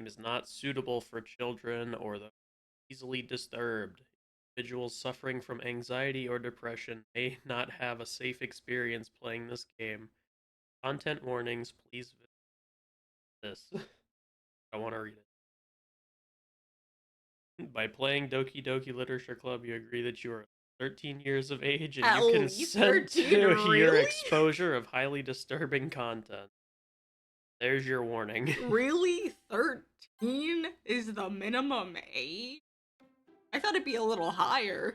game is not suitable for children or the easily disturbed. Individuals suffering from anxiety or depression may not have a safe experience playing this game. Content warnings, please visit this. I want to read it. By playing Doki Doki Literature Club, you agree that you are 13 years of age and At you least consent 13, to your really? exposure of highly disturbing content. There's your warning. Really? 13 is the minimum age? I thought it'd be a little higher.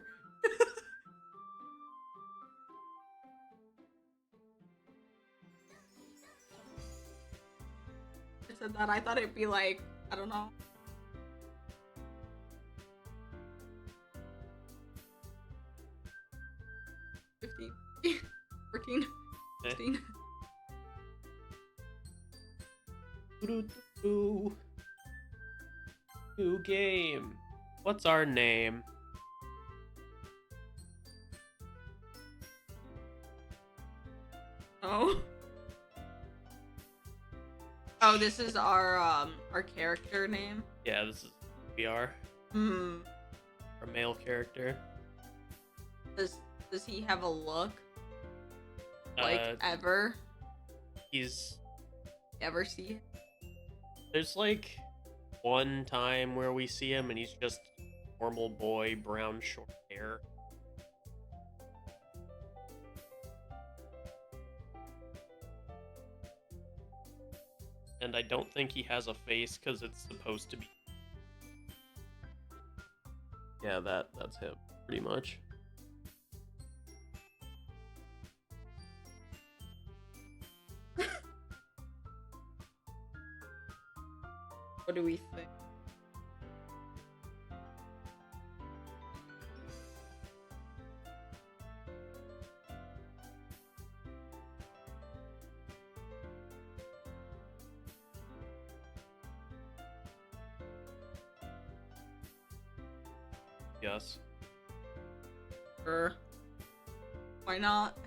I said that. I thought it'd be like, I don't know. 15, 14, 16. New game. What's our name? Oh. Oh, this is our character name. Yeah, this is VR. Hmm. Our male character. Does he have a look? Like ever? He's Ever see him? There's like one time where we see him and he's just normal boy, brown short hair. And I don't think he has a face because it's supposed to be. Yeah, that's him, pretty much. What do we think? Yes. Sure. Why not?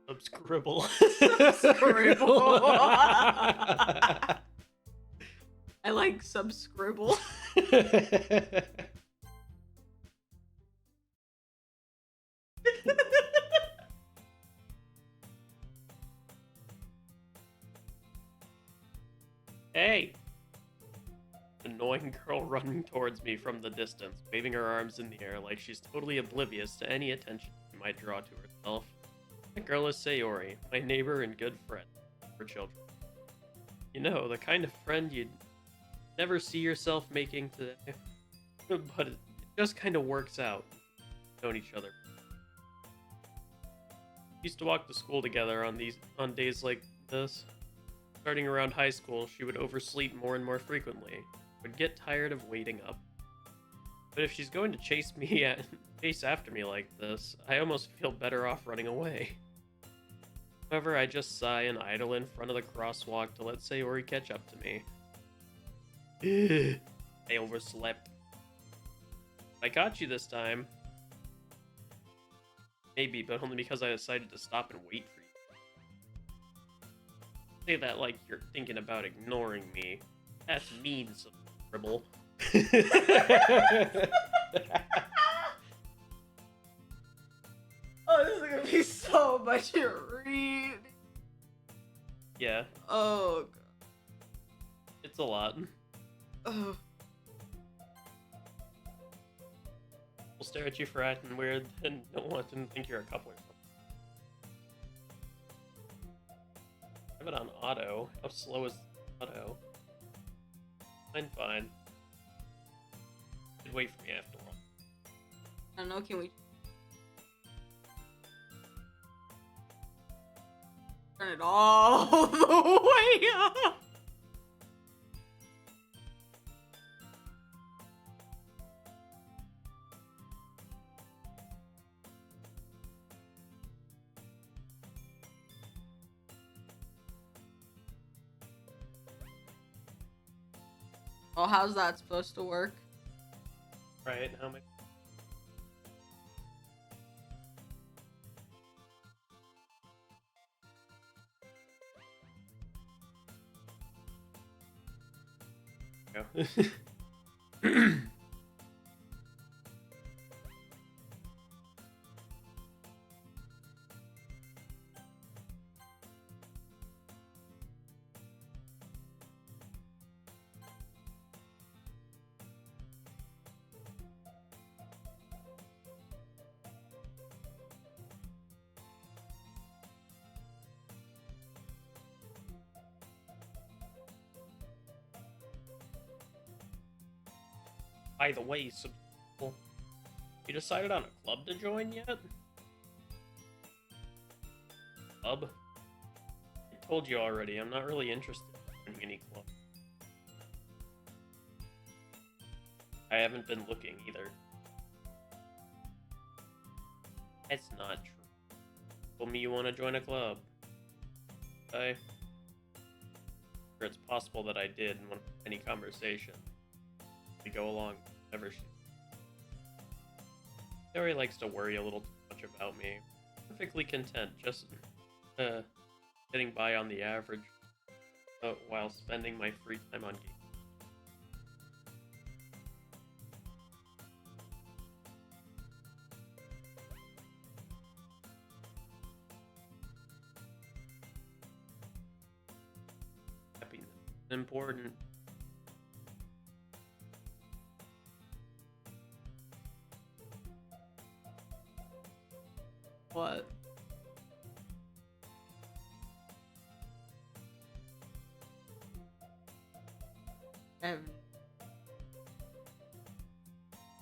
Subscribble. Subscribble. I like subscribble. Hey! Annoying girl running towards me from the distance, waving her arms in the air like she's totally oblivious to any attention she might draw to herself. That girl is Sayori, my neighbor and good friend for children. You know, the kind of friend you'd never see yourself making today. But it just kind of works out. We've known each other. We used to walk to school together on days like this. Starting around high school, she would oversleep more and more frequently. Would get tired of waiting up. But if she's going to chase after me like this, I almost feel better off running away. However, I just sigh and idle in front of the crosswalk to let Sayori catch up to me. I overslept. I caught you this time. Maybe, but only because I decided to stop and wait for you. Say that like you're thinking about ignoring me. That's mean, Scribble. Oh, this is gonna be so much to read. Yeah. Oh, God. It's a lot. Oh. We'll stare at you for acting weird and don't want them to think you're a couple or something. I have it on auto. How slow is auto? Fine. You'd wait for me after all. I don't know, can we turn it all the way up? Oh, how's that supposed to work? Right, how am I? go. By the way, you decided on a club to join yet? Club? I told you already, I'm not really interested in any club. I haven't been looking either. That's not true. Told me you want to join a club. Okay? Or it's possible that I did in any conversation. To go along, whatever she. Terry likes to worry a little too much about me. Perfectly content, just getting by on the average, while spending my free time on games. Happiness is important. What?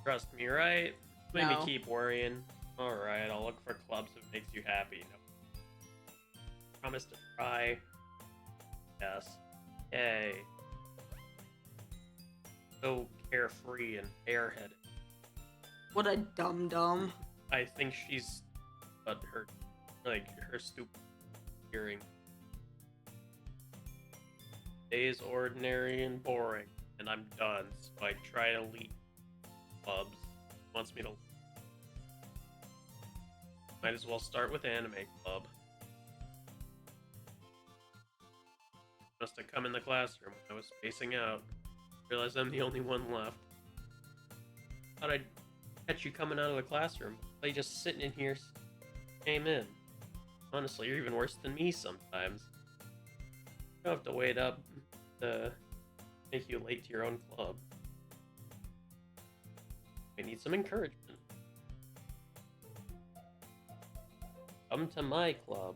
Trust me, right? Make No. me keep worrying. Alright, I'll look for clubs if it makes you happy. No. Promise to try. Yes. Yay. So carefree and airheaded. What a dum-dum. I think she's her stupid hearing. Day is ordinary and boring, and I'm done, so I try to leave clubs. Wants me to. Might as well start with Anime Club. Must have come in the classroom when I was spacing out. Realized I'm the only one left. Thought I'd catch you coming out of the classroom. They just sitting in here. Came in. Honestly, you're even worse than me sometimes. You don't have to wait up to make you late to your own club. I need some encouragement. Come to my club.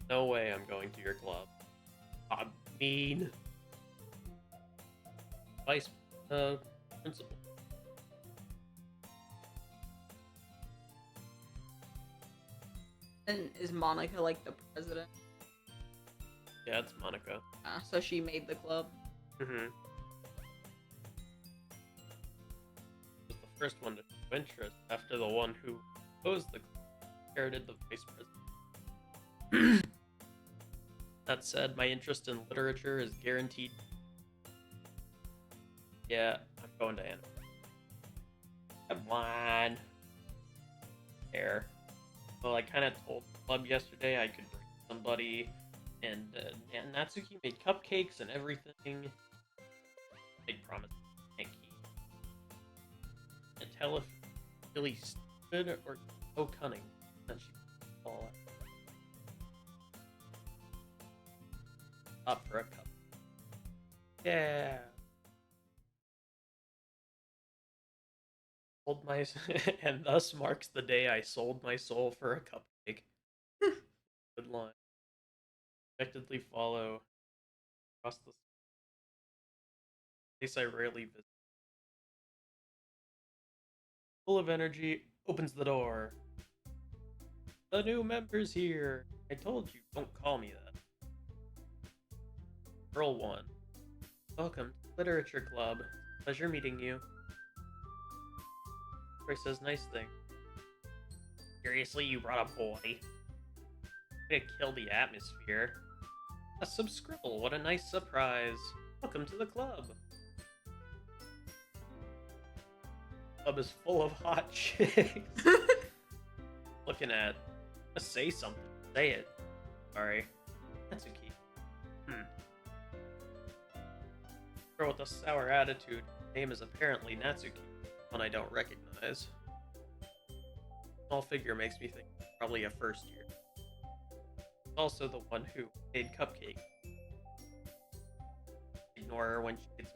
No way I'm going to your club. I'm mean. Vice principal. And is Monica like the president? Yeah, it's Monica. So she made the club. Mm-hmm. Was the first one to show interest after the one who opposed the club inherited the vice president. That said, my interest in literature is guaranteed. Yeah, I'm going to anime. Come on. There. Well, I kind of told the club yesterday I could bring somebody, and Natsuki made cupcakes and everything. Big promise. Thank you. Can't tell if it's really stupid or so cunning. Then she fall up for a cup. Yeah. Sold my and thus marks the day I sold my soul for a cupcake. Good line. Expectedly follow across the place I rarely visit. Full of energy, opens the door. The new member's here. I told you, don't call me that. Girl 1. Welcome to Literature Club. Pleasure meeting you. Troy says nice thing. Seriously, you brought a boy? Gonna kill the atmosphere. A subscribble, what a nice surprise. Welcome to the club. Club is full of hot chicks. Looking at. Let's say something. Say it. Sorry. Natsuki. Girl with a sour attitude. Name is apparently Natsuki, one I don't recognize. Small figure makes me think probably a first year. Also the one who made Cupcake. Ignore her when she gets.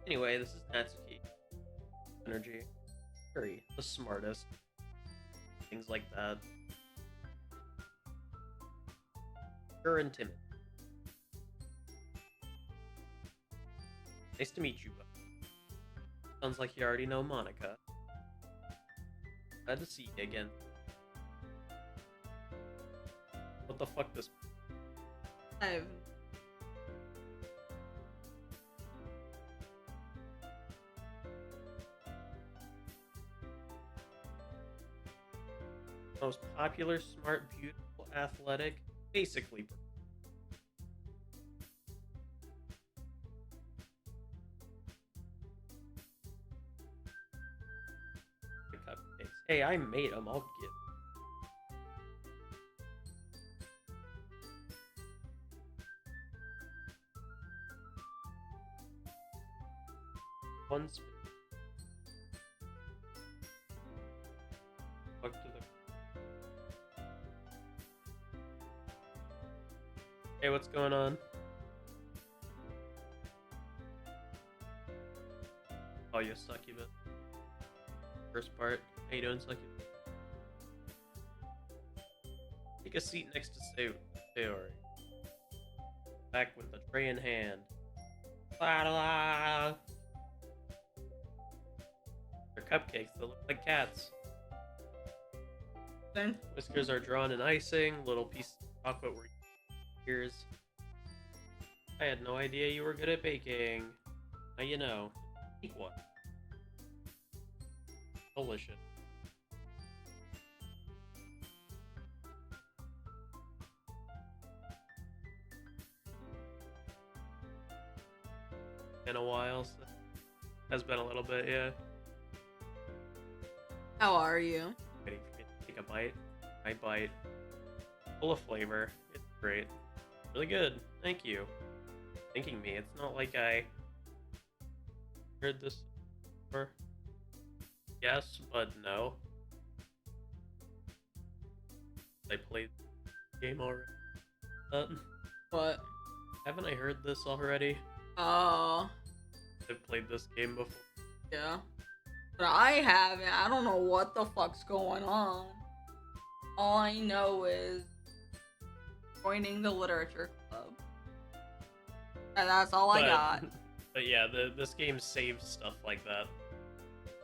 Anyway, this is Natsuki. Energy. Very the smartest. Things like that. You're and timid. Nice to meet you. Sounds like you already know Monica. Glad to see you again. What the fuck this? I've Most popular, smart, beautiful, athletic, basically. Cupcakes. Hey, I made them. I'll give. One spin. Fuck to the. Hey, what's going on? Oh, you succubus. First part. How you doing, succubus? Take a seat next to Sayori. Back with the tray in hand. La-la-la. They're cupcakes that look like cats. been Whiskers are drawn in icing. Little pieces of chocolate were ears. I had no idea you were good at baking. Now you know. Eat one. Delicious. Been a while. So has been a little bit, yeah. How are you? Ready for me to take a bite? I bite. Full of flavor. It's great. Really good. Thank you. Thanking me. It's not like I heard this before. Yes, but no. I played the game already. What? Haven't I heard this already? Oh, I've played this game before. yeah. But I haven't. I don't know what the fuck's going on. All I know is joining the literature club. And that's all I got. But yeah, this game saves stuff like that.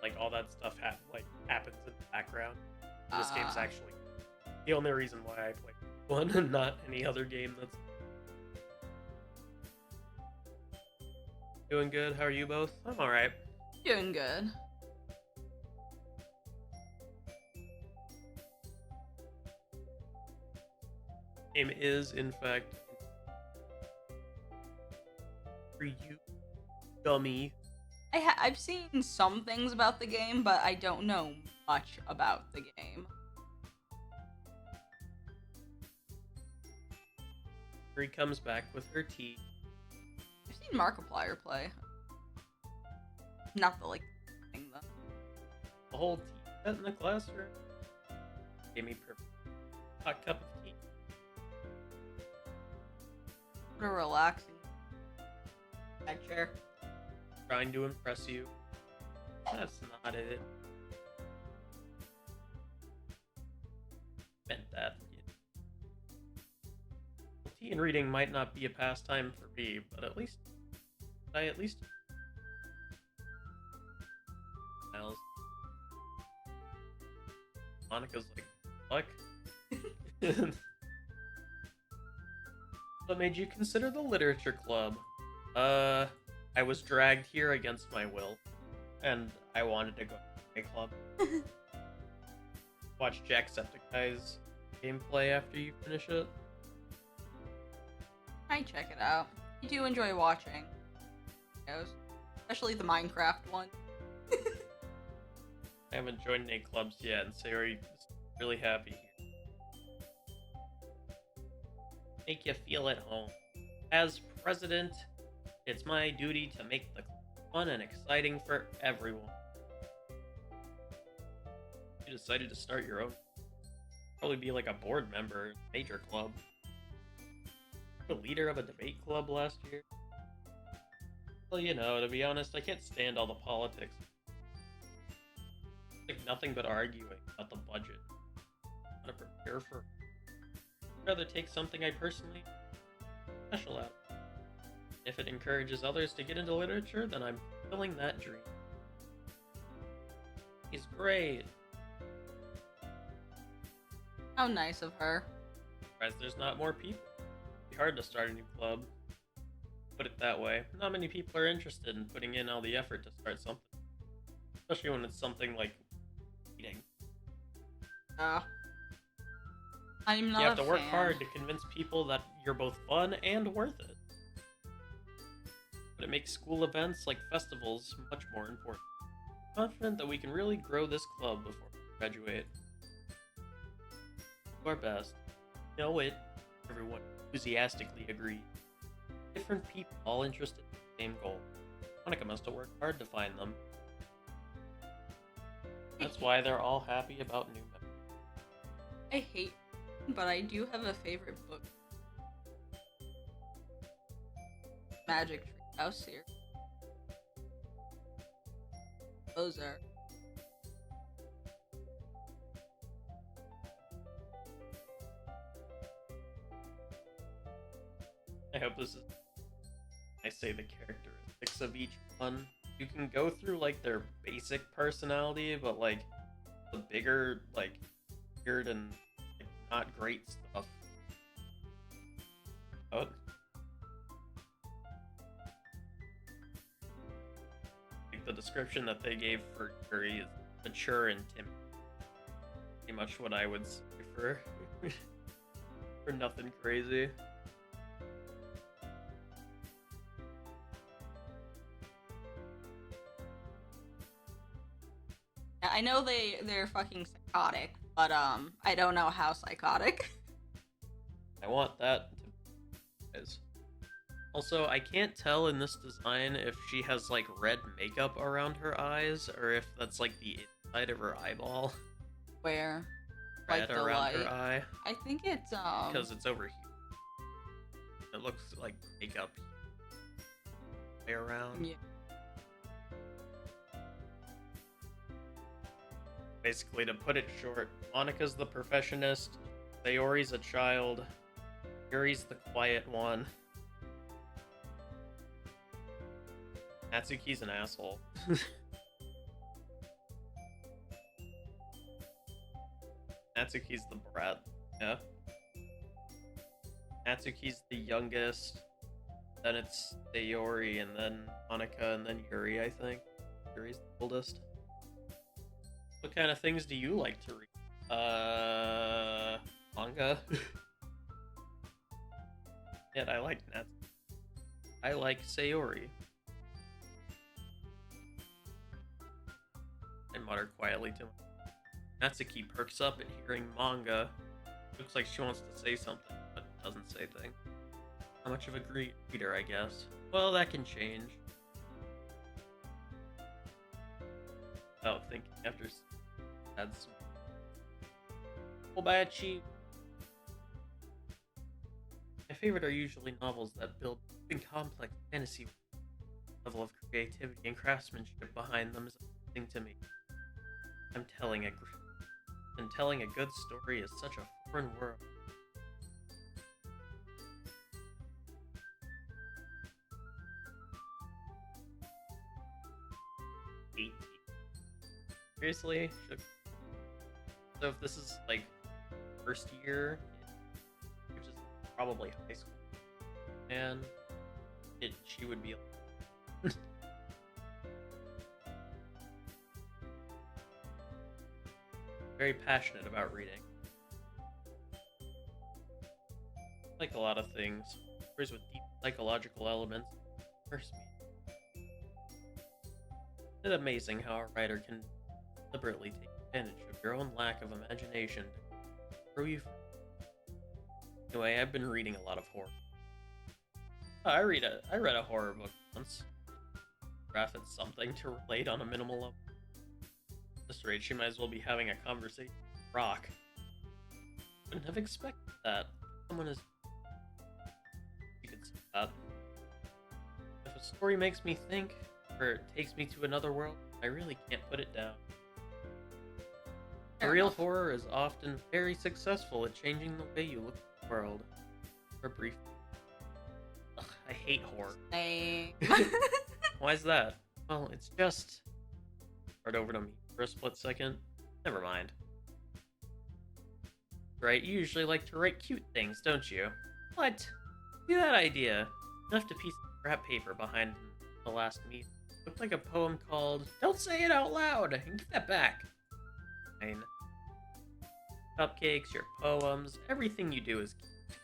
Like all that stuff happens in the background. This game's actually the only reason why I play one and not any other game that's doing good. How are you both? I'm alright. Doing good. Game is in fact for you, dummy. I've seen some things about the game, but I don't know much about the game. Bree comes back with her tea. I've seen Markiplier play. Not the like thing though. A whole tea set in the classroom. Gave me perfect hot cup of tea. What a relaxing picture. Trying to impress you. That's not it. Meant that. Tea and reading might not be a pastime for me, but at least Miles. Monica's like, fuck. What made you consider the literature club? I was dragged here against my will, and I wanted to go to a club. Watch Jacksepticeye's gameplay after you finish it. I check it out. You do enjoy watching videos, especially the Minecraft one. I haven't joined any clubs yet, and Sayori is really happy here. make you feel at home. As president, it's my duty to make the club fun and exciting for everyone. You decided to start your own. Probably be like a board member, major club. The leader of a debate club last year. Well, you know, to be honest, I can't stand all the politics. It's like nothing but arguing about the budget. I'm not prepare for. I'd rather take something I personally special at. If it encourages others to get into literature, then I'm fulfilling that dream. He's great. How nice of her. Surprised there's not more people. It'd be hard to start a new club. Put it that way. Not many people are interested in putting in all the effort to start something. Especially when it's something like eating. I'm not You have to a work fan. hard to convince people that you're both fun and worth it. But it makes school events like festivals much more important. I'm confident that we can really grow this club before we graduate. Do our best. Know it. Everyone enthusiastically agreed. Different people all interested in the same goal. Monica must have worked hard to find them. That's why they're all happy about new members. I hate, but I do have a favorite book. Magic Treehouse here. Those are. I hope this is. I say the characteristics of each one. You can go through like their basic personality, but like the bigger, like weird and like, not great stuff. Oh. Like the description that they gave for Yuri is mature and timid. Pretty much what I would say for for nothing crazy. I know they're fucking psychotic, but I don't know how psychotic. I want that to is. Also, I can't tell in this design if she has like red makeup around her eyes or if that's like the inside of her eyeball. Where? Red Like the around light. her eye. I think it's Because it's over here. It looks like makeup way around. Yeah. Basically, to put it short, Monica's the perfectionist, Sayori's a child, Yuri's the quiet one, Natsuki's an asshole. Natsuki's the brat, yeah. Natsuki's the youngest, then it's Sayori, and then Monica, and then Yuri, I think. Yuri's the oldest. What kind of things do you like to read? Manga? Yet I like Natsuki. I like Sayori. I mutter quietly to him. Natsuki perks up at hearing manga. Looks like she wants to say something, but doesn't say things. Not much of a reader, I guess. Well, that can change. Without thinking after had some Kobayashi. My favorite are usually novels that build in complex fantasy. The level of creativity and craftsmanship behind them is amazing to me. Telling a good story is such a foreign world. Seriously? So if this is like first year, which is probably high school, and she would be very passionate about reading. Like a lot of things, stories with deep psychological elements immerse me. It's amazing how a writer can deliberately take advantage of your own lack of imagination to grow you. Anyway, I've been reading a lot of horror. I read I read a horror book once. Graph it's something to relate on a minimal level. At this rate, she might as well be having a conversation with Rock. Wouldn't have expected that. Someone is. You could say that. If a story makes me think, or takes me to another world, I really can't put it down. Fair Real enough. horror is often very successful at changing the way you look at the world. For brief. Ugh, I hate horror. Same. Why is that? Well, it's just. Start over to me for a split second. Never mind. Right, you usually like to write cute things, don't you? What? See that idea? Left a piece of scrap paper behind the last meeting. Looked like a poem called Don't Say It Out Loud! Give that back! Fine. Cupcakes, your poems, everything you do is cute.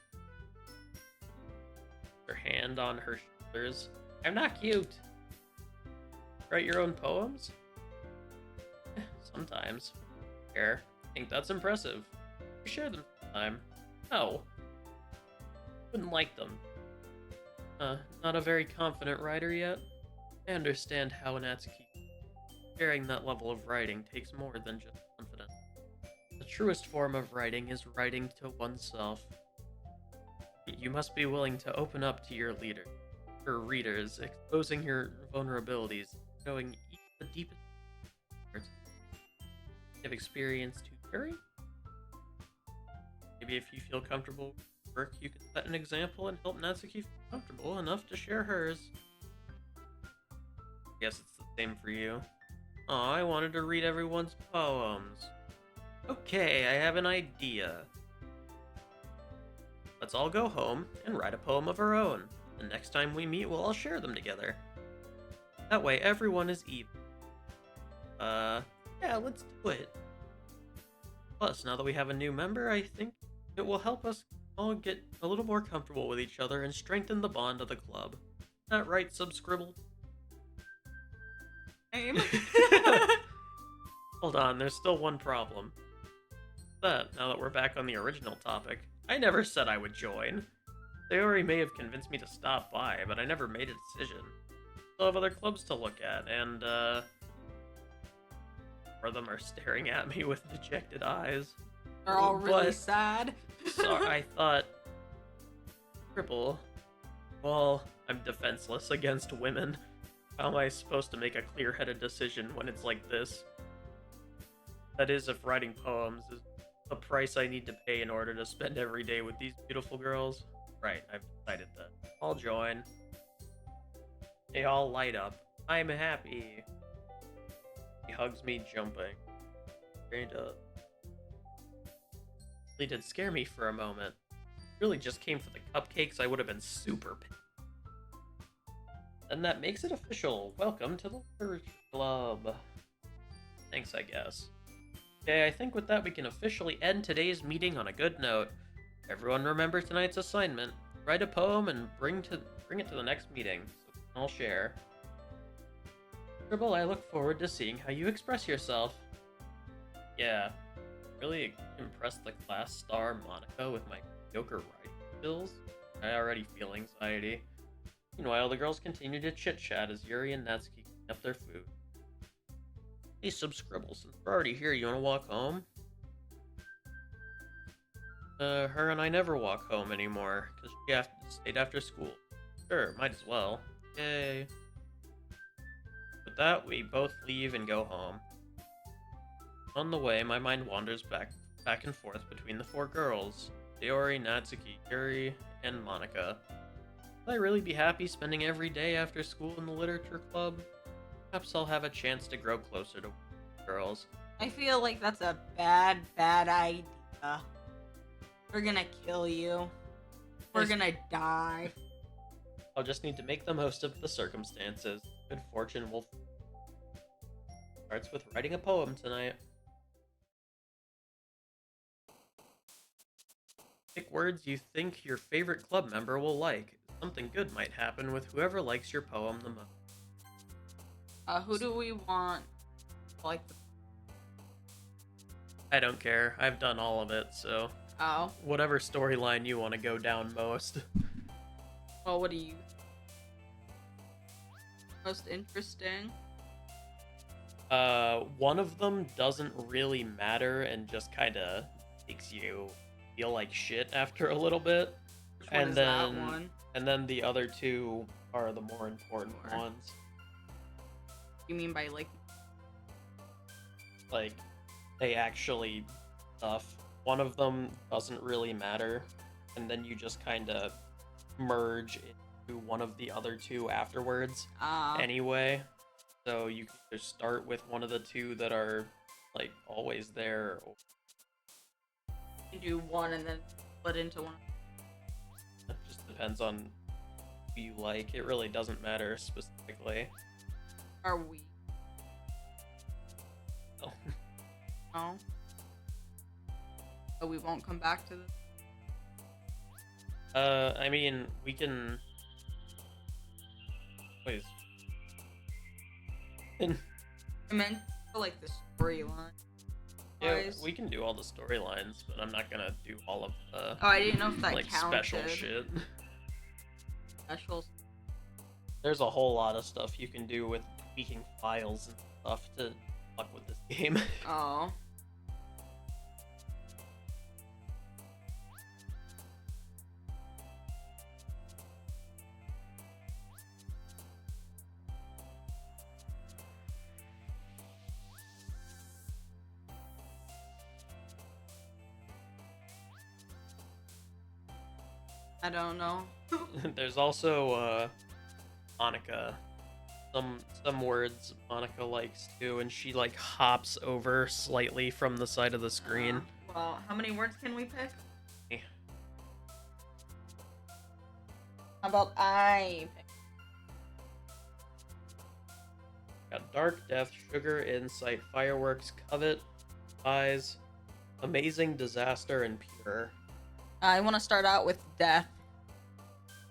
Her hand on her shoulders. I'm not cute! Write your own poems? Sometimes. Here, think that's impressive. Share them sometime. No. Wouldn't like them. Not a very confident writer yet? I understand how Natsuki sharing that level of writing takes more than just confidence. The truest form of writing is writing to oneself. You must be willing to open up to your readers, exposing your vulnerabilities, showing even the deepest parts. You have experience to carry? Maybe if you feel comfortable with work, you can set an example and help Natsuki feel comfortable enough to share hers. Guess it's the same for you. Aw, I wanted to read everyone's poems. Okay, I have an idea. Let's all go home and write a poem of our own. The next time we meet, we'll all share them together. That way, everyone is even. Yeah, let's do it. Plus, now that we have a new member, I think it will help us all get a little more comfortable with each other and strengthen the bond of the club. That right, Subscribble? Same. Hold on, there's still one problem. Now that we're back on the original topic, I never said I would join. Sayori may have convinced me to stop by, but I never made a decision. Still have other clubs to look at, and, four of them are staring at me with dejected eyes. They're all really But- sad. Sorry, I thought... Triple. Well, I'm defenseless against women. How am I supposed to make a clear-headed decision when it's like this? That is, if writing poems is the price I need to pay in order to spend every day with these beautiful girls. Right, I've decided that. I'll join. They all light up. I'm happy. He hugs me, jumping. Very does. Really did scare me for a moment. Really just came for the cupcakes, I would have been super pissed. And that makes it official. Welcome to the Literature Club. Thanks, I guess. Okay, I think with that we can officially end today's meeting on a good note. Everyone remember tonight's assignment. Write a poem and bring it to the next meeting, so we can all share. Dribble, I look forward to seeing how you express yourself. Yeah, really impressed the class star Monica with my mediocre writing skills. I already feel anxiety. Meanwhile, the girls continue to chit-chat as Yuri and Natsuki clean up their food. Hey, Subscribble, since we're already here, you wanna walk home? Her and I never walk home anymore, because she stayed after school. Sure, might as well. Yay. With that, we both leave and go home. On the way, my mind wanders back and forth between the four girls. Sayori, Natsuki, Yuri, and Monica. Will I really be happy spending every day after school in the literature club? Perhaps I'll have a chance to grow closer to girls. I feel like that's a bad idea. We're gonna kill you. We're Nice. gonna die. I'll just need to make the most of the circumstances. Good fortune will... Starts with writing a poem tonight. Pick words you think your favorite club member will like. Something good might happen with whoever likes your poem the most. Who do we want? Like, I don't care. I've done all of it, so Oh, Whatever storyline you want to go down most. well, what do you most interesting? One of them doesn't really matter and just kind of makes you feel like shit after a little bit. Which one And is then, that one? and then the other two are the more important Sure. ones. You mean by like? Like, they actually stuff. One of them doesn't really matter, and then you just kind of merge into one of the other two afterwards anyway. So you can either start with one of the two that are like always there, or you do one and then split into one. it just depends on who you like. It really doesn't matter specifically. Are we? Oh. No. So we won't come back to this. I mean, we can. Wait. I meant for like the storyline. Yeah, wise. we can do all the storylines, but I'm not gonna do all of the Oh, I didn't know if that like counted. special shit. Special. There's a whole lot of stuff you can do with tweaking files and stuff to fuck with this game. Oh. I don't know. There's also Monica. Some words Monica likes too, and she like hops over slightly from the side of the screen. Well, how many words can we pick? Eh. How about I pick? Got Dark Death, Sugar, Insight, Fireworks, Covet, Eyes, Amazing, Disaster, and Pure. I want to start out with death.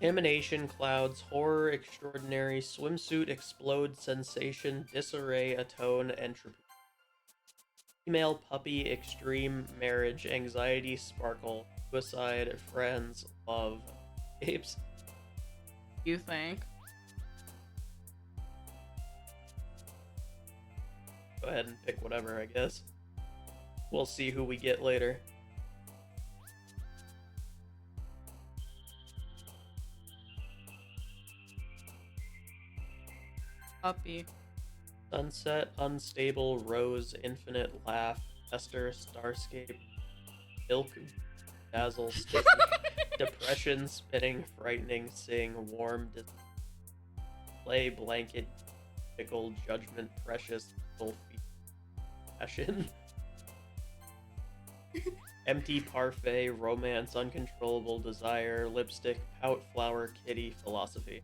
Emanation, Clouds, Horror, Extraordinary, Swimsuit, Explode, Sensation, Disarray, Atone, Entropy. Female, Puppy, Extreme, Marriage, Anxiety, Sparkle, Suicide, Friends, Love, Apes. You think? Go ahead and pick whatever, I guess. We'll see who we get later. Puppy. Sunset, Unstable, Rose, Infinite, Laugh, Esther, Starscape, Milk, Dazzle, Sticky, Depression, Spinning, Frightening, Sing, Warm, Play, Blanket, Pickle, Judgment, Precious, Full Feet, Passion, Empty, Parfait, Romance, Uncontrollable, Desire, Lipstick, Pout, Flower, Kitty, Philosophy.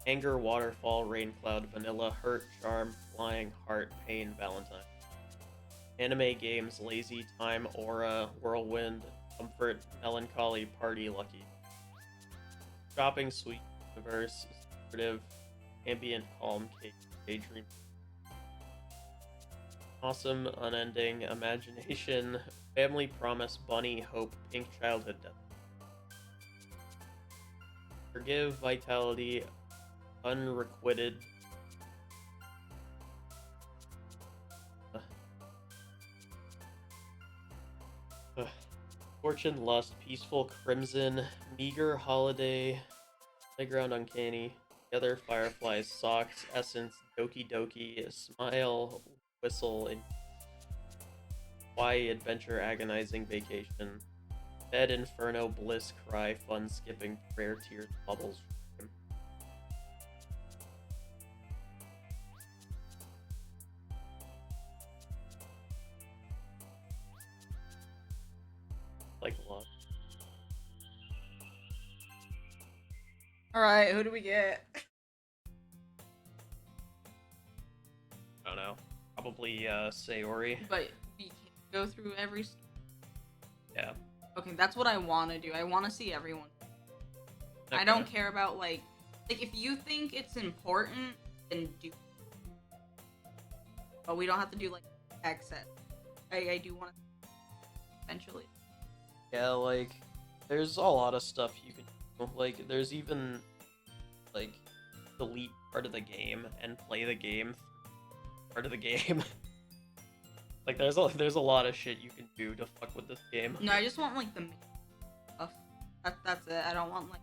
Anger, Waterfall, Rain Cloud, Vanilla, Hurt, Charm, Flying, Heart, Pain, Valentine. Anime games, Lazy Time, Aura, Whirlwind, Comfort, Melancholy, Party, Lucky. Shopping, Sweet Universe, Supportive, Ambient, Calm, Daydream. Awesome, Unending, Imagination, Family Promise, Bunny, Hope, Pink Childhood, Death. Forgive, Vitality, Unrequited. Fortune, Lust, Peaceful, Crimson, Meager, Holiday, Playground, Uncanny, Together, Fireflies, Socks, Essence, Doki Doki, Smile, Whistle, and Hawaii Adventure, Agonizing Vacation, Bed, Inferno, Bliss, Cry, Fun, Skipping, Prayer, Tears, Bubbles. Like a lot. Alright, who do we get? I don't know. Probably Sayori. But we can't go through every. Yeah. Okay, that's what I want to do. I want to see everyone. I don't care about like if you think it's important, then do. But we don't have to do like excess. I do want to eventually. Yeah, like, there's a lot of stuff you can do. Like, there's even, like, delete part of the game and play the game part of the game. Like, there's a lot of shit you can do to fuck with this game. No, I just want like the main stuff. That's it. I don't want like.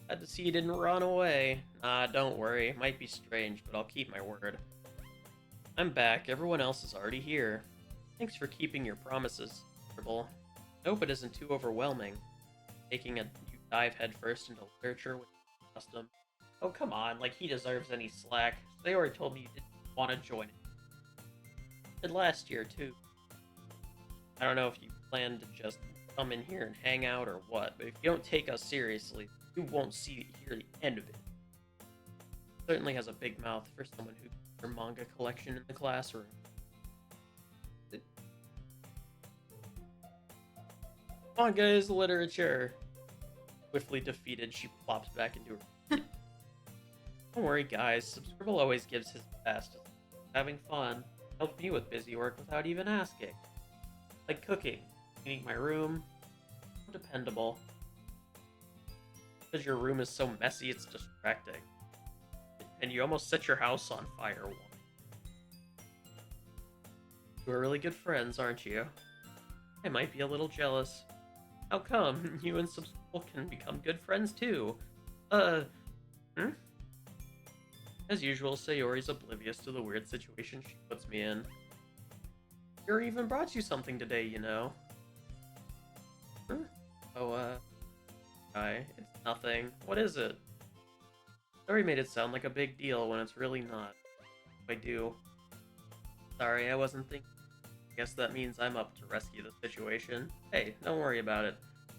Glad to see you didn't run away. Nah, don't worry. It might be strange, but I'll keep my word. I'm back. Everyone else is already here. Thanks for keeping your promises, Dribble. I hope it isn't too overwhelming. Taking a you dive headfirst into literature with custom. Oh, come on. Like, he deserves any slack. They already told me you didn't want to join it. Did last year, too. I don't know if you plan to just come in here and hang out or what, but if you don't take us seriously, you won't hear the end of it. Certainly has a big mouth for someone who keeps their manga collection in the classroom. Manga is literature. Swiftly defeated, she plops back into her. Don't worry, guys. Subscribble always gives his best. Having fun. Helped me with busy work without even asking. Like cooking, cleaning my room. Dependable. Because your room is so messy, it's distracting. And you almost set your house on fire once. You are really good friends, aren't you? I might be a little jealous. How come? You and Subscribble can become good friends too. As usual, Sayori's oblivious to the weird situation she puts me in. Yuri even brought you something today, you know. Oh, it's nothing. What is it? Sayori made it sound like a big deal when it's really not. I do. Sorry, I wasn't thinking. Guess that means I'm up to rescue the situation. Hey, don't worry about it.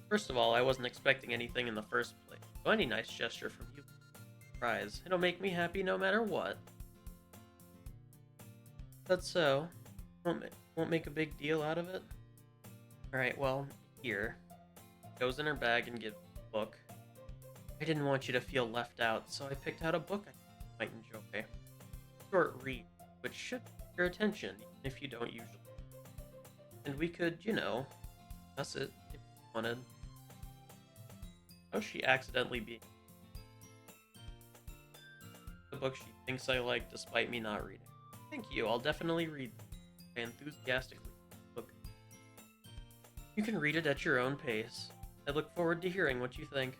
First of all, I wasn't expecting anything in the first place. So any nice gesture from you, surprise. It'll make me happy no matter what. That's so. Won't make a big deal out of it? Alright, well, here. Goes in her bag and gives a book. I didn't want you to feel left out, so I picked out a book I might enjoy. Short read, which should get your attention, even if you don't usually. And we could, you know, discuss it if you wanted. How's she accidentally being the book she thinks I like despite me not reading? Thank you, I'll definitely read it. I enthusiastically look. You can read it at your own pace. I look forward to hearing what you think.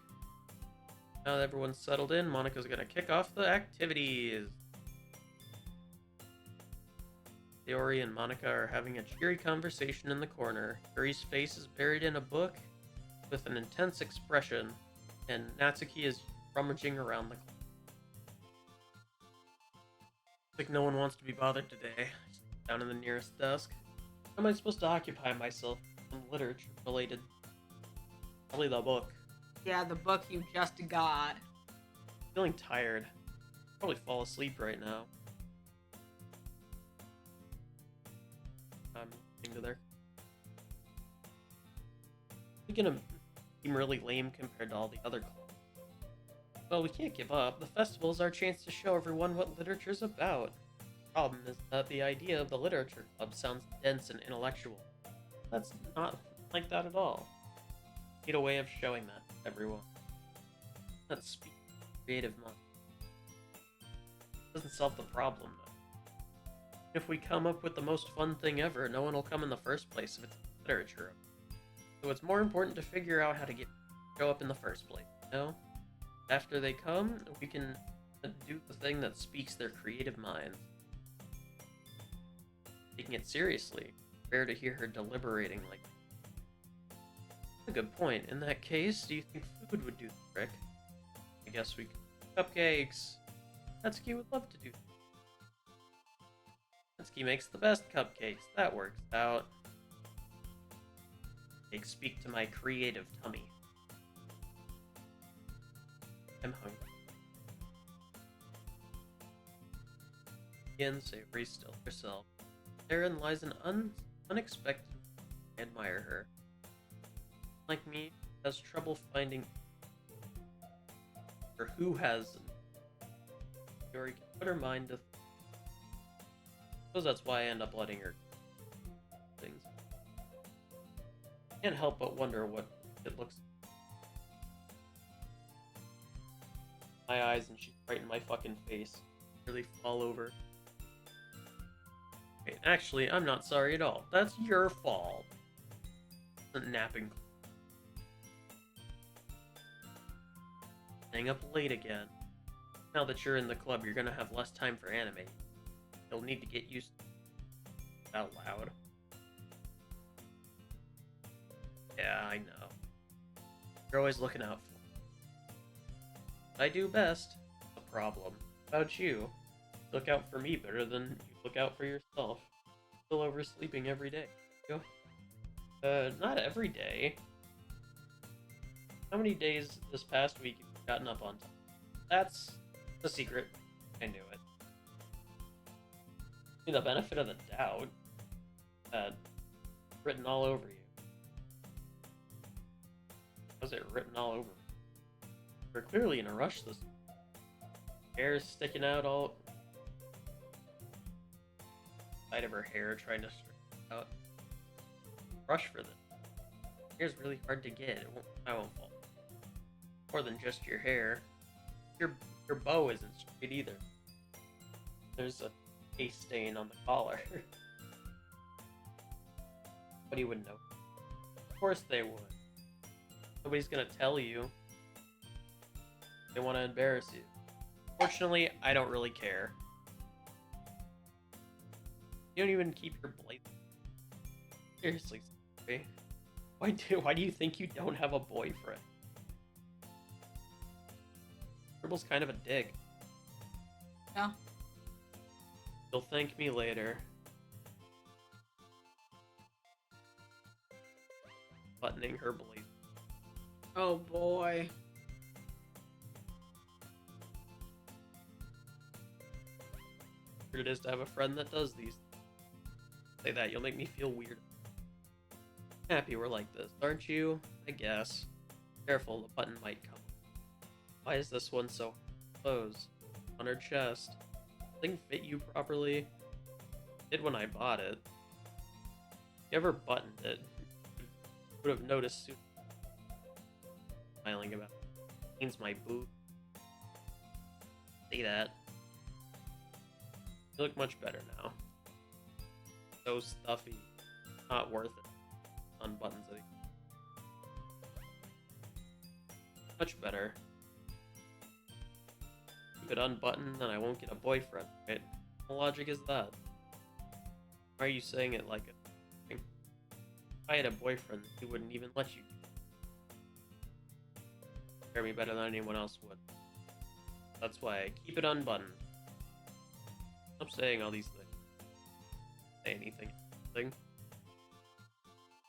Now that everyone's settled in, Monika's gonna kick off the activities. Sayori and Monika are having a cheery conversation in the corner. Yuri's face is buried in a book with an intense expression, and Natsuki is rummaging around the closet. Like no one wants to be bothered today. Down in the nearest desk. How am I supposed to occupy myself with some literature related? Probably the book. Yeah, the book you just got. Feeling tired. Probably fall asleep right now. I'm into there. It's gonna seem really lame compared to all the other clubs. Well, we can't give up. The festival is our chance to show everyone what literature's about. The problem is that the idea of the literature club sounds dense and intellectual. That's not like that at all. Need a way of showing that to everyone. Let's speak creative mind. Doesn't solve the problem though. If we come up with the most fun thing ever, no one will come in the first place if it's literature. So it's more important to figure out how to show up in the first place, you know? After they come, we can do the thing that speaks their creative minds. Taking it seriously. Rare to hear her deliberating like that. That's a good point. In that case, do you think food would do the trick? I guess we could. Cupcakes! Natsuki would love to do that. Natsuki makes the best cupcakes. That works out. They speak to my creative tummy. I'm hungry. Again, Sayori still herself. Therein lies an unexpected. I admire her. Like me, has trouble finding. Or who has. Sayori can put her mind to. Suppose that's why I end up letting her things. Can't help but wonder what it looks like. My eyes, and she's right in my fucking face. Really fall over. Wait, actually, I'm not sorry at all. That's your fault. Napping. Staying up late again. Now that you're in the club, you're gonna have less time for anime. You'll need to get used to it out loud. Yeah, I know. You're always looking out for me. I do best. The problem. About you. You look out for me better than you look out for yourself. Still oversleeping every day. Not every day. How many days this past week have you gotten up on time? That's the secret. I knew it. Give me the benefit of the doubt. Written all over you. Was it written all over me? We're clearly in a rush this week. Hair's sticking out all side of her hair, trying to straighten out. Rush for this. Hair's really hard to get. I won't fall. More than just your hair. Your bow isn't straight either. There's a paste stain on the collar. Nobody would know. Of course they would. Nobody's gonna tell you. They want to embarrass you. Fortunately, I don't really care. You don't even keep your blade. Seriously, Sophie. Why do you think you don't have a boyfriend? Scribble's kind of a dick. Yeah. You'll thank me later. Buttoning her blade. Oh boy. Weird it is to have a friend that does these. Say that, you'll make me feel weird. Happy we're like this, aren't you? I guess. Careful, the button might come. Why is this one so closed? On her chest. Thing fit you properly? It did when I bought it. If you ever buttoned it, you would have noticed soon. Smiling about it. Cleans my boot. Say that. You look much better now. So stuffy. Not worth it. Unbuttons it. Much better. Keep it unbuttoned, then I won't get a boyfriend, right? What logic is that? Why are you saying it like a... If I had a boyfriend, he wouldn't even let you do it. Care me better than anyone else would. That's why I keep it unbuttoned. Stop saying all these things. Say anything.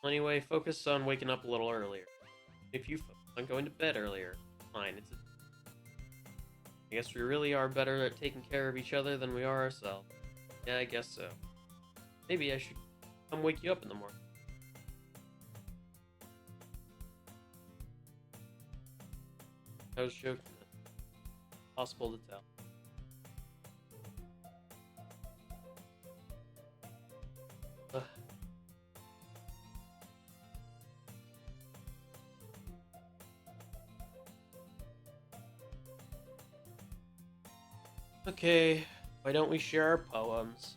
Well, anyway, focus on waking up a little earlier. If you focus on going to bed earlier, fine. I guess we really are better at taking care of each other than we are ourselves. Yeah, I guess so. Maybe I should come wake you up in the morning. I was joking. Possible to tell. Ugh. Okay, why don't we share our poems?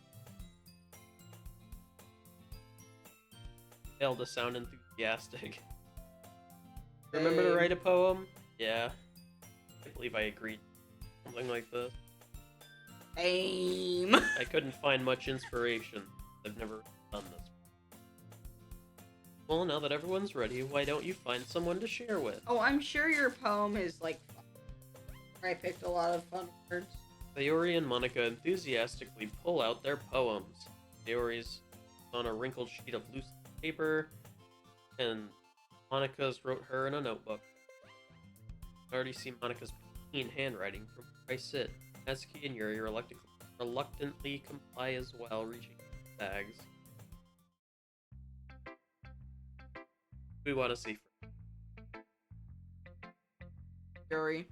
Failed to sound enthusiastic. Remember to write a poem? Yeah. I can't believe I agreed. Something like this. Aim. I couldn't find much inspiration. I've never done this. Well, now that everyone's ready, why don't you find someone to share with? Oh, I'm sure your poem is like fun. I picked a lot of fun words. Sayori and Monica enthusiastically pull out their poems. Sayori's on a wrinkled sheet of loose paper, and Monica's wrote her in a notebook. I already see Monica's pristine handwriting from where I sit. Natsuki and Yuri reluctantly comply as well, reaching the bags. We want to see first. Yuri.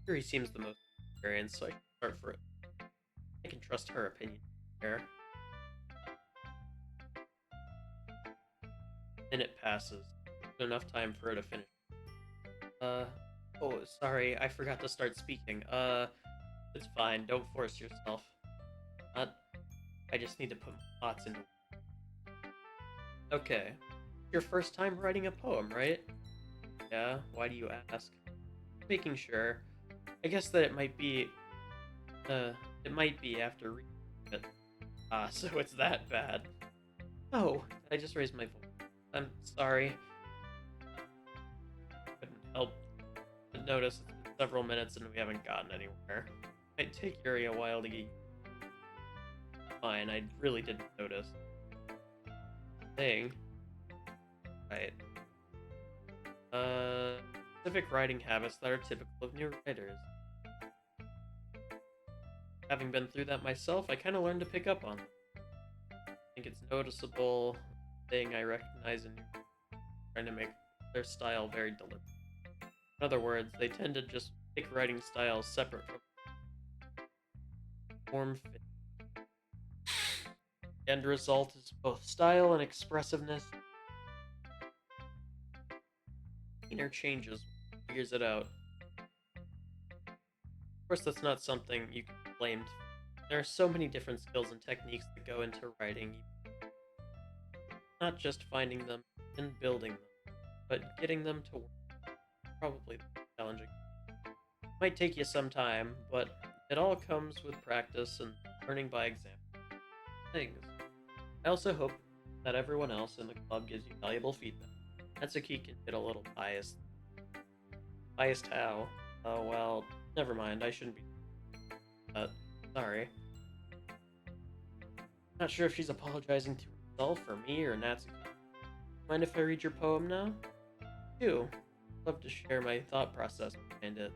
Yuri seems the most experienced, so I can start for it. I can trust her opinion there. Minute passes. Enough time for her to finish. Uh, oh, sorry, I forgot to start speaking. It's fine, don't force yourself. Not, I just need to put my thoughts into. Okay. Your first time writing a poem, right? Yeah, why do you ask? Making sure. I guess that it might be after reading it. Ah, so it's that bad. Oh, I just raised my voice. I'm sorry. Couldn't help but notice it's been several minutes and we haven't gotten anywhere. Might take Yuri a while to get. Fine, I really didn't notice. Thing. Right. Specific writing habits that are typical of new writers. Having been through that myself, I kind of learned to pick up on them. I think it's noticeable thing I recognize in trying to make their style very deliberate. In other words, they tend to just pick writing styles separate from form fit. The end result is both style and expressiveness. Inner changes, figures it out. Of course, that's not something you can blame. There are so many different skills and techniques that go into writing. Not just finding them and building them, but getting them to work. Probably challenging. Might take you some time, but it all comes with practice and learning by example. Things. I also hope that everyone else in the club gives you valuable feedback. Natsuki can get a little biased. Biased how? Oh well, never mind, I shouldn't be. Sorry. Not sure if she's apologizing to herself, or me, or Natsuki. Mind if I read your poem now? Do. Love to share my thought process behind it.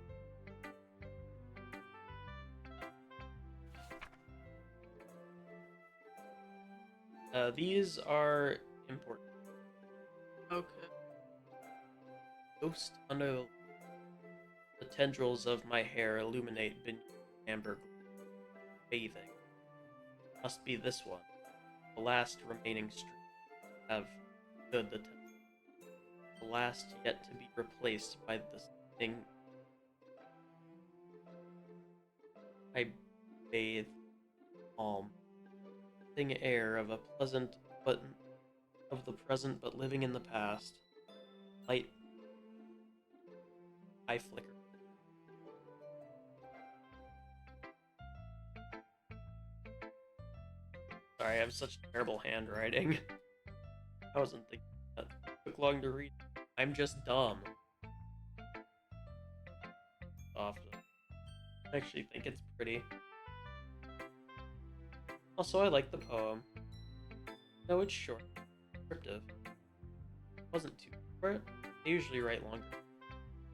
These are important. Okay. Ghost under the tendrils of my hair illuminate beneath amber glow. Bathing. Must be this one. The last remaining stream. Have stood the test. The last yet to be replaced by this thing. I bathe calm. Thing air of a pleasant but of the present but living in the past. Light eye flicker. Sorry, I have such terrible handwriting. I wasn't thinking that. It took long to read. I'm just dumb. Often. I actually think it's pretty. Also, I like the poem. No, it's short. Descriptive. It wasn't too short. I usually write longer.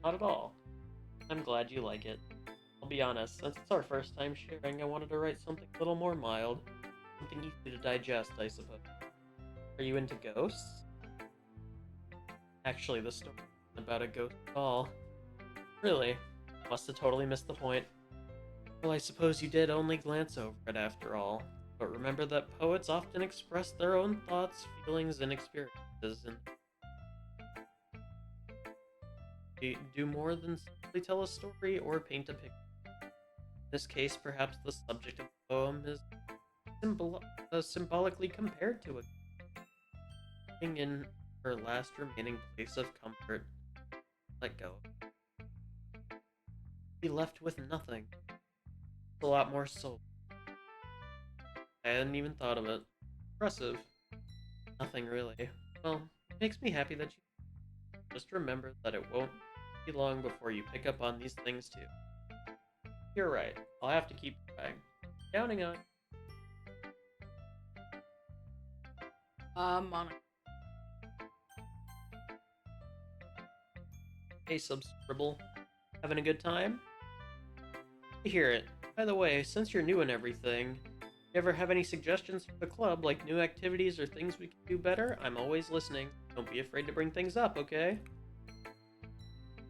Not at all. I'm glad you like it. I'll be honest, since it's our first time sharing, I wanted to write something a little more mild. Something easy to digest, I suppose. Are you into ghosts? Actually, the story isn't about a ghost at all. Really? Must have totally missed the point. Well, I suppose you did only glance over it after all. But remember that poets often express their own thoughts, feelings, and experiences, and do more than simply tell a story or paint a picture. In this case, perhaps the subject of the poem is symbolically compared to a thing in her last remaining place of comfort. Let go. Be left with nothing. A lot more soul. I hadn't even thought of it. Impressive. Nothing really. Well, it makes me happy that you just remember that it won't be long before you pick up on these things too. You're right. I'll have to keep trying. Counting on. Monica. Hey, Subscribble. Having a good time? I hear it. By the way, since you're new and everything, you ever have any suggestions for the club, like new activities or things we can do better? I'm always listening. Don't be afraid to bring things up, okay?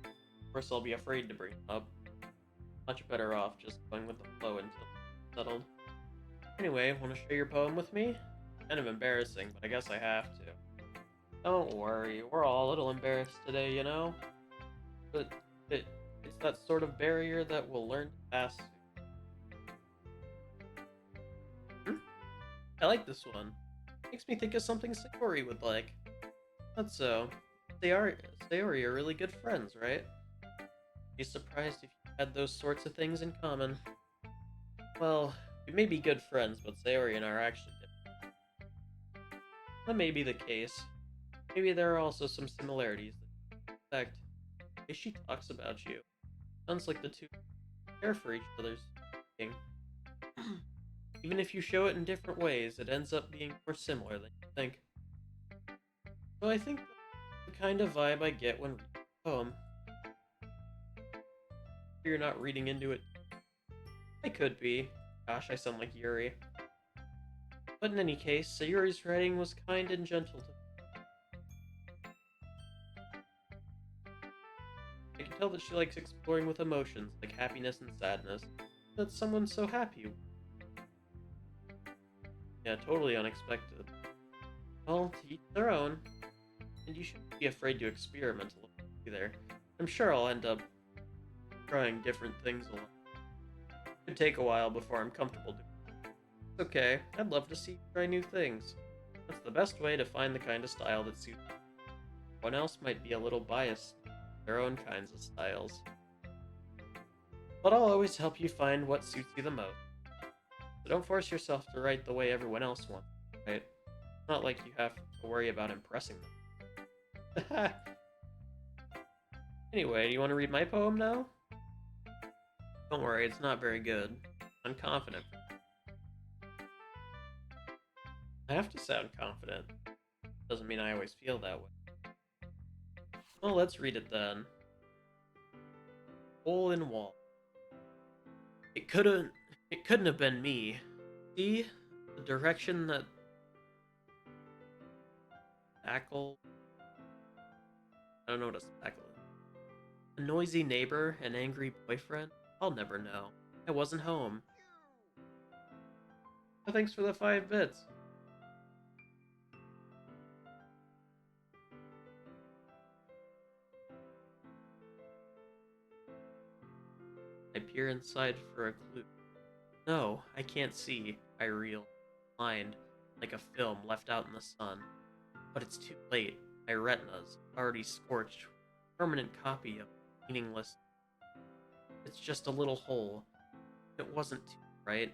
Of course, I'll be afraid to bring them up. Much better off just going with the flow until it's settled. Anyway, want to share your poem with me? Kind of embarrassing, but I guess I have to. Don't worry, we're all a little embarrassed today, you know? But it's that sort of barrier that we'll learn to pass. Hmm? I like this one. Makes me think of something Sayori would like. That's so. Sayori are really good friends, right? Be surprised if you had those sorts of things in common. Well, we may be good friends, but Sayori and I are actually different. That may be the case. Maybe there are also some similarities. In fact, the way she talks about you sounds like the two care for each other's thing. Even if you show it in different ways, it ends up being more similar than you think. So I think that's the kind of vibe I get when reading a poem. You're not reading into it. I could be. Gosh, I sound like Yuri. But in any case, Sayuri's writing was kind and gentle to me. I can tell that she likes exploring with emotions, like happiness and sadness. That's someone so happy. Yeah, totally unexpected. Well, to each their own. And you shouldn't be afraid to experiment a little either. I'm sure I'll end up trying different things along. It could take a while before I'm comfortable doing it. It's okay, I'd love to see you try new things. That's the best way to find the kind of style that suits you. Everyone else might be a little biased in their own kinds of styles. But I'll always help you find what suits you the most. So don't force yourself to write the way everyone else wants, right? It's not like you have to worry about impressing them. Anyway, do you want to read my poem now? Don't worry, it's not very good. I'm confident. I have to sound confident. Doesn't mean I always feel that way. Well, let's read it then. Hole in wall. It couldn't have been me. See? The direction that spackle. I don't know what a spackle is. A noisy neighbor, an angry boyfriend? I'll never know. I wasn't home. Oh, thanks for the 5 bits. I peer inside for a clue. No, I can't see. I reel. Blind, like a film left out in the sun. But it's too late. My retina's already scorched. Permanent copy of meaningless. It's just a little hole. It wasn't too bright.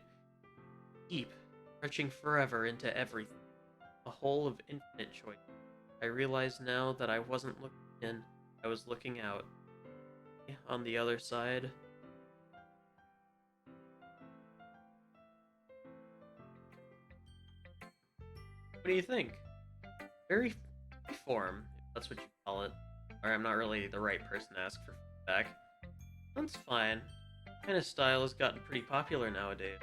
Deep, stretching forever into everything. A hole of infinite choice. I realize now that I wasn't looking in, I was looking out. On the other side. What do you think? Very form, if that's what you call it. Or I'm not really the right person to ask for feedback. That's fine. Kind of style has gotten pretty popular nowadays.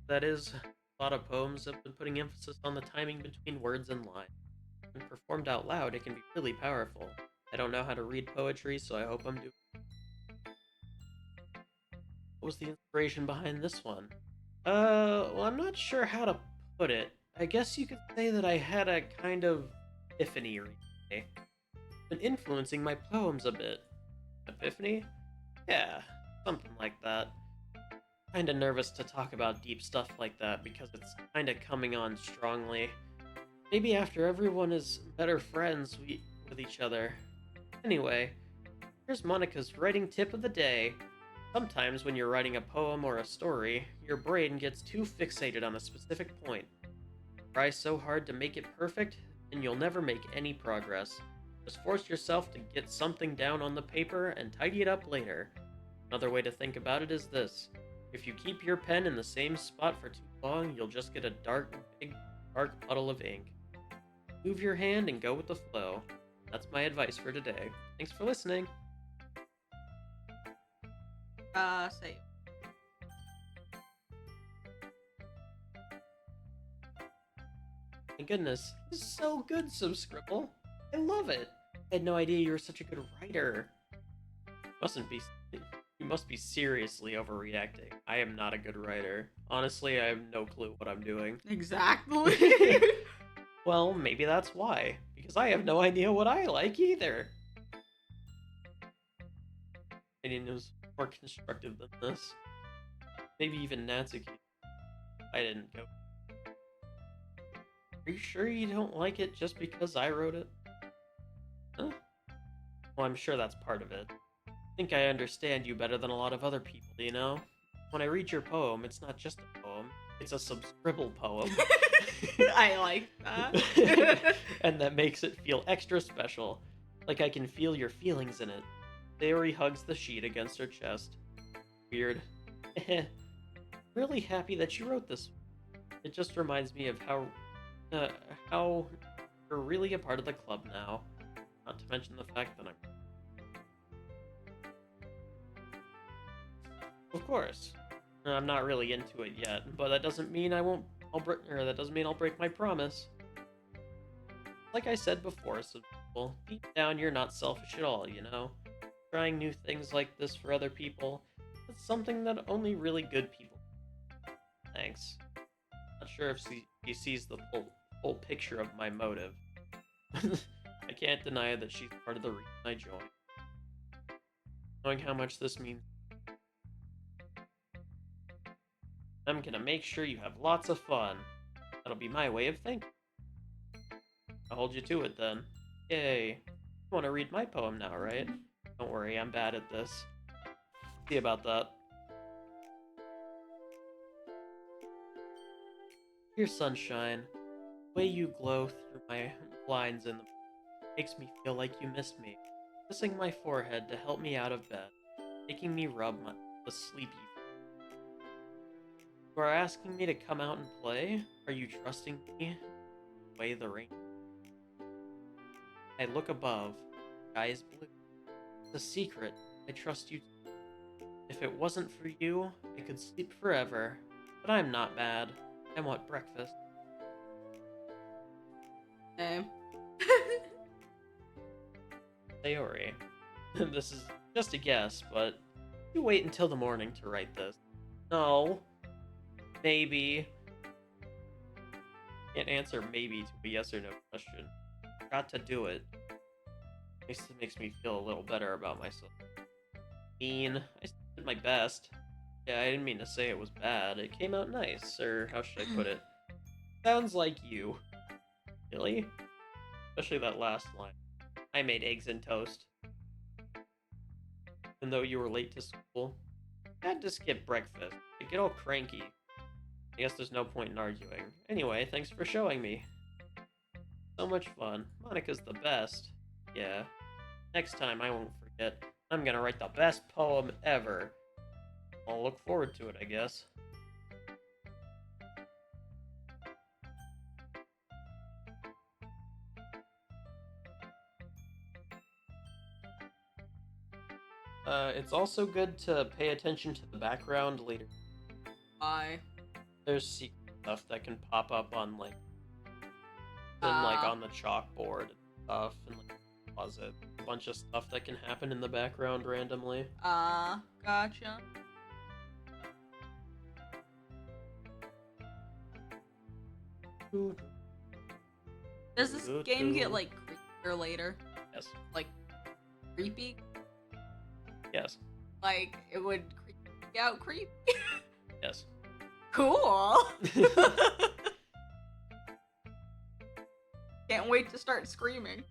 That is, a lot of poems have been putting emphasis on the timing between words and lines. When performed out loud, it can be really powerful. I don't know how to read poetry, so I hope I'm doing. What was the inspiration behind this one? Well, I'm not sure how to put it. I guess you could say that I had a kind of epiphany recently. Been influencing my poems a bit. Epiphany? Yeah, something like that. Kinda nervous to talk about deep stuff like that because it's kinda coming on strongly. Maybe after everyone is better friends with each other. Anyway, here's Monica's writing tip of the day. Sometimes when you're writing a poem or a story, your brain gets too fixated on a specific point. Try so hard to make it perfect, and you'll never make any progress. Just force yourself to get something down on the paper and tidy it up later. Another way to think about it is this. If you keep your pen in the same spot for too long, you'll just get a big dark puddle of ink. Move your hand and go with the flow. That's my advice for today. Thanks for listening. Save. My goodness, this is so good, Subscribble. I love it. I had no idea you were such a good writer. You must be seriously overreacting. I am not a good writer. Honestly, I have no clue what I'm doing. Exactly. Well, maybe that's why. Because I have no idea what I like either. I mean, it was more constructive than this. Maybe even Natsuki. I didn't go. Are you sure you don't like it just because I wrote it? Huh? Well, I'm sure that's part of it. I think I understand you better than a lot of other people, you know? When I read your poem, it's not just a poem, it's a subscribble poem. I like that. And that makes it feel extra special. Like I can feel your feelings in it. Sayori hugs the sheet against her chest. Weird. Really happy that you wrote this. It just reminds me of how you're really a part of the club now. Not to mention the fact that I'm... Of course. I'm not really into it yet, but that doesn't mean that doesn't mean I'll break my promise. Like I said before, so deep down you're not selfish at all, you know? Trying new things like this for other people, it's something that only really good people do. Thanks. Not sure if she sees the full picture of my motive. I can't deny that she's part of the reason I joined. Knowing how much this means, I'm gonna make sure you have lots of fun. That'll be my way of thinking. I'll hold you to it then. Yay. You want to read my poem now, right? Don't worry, I'm bad at this. See about that. Dear sunshine, the way you glow through my blinds in the makes me feel like you missed me. Kissing my forehead to help me out of bed, making me rub the sleepy. You are asking me to come out and play? Are you trusting me? Away the rain. I look above. The sky is blue. It's a secret. I trust you. If it wasn't for you, I could sleep forever. But I'm not bad. I want breakfast. Same. Sayori. This is just a guess, but you wait until the morning to write this. No. Maybe. Can't answer maybe to a yes or no question. Got to do it. It makes me feel a little better about myself. I did my best. Yeah, I didn't mean to say it was bad. It came out nice, or how should I put it? Sounds like you. Really? Especially that last line. I made eggs and toast. Even though you were late to school, I had to skip breakfast. I get all cranky. I guess there's no point in arguing. Anyway, thanks for showing me. So much fun. Monica's the best. Yeah. Next time I won't forget. I'm gonna write the best poem ever. I'll look forward to it, I guess. It's also good to pay attention to the background later. Why? There's secret stuff that can pop up on on the chalkboard and stuff, and like closet. A bunch of stuff that can happen in the background randomly. Gotcha. Does this game get like creepier later? Yes. Like creepy? Yes. Like it would creep you out creepy? Yes. Cool. Can't wait to start screaming.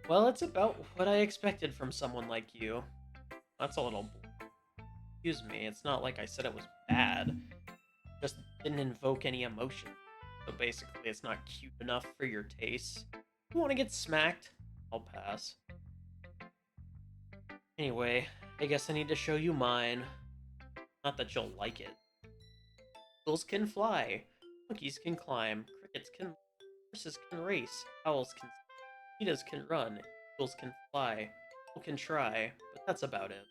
Well, it's about what I expected from someone like you. That's a little... Excuse me, it's not like I said it was bad. Just didn't invoke any emotion. So basically, it's not cute enough for your tastes. You want to get smacked? I'll pass. Anyway, I guess I need to show you mine. Not that you'll like it. Eagles can fly. Monkeys can climb. Crickets can... Horses can race. Owls can... Cheetahs can run. Eagles can fly. People can try. But that's about it.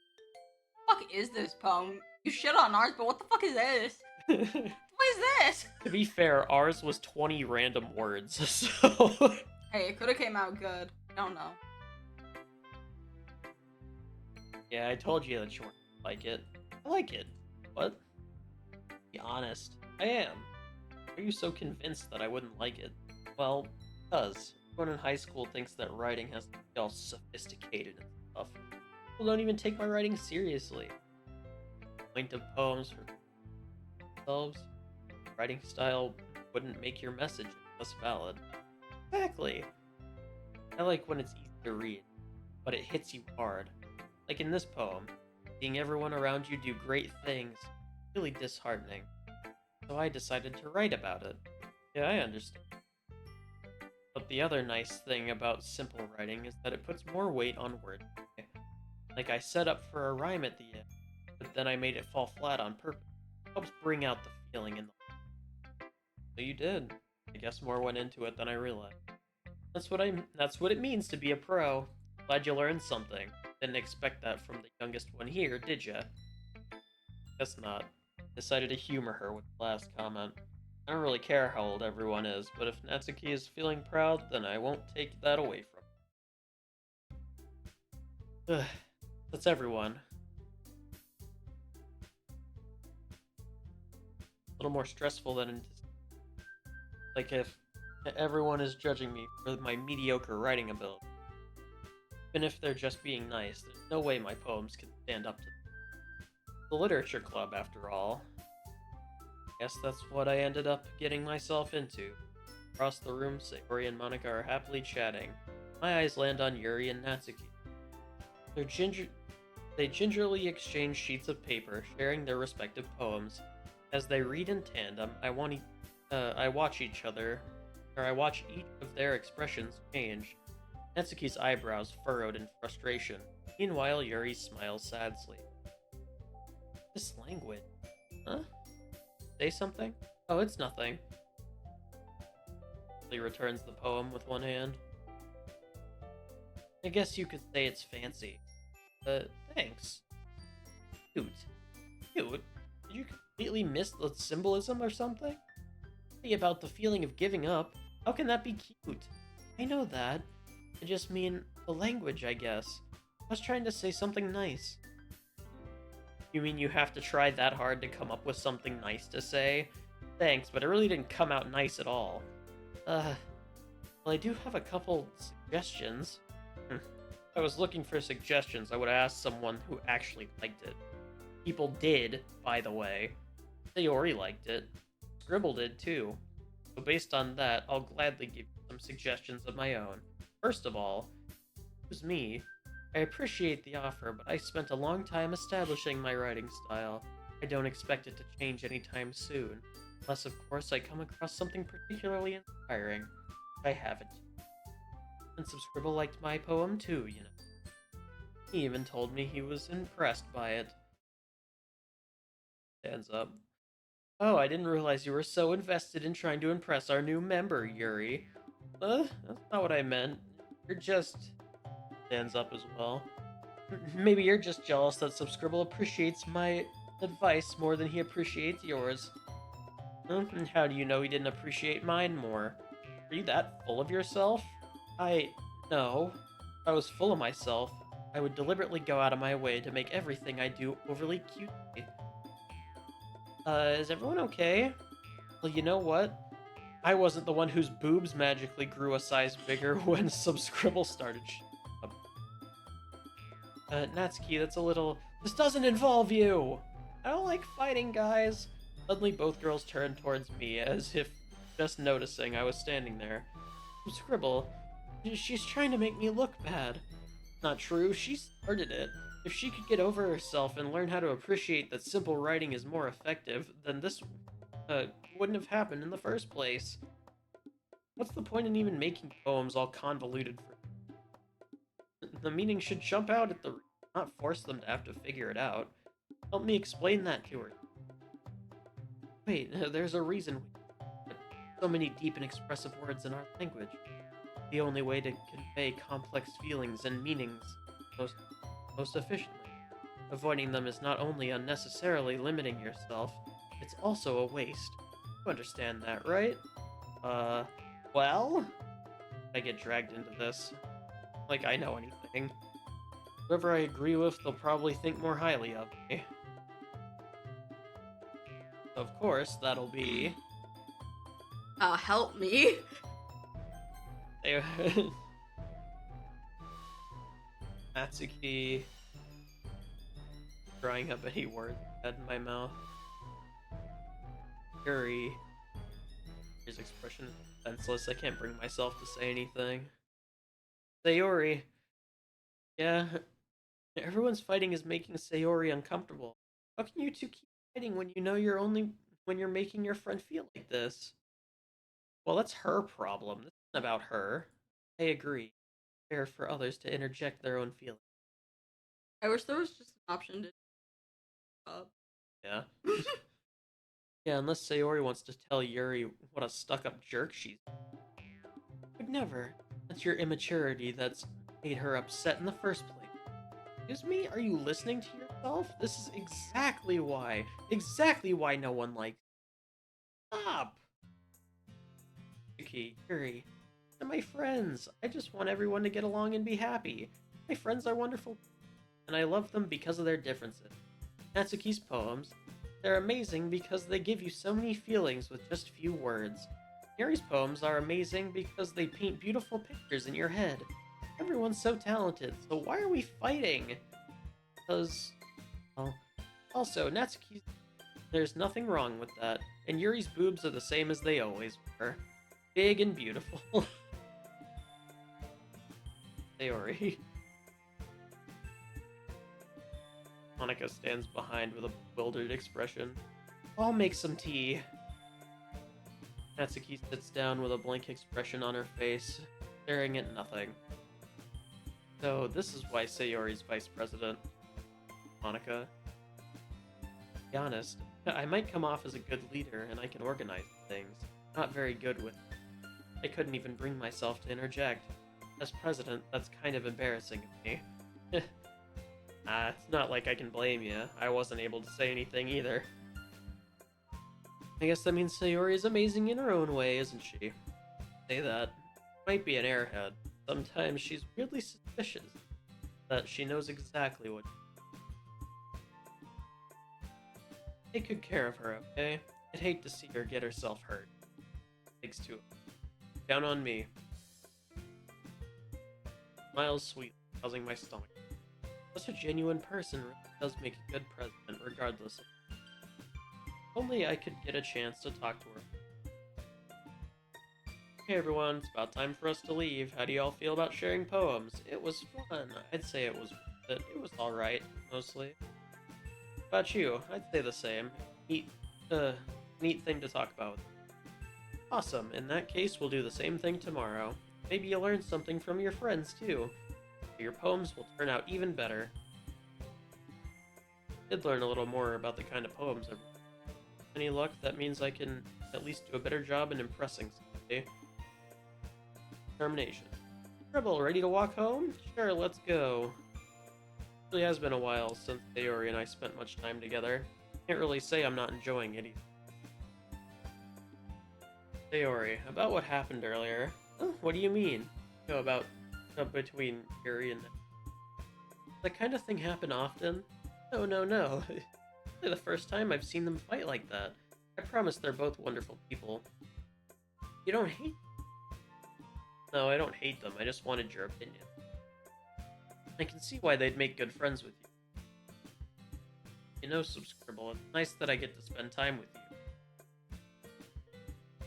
What the fuck is this poem? You shit on ours, but what the fuck is this? What is this? To be fair, ours was 20 random words, so... Hey, it could've came out good. I don't know. Yeah, I told you that you wouldn't like it. I like it. What? Be honest. I am. Why are you so convinced that I wouldn't like it? Well, it does. Everyone in high school thinks that writing has to be all sophisticated and stuff. People don't even take my writing seriously. The point of poems for themselves, writing style wouldn't make your message less valid. Exactly. I like when it's easy to read, but it hits you hard. Like in this poem, seeing everyone around you do great things is really disheartening. So I decided to write about it. Yeah, I understand. But the other nice thing about simple writing is that it puts more weight on wordplay. Like I set up for a rhyme at the end, but then I made it fall flat on purpose. It helps bring out the feeling in the. So you did. I guess more went into it than I realized. That's what it means to be a pro. Glad you learned something. Didn't expect that from the youngest one here, did ya? Guess not. Decided to humor her with the last comment. I don't really care how old everyone is, but if Natsuki is feeling proud, then I won't take that away from her. Ugh, that's everyone. A little more stressful than anticipated. Like if everyone is judging me for my mediocre writing ability. Even if they're just being nice, there's no way my poems can stand up to them. The literature club, after all. Guess that's what I ended up getting myself into. Across the room, Sayori and Monica are happily chatting. My eyes land on Yuri and Natsuki. They gingerly exchange sheets of paper, sharing their respective poems. As they read in tandem, I watch each of their expressions change. Natsuki's eyebrows furrowed in frustration. Meanwhile, Yuri smiles sadly. This language. Huh? Say something? Oh, it's nothing. He returns the poem with one hand. I guess you could say it's fancy. Thanks. Cute. Cute? Did you completely miss the symbolism or something? Something about the feeling of giving up. How can that be cute? I know that. I just mean the language, I guess. I was trying to say something nice. You mean you have to try that hard to come up with something nice to say? Thanks, but it really didn't come out nice at all. Well, I do have a couple suggestions. If I was looking for suggestions, I would have asked someone who actually liked it. People did, by the way. Sayori liked it. Scribble did too. So based on that, I'll gladly give you some suggestions of my own. First of all, it was me. I appreciate the offer, but I spent a long time establishing my writing style. I don't expect it to change anytime soon. Unless, of course, I come across something particularly inspiring. I haven't. And Subscribble liked my poem too, you know. He even told me he was impressed by it. Stands up. Oh, I didn't realize you were so invested in trying to impress our new member, Yuri. That's not what I meant. You're just... Stands up as well. Maybe you're just jealous that Subscribble appreciates my advice more than he appreciates yours. And how do you know he didn't appreciate mine more? Are you that full of yourself? No. If I was full of myself, I would deliberately go out of my way to make everything I do overly cutesy. Is everyone okay? Well, you know what? I wasn't the one whose boobs magically grew a size bigger when Subscribble started up. Natsuki, that's a little... This doesn't involve you! I don't like fighting, guys! Suddenly both girls turned towards me, as if just noticing I was standing there. Scribble, she's trying to make me look bad. Not true, she started it. If she could get over herself and learn how to appreciate that simple writing is more effective, then this wouldn't have happened in the first place. What's the point in even making poems all convoluted for... The meaning should jump out at the... not force them to have to figure it out. Help me explain that to her. Wait, there's a reason we put so many deep and expressive words in our language. The only way to convey complex feelings and meanings most efficiently. Avoiding them is not only unnecessarily limiting yourself, it's also a waste. You understand that, right? Well? I get dragged into this. Like I know anything. Whoever I agree with, they'll probably think more highly of me. Of course, that'll be... Help me. They Natsuki drawing up any words I had in my mouth. Yuri. His expression is defenseless. I can't bring myself to say anything. Sayori. Yeah, everyone's fighting is making Sayori uncomfortable. How can you two keep fighting when you know when you're making your friend feel like this? Well, that's her problem. This isn't about her. I agree. Fair for others to interject their own feelings. I wish there was just an option to. Yeah. Yeah, unless Sayori wants to tell Yuri what a stuck-up jerk she's. Would never. That's your immaturity that's made her upset in the first place. Excuse me? Are you listening to yourself? This is exactly why no one likes. Stop! Yuki, Yuri, they're my friends. I just want everyone to get along and be happy. My friends are wonderful, and I love them because of their differences. Natsuki's poems, they're amazing because they give you so many feelings with just few words. Yuri's poems are amazing because they paint beautiful pictures in your head. Everyone's so talented, so why are we fighting? Because, well, also, Natsuki's, there's nothing wrong with that, and Yuri's boobs are the same as they always were. Big and beautiful. Sayori. Monika stands behind with a bewildered expression. I'll make some tea. Natsuki sits down with a blank expression on her face, staring at nothing. So, this is why Sayori's vice president. Monika. To be honest, I might come off as a good leader and I can organize things. Not very good with it. I couldn't even bring myself to interject. As president, that's kind of embarrassing of me. It's not like I can blame you. I wasn't able to say anything either. I guess that means Sayori is amazing in her own way, isn't she? Say that. Might be an airhead. Sometimes she's weirdly suspicious that she knows exactly what. Take good care of her, okay? I'd hate to see her get herself hurt. Thanks to down on me. Smiles sweet, causing my stomach. Such a genuine person really does make a good president, regardless of. If only I could get a chance to talk to her. Okay, everyone, it's about time for us to leave. How do y'all feel about sharing poems? It was fun. I'd say it was worth it. It was alright, mostly. How about you? I'd say the same. Neat thing to talk about. Awesome. In that case, we'll do the same thing tomorrow. Maybe you'll learn something from your friends, too. Your poems will turn out even better. I did learn a little more about the kind of poems I've written. Any luck, that means I can at least do a better job in impressing somebody. Determination. Rebel, ready to walk home? Sure, let's go. It really has been a while since Sayori and I spent much time together. Can't really say I'm not enjoying it either. Sayori, about what happened earlier. Oh, what do you mean? You know, about between Yuri and that kind of thing happen often? No. It's the first time I've seen them fight like that. I promise they're both wonderful people. You don't hate them? No, I don't hate them. I just wanted your opinion. I can see why they'd make good friends with you. You know, Subscribble, it's nice that I get to spend time with you.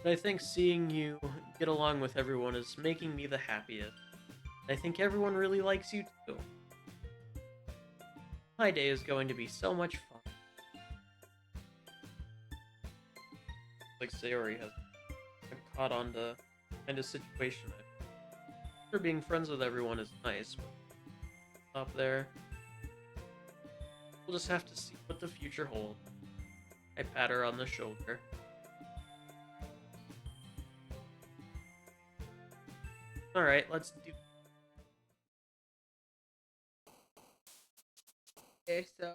But I think seeing you get along with everyone is making me the happiest. I think everyone really likes you too. My day is going to be so much fun. Like Sayori has caught on to kind of situation. Sure, being friends with everyone is nice, but stop there. We'll just have to see what the future holds. I pat her on the shoulder. Alright, let's do. Okay, so.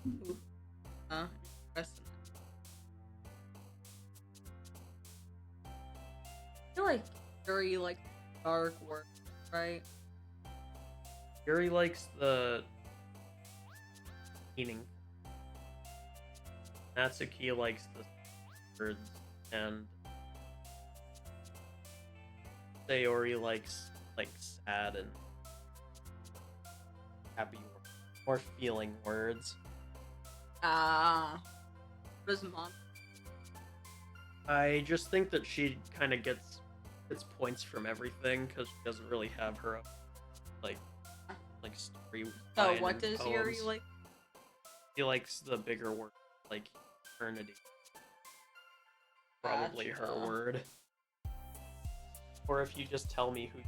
Ooh. Interesting. I feel like Yuri like dark work, right? Yuri likes the meaning. Natsuki likes the birds, and Sayori likes like sad and happy words, more feeling words. What is Mon? I just think that she kind of gets points from everything because she doesn't really have her own, like story. So what does Yuri like? He likes the bigger word, like eternity. Probably her Gotcha. word. Or if you just tell me who.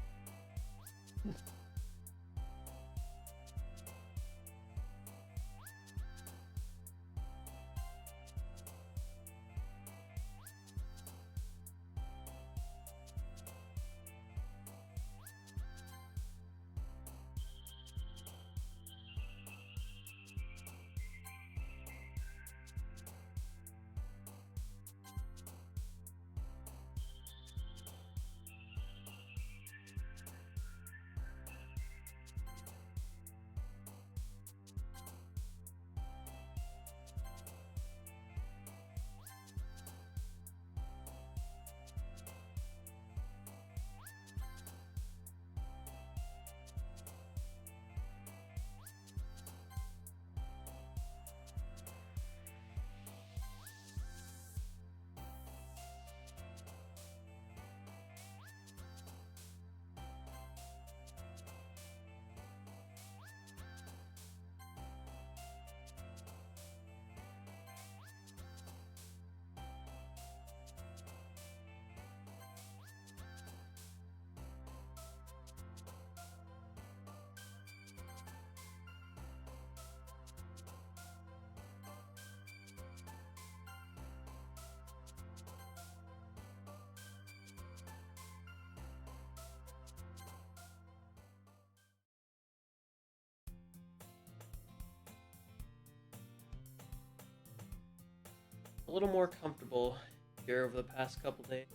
A little more comfortable here over the past couple days.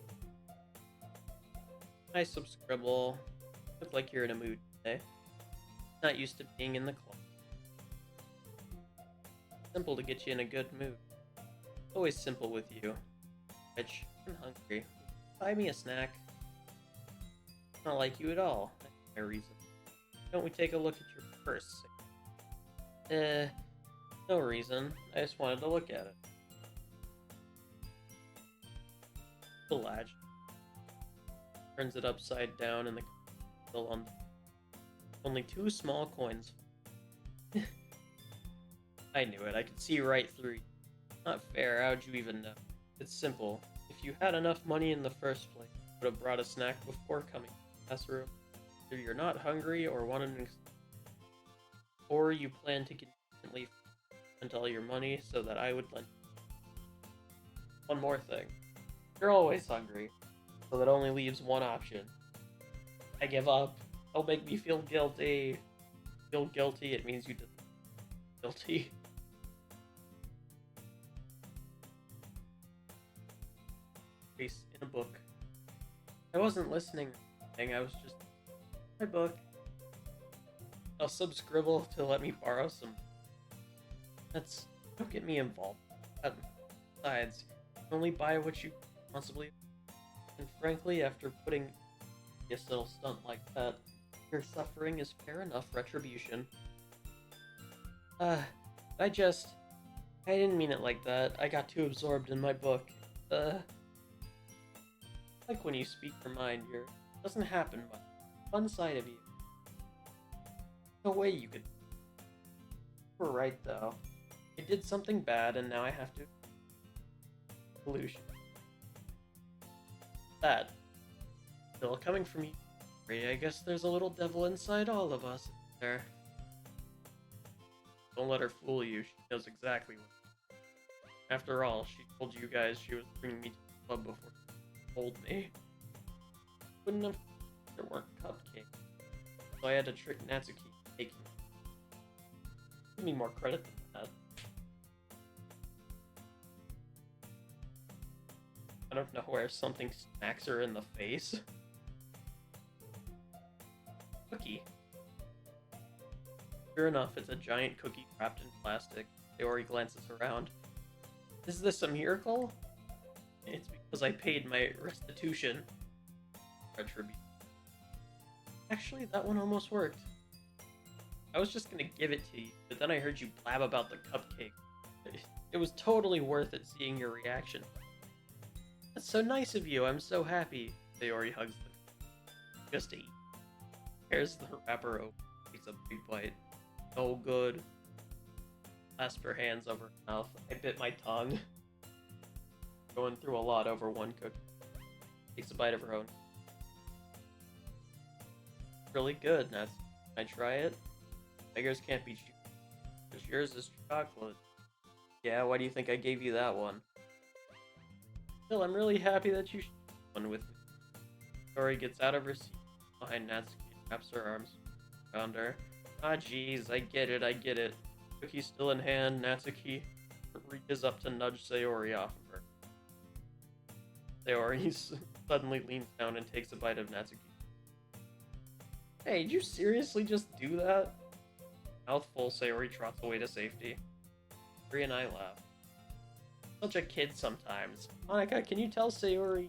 Nice scribble. Look like you're in a mood today. Not used to being in the club. Simple to get you in a good mood. Always simple with you. Rich and hungry. Buy me a snack. Not like you at all. That's my reason. Don't we take a look at your purse? No reason. I just wanted to look at it. The latch. Turns it upside down and the still on. Only 2 small coins. I knew it. I could see right through you. Not fair. How'd you even know? It's simple. If you had enough money in the first place, you would have brought a snack before coming to the classroom. Either you're not hungry or or you plan to conveniently spend all your money so that I would lend you. One more thing. You're always hungry, so that only leaves one option. I give up. Don't make me feel guilty. Feel guilty, it means you did guilty. Face in a book. I wasn't listening or anything, I was just my book. I'll scribble to let me borrow some. Don't get me involved. Besides, you can only buy what you responsibly. And frankly, after putting a little stunt like that, your suffering is fair enough retribution. I didn't mean it like that. I got too absorbed in my book. Like when you speak your mind, it doesn't happen much. Fun side of you. No way you could. We're right though. I did something bad and now I have to. Pollution. That. Still coming from you. I guess there's a little devil inside all of us. There. Don't let her fool you. She knows exactly what. After all, she told you guys she was bringing me to the club before she told me. Wouldn't have. There weren't cupcakes. So I had to trick Natsuki into taking them. Give me more credit than that. Out of nowhere, something smacks her in the face. Cookie. Sure enough, it's a giant cookie wrapped in plastic. Sayori glances around. Is this a miracle? It's because I paid my restitution. Retribution. Actually, that one almost worked. I was just gonna give it to you, but then I heard you blab about the cupcake. It was totally worth it seeing your reaction. That's so nice of you, I'm so happy. Sayori hugs them. Just eat. Tears the wrapper open, takes a big bite. So good. Clasp her hands over her mouth. I bit my tongue. Going through a lot over one cookie. Takes a bite of her own. Really good, Nats. Can I try it? Beggars can't be cheap. Because yours is chocolate. Yeah, why do you think I gave you that one? Still, I'm really happy that you shared one with me. Tori gets out of her seat behind Natsuki and wraps her arms around her. Ah, jeez, I get it. Cookie still in hand, Natsuki reaches up to nudge Sayori off of her. Sayori suddenly leans down and takes a bite of Natsuki. Hey, did you seriously just do that? Mouth full, Sayori trots away to safety. Sayori and I laugh. Such a kid sometimes. Monika, can you tell Sayori?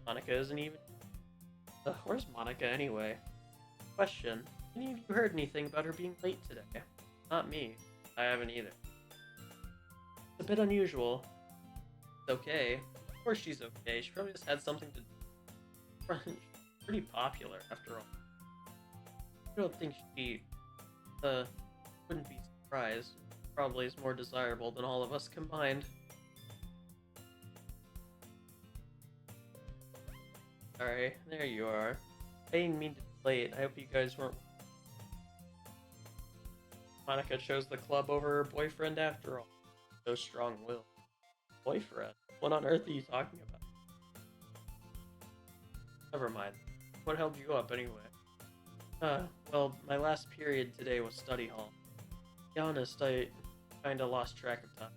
Monika isn't even... where's Monika anyway? Question. Any of you heard anything about her being late today? Not me. I haven't either. It's a bit unusual. It's okay. Of course she's okay. She probably just had something to do. She's pretty popular, after all. I don't think she... wouldn't be surprised. Probably is more desirable than all of us combined. Sorry, there you are. I didn't mean to be late. I hope you guys weren't... Monika chose the club over her boyfriend after all. So strong-willed. Boyfriend? What on earth are you talking about? Never mind. What held you up anyway? Well, my last period today was study hall. To be honest, I kinda lost track of time.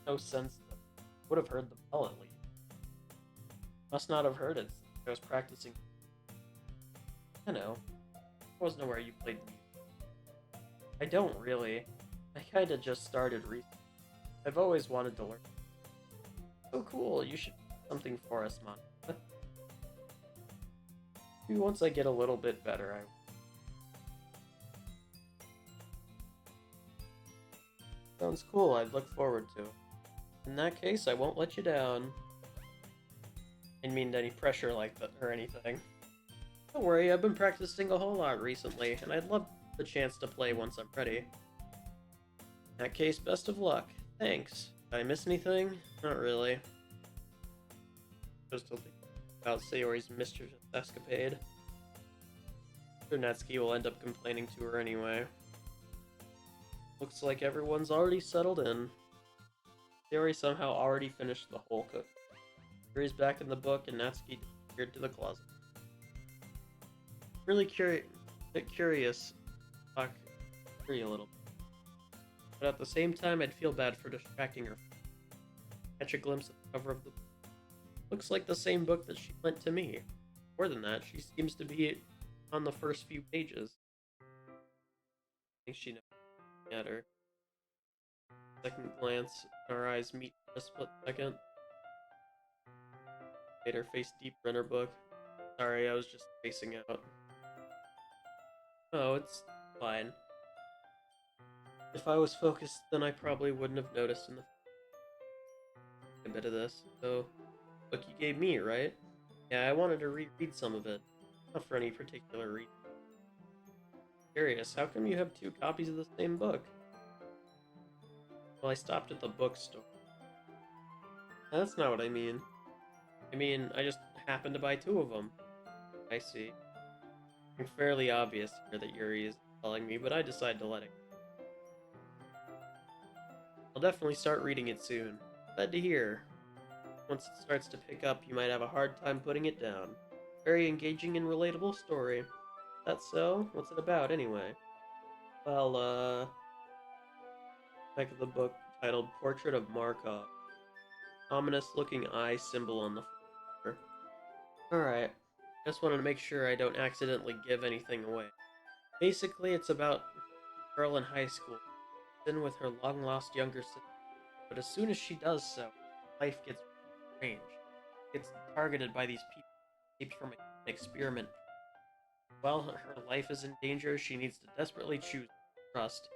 No sense that I would have heard the bell at least. Must not have heard it since I was practicing. I know. I wasn't aware you played music. I don't really. I kinda just started recently. I've always wanted to learn. So cool, you should do something for us, Mon. Maybe once I get a little bit better, I will. Sounds cool, I'd look forward to it. In that case, I won't let you down. I didn't mean any pressure like that or anything. Don't worry, I've been practicing a whole lot recently, and I'd love the chance to play once I'm ready. In that case, best of luck. Thanks. Did I miss anything? Not really. Just to think about Sayori's mischievous escapade. Natsuki will end up complaining to her anyway. Looks like everyone's already settled in. Sayori somehow already finished the whole cook. Sayori's back in the book, and Natsuki disappeared to the closet. Really curious. Talk to you a little bit. But at the same time, I'd feel bad for distracting her. Catch a glimpse of the cover of the book. Looks like the same book that she lent to me. More than that, she seems to be on the first few pages. I think she knows at her. Second glance, our eyes meet for a split second. Made her face deeper in her book. Sorry, I was just spacing out. Oh, it's fine. If I was focused, then I probably wouldn't have noticed in a bit of this. So, book you gave me, right? Yeah, I wanted to reread some of it. Not for any particular reason. Curious, how come you have two copies of the same book? Well, I stopped at the bookstore. That's not what I mean. I mean, I just happened to buy two of them. I see. It's fairly obvious here that Yuri is telling me, but I decided to let it. I'll definitely start reading it soon. Glad to hear. Once it starts to pick up, you might have a hard time putting it down. Very engaging and relatable story. That's so? What's it about, anyway? Well, back of the book titled Portrait of Markov. Ominous-looking eye symbol on the floor. Alright. Just wanted to make sure I don't accidentally give anything away. Basically, it's about a girl in high school. in with her long-lost younger sister, but as soon as she does so, life gets strange. Gets targeted by these people escaped from an experiment. While her life is in danger, she needs to desperately choose trust.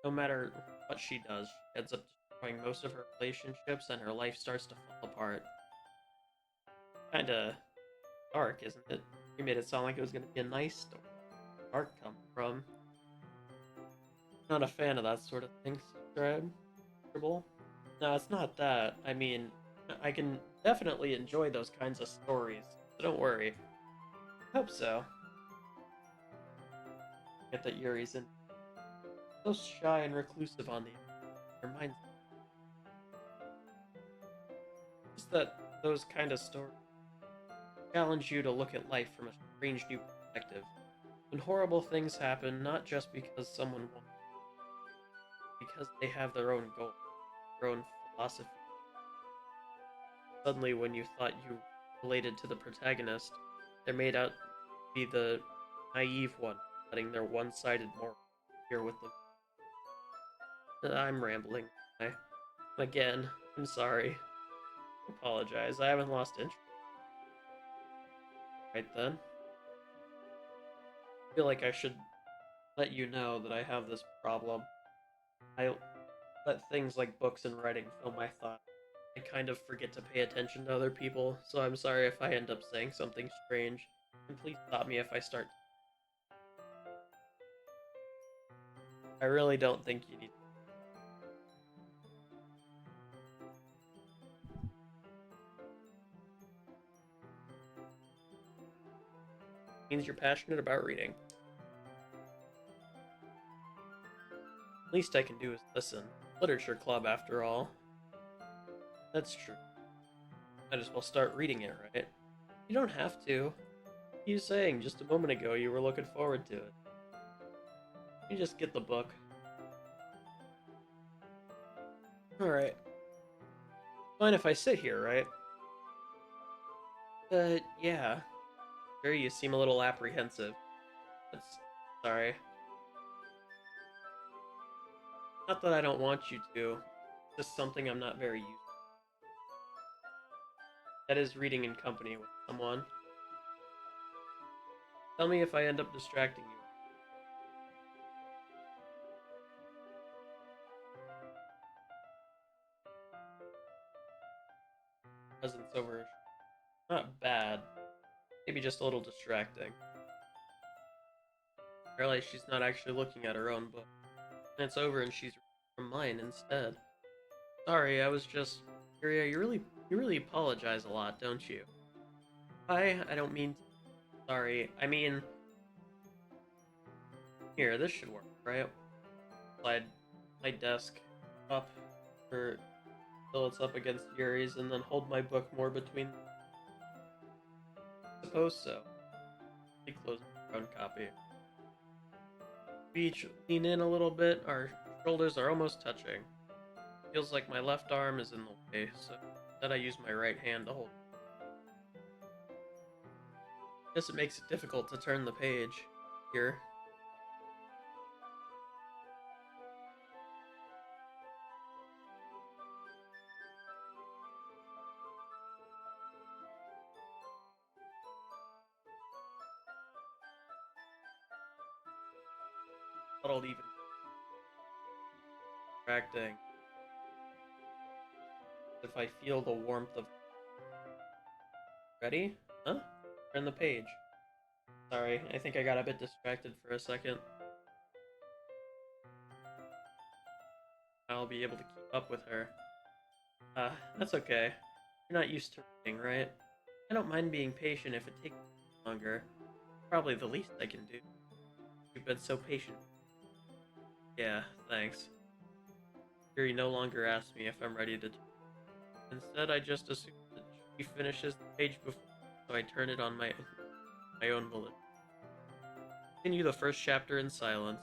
No matter what she does, she ends up destroying most of her relationships and her life starts to fall apart. Kinda dark, isn't it? You made it sound like it was gonna be a nice story. Dark come from. Not a fan of that sort of thing, subscribe. No, it's not that. I mean, I can definitely enjoy those kinds of stories, so don't worry. I hope so. Get that Yuri's in. So shy and reclusive on the reminds me. Just that those kind of stories challenge you to look at life from a strange new perspective. When horrible things happen, not just because someone wants, because they have their own goal, their own philosophy. Suddenly, when you thought you related to the protagonist, they're made out to be the naive one, letting their one-sided moral here with them. I'm rambling. Again, I'm sorry. Apologize. I haven't lost interest. Right then. I feel like I should let you know that I have this problem. I let things like books and writing fill my thoughts. I kind of forget to pay attention to other people, so I'm sorry if I end up saying something strange. And please stop me if I start. I really don't think you need. Means you're passionate about reading. Least I can do is listen. Literature club, after all. That's true. Might as well start reading it, right? You don't have to. You saying just a moment ago you were looking forward to it. You just get the book. Alright. Fine if I sit here, right? Yeah. Sure, you seem a little apprehensive. That's... sorry. Not that I don't want you to. Just something I'm not very used to. That is reading in company with someone. Tell me if I end up distracting you. Presence over... not bad. Maybe just a little distracting. I realize she's not actually looking at her own book. And it's over and she's reading from mine instead. Sorry, I was just... Yuria, you really apologize a lot, don't you? I don't mean to... Sorry, I mean... Here, this should work, right? Slide my desk up for... till it's up against Yuri's, and then hold my book more between... Suppose so. Be close my own copy. We each lean in a little bit, our shoulders are almost touching. Feels like my left arm is in the way, so instead I use my right hand to hold. Guess it makes it difficult to turn the page. Here. Huddled even. Distracting. If I feel the warmth of... Ready? Huh? Turn the page. Sorry, I think I got a bit distracted for a second. I'll be able to keep up with her. That's okay. You're not used to reading, right? I don't mind being patient if it takes longer. Probably the least I can do. You've been so patient. Yeah, thanks. Yuri no longer asks me if I'm ready to... Instead, I just assume that she finishes the page before, so I turn it on my own bullet. Continue the first chapter in silence,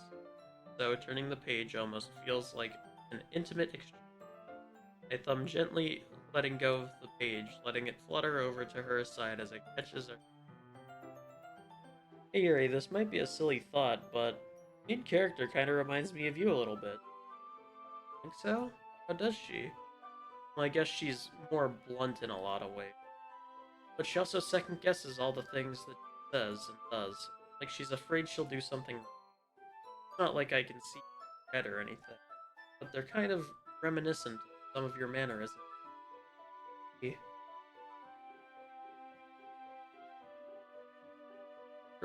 so turning the page almost feels like an intimate exchange. I thumb gently, letting go of the page, letting it flutter over to her side as it catches her. Hey Yuri, this might be a silly thought, but main character kinda reminds me of you a little bit. Think so? How does she? Well, I guess she's more blunt in a lot of ways. But she also second guesses all the things that she says and does. Like she's afraid she'll do something wrong. It's not like I can see red or anything, but they're kind of reminiscent of some of your mannerisms.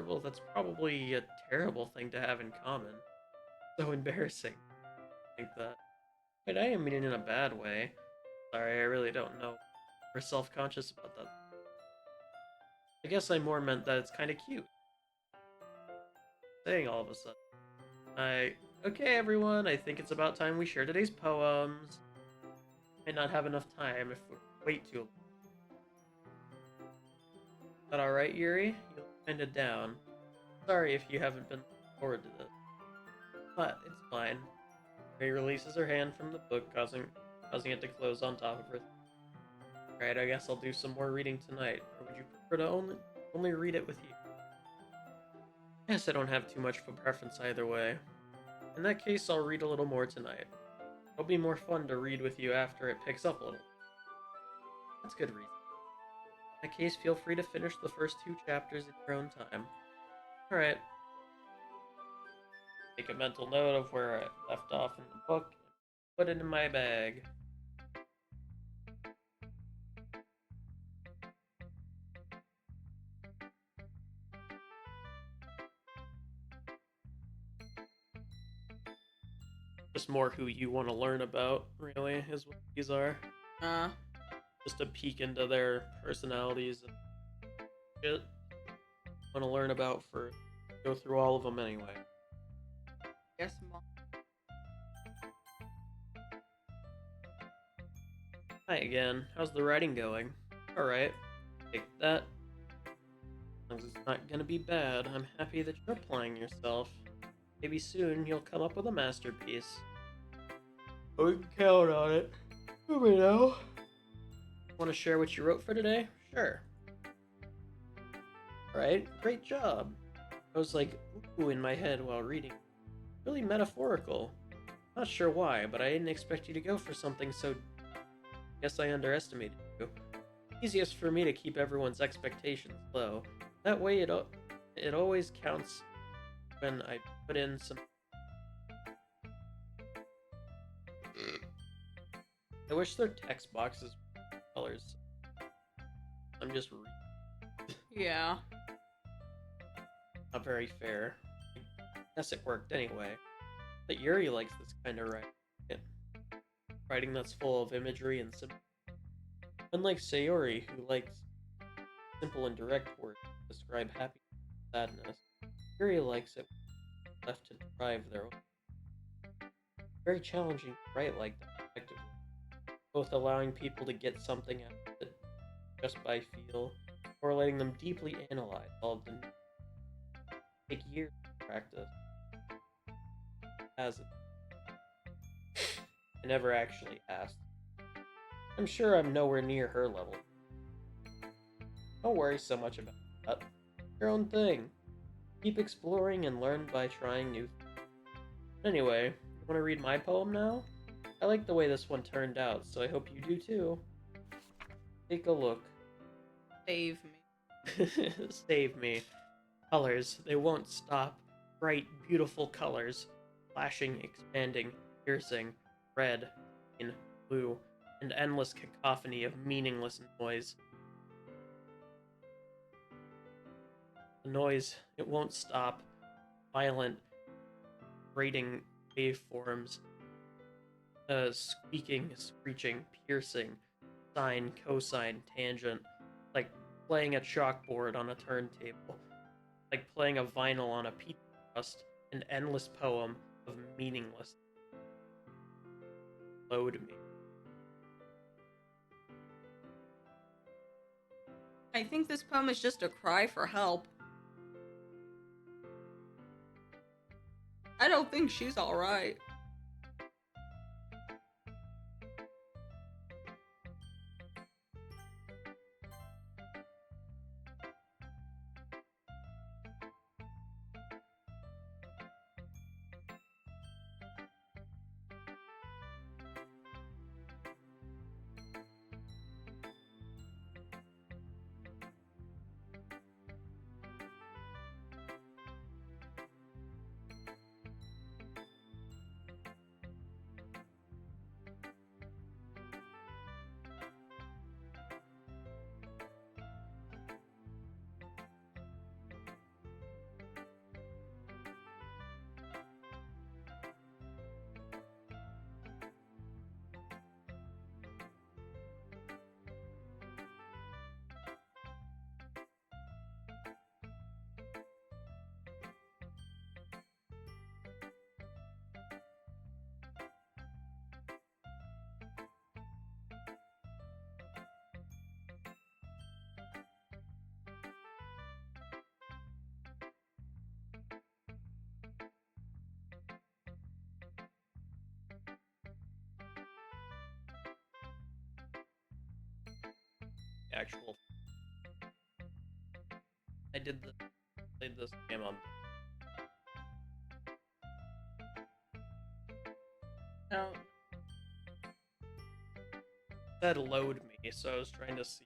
Well, that's probably a terrible thing to have in common. So embarrassing. Like that. But I didn't mean it in a bad way. Sorry, I really don't know. We're self-conscious about that. I guess I more meant that it's kind of cute. Saying all of a sudden. Okay, everyone, I think it's about time we share today's poems. Might not have enough time if we wait too long. Is that alright, Yuri? You look kinda down. Sorry if you haven't been looking forward to this. But it's fine. Ray releases her hand from the book, causing it to close on top of her. Alright, I guess I'll do some more reading tonight. Or would you prefer to only read it with you? Yes, I don't have too much of a preference either way. In that case, I'll read a little more tonight. It'll be more fun to read with you after it picks up a little. That's good reason. In that case, feel free to finish the first 2 chapters in your own time. Alright. Make a mental note of where I left off in the book and put it in my bag. Just more who you want to learn about, really, is what these are. Just a peek into their personalities and shit. Want to learn about for go through all of them anyway. Yes, Mom. Hi again. How's the writing going? Alright. Take that. As long as it's not gonna be bad, I'm happy that you're applying yourself. Maybe soon you'll come up with a masterpiece. We can count on it. Let me know. Want to share what you wrote for today? Sure. Alright, great job. I was like, ooh, in my head while reading. Really metaphorical. Not sure why, but I didn't expect you to go for something so... Guess I underestimated you. Easiest for me to keep everyone's expectations low. That way it always counts when I put in some... I wish their text boxes were colors. I'm just reading. Yeah. Not very fair. I guess it worked anyway. But Yuri likes this kind of writing. Writing that's full of imagery and symbols. Unlike Sayori, who likes simple and direct words to describe happiness and sadness, Yuri likes it left to derive their own. Very challenging to write like that, effectively. Both allowing people to get something out of it just by feel, or letting them deeply analyze all of them. Take years to practice. As it. I never actually asked. I'm sure I'm nowhere near her level. Don't worry so much about that. Your own thing. Keep exploring and learn by trying new things. Anyway, you want to read my poem now? I like the way this one turned out, so I hope you do too. Take a look. Save me. Save me. Colors, they won't stop. Bright, beautiful colors. Flashing, expanding, piercing. Red, green, blue, and endless cacophony of meaningless noise. The noise, it won't stop. Violent, grating waveforms. Squeaking, screeching, piercing, sine, cosine, tangent. Like playing a chalkboard on a turntable. Like playing a vinyl on a pizza crust. An endless poem of meaningless. Load me. I think this poem is just a cry for help. I don't think she's alright. actual. I played this game on. No. That load me, so I was trying to see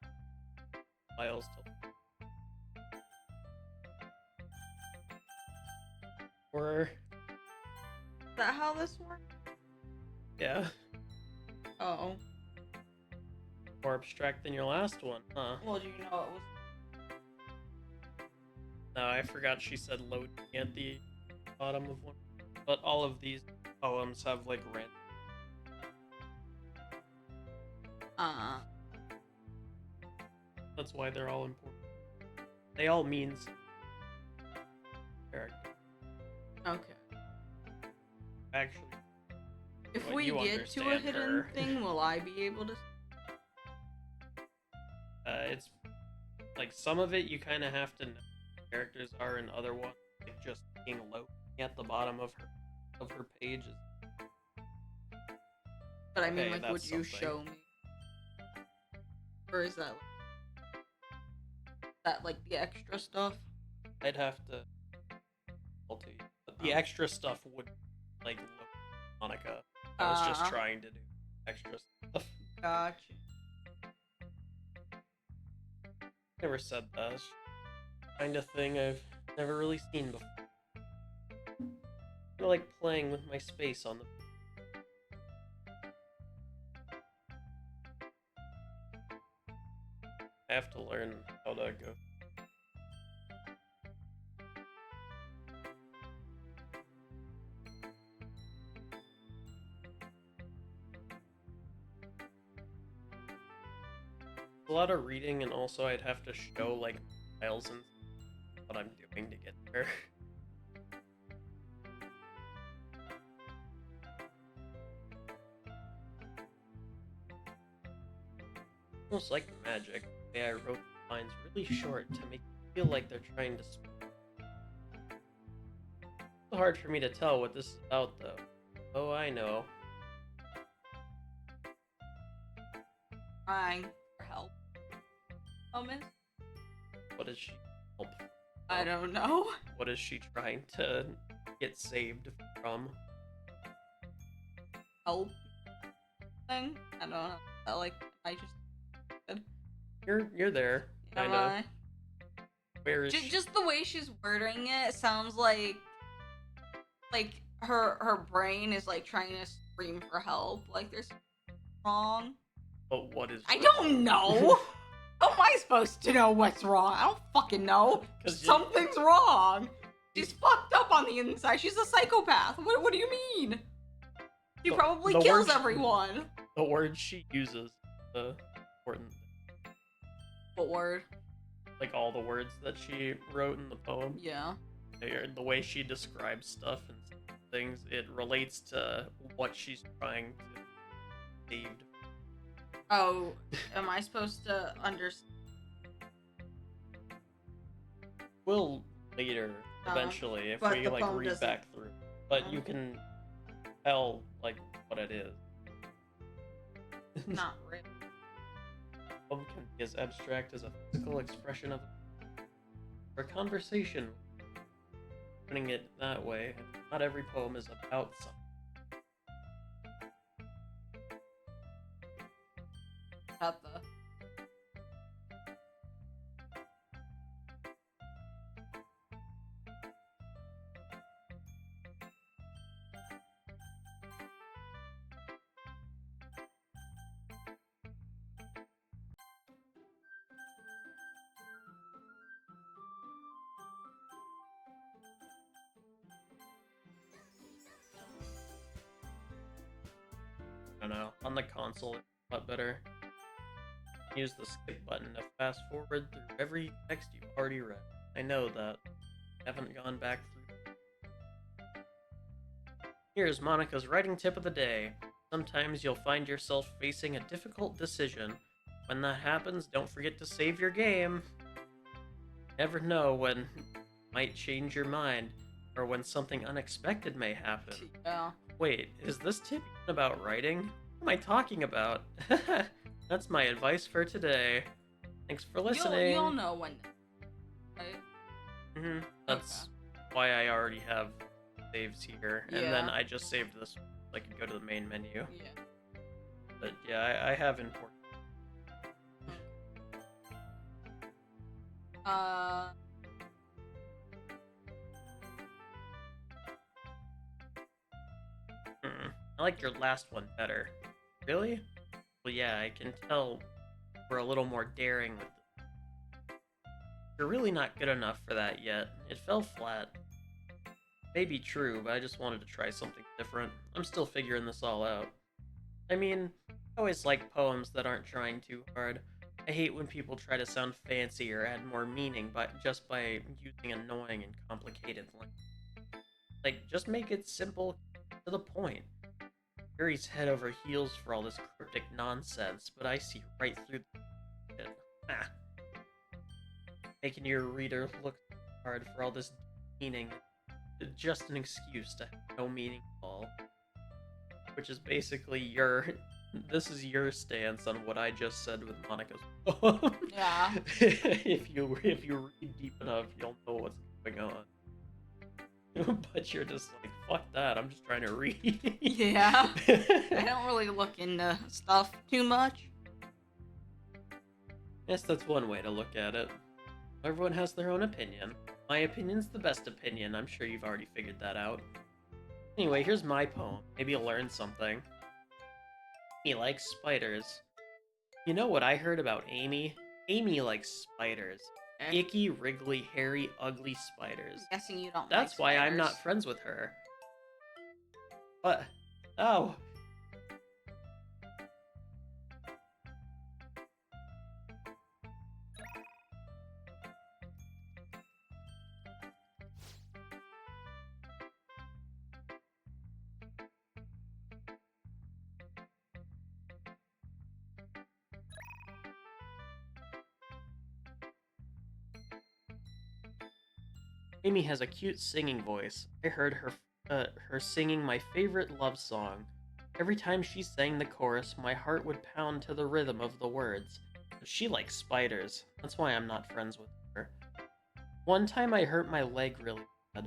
files to. Or Is that how this works? yeah, Oh. more abstract than your last one, huh? Well, do you know it was? No, I forgot she said load me at the bottom of one. But all of these poems have like random. That's why they're all important. They all mean character. Okay. Actually, If Well, we you get to a understand hidden her. thing, will I be able to? it's like some of it you kind of have to know who the characters are, and other ones like just being low at the bottom of her pages. But I mean, Okay, like, that's would you something. show me? Or is that like the extra stuff? I'd have to tell to you, but the Oh. extra stuff would like look Monica. I was just Uh-huh. trying to do extra stuff. Gotcha. Never said that. Kind of thing I've never really seen before. I like playing with my space on the. I have to learn how to go. A lot of reading, and also I'd have to show like files and what I'm doing to get there. Almost like magic. The way I wrote the lines really short to make it feel like they're trying to speak. It's hard for me to tell what this is about, though. Oh, I know. Trying for help. Miss? What is she help? I don't know. What is she trying to get saved from? Help thing? I don't know. I just. You're there, Am kind of. I? Where is she? Just the way she's wording it sounds like her brain is like trying to scream for help. Like there's wrong. But what is? I don't know. How am I supposed to know what's wrong? I don't fucking know. 'Cause you- Something's wrong. She's fucked up on the inside. She's a psychopath. What do you mean? She The- probably the kills word- everyone. The word she uses, the important, What word? like all the words that she wrote in the poem. Yeah. The way she describes stuff and things, it relates to what she's trying to save. Oh, am I supposed to understand? Will later, Uh, eventually, if but we the like poem read doesn't- back through. But you can tell like what it is. Not really. Poem can be as abstract as a physical expression of or a conversation. Putting it that way, not every poem is about something. About the. I don't know. On the console, it's a lot better. Use the skip button to fast forward through every text you've already read. I know that. I haven't gone back through. Here's Monica's writing tip of the day. Sometimes you'll find yourself facing a difficult decision. When that happens, don't forget to save your game. Never know when it might change your mind, or when something unexpected may happen. Yeah. Wait, is this tip about writing? What am I talking about? That's my advice for today. Thanks for You'll listening. know when. Right? That's why I already have saves here, and then Yeah. I just saved this so I can go to the main menu. Yeah. But yeah, I have important. Uh. I like your last one better. Really? Well, yeah, I can tell we're a little more daring with it. You're really not good enough for that yet. It fell flat. May be true, but I just wanted to try something different. I'm still figuring this all out. I mean, I always like poems that aren't trying too hard. I hate when people try to sound fancy or add more meaning just by using annoying and complicated language. Like, just make it simple, to the point. Yuri's head over heels for all this cryptic nonsense, but I see right through it. Ah. Making your reader look hard for all this meaning. Just an excuse to have no meaning at all. Which is basically your... This is your stance on what I just said with Monica's poem. Yeah. if you read deep enough, you'll know what's going on. But you're just like, fuck that, I'm just trying to read. Yeah. I don't really look into stuff too much. Yes, that's one way to look at it. Everyone has their own opinion. My opinion's the best opinion. I'm sure you've already figured that out. Anyway, here's my poem. Maybe you'll learn something. Amy likes spiders. You know what I heard about Amy? Amy likes spiders. Okay. Icky, wriggly, hairy, ugly spiders. I'm guessing you don't. That's like why I'm spiders. not friends with her. But, oh. Amy has a cute singing voice. I heard her singing my favorite love song. Every time she sang the chorus, my heart would pound to the rhythm of the words. But she likes spiders. That's why I'm not friends with her. One time I hurt my leg really bad.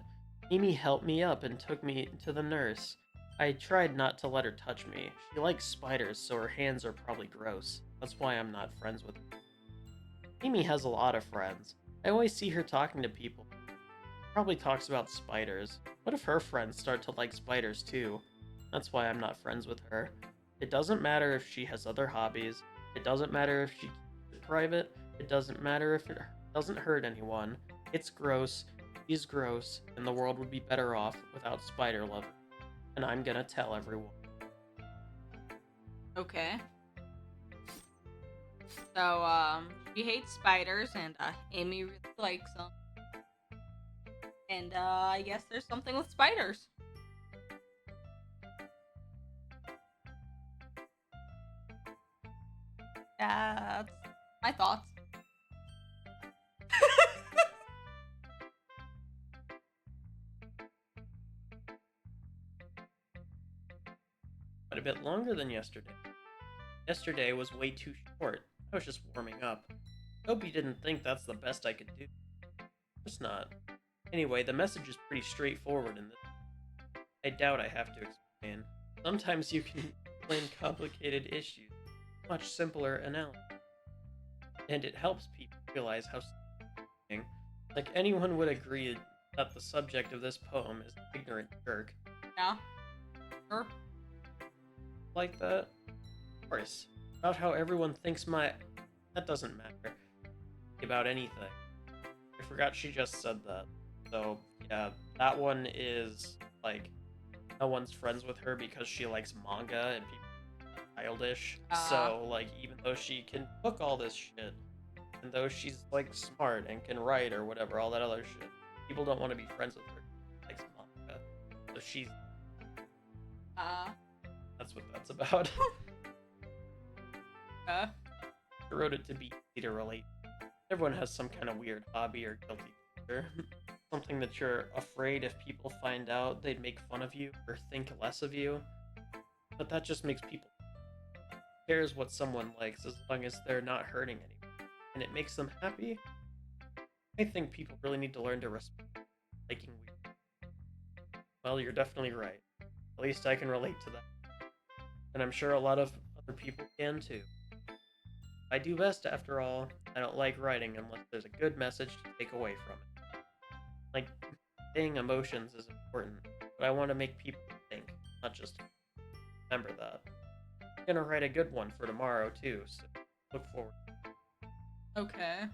Amy helped me up and took me to the nurse. I tried not to let her touch me. She likes spiders, so her hands are probably gross. That's why I'm not friends with her. Amy has a lot of friends. I always see her talking to people. Probably talks about spiders. What if her friends start to like spiders too? That's why I'm not friends with her. It doesn't matter if she has other hobbies. It doesn't matter if she keeps it private. It doesn't matter if it doesn't hurt anyone. It's gross. She's gross, and the world would be better off without spider love. And I'm gonna tell everyone. Okay. So, she hates spiders, and Amy really likes them. And I guess there's something with spiders. That's my thoughts. But a bit longer than yesterday. Yesterday was way too short. I was just warming up. Hope you didn't think that's the best I could do. It's not. Anyway, the message is pretty straightforward in this. I doubt I have to explain. Sometimes you can explain complicated issues. Much simpler analogy. And it helps people realize how simple. Like anyone would agree that the subject of this poem is an ignorant jerk. Yeah. Sure. Like that? Of course. About how everyone thinks that doesn't matter. About anything. I forgot she just said that. So, yeah, that one is, like, no one's friends with her because she likes manga and people are childish. So, like, even though she can cook all this shit, and though she's, like, smart and can write or whatever, all that other shit, people don't want to be friends with her. She likes manga. So she's... That's what that's about. I wrote it to be easy to relate. Everyone has some kind of weird hobby or guilty pleasure. Something that you're afraid if people find out, they'd make fun of you or think less of you. But that just makes people... Who cares what someone likes as long as they're not hurting anyone. and it makes them happy, I think people really need to learn to respect liking weird. Well, you're definitely right. At least I can relate to that. And I'm sure a lot of other people can too. I do best, after all. I don't like writing unless there's a good message to take away from it. Like, saying emotions is important, but I want to make people think, not just remember that. I'm gonna write a good one for tomorrow too, so look forward. Okay.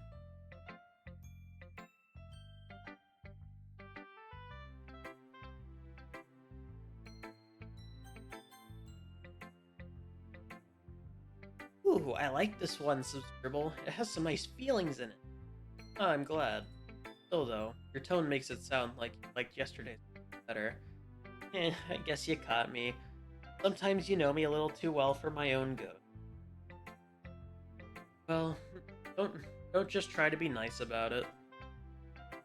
Ooh, I like this one, Subscribble. It has some nice feelings in it. Oh, I'm glad. Still though, your tone makes it sound like yesterday's better. I guess you caught me. Sometimes you know me a little too well for my own good. Well, don't don't just try to be nice about it.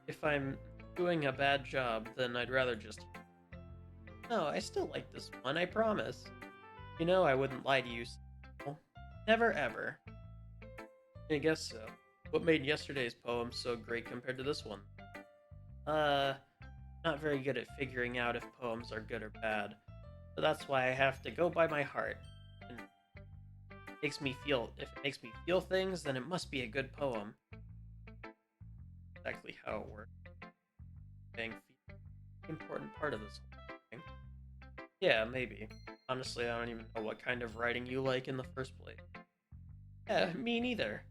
If I'm doing a bad job, then I'd rather just. No, I still like this one, I promise. You know I wouldn't lie to you. Never ever. I guess so. What made yesterday's poem so great compared to this one? Not very good at figuring out if poems are good or bad. So that's why I have to go by my heart. And if it makes me feel things, then it must be a good poem. Exactly how it works. Being the important part of this whole thing. Yeah, maybe. Honestly, I don't even know what kind of writing you like in the first place. Yeah, me neither.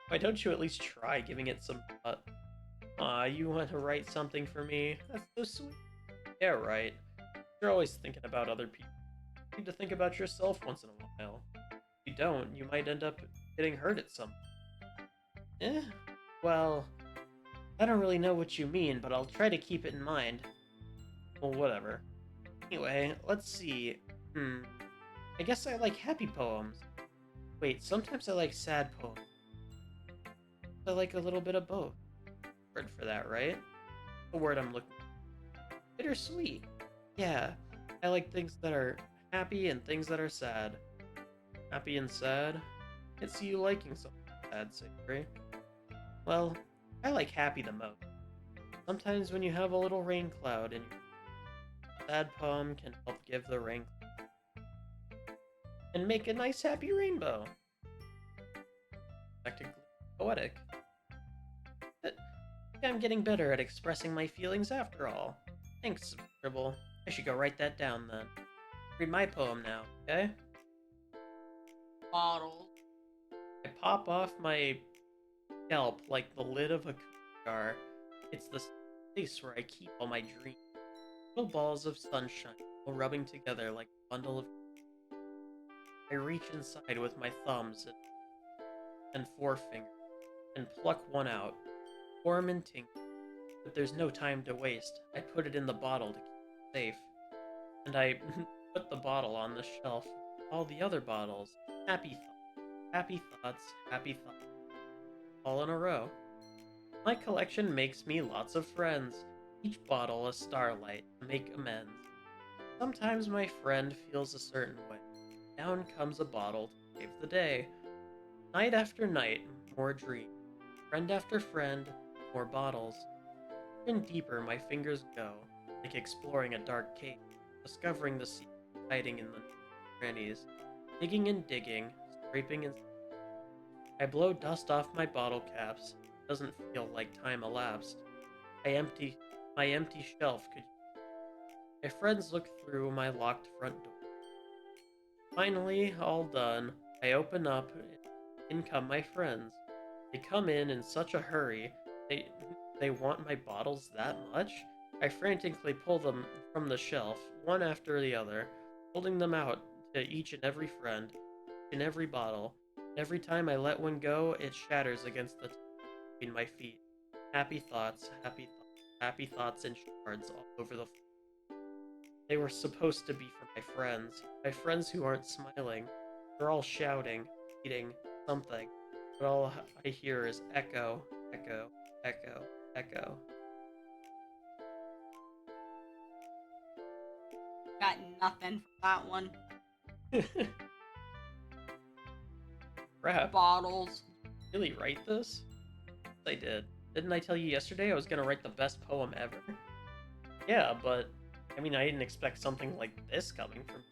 Why don't you at least try giving it some thought? Aw, you want to write something for me? That's so sweet. Yeah, right. You're always thinking about other people. You need to think about yourself once in a while. If you don't, you might end up getting hurt at some. Eh? Well, I don't really know what you mean, but I'll try to keep it in mind. Well, whatever. Anyway, let's see. I guess I like happy poems. Wait, sometimes I like sad poems. I like a little bit of both. Word for that, right? The word I'm looking for. Bittersweet. Yeah, I like things that are happy and things that are sad. Happy and sad? I can see you liking something sad, Savory. Well, I like happy the most. Sometimes when you have a little rain cloud and your sad poem can help give the rain and make a nice happy rainbow. Technically poetic. But I'm getting better at expressing my feelings after all. Thanks, Scribble. I should go write that down then. Read my poem now, okay? Bottles. I pop off my scalp like the lid of a jar. It's the place where I keep all my dreams. Little balls of sunshine, all rubbing together like a bundle of. I reach inside with my thumbs and forefinger and pluck one out, warm and tingling. But there's no time to waste. I put it in the bottle to keep it safe, and I put the bottle on the shelf. All the other bottles, happy thoughts, happy thoughts, all in a row. My collection makes me lots of friends. Each bottle a starlight to make amends. Sometimes my friend feels a certain way. Down comes a bottle to save the day. Night after night, more dreams. Friend after friend, more bottles. Even deeper my fingers go, like exploring a dark cave, discovering the secrets hiding in the crannies, digging and digging, scraping and. I blow dust off my bottle caps. It doesn't feel like time elapsed. My empty shelf could. My friends look through my locked front door. Finally, all done, I open up. In come my friends. They come in such a hurry. They want my bottles that much? I frantically pull them from the shelf, one after the other, holding them out to each and every friend, in every bottle. Every time I let one go, it shatters against the between my feet. Happy thoughts, happy thoughts in shards all over the floor. They were supposed to be for my friends who aren't smiling. They're all shouting, eating something, but all I hear is echo, echo, echo, echo. Got nothing for that one. Crap. Bottles. really write this? I did. Didn't I tell you yesterday I was gonna write the best poem ever? Yeah, but I mean, I didn't expect something like this coming from.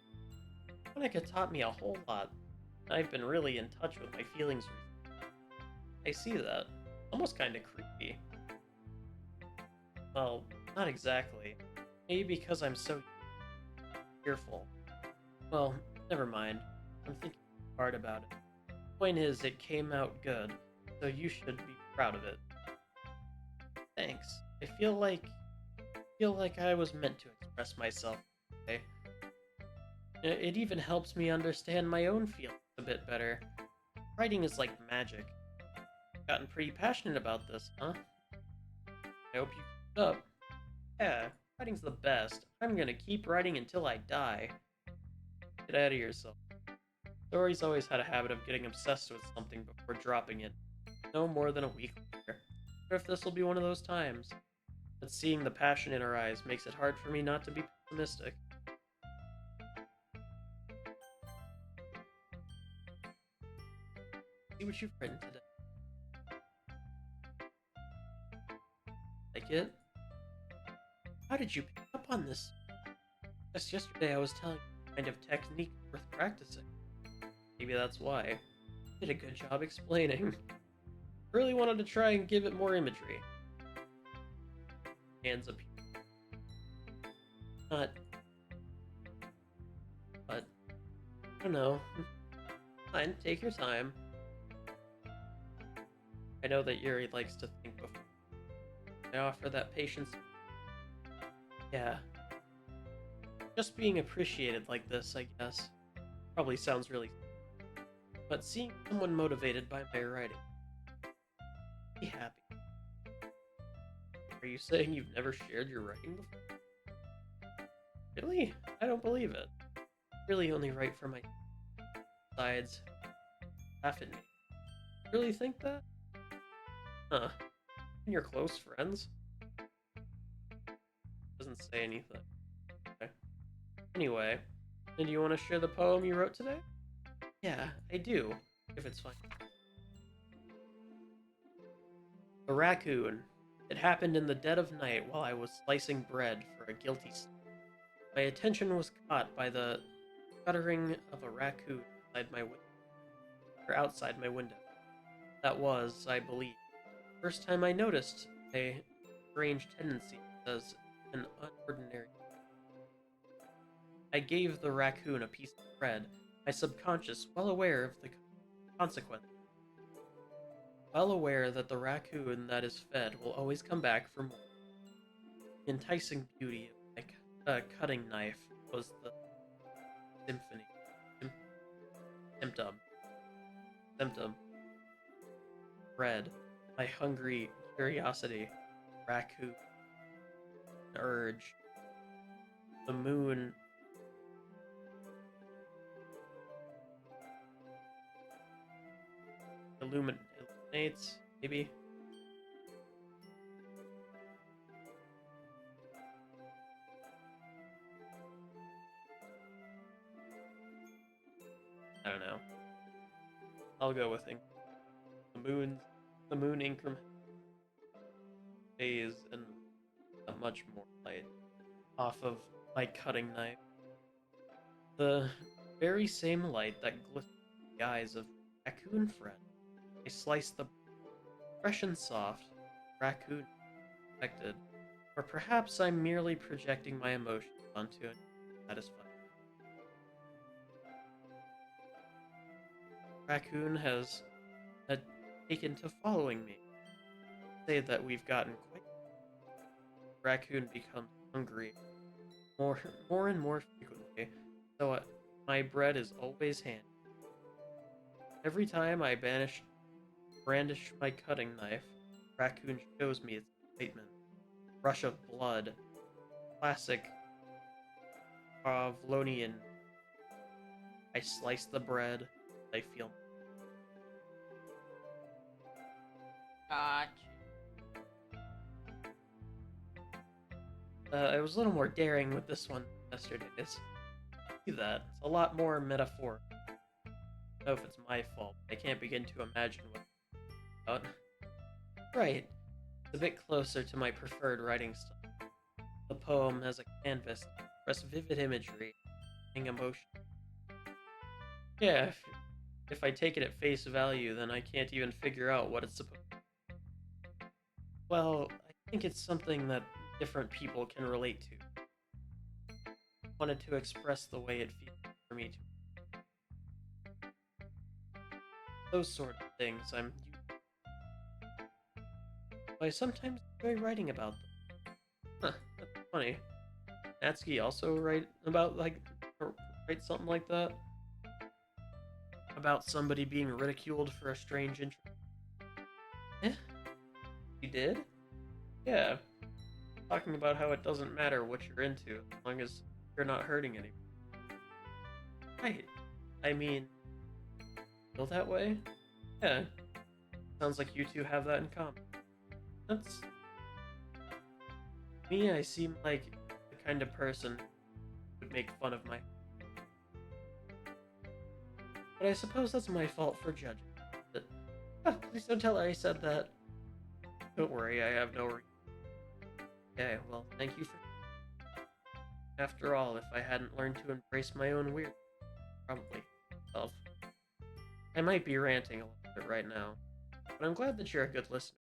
Monica taught me a whole lot. I've been really in touch with my feelings recently. I see that. Almost kind of creepy. Well, not exactly. Maybe because I'm so fearful. Well, never mind. I'm thinking hard about it. Point is, it came out good, so you should be proud of it. Thanks. I feel like I was meant to express myself today. It even helps me understand my own feelings a bit better. Writing is like magic. You've gotten pretty passionate about this, huh? I hope you keep it up. Yeah, writing's the best. I'm gonna keep writing until I die. Get out of yourself. Stories always had a habit of getting obsessed with something before dropping it. No more than a week later. I wonder if this will be one of those times. But seeing the passion in her eyes makes it hard for me not to be pessimistic. See what you've written today. Like it? How did you pick up on this? Just yesterday I was telling you the kind of technique worth practicing. Maybe that's why. You did a good job explaining. Really wanted to try and give it more imagery. Hands up. Not. But. I don't know. Fine, take your time. I know that Yuri likes to think before. I offer that patience. Yeah. Just being appreciated like this, I guess. Probably sounds really. But seeing someone motivated by my writing. Be happy. Are you saying you've never shared your writing before? Really? I don't believe it. I really only write for my. Besides, laugh at me. Really think that? Huh. And you're close friends? Doesn't say anything. Okay. Anyway, do you want to share the poem you wrote today? Yeah, I do, if it's fine. A raccoon. It happened in the dead of night while I was slicing bread for a guilty sleep. My attention was caught by the scuttering of a raccoon outside my window. That was, I believe, the first time I noticed a strange tendency as an unordinary. I gave the raccoon a piece of bread, my subconscious well aware of the consequence. Well aware that the raccoon that is fed will always come back for more. The enticing beauty of a cutting knife was the symphony. Symptom. Symptom. Bread. My hungry curiosity. Raccoon. Urge. The moon. Illuminates, maybe? I don't know. I'll go with the moon increment phase and a much more light off of my cutting knife. The very same light that glistened in the eyes of raccoon friend. I sliced the fresh and soft raccoon expected, or perhaps I'm merely projecting my emotions onto it. Satisfied. Raccoon has taken to following me. Say that we've gotten quite. Raccoon becomes hungry more and more frequently, so my bread is always handy. Every time I brandish my cutting knife, Raccoon shows me its excitement. Rush of blood, classic Pavlonian. I slice the bread. I feel. Gotcha. I was a little more daring with this one yesterday. See that? It's a lot more metaphoric. I don't know if it's my fault. I can't begin to imagine what about. Right. It's a bit closer to my preferred writing style. The poem as a canvas to express vivid imagery and emotion. Yeah, if I take it at face value, then I can't even figure out what it's supposed to. Well, I think it's something that different people can relate to. I wanted to express the way it feels for me to. Those sort of things I sometimes enjoy writing about them. Huh, that's funny. Natsuki also write something like that? About somebody being ridiculed for a strange interest. Eh? She did? Yeah. Talking about how it doesn't matter what you're into as long as you're not hurting anyone. Right. I mean, feel that way? Yeah. Sounds like you two have that in common. That's me. I seem like the kind of person who would make fun of my. But I suppose that's my fault for judging. But, please don't tell her I said that. Don't worry, I have no. Okay, well, thank you for. After all, if I hadn't learned to embrace my own weird, probably myself. I might be ranting a little bit right now, but I'm glad that you're a good listener.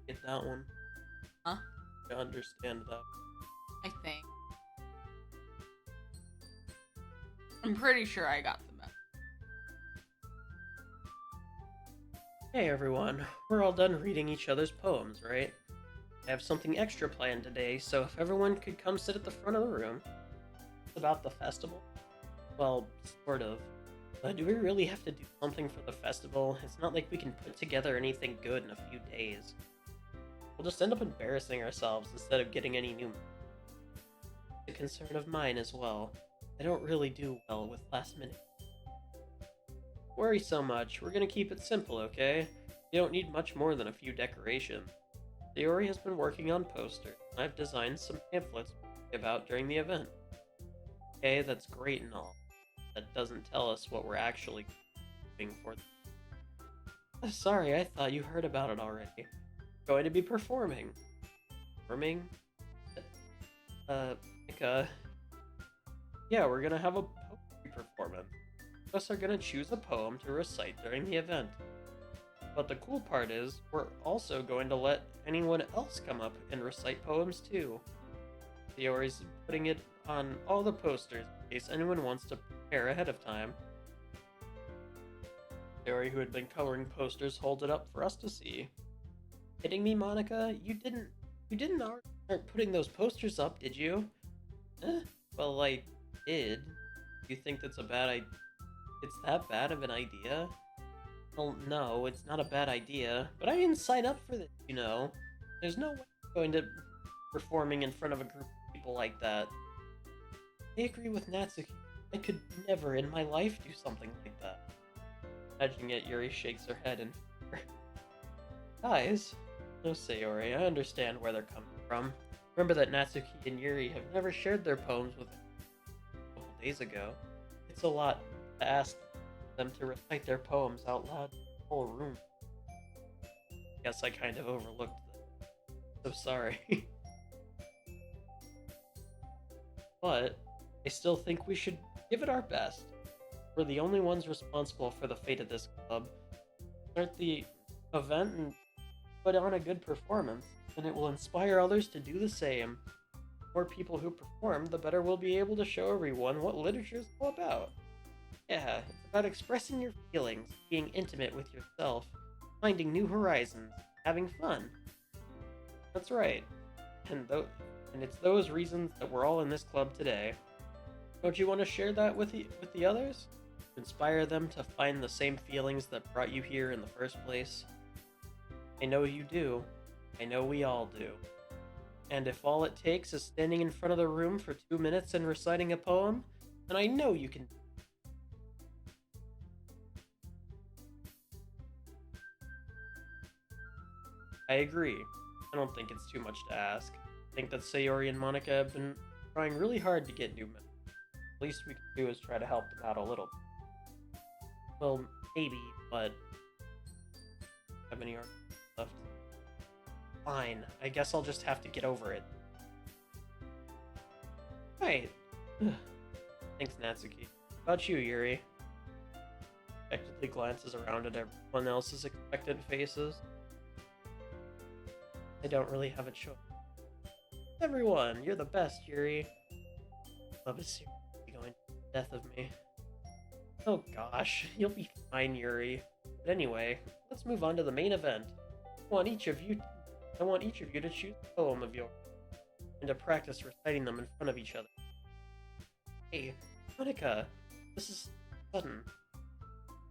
Get that one. Huh? I understand that. I think. I'm pretty sure I got the message. Hey everyone, we're all done reading each other's poems, right? I have something extra planned today, so if everyone could come sit at the front of the room. It's about the festival. Well, sort of. Do we really have to do something for the festival? It's not like we can put together anything good in a few days. We'll just end up embarrassing ourselves instead of getting any new. It's a concern of mine as well. I don't really do well with last minute. Don't worry so much. We're gonna keep it simple, okay? You don't need much more than a few decorations. Sayori has been working on posters, and I've designed some pamphlets to give out during the event. Okay, that's great and all. That doesn't tell us what we're actually doing for them. Sorry, I thought you heard about it already. Going to be performing. Performing? Yeah, we're gonna have a poetry performance. Us are gonna choose a poem to recite during the event. But the cool part is, we're also going to let anyone else come up and recite poems too. Sayori's putting it on all the posters in case anyone wants to prepare ahead of time. Sayori, who had been coloring posters, holds it up for us to see. Kidding me, Monica? You didn't already start putting those posters up, did you? Well, I did. You think that's a bad idea? It's that bad of an idea? Well, no, it's not a bad idea, but I didn't sign up for this, you know. There's no way I'm going to performing in front of a group of people like that. I agree with Natsuki. I could never in my life do something like that. Imagining it, Yuri shakes her head in fear. Guys, no, Sayori, I understand where they're coming from. Remember that Natsuki and Yuri have never shared their poems with a couple days ago. It's a lot to ask them to recite their poems out loud in the whole room. Guess I kind of overlooked that. So sorry. But I still think we should give it our best. We're the only ones responsible for the fate of this club. Start the event and put on a good performance, and it will inspire others to do the same. The more people who perform, the better we'll be able to show everyone what literature is all about. Yeah, it's about expressing your feelings, being intimate with yourself, finding new horizons, having fun. That's right. And it's those reasons that we're all in this club today. Don't you want to share that with the others? Inspire them to find the same feelings that brought you here in the first place? I know you do. I know we all do. And if all it takes is standing in front of the room for 2 minutes and reciting a poem, then I know you can. I agree. I don't think it's too much to ask. think that Sayori and Monica have been trying really hard to get new members. The least we can do is try to help them out a little. Well, maybe, but how many are left? Fine, I guess I'll just have to get over it. Right. Thanks, Natsuki. How about you, Yuri? Expectantly glances around at everyone else's expectant faces. I don't really have a choice. Everyone, you're the best, Yuri. Love is seriously going to the death of me. Oh gosh, you'll be fine, Yuri. But anyway, let's move on to the main event. I want each of you to choose a poem of yours and to practice reciting them in front of each other. Hey, Monica, this is sudden.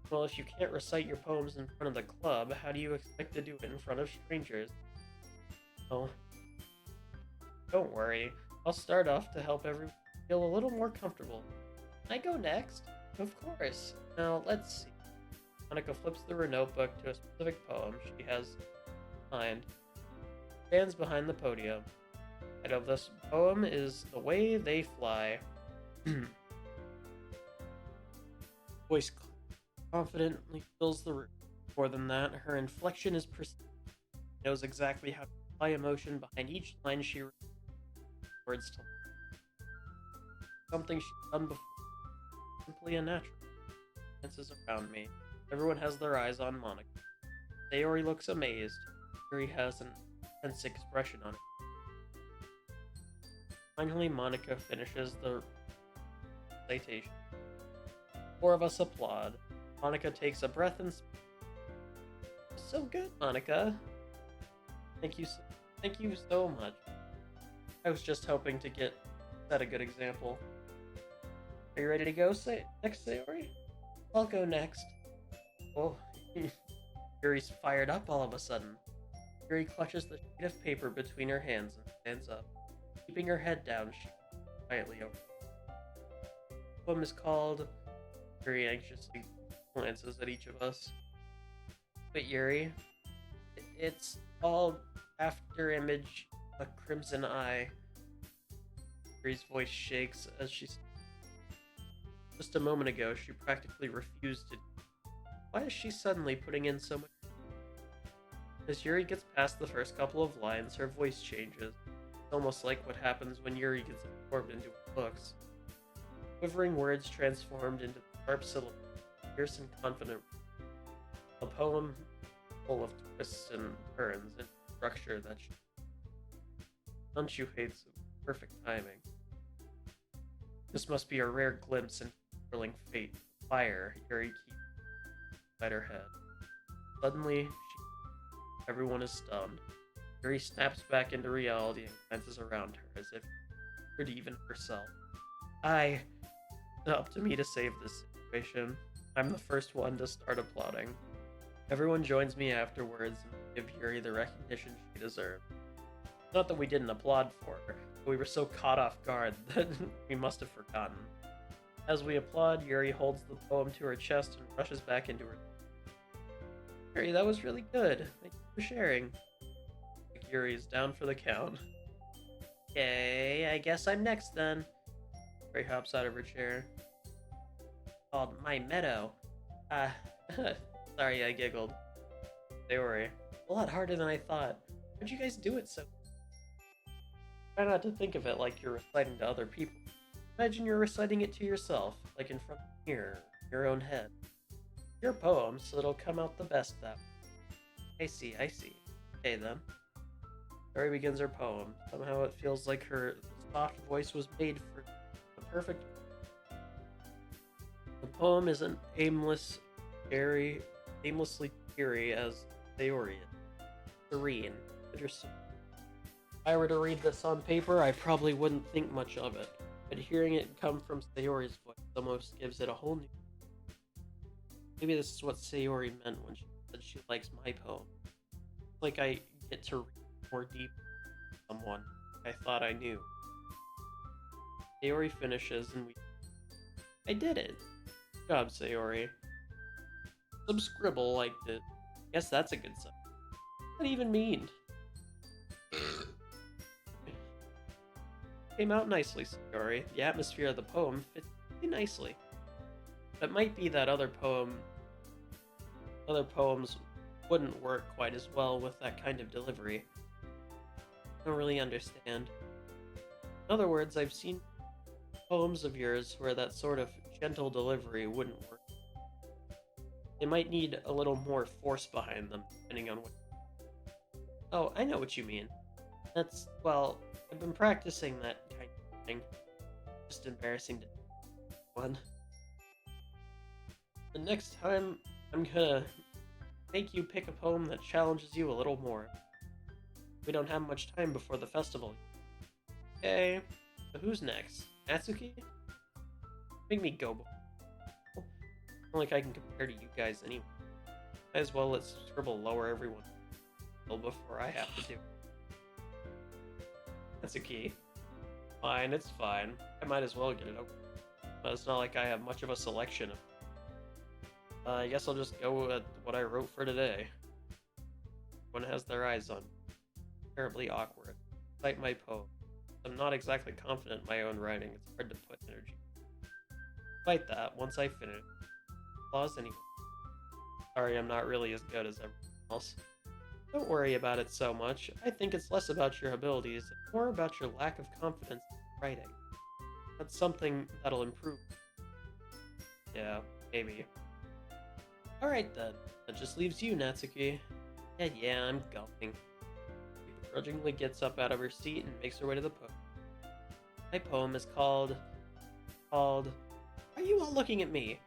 Well, if you can't recite your poems in front of the club, how do you expect to do it in front of strangers? Oh, don't worry. I'll start off to help everyone feel a little more comfortable. Can I go next? Of course. Now, let's see. Monica flips through her notebook to a specific poem she has in mind. Stands behind the podium. The title of this poem is The Way They Fly. Voice confidently fills the room. More than that, her inflection is precise. She knows exactly how to apply emotion behind each line she reads. Words to something she's done before. Simply a natural. Dances around me. Everyone has their eyes on Monica. Sayori looks amazed. Yuri has an intense expression on it. Finally, Monica finishes the recitation. Four of us applaud. Monica takes a breath and speaks. So good, Monica. Thank you so much. I was just hoping to set a good example. Are you ready to go, next, Sayori? I'll go next. Oh, Yuri's fired up all of a sudden. Yuri clutches the sheet of paper between her hands and stands up. Keeping her head down, she quietly over. The poem is called... Yuri anxiously glances at each of us. But Yuri, it's all after image, a crimson eye. Yuri's voice shakes as she... Just a moment ago, she practically refused to... Why is she suddenly putting in so much... As Yuri gets past the first couple of lines, her voice changes. It's almost like what happens when Yuri gets absorbed into her books. Quivering words transformed into sharp syllables, fierce and confident. A poem full of twists and turns and structure that she punctuates with perfect timing. This must be a rare glimpse into thrilling fate. Fire, Yuri keeps inside her head. Suddenly, everyone is stunned. Yuri snaps back into reality and glances around her as if she could even herself. It's up to me to save this situation. I'm the first one to start applauding. Everyone joins me afterwards and give Yuri the recognition she deserves. Not that we didn't applaud for her, but we were so caught off guard that we must have forgotten. As we applaud, Yuri holds the poem to her chest and rushes back into her. Yuri, that was really good. Thank you for sharing. Yuri is down for the count. Okay, I guess I'm next then. Yuri hops out of her chair. Called My Meadow. Sorry, I giggled. Don't worry. A lot harder than I thought. How'd you guys do it so? Try not to think of it like you're reciting to other people. Imagine you're reciting it to yourself, like in front of a mirror, in your own head. Your poem, so it'll come out the best that way. I see. Okay then. Yuri begins her poem. Somehow it feels like her soft voice was made for the perfect... The poem is an aimlessly cheery as Sayori is. Serene. Interesting. If I were to read this on paper, I probably wouldn't think much of it. But hearing it come from Sayori's voice almost gives it a whole new... Maybe this is what Sayori meant when she said she likes my poem. It's like I get to read more deep with someone I thought I knew. Sayori finishes and I did it! Good job, Sayori. Some scribble liked it. Guess that's a good sign. What does that even mean? Came out nicely, Sayori. The atmosphere of the poem fits pretty nicely. It might be that other poems wouldn't work quite as well with that kind of delivery. I don't really understand. In other words, I've seen poems of yours where that sort of gentle delivery wouldn't work. They might need a little more force behind them, depending on what. Oh, I know what you mean. Well, I've been practicing that kind of thing. Just embarrassing to one. The next time, I'm gonna make you pick a poem that challenges you a little more. We don't have much time before the festival. Okay, so who's next? Natsuki? Make me go. Not like I can compare to you guys anyway. Might as well let's scribble lower everyone before I have to do. Natsuki. Fine, it's fine. I might as well get it over. But it's not like I have much of a selection of. I guess I'll just go with what I wrote for today. One has their eyes on. Terribly awkward. Cite my poem. I'm not exactly confident in my own writing. It's hard to put energy. Despite that, once I finish, applause anyway. Sorry, I'm not really as good as everyone else. Don't worry about it so much. I think it's less about your abilities and more about your lack of confidence in writing. That's something that'll improve. Yeah, maybe. Alright then, that just leaves you, Natsuki. Yeah, I'm going. She begrudgingly gets up out of her seat and makes her way to the poem. My poem is called... Are you all looking at me?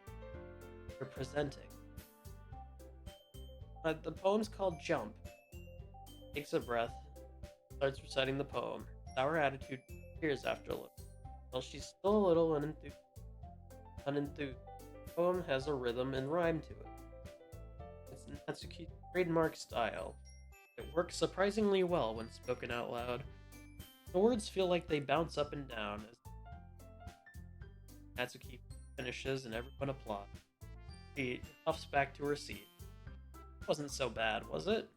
You're presenting. The poem's called Jump. Takes a breath, starts reciting the poem. Sour attitude appears after a little. While she's still a little unenthused. The poem has a rhythm and rhyme to it. It's Natsuki's trademark style. It works surprisingly well when spoken out loud. The words feel like they bounce up and down as Natsuki finishes and everyone applauds. She puffs back to her seat. Wasn't so bad, was it?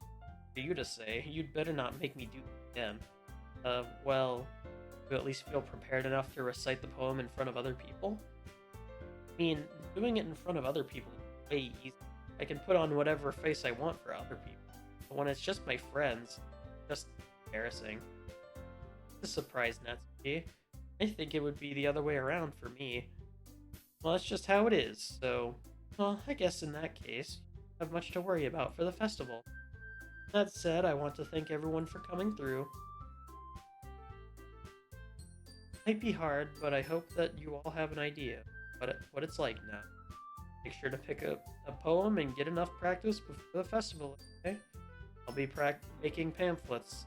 For you to say, you'd better not make me do it again. Well, you at least feel prepared enough to recite the poem in front of other people? I mean, doing it in front of other people is way easy. I can put on whatever face I want for other people. But when it's just my friends, it's just embarrassing. It's a surprise, Natsuki. I think it would be the other way around for me. Well, that's just how it is, so... Well, I guess in that case, you don't have much to worry about for the festival. That said, I want to thank everyone for coming through. Might be hard, but I hope that you all have an idea what it's like now. Make sure to pick up a poem and get enough practice before the festival, okay? I'll be making pamphlets,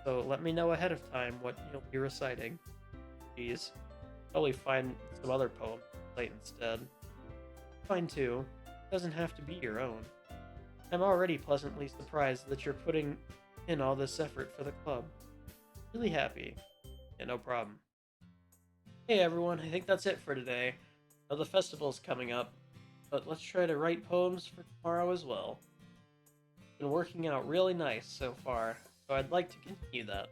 so let me know ahead of time what you'll be reciting. Please. Probably find some other poem to recite instead. Fine too. It doesn't have to be your own. I'm already pleasantly surprised that you're putting in all this effort for the club. Really happy. Yeah, no problem. Hey everyone, I think that's it for today. Now the festival's coming up, but let's try to write poems for tomorrow as well. Been working out really nice so far, so I'd like to continue that.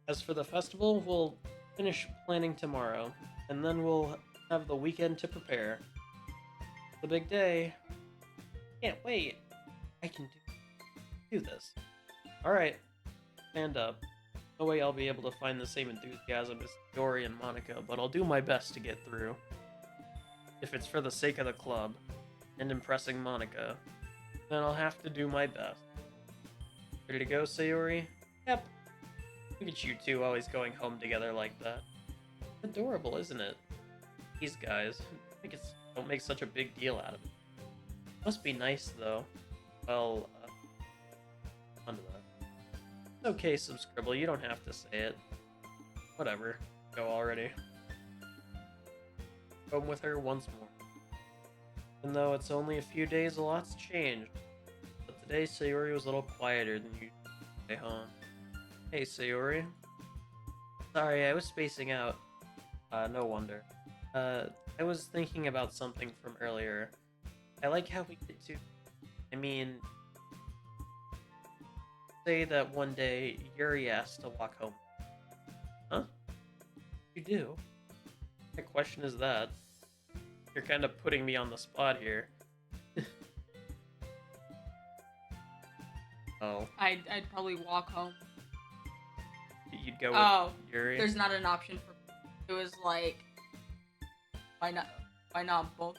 As for the festival, we'll finish planning tomorrow, and then we'll have the weekend to prepare. The big day. Can't wait. I can do this. Alright, stand up. No way I'll be able to find the same enthusiasm as Dory and Monica, but I'll do my best to get through. If it's for the sake of the club, and impressing Monica, then I'll have to do my best. Ready to go, Sayori? Yep. Look at you two always going home together like that. Adorable, isn't it? These guys, don't make such a big deal out of it. Must be nice, though. Well, onto that. It's okay, Subscribble, you don't have to say it. Whatever. Go already. Home with her once more. Even though it's only a few days, a lot's changed. But today, Sayori was a little quieter than usual. Hey, huh? Hey, Sayori. Sorry, I was spacing out. No wonder. I was thinking about something from earlier. I like how we get to... I mean... Say that one day, Yuri asked to walk home. Huh? You do? My question is that. You're kind of putting me on the spot here. Oh, I'd probably walk home. you'd go with Oh, Yuri? there's not an option for. It was like, why not? Why not both?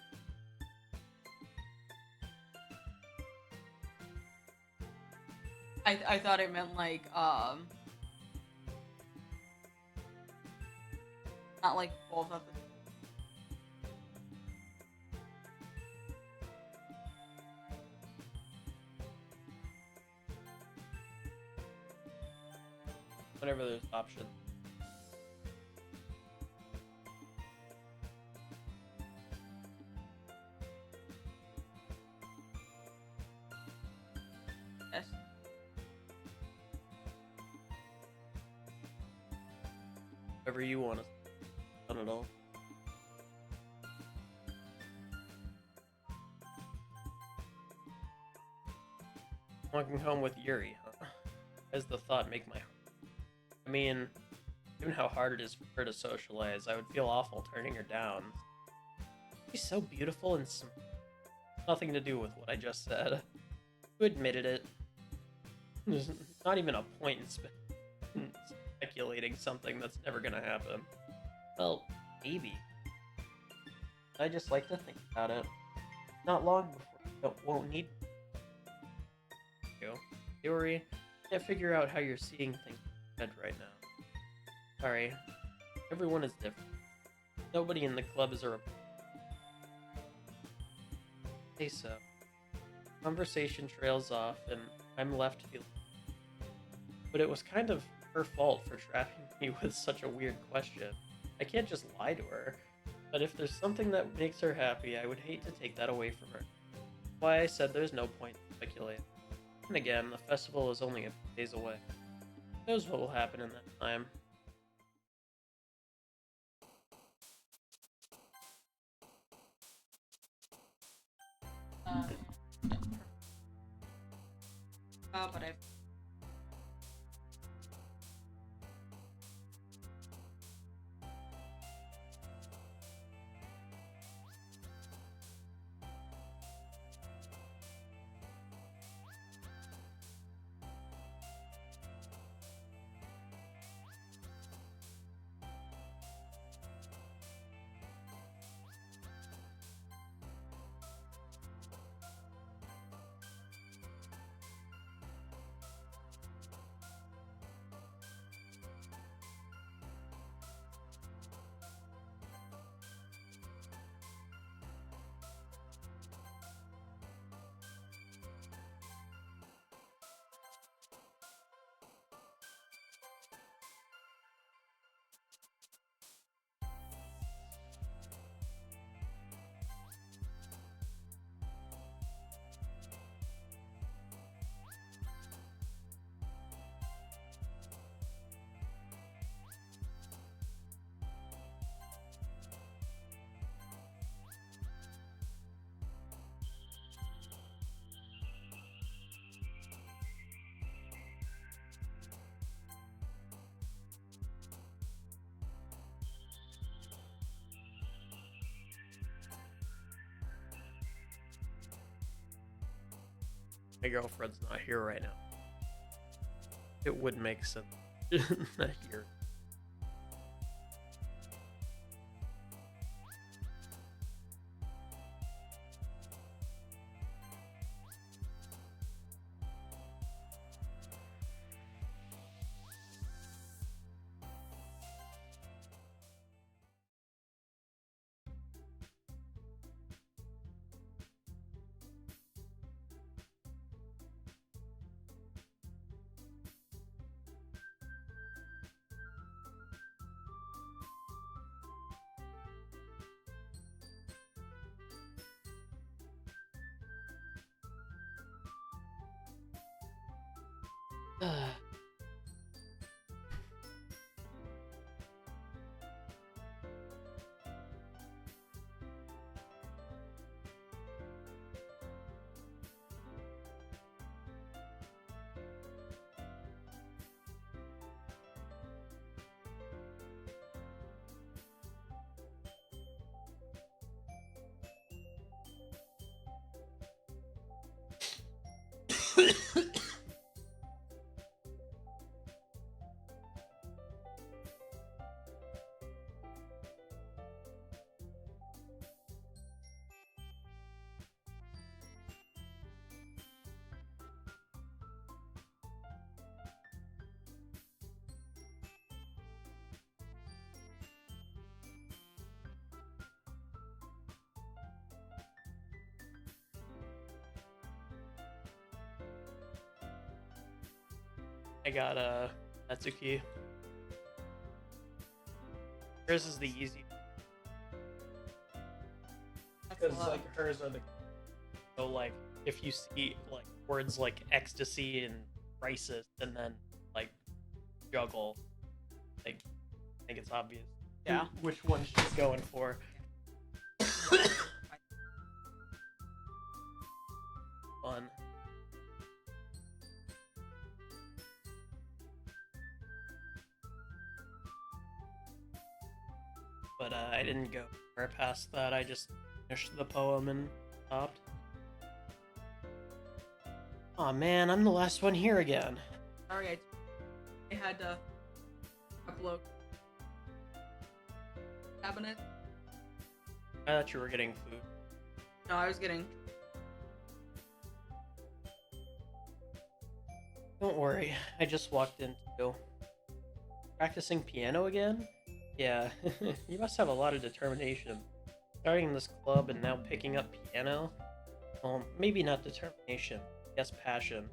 I thought it meant like not like both of them. Whenever there's options. Yes. Whatever you want to. Not at all. Walking home with Yuri, huh? As the thought make my. I mean, given how hard it is for her to socialize, I would feel awful turning her down. She's so beautiful and nothing to do with what I just said. Who admitted it? There's not even a point in speculating something that's never gonna happen. Well, maybe. I just like to think about it. Not long before I won't need you. Yuri, I can't figure out how you're seeing things in your head right now. Sorry. Everyone is different. Nobody in the club is a say so. Conversation trails off, and I'm left feeling. But it was kind of her fault for trapping me with such a weird question. I can't just lie to her. But if there's something that makes her happy, I would hate to take that away from her. Why I said there's no point in speculating. And again, the festival is only a few days away. Who knows what will happen in that time? But I. My girlfriend's not here right now. It would make sense. Not here. I got Natsuki. Hers is the easy. That's a Because lot. like hers are the so like if you see like words like ecstasy and crisis and then like juggle, like I think it's obvious. Yeah. Which one she's going for. Fun. But I didn't go far past that. I just finished the poem and stopped. Aw man, I'm the last one here again. Sorry, I had to upload cabinet. I thought you were getting food. No, I was getting. Don't worry, I just walked in too. Practicing piano again? Yeah, you must have a lot of determination. Starting this club and now picking up piano? Well, maybe not determination. Yes, passion.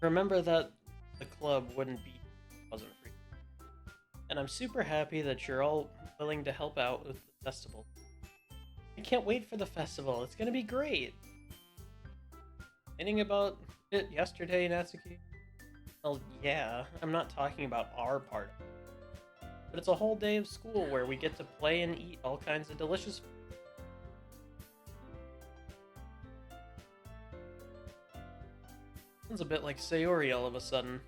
Remember that the club wouldn't be if it wasn't for you. And I'm super happy that you're all willing to help out with the festival. I can't wait for the festival. It's gonna be great. Anything about it yesterday, Natsuki? Well, yeah, I'm not talking about our part. But it's a whole day of school where we get to play and eat all kinds of delicious food. Sounds a bit like Sayori all of a sudden.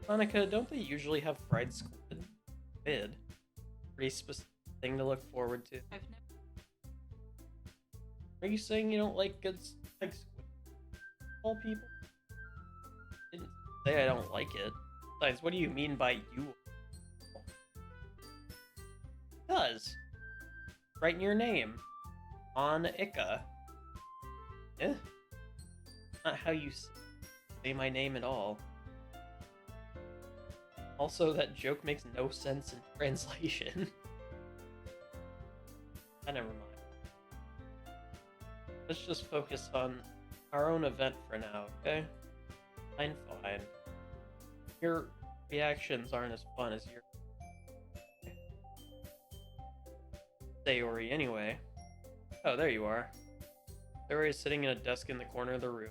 Monica, don't they usually have fried squid? Bid. Pretty specific thing to look forward to. I've never. Are you saying you don't like good like squid? All people? Didn't say I don't like it. Besides, what do you mean by you? Does. Right in your name. On Ika. Eh? Not how you say my name at all. Also, that joke makes no sense in translation. Never mind. Let's just focus on our own event for now, okay? Fine. Your reactions aren't as fun as your Sayori anyway. Oh, there you are. Sayori is sitting at a desk in the corner of the room,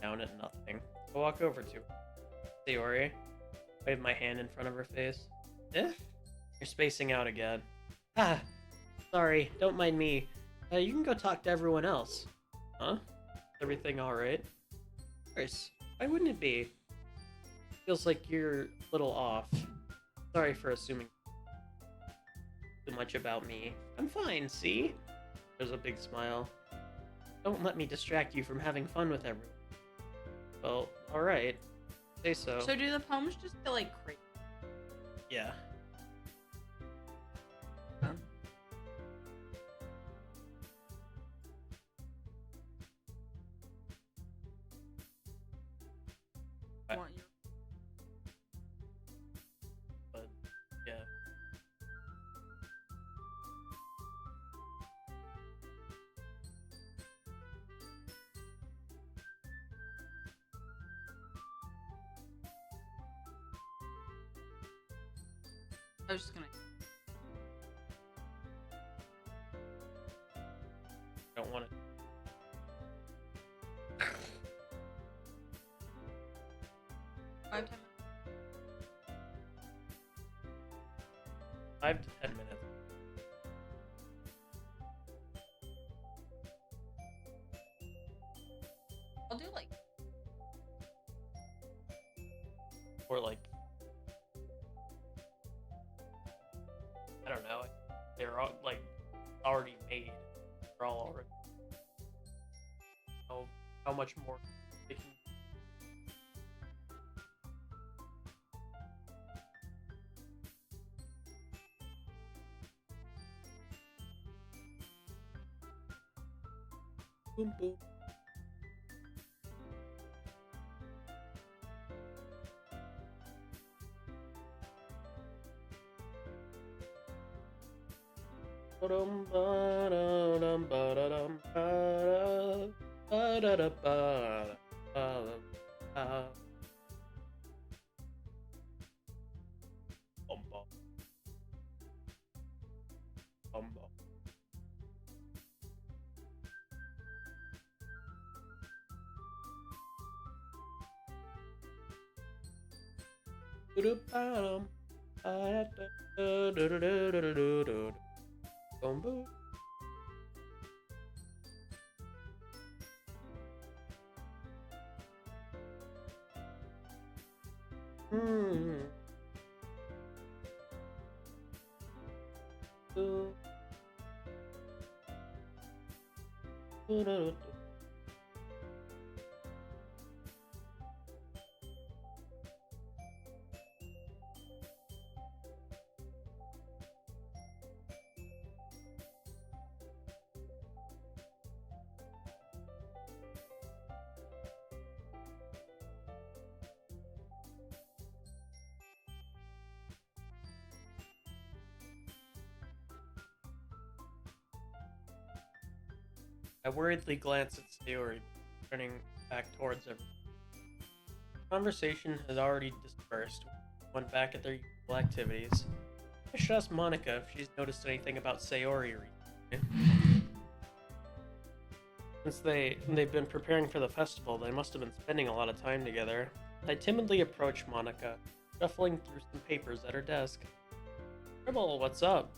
down at nothing. I walk over to her. Sayori. Wave my hand in front of her face. Eh? You're spacing out again. Ah! Sorry, don't mind me. You can go talk to everyone else. Huh? Is everything alright? Of course. Why wouldn't it be? Feels like you're a little off. Sorry for assuming too much about me. I'm fine, see? There's a big smile. Don't let me distract you from having fun with everyone. Well, alright. Say so. So do the poems just feel like crazy? Yeah. I want you. But, yeah. I was just gonna. Don't want it. 5, 10 minutes. 5 to 10 minutes. I'll do like. Or like, I don't know. They're all like already made. They're all already. how much more they can. Boom boom. Ba-dum, ba-da-dum, ba-da-dum, ba-da, ba-da-da, ba-da, ba-da, bum, bum, bum, bum. Do-do-ba-dum, ba-da-da, do-do-do-do-do-do-do. Boom boom. Hmm. Do, do-do-do-do. I worriedly glance at Sayori, turning back towards everyone. Conversation has already dispersed. Went back at their usual activities. I should ask Monica if she's noticed anything about Sayori recently. Since they've been preparing for the festival, they must have been spending a lot of time together. I timidly approach Monica, shuffling through some papers at her desk. Rebel, what's up?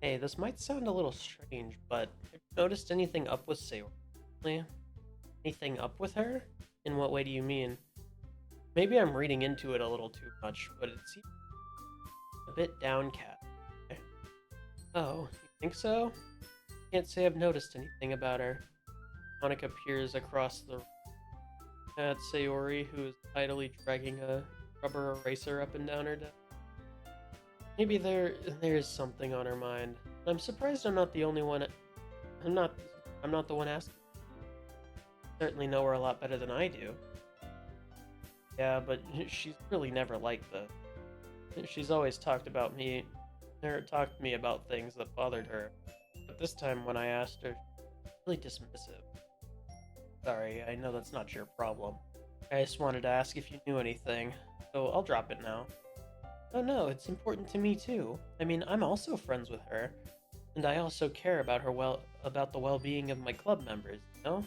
Hey, this might sound a little strange, but have you noticed anything up with Sayori? Anything up with her? In what way do you mean? Maybe I'm reading into it a little too much, but it seems a bit downcast. Oh, you think so? Can't say I've noticed anything about her. Monica peers across the room at Sayori, who is idly dragging a rubber eraser up and down her desk. Maybe there is something on her mind. I'm surprised I'm not the only one. I'm not the one asking. Certainly know her a lot better than I do. Yeah, but she's really never like this. She's always talked to me about things that bothered her. But this time when I asked her, she was really dismissive. Sorry, I know that's not your problem. I just wanted to ask if you knew anything, so I'll drop it now. Oh no, it's important to me too. I mean, I'm also friends with her, and I also care about about the well-being of my club members, you know?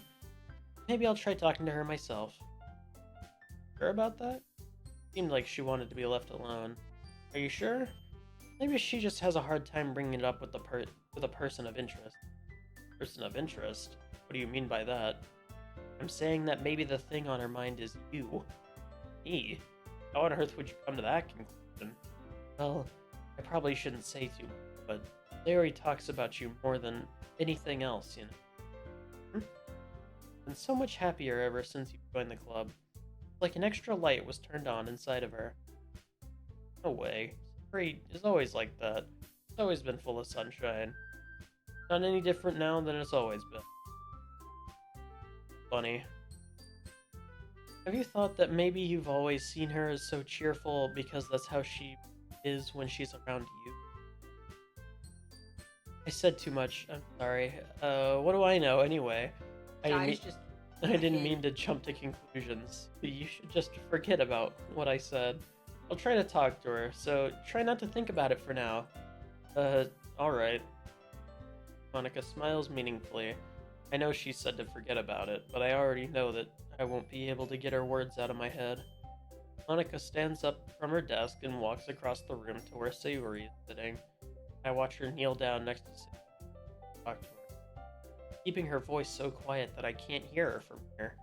Maybe I'll try talking to her myself. Sure about that? Seemed like she wanted to be left alone. Are you sure? Maybe she just has a hard time bringing it up with a person of interest. Person of interest? What do you mean by that? I'm saying that maybe the thing on her mind is you. Me? How on earth would you come to that conclusion? Well, I probably shouldn't say too much, but Larry talks about you more than anything else, you know. Been so much happier ever since you joined the club. Like an extra light was turned on inside of her. No way. Satori is always like that. It's always been full of sunshine. Not any different now than it's always been. Funny. Have you thought that maybe you've always seen her as so cheerful because that's how she is when she's around you? I said too much. I'm sorry. What do I know anyway? I didn't mean to jump to conclusions. You should just forget about what I said. I'll try to talk to her, so try not to think about it for now. Alright. Monica smiles meaningfully. I know she said to forget about it, but I already know that I won't be able to get her words out of my head. Monica stands up from her desk and walks across the room to where Sayori is sitting. I watch her kneel down next to Sayori, talk to her, keeping her voice so quiet that I can't hear her from here.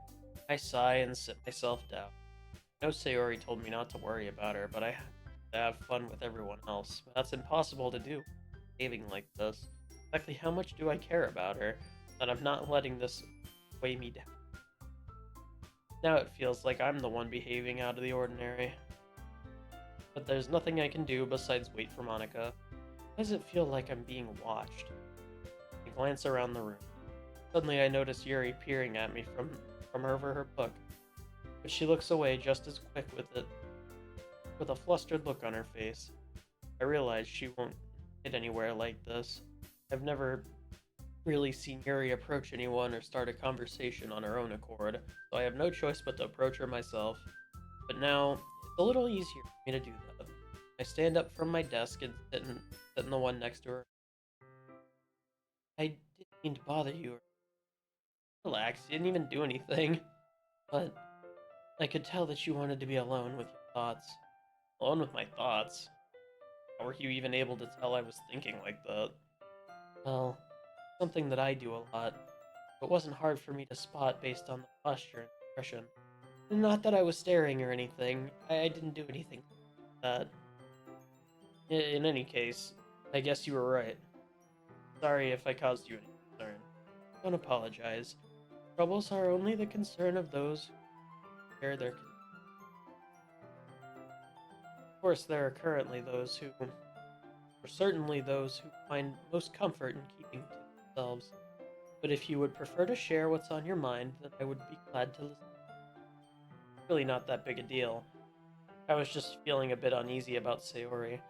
I sigh and sit myself down. I know Sayori told me not to worry about her, but I have to have fun with everyone else. But that's impossible to do, behaving like this. Exactly how much do I care about her, that I'm not letting this weigh me down? Now it feels like I'm the one behaving out of the ordinary. But there's nothing I can do besides wait for Monica. Why does it feel like I'm being watched? I glance around the room. Suddenly I notice Yuri peering at me from over her book, but she looks away just as quick with a flustered look on her face. I realize she won't get anywhere like this. I've never really seen Yuri approach anyone or start a conversation on her own accord, so I have no choice but to approach her myself. But now, it's a little easier for me to do that. I stand up from my desk and sit in the one next to her. I didn't mean to bother you. Relax, you didn't even do anything. But I could tell that you wanted to be alone with your thoughts. Alone with my thoughts? How were you even able to tell I was thinking like that? Well, something that I do a lot. It wasn't hard for me to spot based on the posture and expression. Not that I was staring or anything. I didn't do anything like that. In any case, I guess you were right. Sorry if I caused you any concern. Don't apologize. Troubles are only the concern of those who share their concern. Of course, there are certainly those who find most comfort in keeping to themselves. But if you would prefer to share what's on your mind, then I would be glad to listen. It's really not that big a deal. I was just feeling a bit uneasy about Sayori.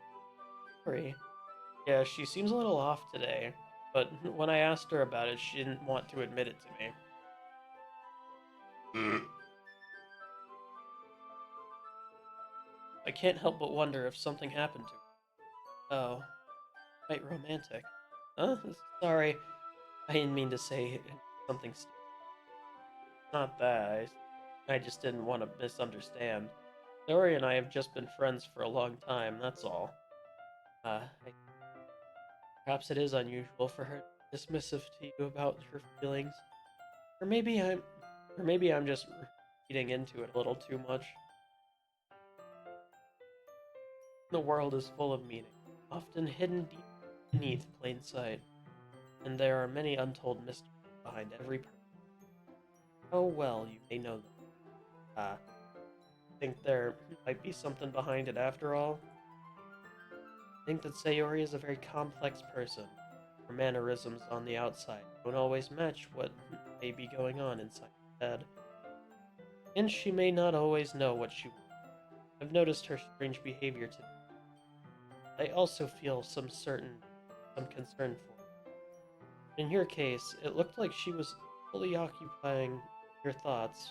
Sayori? Yeah, she seems a little off today, but when I asked her about it, she didn't want to admit it to me. I can't help but wonder if something happened to her. Oh, quite romantic. Huh? Sorry, I didn't mean to say something stupid. Not that. I just didn't want to misunderstand. Sayori and I have just been friends for a long time, that's all. Uh, I, perhaps it is unusual for her to be dismissive to you about her feelings. Or maybe I'm just reading into it a little too much. The world is full of meaning, often hidden deep beneath plain sight, and there are many untold mysteries behind every person. How well you may know them. Ah, think there might be something behind it after all? I think that Sayori is a very complex person. Her mannerisms on the outside don't always match what may be going on inside her head. And she may not always know what she wants. I've noticed her strange behavior today. I also feel some concern for her. In your case, it looked like she was fully occupying your thoughts.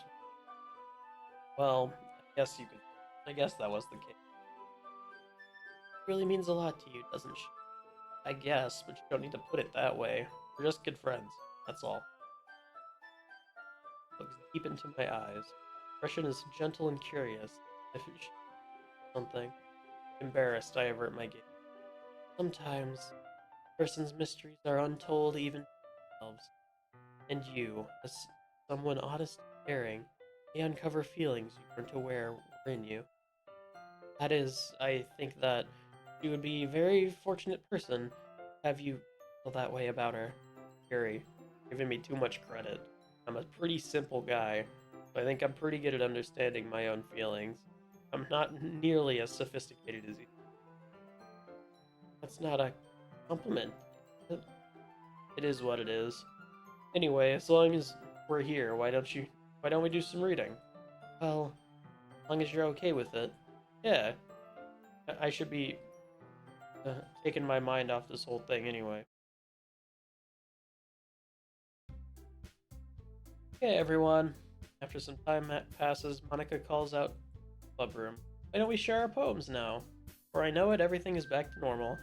Well, I guess that was the case. It really means a lot to you, doesn't she? I guess, but you don't need to put it that way. We're just good friends, that's all. Looks deep into my eyes. Expression is gentle and curious. If she something embarrassed, I avert my gaze. Sometimes, a person's mysteries are untold even to themselves. And you, as someone honest and caring, may uncover feelings you weren't aware were in you. That is, I think that she would be a very fortunate person to have you feel that way about her. Yuri, giving me too much credit. I'm a pretty simple guy, so I think I'm pretty good at understanding my own feelings. I'm not nearly as sophisticated as you. That's not a compliment. It is what it is. Anyway, as long as we're here, why don't we do some reading? Well, as long as you're okay with it. Yeah, I should be taking my mind off this whole thing anyway. Okay, everyone. After some time passes, Monica calls out club room. Why don't we share our poems now? Before I know it, everything is back to normal.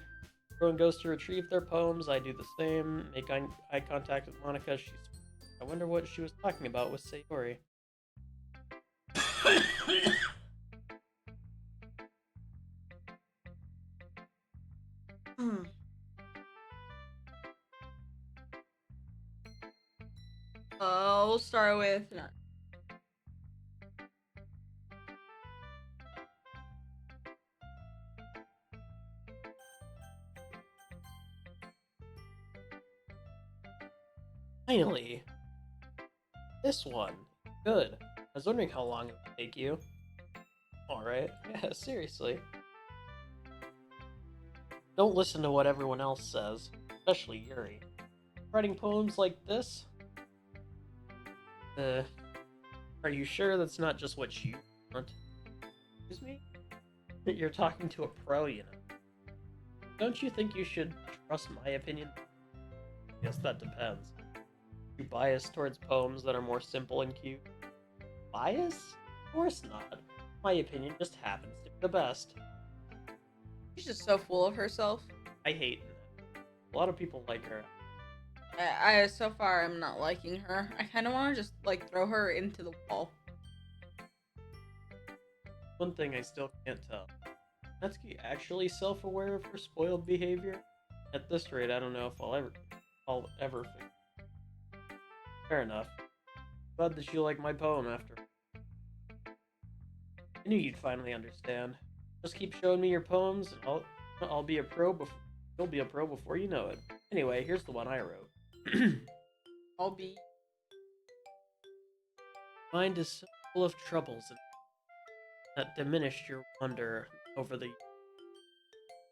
Everyone goes to retrieve their poems. I do the same. Make eye contact with Monica. I wonder what she was talking about with Sayori. Hmm. We'll start with. Finally, this one. Good. was wondering how long it would take you. Alright, yeah, seriously. Don't listen to what everyone else says, especially Yuri. Writing poems like this? Uh, are you sure that's not just what you want? Excuse me? You're talking to a pro, you know. Don't you think you should trust my opinion? Guess that depends. You bias towards poems that are more simple and cute? Bias? Of course not. My opinion just happens to be the best. She's just so full of herself. I hate that. A lot of people like her. I so far I'm not liking her. I kind of want to just like throw her into the wall. One thing I still can't tell. Natsuki actually self-aware of her spoiled behavior? At this rate, I don't know if I'll ever figure. Fair enough. Glad that you like my poem after. I knew you'd finally understand. Just keep showing me your poems, and I'll be a pro before you'll be a pro before you know it. Anyway, here's the one I wrote. I'll be. Mind is so full of troubles that diminished your wonder over the.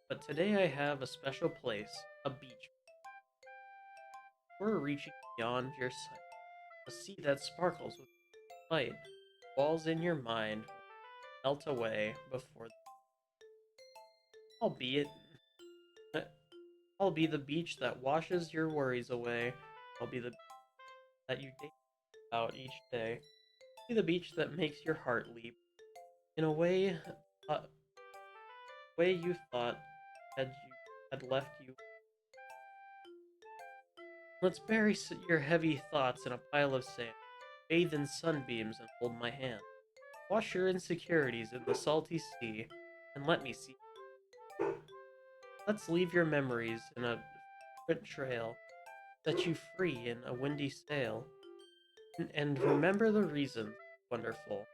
But today I have a special place, a beach. We're reaching beyond your sight, a sea that sparkles with light. Walls in your mind melt away before. Albeit, I'll be the beach that washes your worries away. I'll be the that you date out each day. Be the beach that makes your heart leap. In a way you thought had left you. Let's bury your heavy thoughts in a pile of sand. Bathe in sunbeams and hold my hand. Wash your insecurities in the salty sea, and let me see. Let's leave your memories in a foot trail, set you free in a windy sail. And remember the reason, wonderful,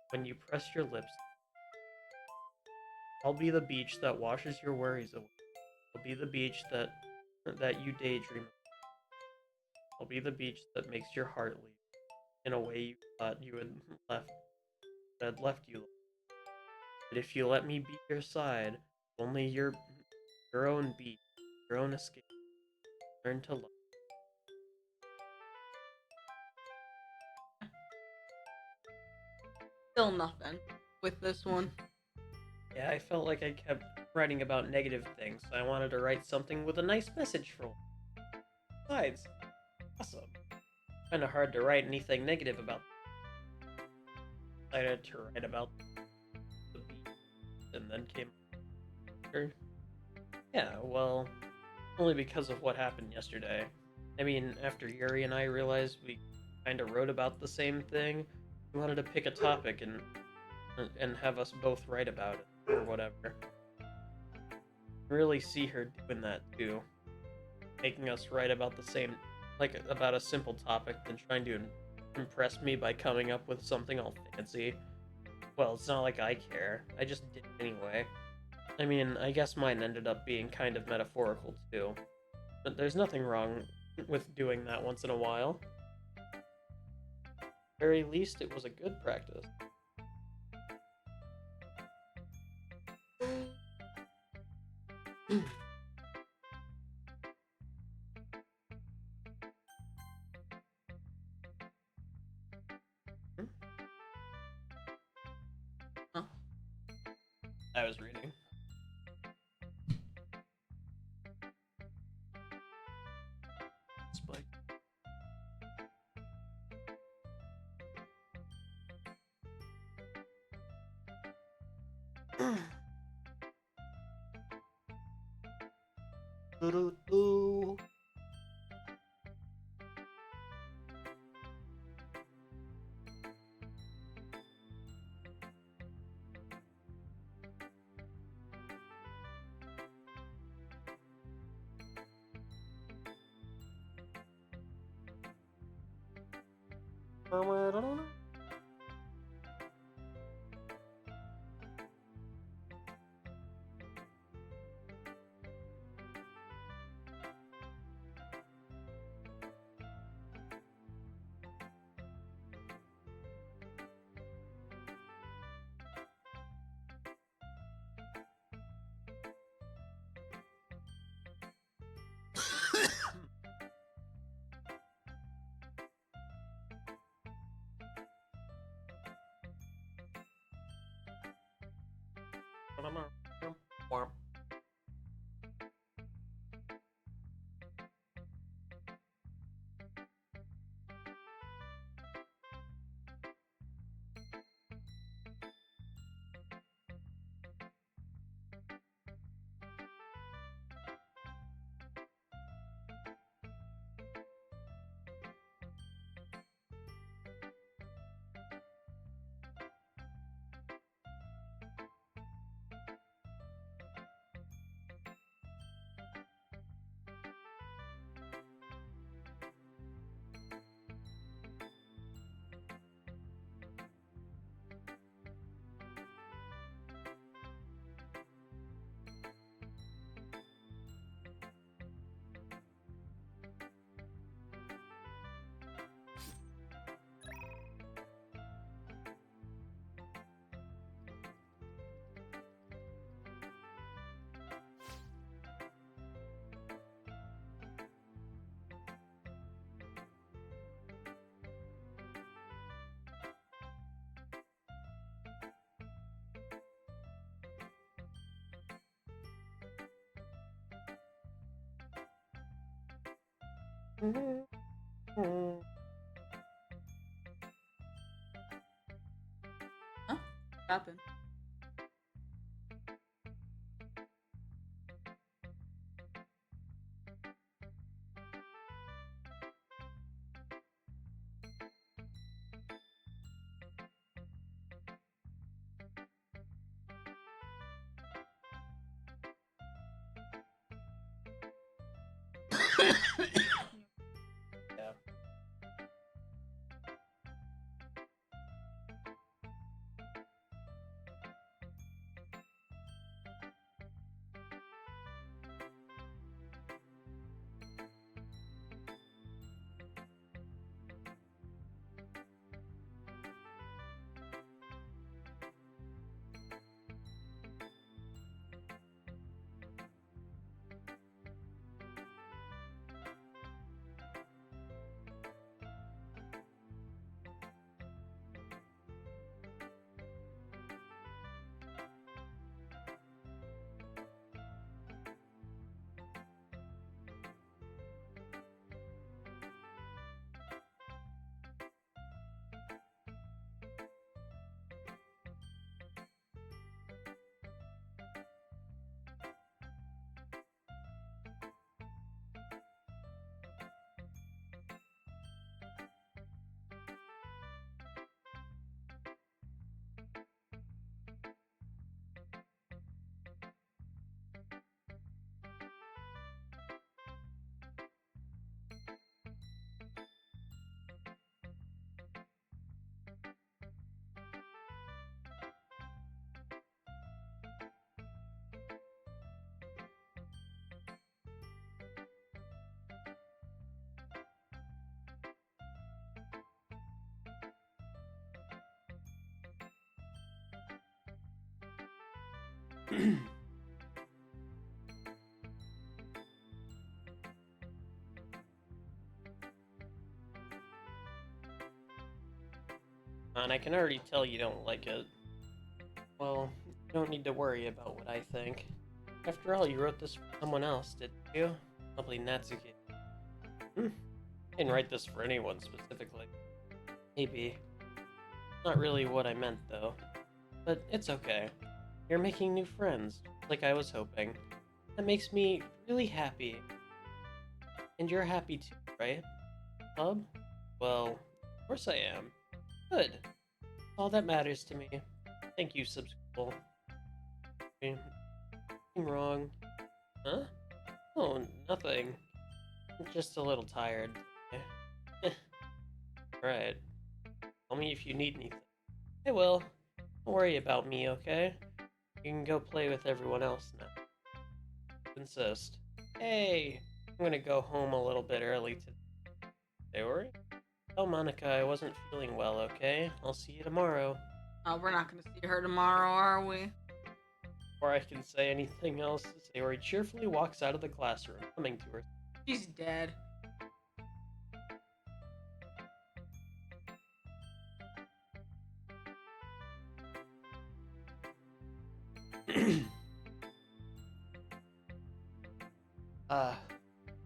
when you press your lips. I'll be the beach that washes your worries away. I'll be the beach that you daydream. I'll be the beach that makes your heart leap in a way you thought you had left you. But if you let me be your side, only your own beach, your own escape, learn to love. Still nothing with this one. Yeah, I felt like I kept writing about negative things, so I wanted to write something with a nice message for one. Besides, awesome. Kinda hard to write anything negative about. I decided to write about the beach, and then came. Yeah, well, only because of what happened yesterday. I mean, after Yuri and I realized we kinda wrote about the same thing, we wanted to pick a topic and have us both write about it, or whatever. I really see her doing that too. Making us write about the same, like, about a simple topic, than trying to impress me by coming up with something all fancy. Well, it's not like I care, I just did it anyway. I mean, I guess mine ended up being kind of metaphorical too. But there's nothing wrong with doing that once in a while. At the very least, it was a good practice. Huh? I was reading. Spike. Doo-doo-doo. Huh? What happened? Yeah. And I can already tell you don't like it. Well, you don't need to worry about what I think. After all, you wrote this for someone else, didn't you? Probably Natsuki. I didn't write this for anyone specifically. Maybe. Not really what I meant, though. But it's okay. You're making new friends, like I was hoping. That makes me really happy. And you're happy too, right? Hub? Well, of course I am. Good. All that matters to me. Thank you, Subschool. I'm wrong. Huh? Oh, nothing. I'm just a little tired. Right. Tell me if you need anything. I will. Don't worry about me, okay? You can go play with everyone else now. Insist. Hey! I'm gonna go home a little bit early today. Sayori? Tell Monica I wasn't feeling well, okay? I'll see you tomorrow. We're not gonna see her tomorrow, are we? Before I can say anything else, Sayori cheerfully walks out of the classroom, coming to her. She's dead.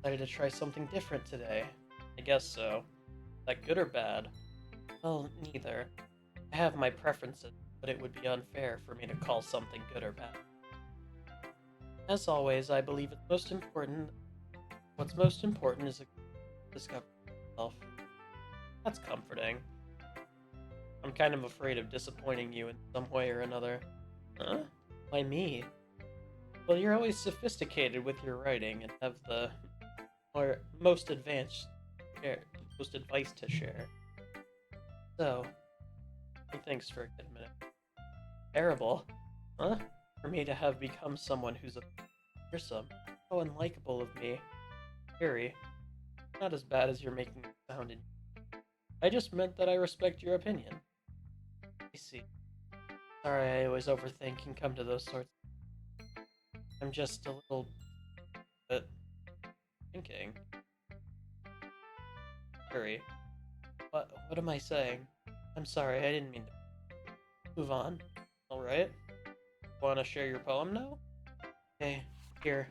Decided to try something different today. I guess so. Is that good or bad? Well, neither. I have my preferences, but it would be unfair for me to call something good or bad. As always, I believe what's most important is discovering yourself. That's comforting. I'm kind of afraid of disappointing you in some way or another. Huh? Why me? Well, you're always sophisticated with your writing and have the most most advice to share. So, thanks for a good minute. Terrible. Huh? For me to have become someone who's fearsome. So unlikable of me. Scary. Not as bad as you're making it sound. I just meant that I respect your opinion. I see. Sorry, I always overthink and come to those sorts. I'm just a little bit thinking. Hurry. What am I saying? I'm sorry, I didn't mean to. Move on. Alright? Wanna share your poem now? Okay, here.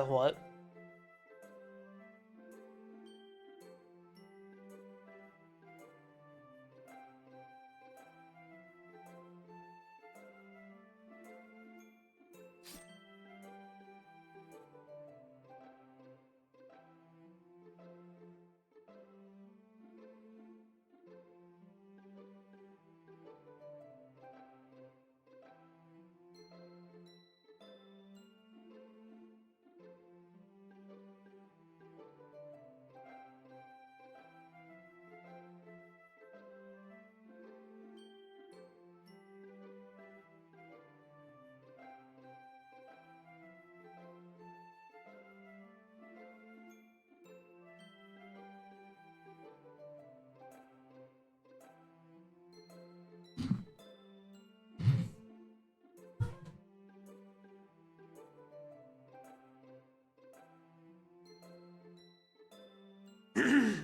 What? Mhm.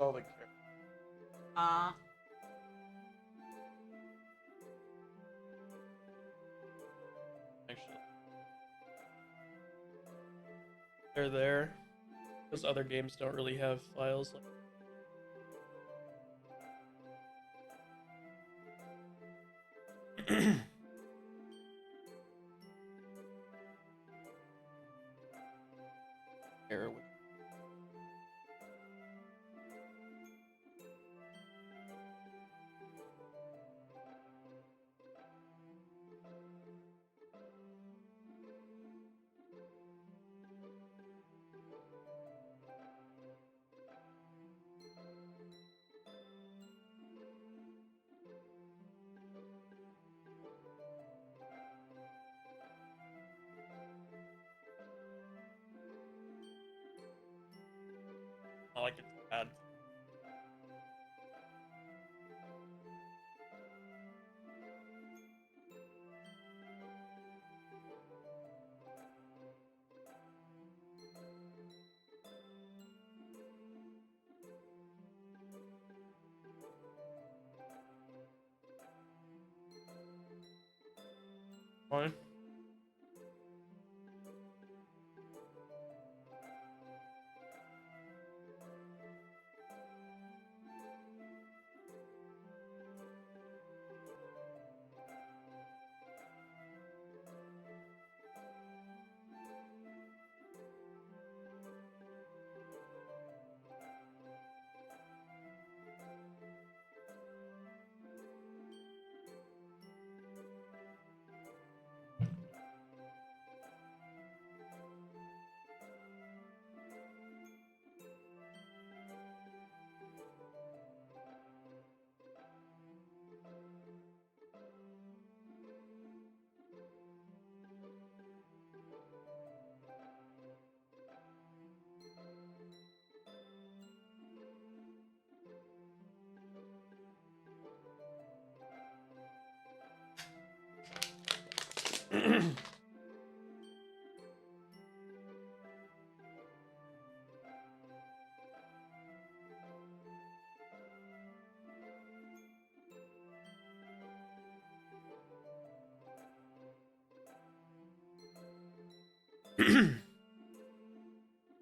all the characters. Actually, they're there. Because other games don't really have files like. Here we- Not like it's bad. Fine.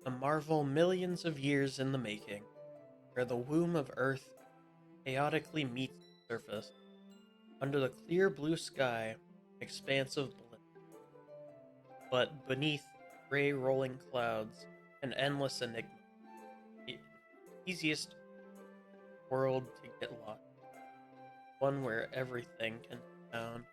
A marvel millions of years in the making, where the womb of Earth chaotically meets the surface. Under the clear blue sky, expanse of bliss. But beneath gray rolling clouds, an endless enigma. The easiest world to get lost. One where everything can be found.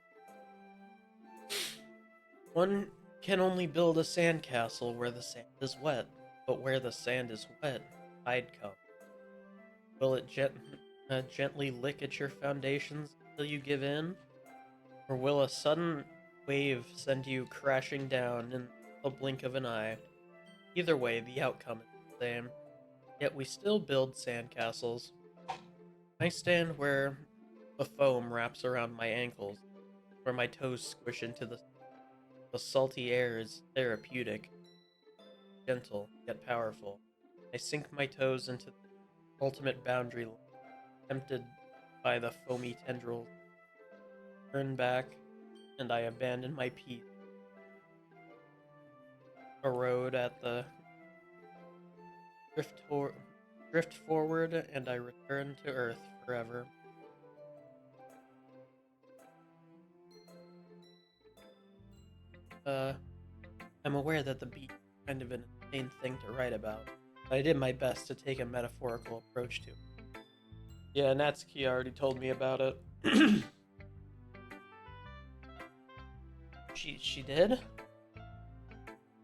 One can only build a sandcastle where the sand is wet, but where the sand is wet, tide comes. Will it gently lick at your foundations until you give in? Or will a sudden wave send you crashing down in a blink of an eye? Either way, the outcome is the same. Yet we still build sandcastles. I stand where the foam wraps around my ankles, where my toes squish into the salty air is therapeutic, gentle, yet powerful. I sink my toes into the ultimate boundary line, tempted by the foamy tendrils. Turn back, and I abandon my peace. A road at the drift forward, and I return to Earth forever. I'm aware that the beat is kind of an insane thing to write about, but I did my best to take a metaphorical approach to it. Yeah, Natsuki already told me about it. She did?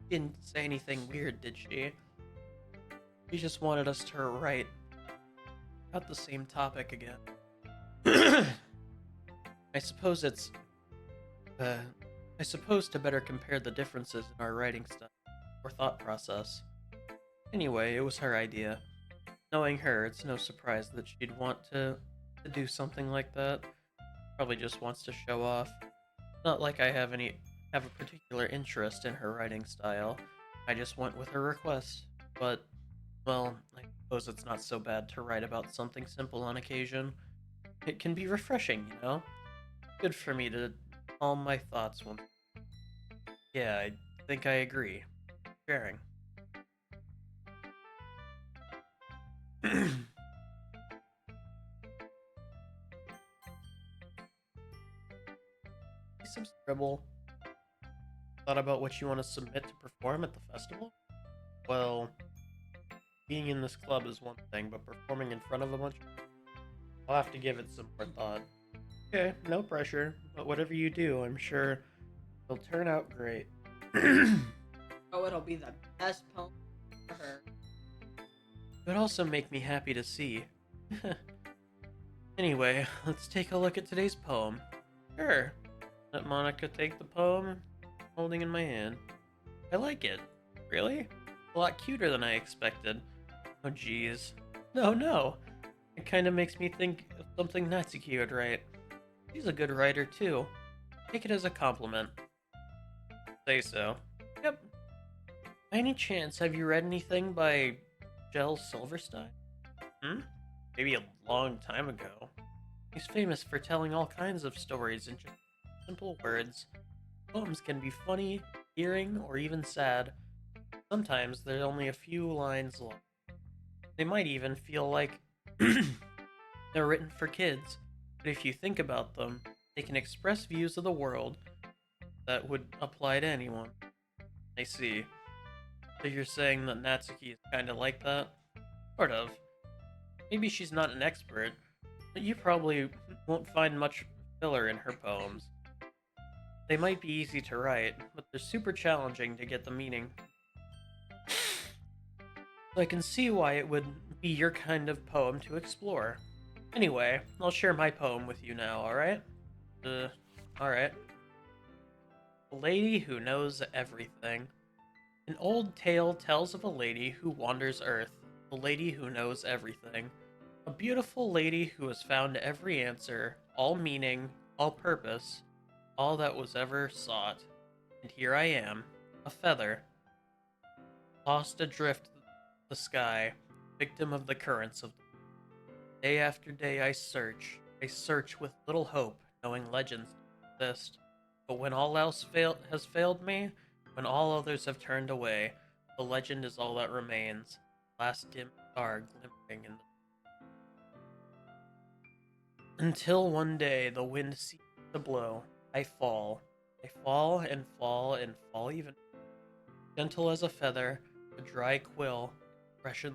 Didn't say anything weird, did she? She just wanted us to write about the same topic again. I suppose it's I suppose to better compare the differences in our writing style or thought process. Anyway, it was her idea. Knowing her, it's no surprise that she'd want to do something like that. Probably just wants to show off. Not like I have a particular interest in her writing style. I just went with her request. But, well, I suppose it's not so bad to write about something simple on occasion. It can be refreshing, you know? Good for me to calm my thoughts once. Yeah, I think I agree. Sharing. Some scribble. Thought about what you want to submit to perform at the festival? Well, being in this club is one thing, but performing in front of a bunch, I'll have to give it some more thought. Okay, no pressure, but whatever you do, I'm sure it'll turn out great. Oh, it'll be the best poem ever. It would also make me happy to see. Anyway, let's take a look at today's poem. Sure. Let Monica take the poem I'm holding in my hand. I like it. Really? A lot cuter than I expected. Oh geez. No. It kind of makes me think of something Natsuki would write. She's a good writer too. Take it as a compliment. Say so. Yep. By any chance, have you read anything by Jell Silverstein? Maybe a long time ago. He's famous for telling all kinds of stories in just simple words. Poems can be funny, endearing, or even sad. Sometimes they're only a few lines long. They might even feel like they're written for kids, but if you think about them, they can express views of the world that would apply to anyone. I see. So you're saying that Natsuki is kinda like that? Sort of. Maybe she's not an expert, but you probably won't find much filler in her poems. They might be easy to write, but they're super challenging to get the meaning. I can see why it would be your kind of poem to explore. Anyway, I'll share my poem with you now, alright? Alright. The Lady Who Knows Everything. An old tale tells of a lady who wanders Earth, the lady who knows everything. A beautiful lady who has found every answer, all meaning, all purpose, all that was ever sought. And here I am, a feather, lost adrift the sky, victim of the currents of day after day I search with little hope, knowing legends exist. But when all else has failed me, when all others have turned away, the legend is all that remains, last dim star glimmering in the... Until one day the wind ceases to blow, I fall and fall and fall even gentle as a feather, a dry quill, expression.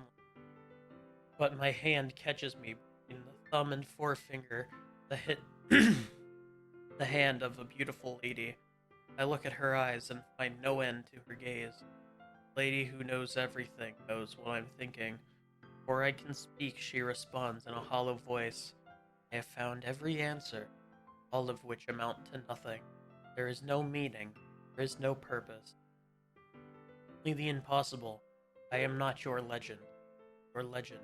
But my hand catches me between the thumb and forefinger, the hand of a beautiful lady. I look at her eyes and find no end to her gaze. The lady who knows everything knows what I'm thinking. Before I can speak, she responds in a hollow voice. I have found every answer, all of which amount to nothing. There is no meaning, there is no purpose. Only the impossible. I am not your legend. Your legend.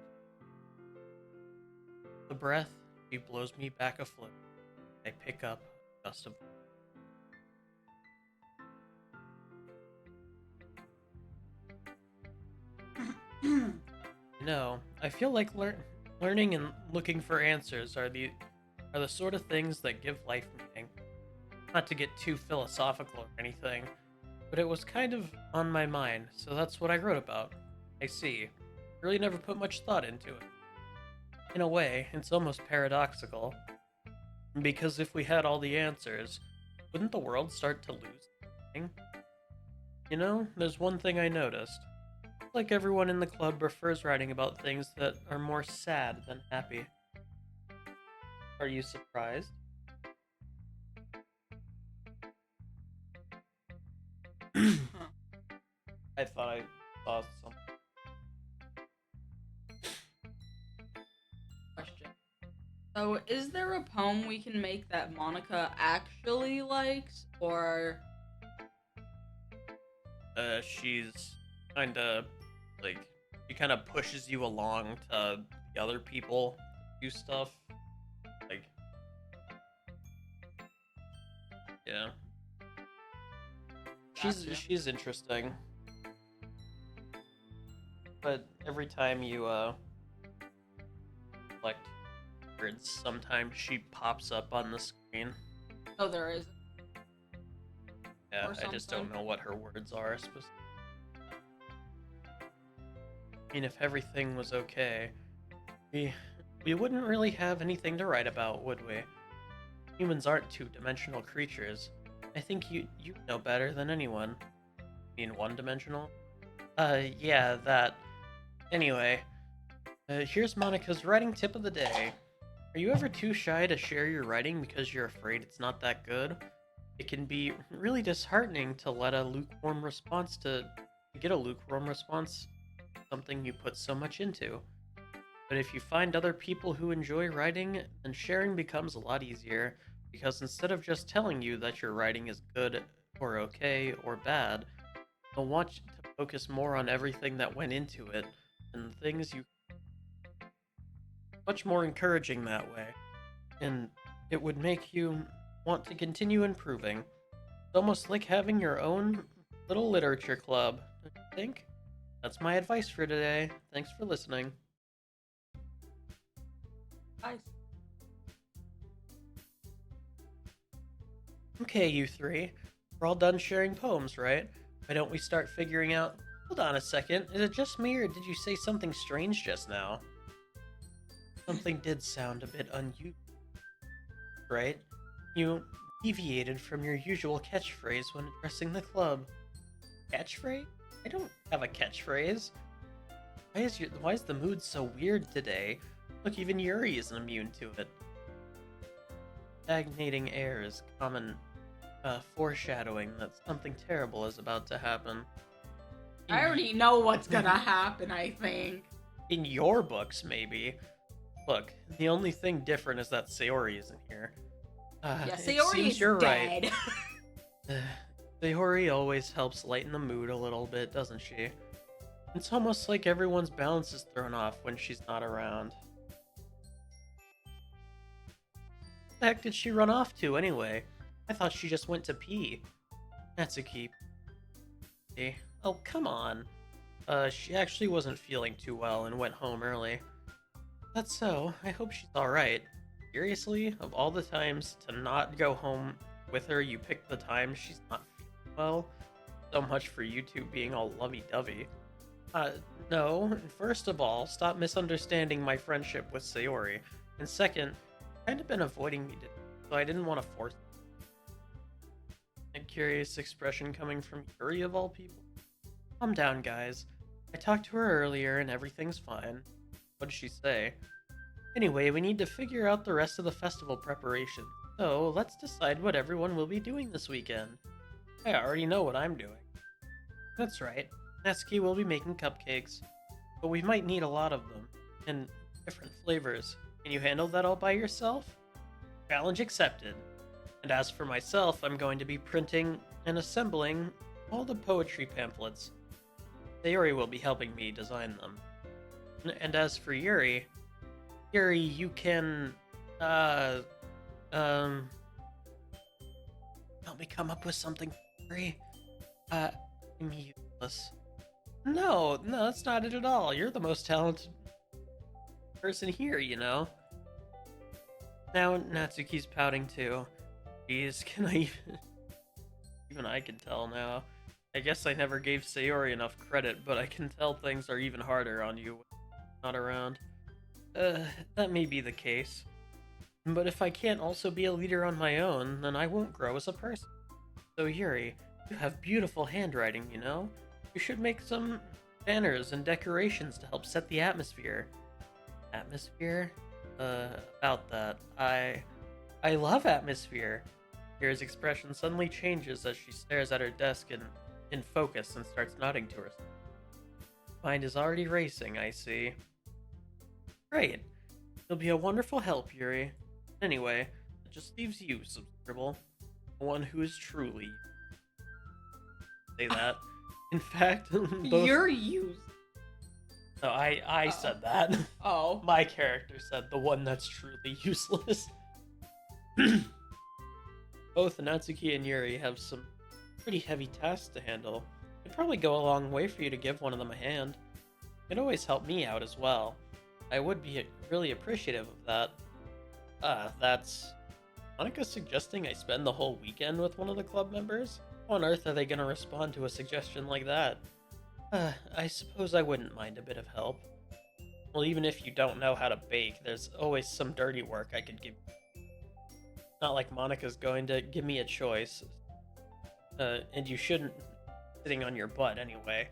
The breath, she blows me back afloat. I pick up a gust of... No, I feel like learning and looking for answers are the sort of things that give life meaning. Not to get too philosophical or anything, but it was kind of on my mind, so that's what I wrote about. I see. Really never put much thought into it. In a way, it's almost paradoxical. Because if we had all the answers, wouldn't the world start to lose meaning? You know, there's one thing I noticed. Like everyone in the club prefers writing about things that are more sad than happy. Are you surprised? I thought I saw something. Question. So, is there a poem we can make that Monica actually likes, or... She's kinda, like, she kinda pushes you along to the other people do stuff. Like, yeah. Gotcha. She's interesting. But every time you select words. Sometimes she pops up on the screen. Oh, there is. Yeah, Or I just don't something. know what her words are. I mean, if everything was okay, we wouldn't really have anything to write about, would we? Humans aren't two-dimensional creatures. I think you know better than anyone. You mean one-dimensional? Yeah, that. Anyway, here's Monica's writing tip of the day. Are you ever too shy to share your writing because you're afraid it's not that good? It can be really disheartening to let a lukewarm response to get a lukewarm response to something you put so much into. But if you find other people who enjoy writing, then sharing becomes a lot easier, because instead of just telling you that your writing is good or okay or bad, they'll want you to focus more on everything that went into it and the things you much more encouraging that way. And it would make you want to continue improving. It's almost like having your own little literature club, don't you think? That's my advice for today. Thanks for listening. Nice. Okay, you three. We're all done sharing poems, right? Why don't we start figuring out... Hold on a second. Is it just me, or did you say something strange just now? Something did sound a bit unusual, right? You deviated from your usual catchphrase when addressing the club. Catchphrase? I don't have a catchphrase. Why is the mood so weird today? Look, even Yuri isn't immune to it. Stagnating air is common foreshadowing that something terrible is about to happen. I already know what's gonna happen, I think. In your books, maybe. Look, the only thing different is that Sayori isn't here. Yeah, It Sayori seems is you're dead. right. Sayori always helps lighten the mood a little bit, doesn't she? It's almost like everyone's balance is thrown off when she's not around. What the heck did she run off to, anyway? I thought she just went to pee. Natsuki. Oh, come on. She actually wasn't feeling too well and went home early. That's so. I hope she's alright. Seriously? Of all the times to not go home with her, you picked the time she's not feeling well? So much for you two being all lovey-dovey. No. First of all, stop misunderstanding my friendship with Sayori. And second, kind of been avoiding me, so I didn't want to force it. A curious expression coming from Yuri of all people. Calm down, guys. I talked to her earlier and everything's fine. What did she say? Anyway, we need to figure out the rest of the festival preparation. So, let's decide what everyone will be doing this weekend. I already know what I'm doing. That's right. Natsuki will be making cupcakes. But we might need a lot of them. And different flavors. Can you handle that all by yourself? Challenge accepted. And as for myself, I'm going to be printing and assembling all the poetry pamphlets. Sayori will be helping me design them. And as for Yuri, you can, help me come up with something, Yuri? I'm useless. No, that's not it at all. You're the most talented person here, you know? Now Natsuki's pouting too. Jeez, can I even I can tell now. I guess I never gave Sayori enough credit, but I can tell things are even harder on you when you're not around. That may be the case. But if I can't also be a leader on my own, then I won't grow as a person. So Yuri, you have beautiful handwriting, you know? You should make some banners and decorations to help set the atmosphere. Atmosphere? About that. I love atmosphere. Yuri's expression suddenly changes as she stares at her desk in focus and starts nodding to herself. Mind is already racing, I see. Great. You'll be a wonderful help, Yuri. Anyway, it just leaves you, Subscribble. The one who is truly... Say that. In fact, both... You're used. No, I said that. Oh. My character said the one that's truly useless. Both Natsuki and Yuri have some pretty heavy tasks to handle. It'd probably go a long way for you to give one of them a hand. It'd always help me out as well. I would be really appreciative of that. That's Monica suggesting I spend the whole weekend with one of the club members? How on earth are they gonna respond to a suggestion like that? I suppose I wouldn't mind a bit of help. Well, even if you don't know how to bake, there's always some dirty work I could give. Not like Monica's going to give me a choice. And you shouldn't be sitting on your butt anyway.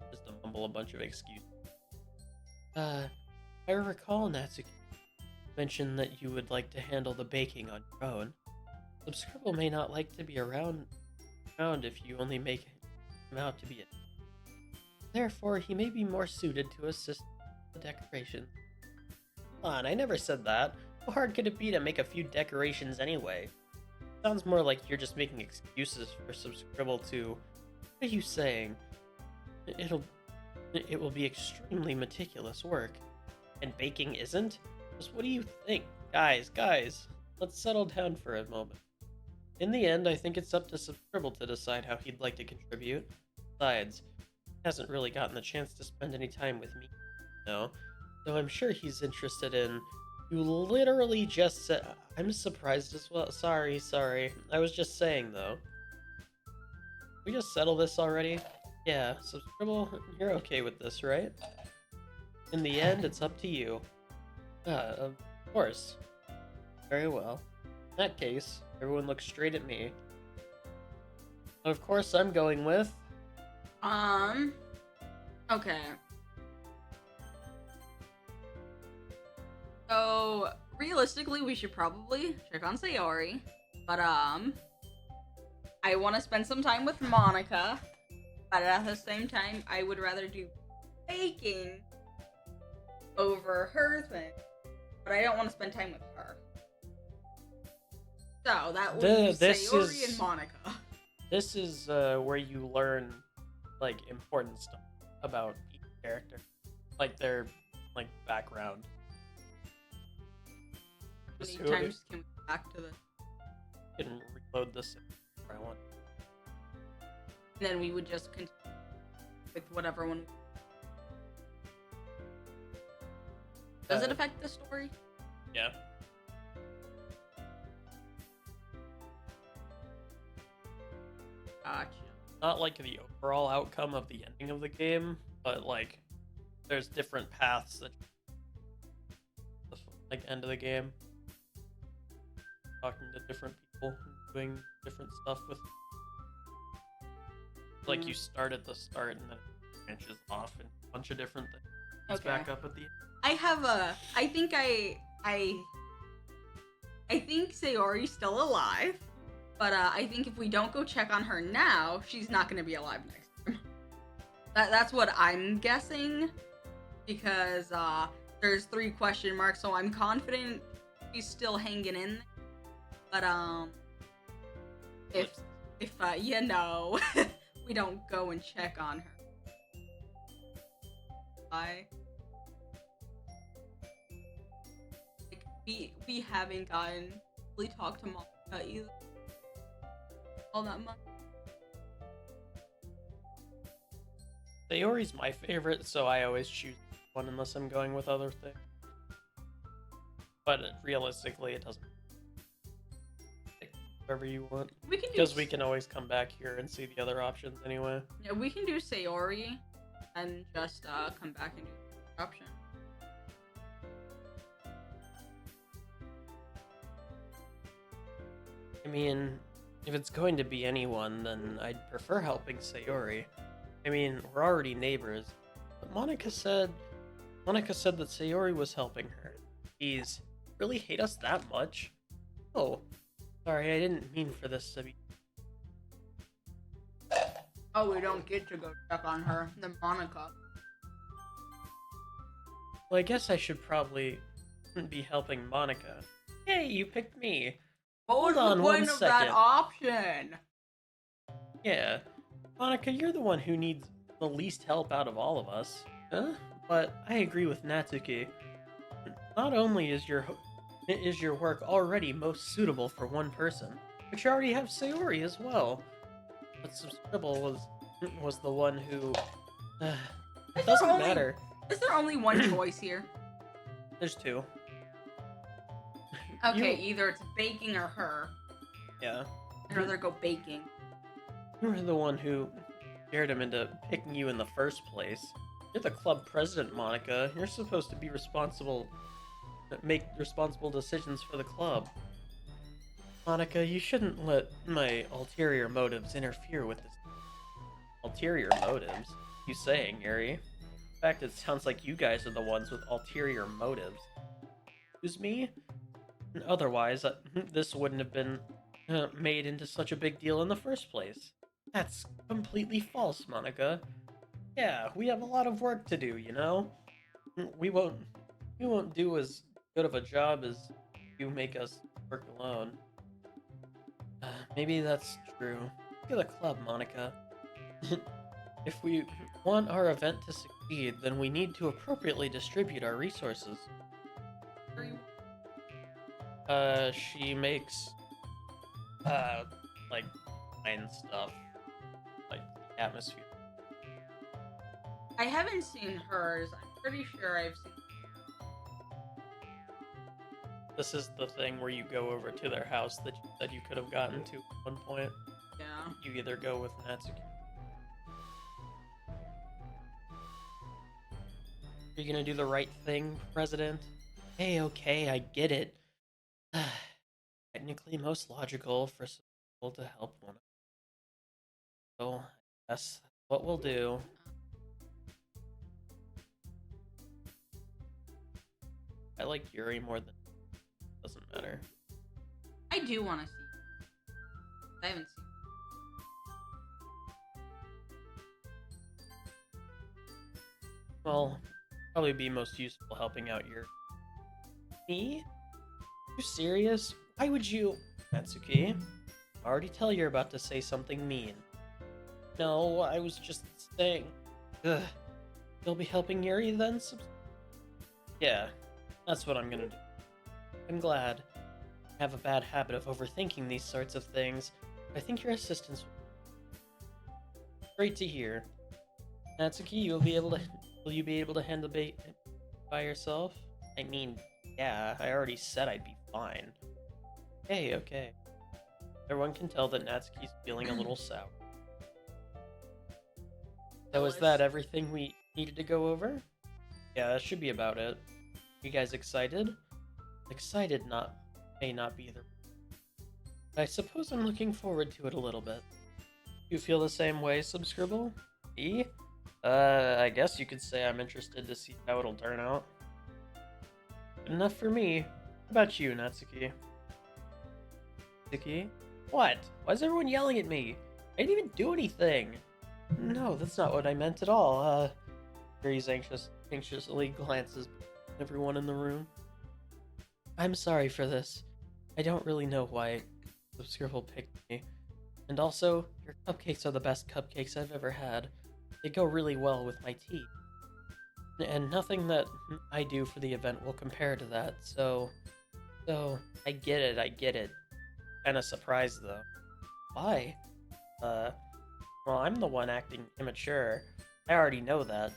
Just to mumble a bunch of excuses. I recall Natsuki mentioned that you would like to handle the baking on your own. Subscribble may not like to be around if you only make him out to be a... Therefore, he may be more suited to assist the decoration. Come on, I never said that. How hard could it be to make a few decorations anyway? Sounds more like you're just making excuses for Subscribble to... What are you saying? It will be extremely meticulous work. And baking isn't? Just what do you think? Guys, let's settle down for a moment. In the end, I think it's up to Subscribble to decide how he'd like to contribute. Besides, he hasn't really gotten the chance to spend any time with me, no. So I'm sure he's interested in... You literally just said... I'm surprised as well. Sorry. I was just saying, though. We just settle this already? Yeah, Subscribble, you're okay with this, right? In the end, it's up to you. Of course. Very well. In that case, everyone looks straight at me. Of course, I'm going with... Okay. So, realistically, we should probably check on Sayori. But, I want to spend some time with Monica. But at the same time, I would rather do baking over her thing. But I don't want to spend time with her. So, that leaves Sayori and Monica. This is where you learn, like, important stuff about each character. Like, their, like, background. How many times can we go back to this? I can reload this if I want. And then we would just continue with whatever one. Does it affect the story? Yeah. Gotcha. Not like the overall outcome of the ending of the game, but like there's different paths that like end of the game. Talking to different people, doing different stuff with like you start at the start and then it branches off in a bunch of different things. It's Okay. back up at the end. I think Sayori's still alive, but I think if we don't go check on her now, she's not gonna be alive next time. That's what I'm guessing, because there's 3 question marks, so I'm confident she's still hanging in. But if you know, we don't go and check on her. We haven't gotten really talked to Monica either. All that much. Sayori's my favorite, so I always choose one unless I'm going with other things. But realistically, it doesn't. Pick whatever you want. We can do Because we can always come back here and see the other options anyway. Yeah, we can do Sayori and just come back and do the option. I mean, if it's going to be anyone, then I'd prefer helping Sayori. I mean, we're already neighbors. But Monica said that Sayori was helping her. Jeez, really hate us that much? Oh, sorry, I didn't mean for this to be... Oh, we don't get to go check on her. Then Monica. Well, I guess I should probably be helping Monica. Hey, you picked me. What was Hold on the one point of second. that option? Yeah, Monica, you're the one who needs the least help out of all of us. Huh? But I agree with Natsuki. Not only is your work already most suitable for one person, but you already have Sayori as well. But Subscribble was the one who... it doesn't matter. Is there only one choice here? There's two. Okay, You- either it's baking or her. Yeah. I'd rather go baking. You were the one who scared him into picking you in the first place. You're the club president, Monica. You're supposed to be make responsible decisions for the club. Monica, you shouldn't let my ulterior motives interfere with this. Ulterior motives? You saying, Yuri? In fact, it sounds like you guys are the ones with ulterior motives. Excuse me? Otherwise, this wouldn't have been made into such a big deal in the first place. That's completely false, Monica. Yeah, we have a lot of work to do, you know? We won't do as good of a job as you make us work alone. Maybe that's true. Look at the club, Monica. If we want our event to succeed, then we need to appropriately distribute our resources. She makes, like, fine stuff. Like, atmosphere. I haven't seen hers. I'm pretty sure I've seen. This is the thing where you go over to their house that you said you could have gotten to at one point. Yeah. You either go with Natsuki. Are you gonna do the right thing, President? Hey, okay, I get it. Technically most logical for some people to help one another. So, that's what we'll do. I like Yuri more than... Doesn't matter. I do want to see. I haven't seen. Well, probably be most useful helping out your... Me? You serious? Why would you... Natsuki? I already tell you're about to say something mean. No, I was just saying... Ugh. You'll be helping Yuri then? Yeah, that's what I'm gonna do. I'm glad. I have a bad habit of overthinking these sorts of things. I think your assistance... Great to hear. Natsuki, will you be able to handle bait by yourself? I mean, yeah, I already said I'd be fine. Okay. Everyone can tell that Natsuki's feeling a little sour. So is that everything we needed to go over? Yeah, that should be about it. You guys excited? Excited may not be the... I suppose I'm looking forward to it a little bit. You feel the same way, Subscribble? Me? I guess you could say I'm interested to see how it'll turn out. Good enough for me. How about you, Natsuki? Natsuki? What? Why is everyone yelling at me? I didn't even do anything! No, that's not what I meant at all. Yuri's anxiously glances at everyone in the room. I'm sorry for this. I don't really know why Subscribble picked me. And also, your cupcakes are the best cupcakes I've ever had. They go really well with my tea. And nothing that I do for the event will compare to that, so I get it. Kinda surprised though. Why? Well, I'm the one acting immature. I already know that.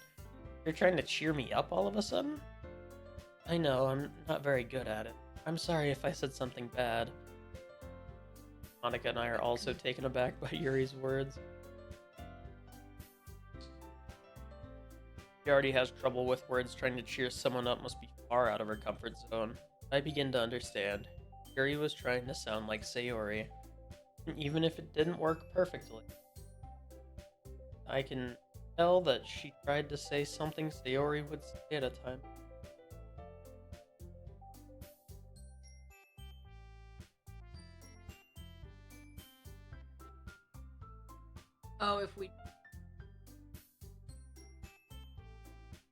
You're trying to cheer me up all of a sudden? I know, I'm not very good at it. I'm sorry if I said something bad. Monica and I are also taken aback by Yuri's words. She already has trouble with words. Trying to cheer someone up must be far out of her comfort zone. I begin to understand. Yuri was trying to sound like Sayori, even if it didn't work perfectly. I can tell that she tried to say something Sayori would say at a time. Oh, if we.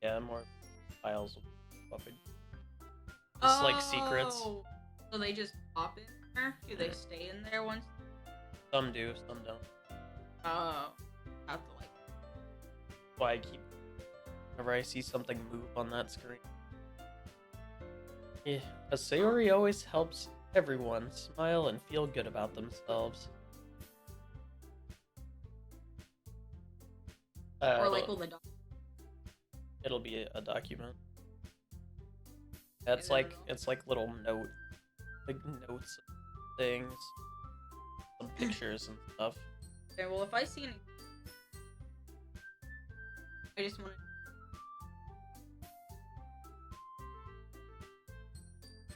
Yeah, more files will pop in. Just like secrets. So they just pop in there? Do they stay in there once? Some do, some don't. Oh, have to like. That's why I keep. Whenever I see something move on that screen. Yeah, because Sayori always helps everyone smile and feel good about themselves. Or like will the dog. It'll be a document. It's like little notes, things, some pictures and stuff. Okay, well, if I see any, I just want to.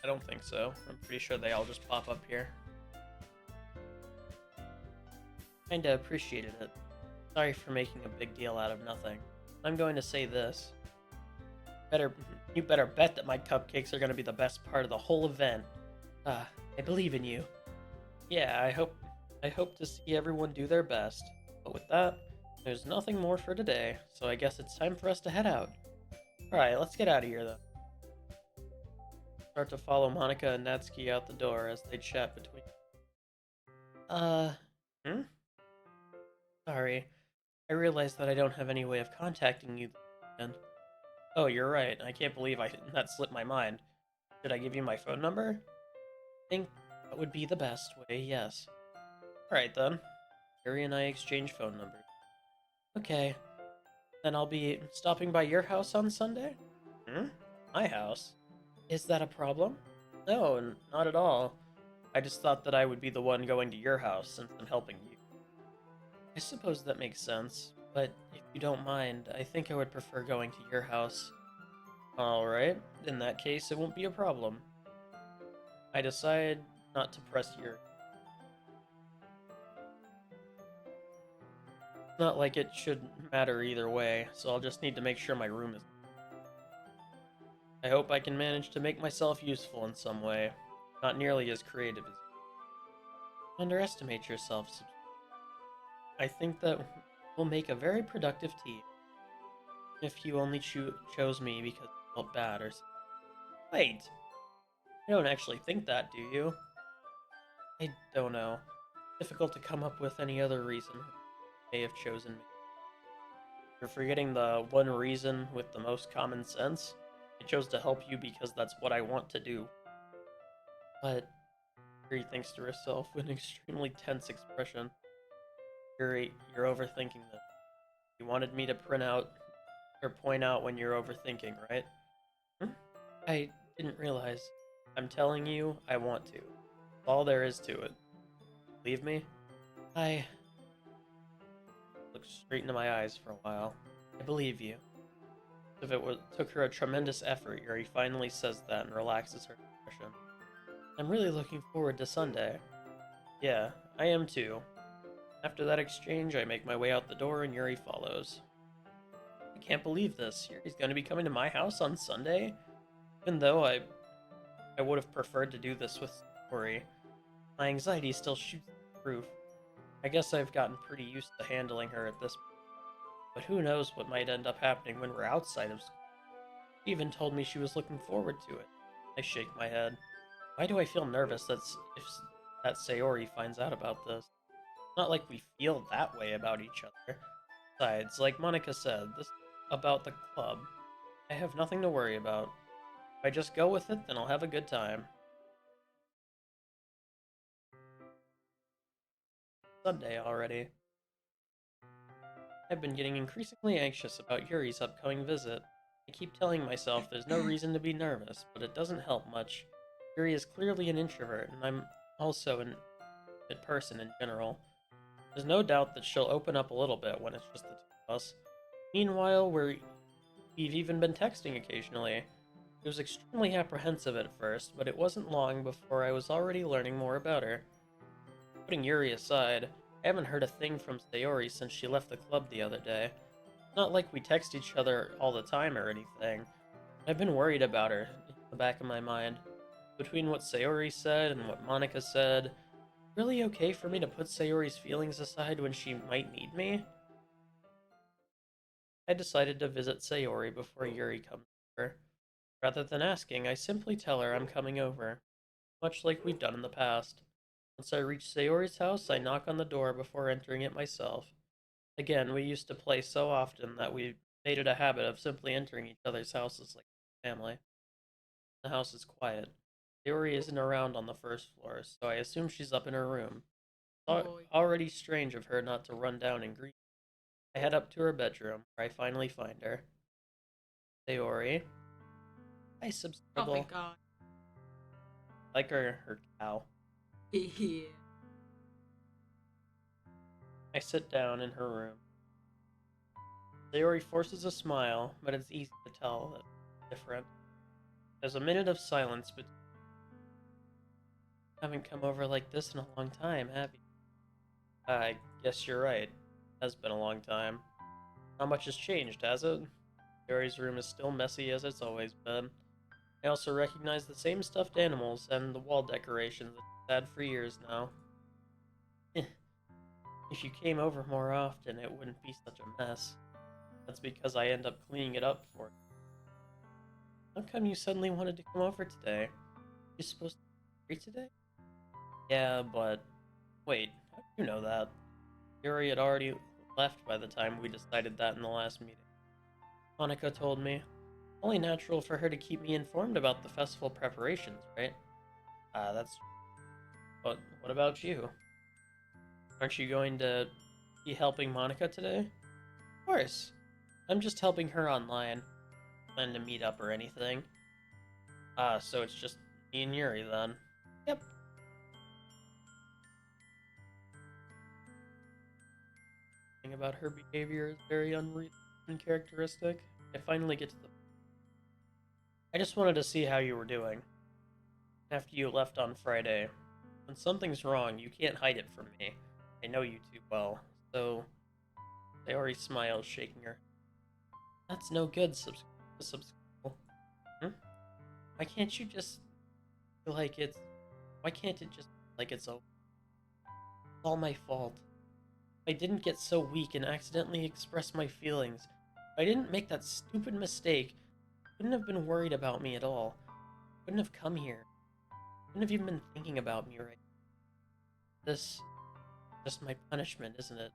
I don't think so. I'm pretty sure they all just pop up here. Kinda appreciated it. Sorry for making a big deal out of nothing. I'm going to say this. You better bet that my cupcakes are gonna be the best part of the whole event. I believe in you. Yeah, I hope to see everyone do their best. But with that, there's nothing more for today, so I guess it's time for us to head out. Alright, let's get out of here, though. Start to follow Monica and Natsuki out the door as they chat between. Sorry. I realized that I don't have any way of contacting you this weekend. Oh, you're right. I can't believe that slipped my mind. Should I give you my phone number? I think that would be the best way, yes. Alright then. Yuri and I exchange phone numbers. Okay. Then I'll be stopping by your house on Sunday? My house? Is that a problem? No, not at all. I just thought that I would be the one going to your house since I'm helping you. I suppose that makes sense, but if you don't mind, I think I would prefer going to your house. Alright, in that case it won't be a problem. I decide not to press your... Not like it should matter either way, so I'll just need to make sure my room is... I hope I can manage to make myself useful in some way. Not nearly as creative as you. Underestimate yourself. I think that we'll make a very productive team. If you only chose me because you felt bad or something. Wait! You don't actually think that, do you? I don't know. Difficult to come up with any other reason they may have chosen me. You're forgetting the one reason with the most common sense. I chose to help you because that's what I want to do. But Yuri thinks to herself with an extremely tense expression. Yuri, you're overthinking this. You wanted me to point out when you're overthinking, right? I didn't realize. I'm telling you, I want to. All there is to it. Believe me? I looked straight into my eyes for a while. I believe you. If it took her a tremendous effort, Yuri finally says that and relaxes her expression. I'm really looking forward to Sunday. Yeah, I am too. After that exchange, I make my way out the door and Yuri follows. I can't believe this. Yuri's going to be coming to my house on Sunday? Even though I would have preferred to do this with Sayori, my anxiety still shoots through the roof. I guess I've gotten pretty used to handling her at this point. But who knows what might end up happening when we're outside of school. She even told me she was looking forward to it. I shake my head. Why do I feel nervous if Sayori finds out about this? It's not like we feel that way about each other. Besides, like Monica said, this about the club. I have nothing to worry about. If I just go with it, then I'll have a good time. Sunday already. I've been getting increasingly anxious about Yuri's upcoming visit. I keep telling myself there's no reason to be nervous, but it doesn't help much. Yuri is clearly an introvert, and I'm also an intimate person in general. There's no doubt that she'll open up a little bit when it's just the two of us. Meanwhile, we've even been texting occasionally. I was extremely apprehensive at first, but it wasn't long before I was already learning more about her. Putting Yuri aside, I haven't heard a thing from Sayori since she left the club the other day. It's not like we text each other all the time or anything. I've been worried about her in the back of my mind. Between what Sayori said and what Monica said, really okay for me to put Sayori's feelings aside when she might need me? I decided to visit Sayori before Yuri comes over. Rather than asking, I simply tell her I'm coming over, much like we've done in the past. Once I reach Sayori's house, I knock on the door before entering it myself. Again, we used to play so often that we made it a habit of simply entering each other's houses like family. The house is quiet. Sayori isn't around on the first floor, so I assume she's up in her room. It's already strange of her not to run down and greet me. I head up to her bedroom, where I finally find her. Sayori. Hi, Oh, Subscribble. thank God. Like her cow. Yeah. I sit down in her room. Sayori forces a smile, but it's easy to tell that it's different. There's a minute of silence, but haven't come over like this in a long time, have you? I guess you're right. It has been a long time. Not much has changed, has it? Sayori's room is still messy as it's always been. I also recognize the same stuffed animals and the wall decorations that I've had for years now. If you came over more often, it wouldn't be such a mess. That's because I end up cleaning it up for you. How come you suddenly wanted to come over today? You're supposed to be free today? Yeah, but... Wait, how do you know that? Yuri had already left by the time we decided that in the last meeting. Monica told me. Only natural for her to keep me informed about the festival preparations, right? That's... But what about you? Aren't you going to be helping Monica today? Of course. I'm just helping her online. Plan to meet up or anything. So it's just me and Yuri then. Yep. Thing about her behavior is very uncharacteristic. I finally get to the... I just wanted to see how you were doing. After you left on Friday. When something's wrong, you can't hide it from me. I know you too well. So... Sayori smiles, shaking her. That's no good, Subscribble. Why can't you just feel like it's... Why can't it just feel like it's over? It's all my fault. I didn't get so weak and accidentally express my feelings. If I didn't make that stupid mistake, you wouldn't have been worried about me at all. You wouldn't have come here. You wouldn't have even been thinking about me right now. This is just my punishment, isn't it?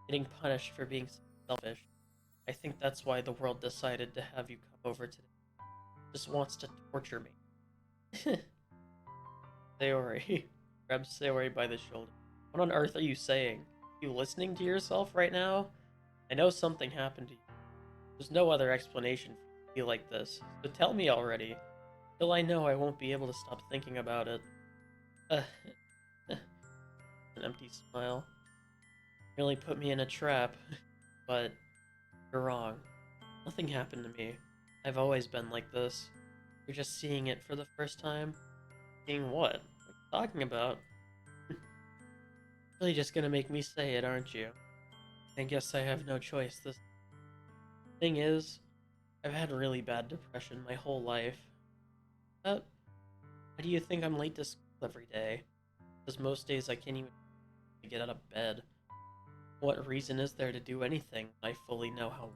Getting punished for being so selfish. I think that's why the world decided to have you come over today. It just wants to torture me. Sayori grabs Sayori by the shoulder. What on earth are you saying? Are you listening to yourself right now? I know something happened to you. There's no other explanation for you to feel like this, so tell me already. Till I know, I won't be able to stop thinking about it. An empty smile. Really put me in a trap, but you're wrong. Nothing happened to me. I've always been like this. You're just seeing it for the first time. Seeing what? What are you talking about? Really just gonna make me say it, aren't you? I guess I have no choice. The thing is, I've had really bad depression my whole life. Why do you think I'm late to school every day? Because most days I can't even get out of bed. What reason is there to do anything when I fully know how...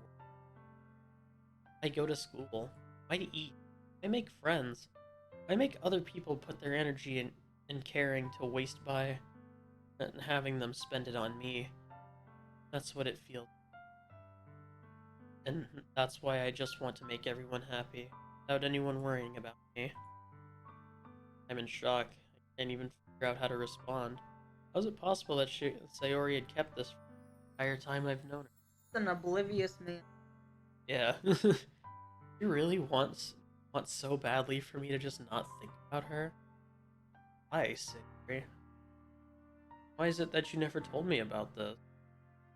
I go to school. I eat. I make friends. I make other people put their energy in caring to waste by and having them spend it on me. That's what it feels. And that's why I just want to make everyone happy, without anyone worrying about me. I'm in shock. I can't even figure out how to respond. How is it possible that Sayori had kept this for the entire time I've known her? It's an oblivious man. Yeah. You really want so badly for me to just not think about her? Why, Sayori? Why is it that you never told me about this?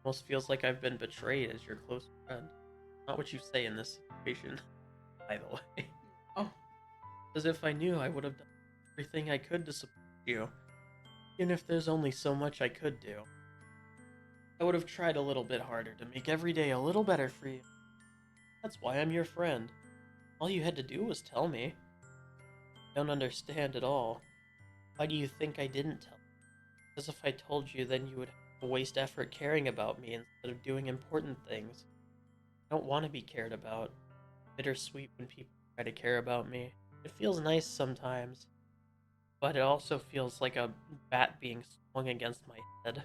Almost feels like I've been betrayed as your close friend. Not what you say in this situation, by the way. Oh. As if I knew I would have done everything I could to support you. Even if there's only so much I could do. I would have tried a little bit harder to make every day a little better for you. That's why I'm your friend. All you had to do was tell me. I don't understand at all. Why do you think I didn't tell you? Because if I told you, then you would have to waste effort caring about me instead of doing important things. I don't want to be cared about. Bittersweet when people try to care about me. It feels nice sometimes, but it also feels like a bat being swung against my head.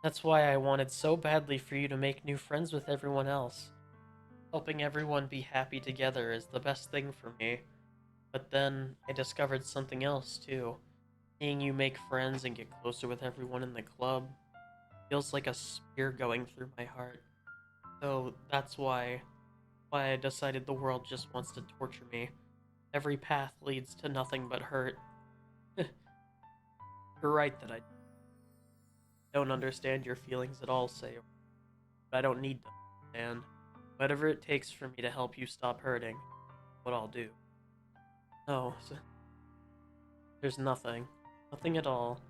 That's why I wanted so badly for you to make new friends with everyone else. Helping everyone be happy together is the best thing for me. But then I discovered something else too. Seeing you make friends and get closer with everyone in the club feels like a spear going through my heart. So that's why Why I decided the world just wants to torture me. Every path leads to nothing but hurt. You're right that I don't understand your feelings at all, Sayori. But I don't need to understand. Whatever it takes for me to help you stop hurting, what I'll do. No, there's nothing. Nothing at all.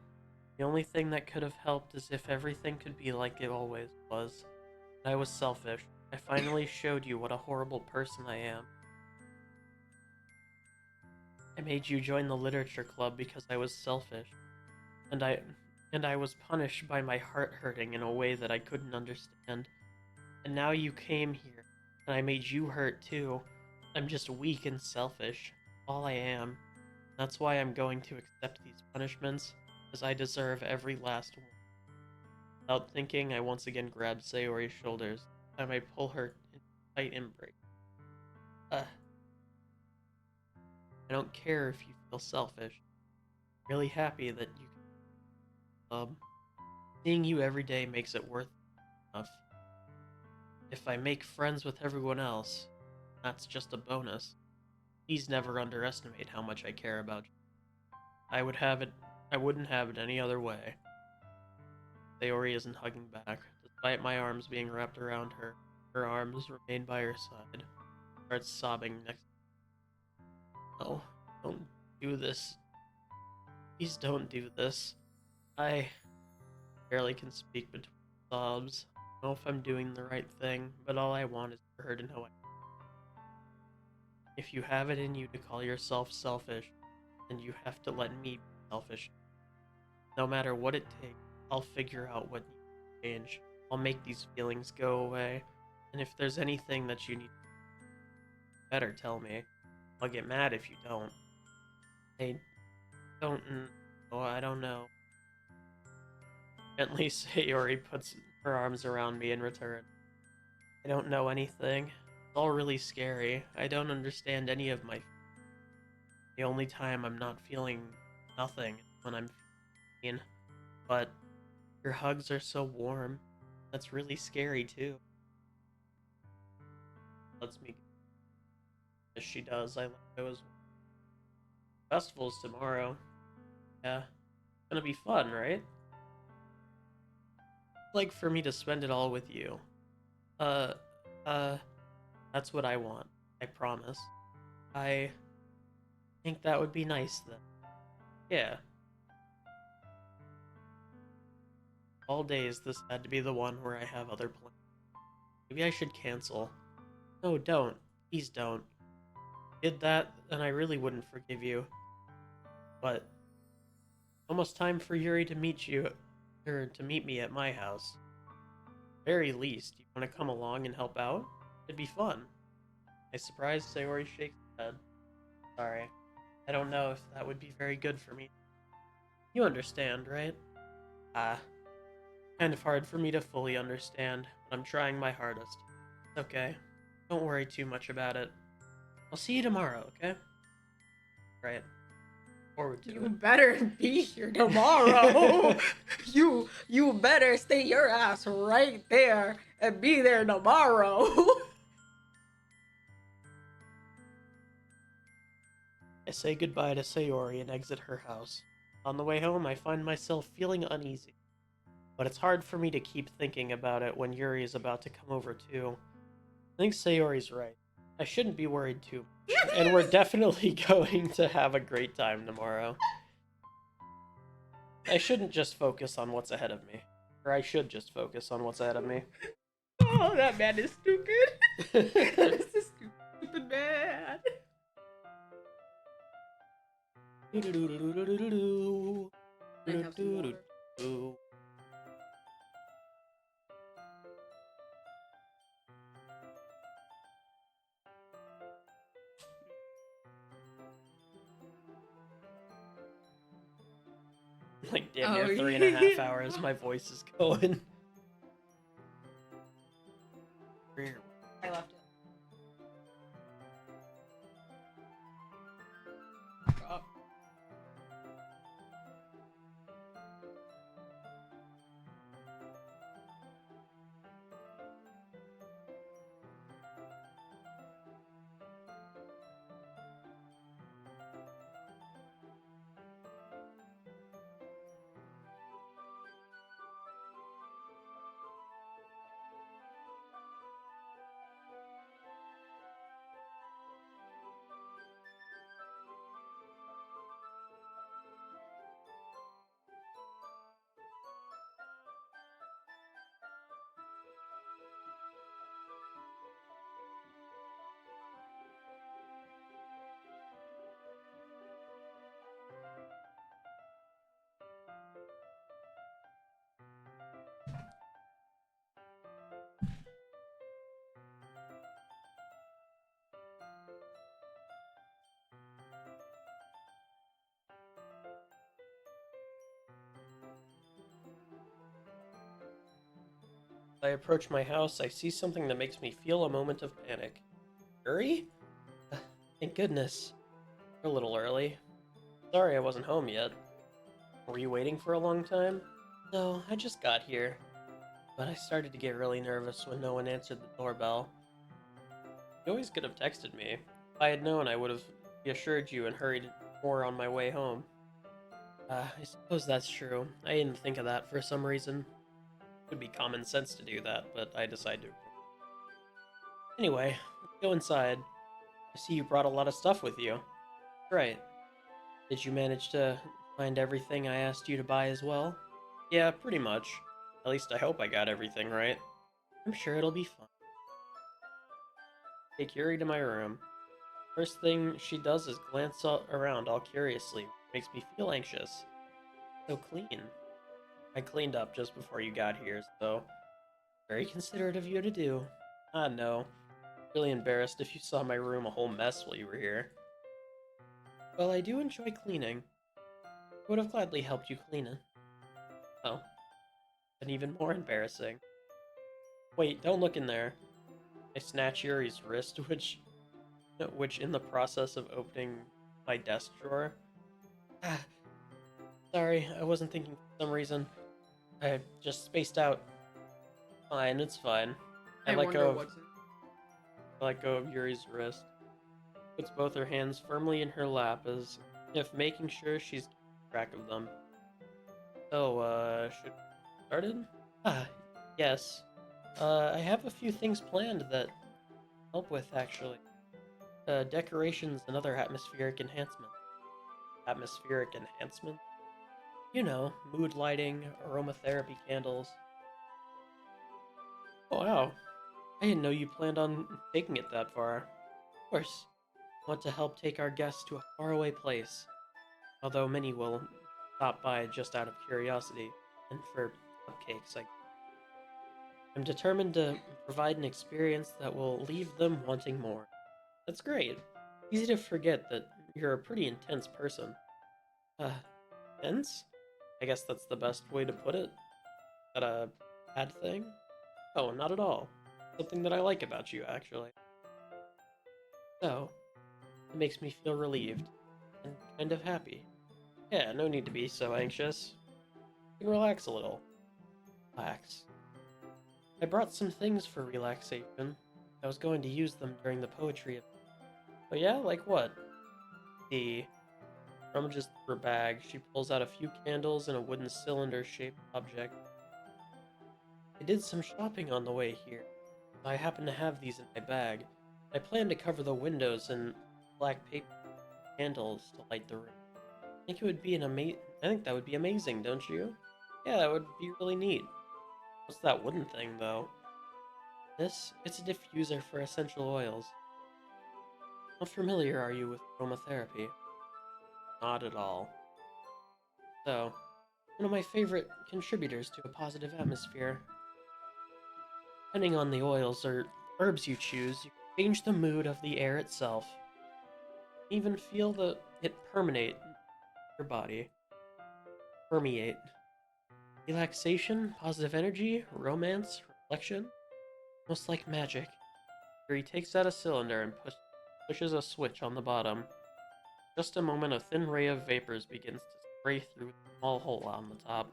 The only thing that could have helped is if everything could be like it always was. I was selfish. I finally showed you what a horrible person I am. I made you join the literature club because I was selfish. And I was punished by my heart hurting in a way that I couldn't understand. And now you came here, and I made you hurt too. I'm just weak and selfish. All I am. That's why I'm going to accept these punishments, as I deserve every last one. Without thinking, I once again grabbed Sayori's shoulders. Time I pull her in a tight embrace. I don't care if you feel selfish. I'm really happy that you can. Seeing you every day makes it worth enough. If I make friends with everyone else, that's just a bonus. Please never underestimate how much I care about you. I wouldn't have it any other way. Sayori isn't hugging back. Despite my arms being wrapped around her, her arms remain by her side. Starts sobbing next. No, don't do this. Please don't do this. I barely can speak between sobs. I don't know if I'm doing the right thing, but all I want is for her to know if you have it in you to call yourself selfish, then you have to let me be selfish. No matter what it takes, I'll figure out what needs to change. I'll make these feelings go away. And if there's anything that you need, better tell me. I'll get mad if you don't. I don't know. I don't know. Gently, Sayori puts her arms around me in return. I don't know anything. It's all really scary. I don't understand any of my. The only time I'm not feeling nothing is when I'm feeling. But your hugs are so warm. That's really scary too. Lets me. As she does, I let go as well. Festival's tomorrow. Yeah, it's gonna be fun, right? Like for me to spend it all with you. Uh, that's what I want. I promise. I think that would be nice then. Yeah. All days, this had to be the one where I have other plans. Maybe I should cancel. No, don't. Please don't. Did that, and I really wouldn't forgive you. But almost time for Yuri to meet you, or to meet me at my house. Very least, you want to come along and help out? It'd be fun. I surprised Sayori shakes his head. Sorry. I don't know if that would be very good for me. You understand, right? Kind of hard for me to fully understand, but I'm trying my hardest. It's okay. Don't worry too much about it. I'll see you tomorrow, okay? Right. Forward to You it. better be here tomorrow. you better stay your ass right there and be there tomorrow. I say goodbye to Sayori and exit her house. On the way home, I find myself feeling uneasy. But it's hard for me to keep thinking about it when Yuri is about to come over too. I think Sayori's right. I shouldn't be worried too much, and we're definitely going to have a great time tomorrow. I shouldn't just focus on what's ahead of me. Or I should just focus on what's ahead of me. Oh, that man is stupid. That is a stupid man. I have some water. Like damn Oh, near 3.5 yeah. hours, my voice is going. I left it. Oh. As I approach my house, I see something that makes me feel a moment of panic. Yuri? Thank goodness. We're a little early. Sorry I wasn't home yet. Were you waiting for a long time? No, I just got here. But I started to get really nervous when no one answered the doorbell. You always could have texted me. If I had known, I would have reassured you and hurried more on my way home. I suppose that's true. I didn't think of that for some reason. It would be common sense to do that, but I decided to. Anyway, let's go inside. I see you brought a lot of stuff with you. Right. Did you manage to find everything I asked you to buy as well? Yeah, pretty much. At least I hope I got everything right. I'm sure it'll be fun. Take Yuri to my room. First thing she does is glance around all curiously, which makes me feel anxious. So clean. I cleaned up just before you got here, so very considerate of you to do. Ah, no. Really embarrassed if you saw my room a whole mess while you were here. Well, I do enjoy cleaning. I would have gladly helped you clean it. Oh, and even more embarrassing. Wait, don't look in there. I snatch Yuri's wrist, which in the process of opening my desk drawer. Ah, sorry, I wasn't thinking for some reason. I just spaced out. Fine, it's fine. I let wonder go of what's in. I let go of Yuri's wrist. Puts both her hands firmly in her lap as if making sure she's keeping track of them. So, should we get started? Ah, yes. I have a few things planned that help with, actually. Decorations and other atmospheric enhancements. Atmospheric enhancement? You know, mood lighting, aromatherapy candles. Oh, wow. I didn't know you planned on taking it that far. Of course. I want to help take our guests to a faraway place. Although many will stop by just out of curiosity, and for cupcakes, I'm determined to provide an experience that will leave them wanting more. That's great. Easy to forget that you're a pretty intense person. Uh, Intense? I guess that's the best way to put it. Is that a bad thing? Oh, not at all. Something that I like about you, actually. So, it makes me feel relieved and kind of happy. Yeah, no need to be so anxious. You can relax a little. Relax. I brought some things for relaxation. I was going to use them during the poetry. But yeah, like what? The rummages through her bag. She pulls out a few candles and a wooden cylinder-shaped object. I did some shopping on the way here. I happen to have these in my bag. I plan to cover the windows in black paper candles to light the room. I think that would be amazing, don't you? Yeah, that would be really neat. What's that wooden thing, though? It's a diffuser for essential oils. How familiar are you with aromatherapy? Not at all. So, one of my favorite contributors to a positive atmosphere. Depending on the oils or herbs you choose, you can change the mood of the air itself. Even feel it permeate your body. Permeate. Relaxation, positive energy, romance, reflection. Almost like magic. Here he takes out a cylinder and pushes a switch on the bottom. Just a moment, a thin ray of vapors begins to spray through the small hole on the top.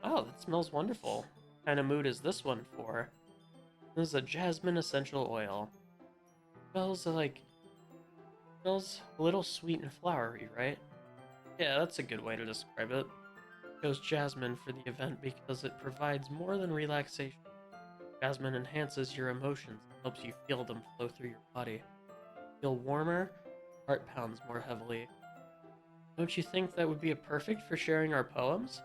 Wow, that smells wonderful. What kind of mood is this one for? This is a jasmine essential oil. Smells a little sweet and flowery, right? Yeah, that's a good way to describe it. Chose jasmine for the event because it provides more than relaxation. Jasmine enhances your emotions and helps you feel them flow through your body. Feel warmer, heart pounds more heavily. Don't you think that would be a perfect for sharing our poems?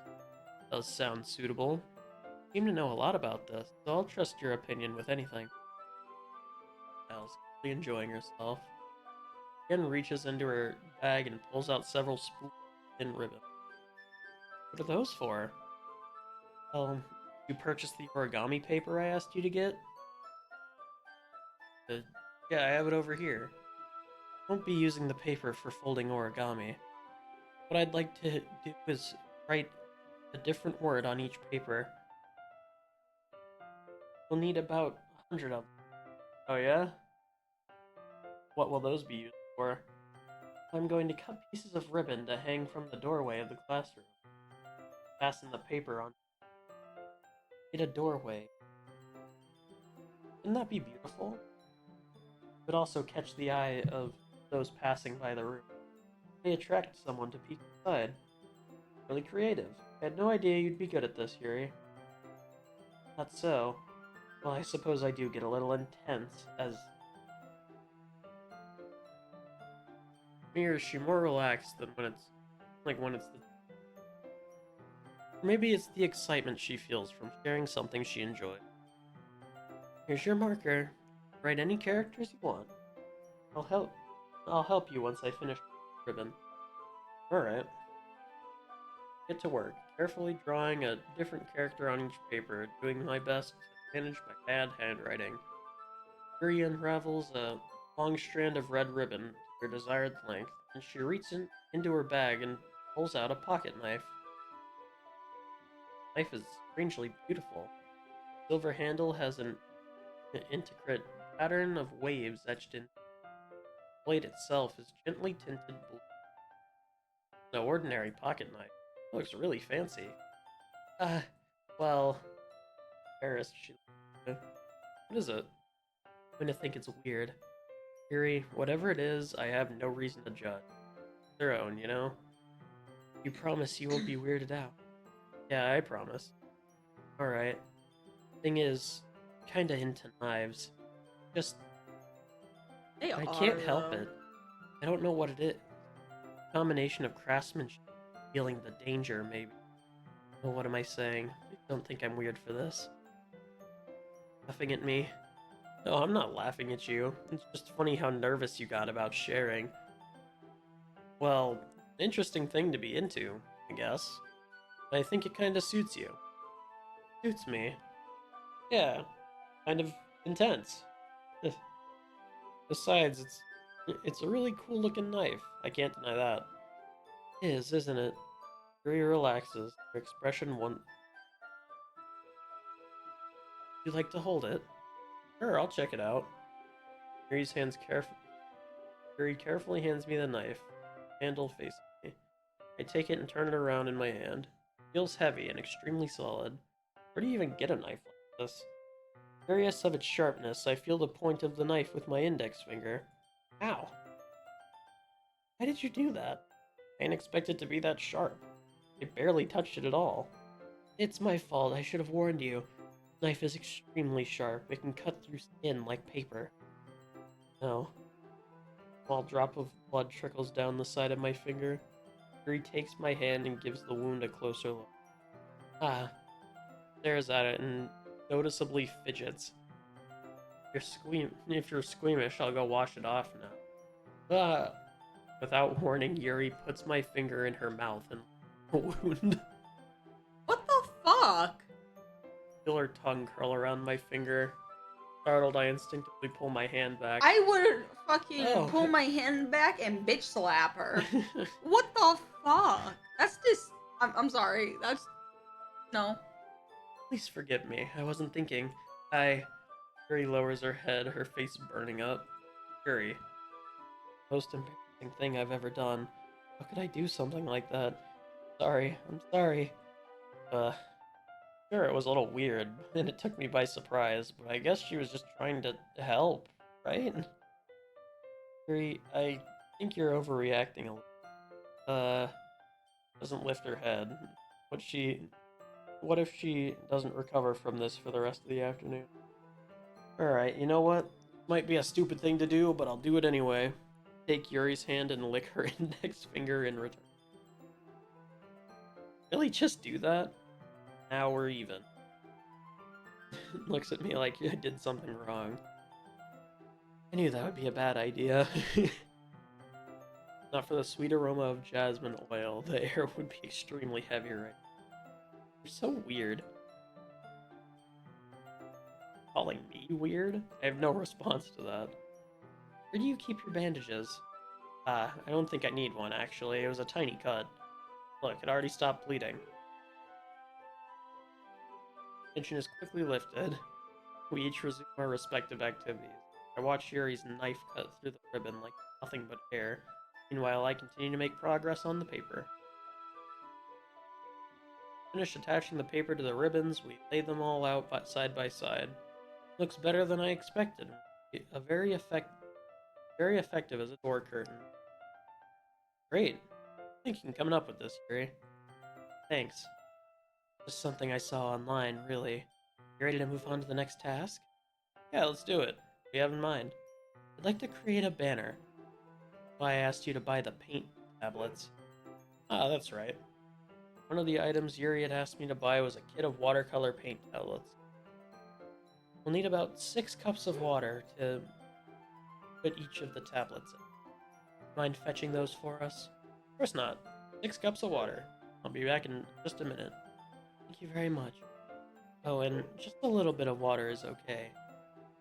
Does sound suitable. You seem to know a lot about this, so I'll trust your opinion with anything. Miles, clearly enjoying herself. Again reaches into her bag and pulls out several spools of thin ribbon. What are those for? You purchased the origami paper I asked you to get? Uh, yeah, I have it over here. I won't be using the paper for folding origami. What I'd like to do is write a different word on each paper. We'll need about 100 of them. Oh yeah? What will those be used for? I'm going to cut pieces of ribbon to hang from the doorway of the classroom. Fasten the paper on. Get a doorway. Wouldn't that be beautiful? It would also catch the eye of those passing by the room. May attract someone to peek inside. Really creative. I had no idea you'd be good at this, Yuri. Not so. Well, I suppose I do get a little intense, as... Or is she more relaxed than when it's... when it's the... Maybe it's the excitement she feels from sharing something she enjoys. Here's your marker. Write any characters you want. I'll help you once I finish the ribbon. Alright. Get to work, carefully drawing a different character on each paper, doing my best to manage my bad handwriting. Yuri unravels a long strand of red ribbon to her desired length, and she reaches into her bag and pulls out a pocket knife. The knife is strangely beautiful. The silver handle has an intricate pattern of waves etched in. The blade itself is gently tinted blue. No ordinary pocket knife. It looks really fancy. Well, embarrassed, what is it? I'm gonna think it's weird. Yuri, whatever it is, I have no reason to judge. Their own, you know? You promise you won't be weirded out. Yeah, I promise. Alright. Thing is, kinda into knives. Just... I can't help it. I don't know what it is. Combination of craftsmanship, feeling the danger, maybe. Oh, what am I saying? I don't think I'm weird for this. Laughing at me? No, I'm not laughing at you. It's just funny how nervous you got about sharing. Well, interesting thing to be into, I guess. But I think it kinda suits you. Suits me. Yeah, kind of intense. Besides, it's a really cool looking knife. I can't deny that. It is, isn't it? Yuri relaxes. Her expression one. You like to hold it? Sure, I'll check it out. Yuri carefully hands me the knife. Handle facing me. I take it and turn it around in my hand. It feels heavy and extremely solid. Where do you even get a knife like this? Curious of its sharpness, I feel the point of the knife with my index finger. Ow! Why did you do that? I didn't expect it to be that sharp. I barely touched it at all. It's my fault, I should have warned you. The knife is extremely sharp. It can cut through skin like paper. No. A small drop of blood trickles down the side of my finger. Yuri takes my hand and gives the wound a closer look. Ah. Stares at it and noticeably fidgets. If you're squeamish, I'll go wash it off now. Ah. Without warning, Yuri puts my finger in her mouth and wound. What the fuck? Feel her tongue curl around my finger. Startled, I instinctively pull my hand back. I would fucking pull my hand back and bitch slap her. What the fuck? That's just... I'm sorry. That's... No. Please forgive me. I wasn't thinking. Yuri lowers her head, her face burning up. Yuri. Most embarrassing thing I've ever done. How could I do something like that? Sorry. I'm sorry. Sure, it was a little weird, and it took me by surprise, but I guess she was just trying to help, right? Yuri, I think you're overreacting a little. Doesn't lift her head. What if she doesn't recover from this for the rest of the afternoon? Alright, you know what? Might be a stupid thing to do, but I'll do it anyway. Take Yuri's hand and lick her index finger in return. Really just do that? Now we're even. Looks at me like I did something wrong. I knew that would be a bad idea. Not for the sweet aroma of jasmine oil, the air would be extremely heavy right now. You're so weird. Calling me weird? I have no response to that. Where do you keep your bandages? I don't think I need one, actually. It was a tiny cut. Look, it already stopped bleeding. Tension is quickly lifted. We each resume our respective activities. I watch Yuri's knife cut through the ribbon like nothing but air. Meanwhile, I continue to make progress on the paper. Finish attaching the paper to the ribbons, we lay them all out side by side. Looks better than I expected. Very effective as a door curtain. Great. Thinking coming up with this, Yuri. Thanks. Just something I saw online, really. You ready to move on to the next task? Yeah, let's do it. What do you have in mind? I'd like to create a banner. That's why I asked you to buy the paint tablets. Ah, that's right. One of the items Yuri had asked me to buy was a kit of watercolor paint tablets. We'll need about 6 cups of water to put each of the tablets in. Mind fetching those for us? Of course not. 6 cups of water. I'll be back in just a minute. Thank you very much. Oh, and just a little bit of water is okay.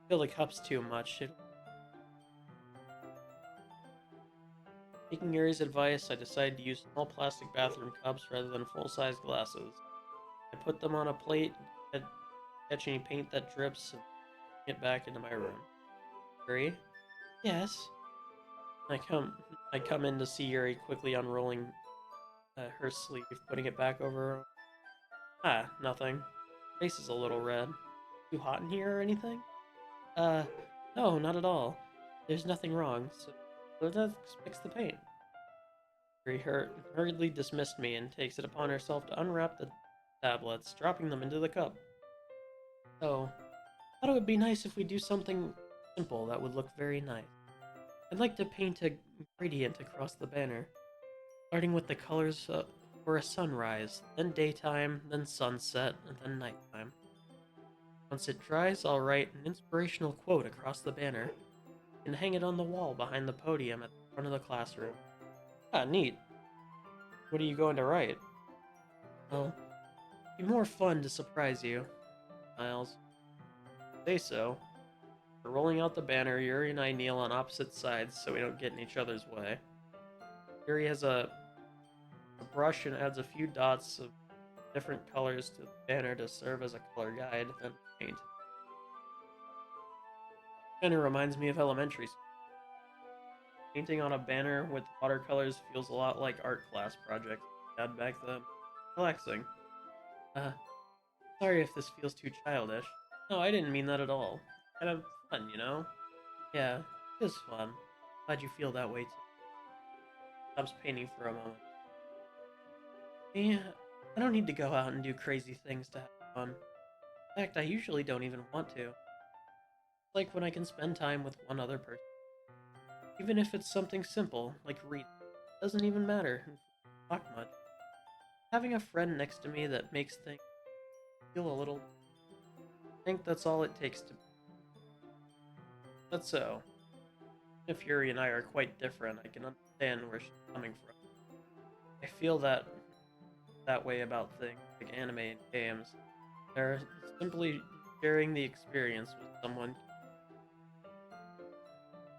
Fill the cups too much. Taking Yuri's advice, I decided to use small plastic bathroom cups rather than full-size glasses. I put them on a plate, catch any paint that drips, and get back into my room. Yuri? Yes? I come in to see Yuri quickly unrolling her sleeve, putting it back over her. Ah, nothing. Face is a little red. Too hot in here or anything? No, not at all. There's nothing wrong, so let's fix the paint. Yuri hurriedly dismissed me and takes it upon herself to unwrap the tablets, dropping them into the cup. So, I thought it would be nice if we do something simple that would look very nice. I'd like to paint a gradient across the banner, starting with the colors for a sunrise, then daytime, then sunset, and then nighttime. Once it dries, I'll write an inspirational quote across the banner and hang it on the wall behind the podium at the front of the classroom. Ah, neat. What are you going to write? Well, it'd be more fun to surprise you. Miles. Say so. For rolling out the banner, Yuri and I kneel on opposite sides so we don't get in each other's way. Yuri has a brush and adds a few dots of different colors to the banner to serve as a color guide, then paint. Kinda reminds me of elementary school. Painting on a banner with watercolors feels a lot like art class projects we had back then. Relaxing. Uh, sorry if this feels too childish. No, I didn't mean that at all. Kind of fun, you know? Yeah, it was fun. Glad you feel that way too. Stops painting for a moment. Yeah, I don't need to go out and do crazy things to have fun. In fact, I usually don't even want to. It's like when I can spend time with one other person. Even if it's something simple, like reading. It doesn't even matter. Talk much. Having a friend next to me that makes things feel a little. I think that's all it takes to. That's so. If Yuri and I are quite different, I can understand where she's coming from. I feel that way about things like anime and games. They're simply sharing the experience with someone.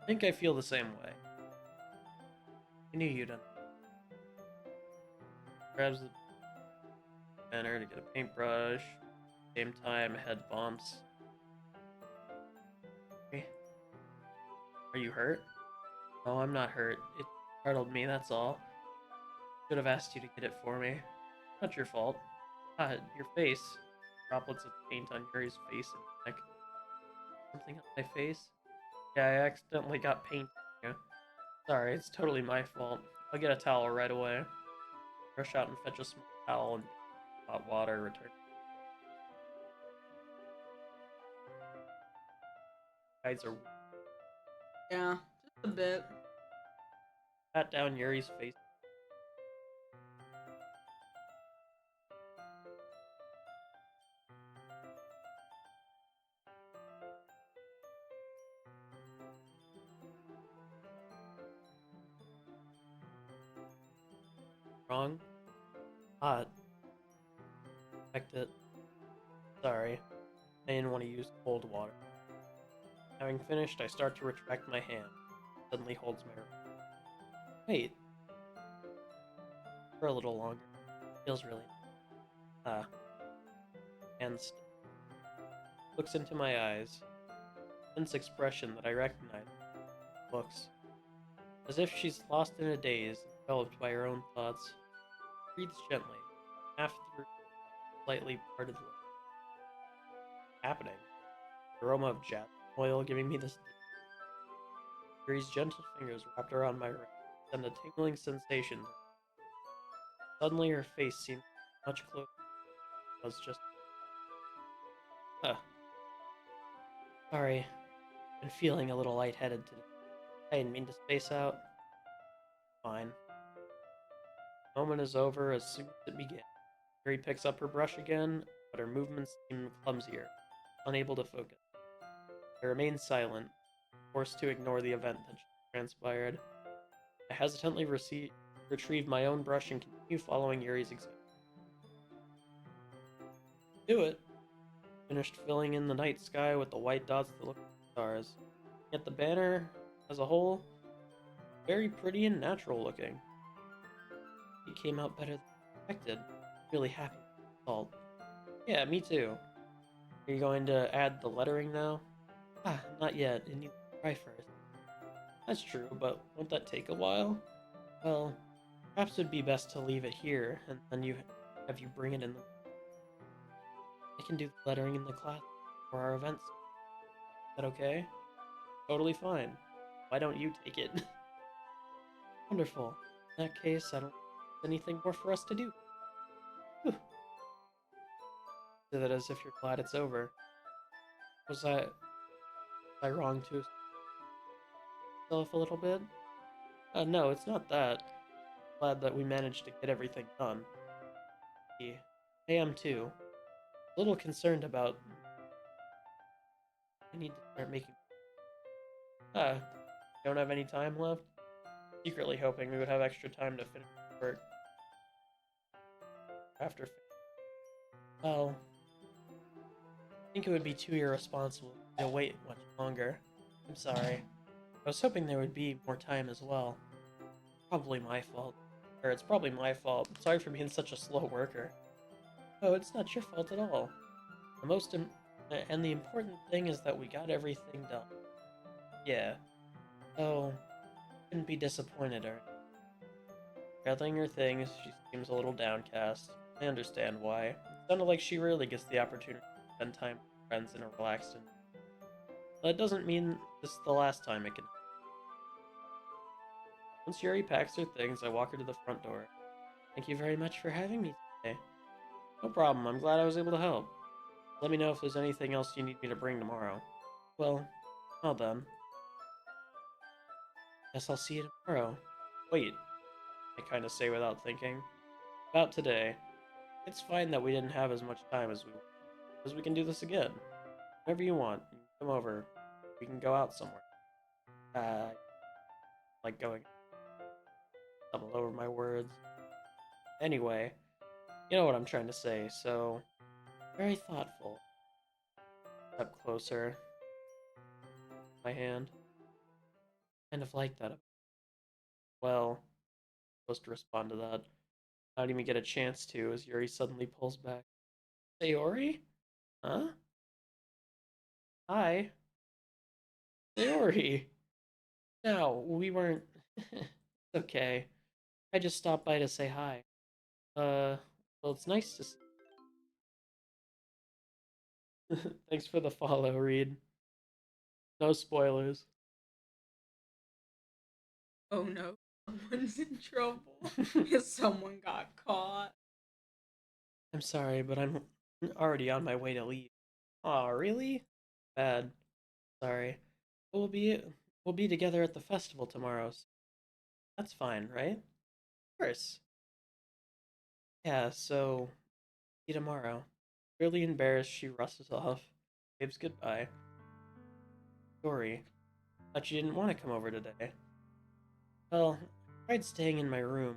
I think I feel the same way. I knew you'd. Grabs the banner to get a paintbrush. Same time, head bumps. Hey, are you hurt? No, I'm not hurt. It startled me, that's all. Should have asked you to get it for me. Not your fault. Ah, your face. Droplets of paint on Yuri's face and neck. Something on my face? Yeah, I accidentally got paint on you. Sorry, it's totally my fault. I'll get a towel right away. Rush out and fetch a small towel and hot water, return. Guys are Yeah, just a bit. pat down Yuri's face. Wrong? Hot. Checked it. Sorry. I didn't want to use cold water. Having finished, I start to retract my hand. Suddenly holds my wrist. Wait. For a little longer. Feels really. Ah. Hands. looks into my eyes, tense expression that I recognize. Looks as if she's lost in a daze, enveloped by her own thoughts. Breathes gently, half through slightly parted lips. Happening. The aroma of jasmine oil giving me this. Yuri's gentle fingers wrapped around my wrist, and a tingling sensation. Suddenly, her face seemed much closer. I was just. Huh. Sorry, been feeling a little lightheaded today. I didn't mean to space out. Fine. The moment is over as soon as it began. Yuri picks up her brush again, but her movements seem clumsier, unable to focus. I remain silent, forced to ignore the event that transpired. I hesitantly retrieve my own brush and continue following Yuri's example. Do it! Finished filling in the night sky with the white dots that look like stars. Yet the banner, as a whole, very pretty and natural looking. It came out better than expected. Really happy with the result. Yeah, me too. Are you going to add the lettering now? Not yet. It needs to dry first. That's true, but won't that take a while? Well, perhaps it'd be best to leave it here, and then have you bring it in. I can do the lettering in the class for our events. Is that okay? Totally fine. Why don't you take it? Wonderful. In that case, I don't think there's anything more for us to do. Whew. Say that as if you're glad it's over. Was I wrong to myself a little bit? No, it's not that. Glad that we managed to get everything done. I am too. A little concerned about. I need to start making. Don't have any time left? Secretly hoping we would have extra time to finish work. After. Well, I think it would be too irresponsible to wait much longer. I'm sorry. I was hoping there would be more time as well. Probably my fault. Or it's probably my fault. Sorry for being such a slow worker. Oh, it's not your fault at all. The important thing is that we got everything done. Yeah. Oh, couldn't be disappointed or. Gathering her things, she seems a little downcast. I understand why. It sounded like she really gets the opportunity to spend time with friends in a relaxed environment. That doesn't mean this is the last time it can. Once Yuri packs her things, I walk her to the front door. Thank you very much for having me today. No problem, I'm glad I was able to help. Let me know if there's anything else you need me to bring tomorrow. Well then. Guess I'll see you tomorrow. Wait, I kinda say without thinking. About today. It's fine that we didn't have as much time as we wanted, because we can do this again. Whenever you want, you can come over. We can go out somewhere. Like going. Stumble over my words. Anyway, you know what I'm trying to say, so. Very thoughtful. Step closer. My hand. Kind of like that. Well, supposed to respond to that. I don't even get a chance to as Yuri suddenly pulls back. Sayori? Huh? Hi. Sayori! No, we weren't. It's okay. I just stopped by to say hi. Well, it's nice to see. Thanks for the follow, Reed. No spoilers. Oh no, someone's in trouble. Someone got caught. I'm sorry, but I'm already on my way to leave. Aw, really? Bad. Sorry. We'll be we'll be together at the festival tomorrow. So that's fine, right? Of course. Yeah, so see you tomorrow. Really embarrassed, she rushes off. Waves goodbye. Sorry. Thought you didn't want to come over today. Well, I tried staying in my room.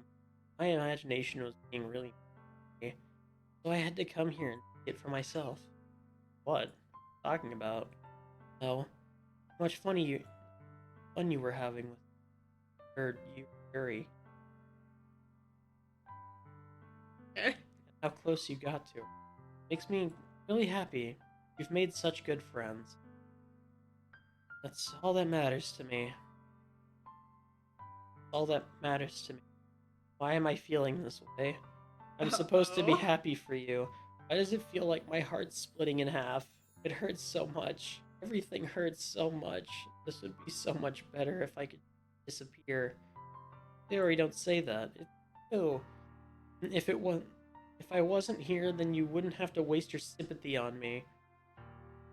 My imagination was being really funny, so I had to come here and see it for myself. What? Talking about? No. How much fun you were having with her, you, Yuri. How close you got to her. Makes me really happy. You've made such good friends. That's all that matters to me. All that matters to me. Why am I feeling this way? I'm supposed to be Uh-oh. happy for you. Why does it feel like my heart's splitting in half? It hurts so much. Everything hurts so much. This would be so much better if I could disappear. Theory, don't say that. It's true. If it wasn't, if I wasn't here, then you wouldn't have to waste your sympathy on me.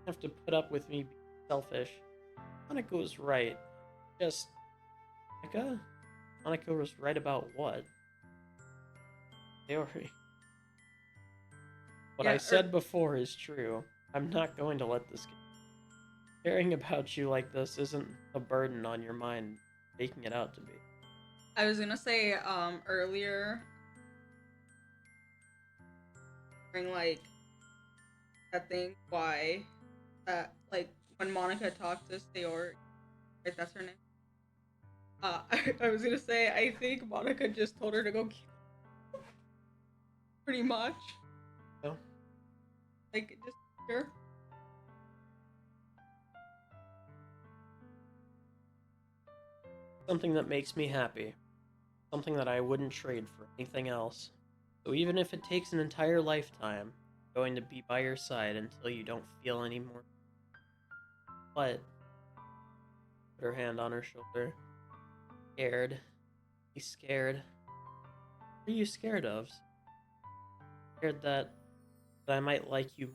Have to put up with me being selfish. Monica was right. Just, Monica was right about what? Theory. What I said before is true. I'm not going to let this get. Caring about you like this isn't a burden on your mind, making it out to be. I was gonna say, earlier, during, like, that thing, why, like, when Monica talked to Sayori, right, that's her name? I was gonna say, I think Monica just told her to go kill. Pretty much. No? Like, just here. Something that makes me happy. Something that I wouldn't trade for anything else. So even if it takes an entire lifetime, I'm going to be by your side until you don't feel anymore. But put her hand on her shoulder. Scared. He's scared. What are you scared of? Scared that I might like you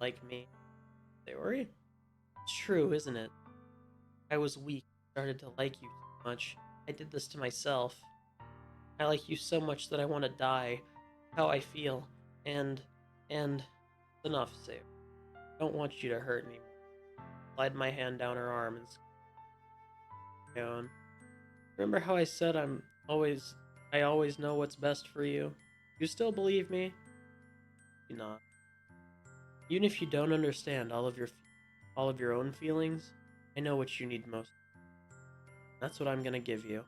like me. Theory? It's true, isn't it? I was weak, started to like you too much. I did this to myself. I like you so much that I want to die. How I feel. And enough, Sayori. I don't want you to hurt anymore. Slide my hand down her arm and down. Remember how I said I always know what's best for you? You still believe me? Do not. Even if you don't understand all of your own feelings, I know what you need most. That's what I'm gonna give you.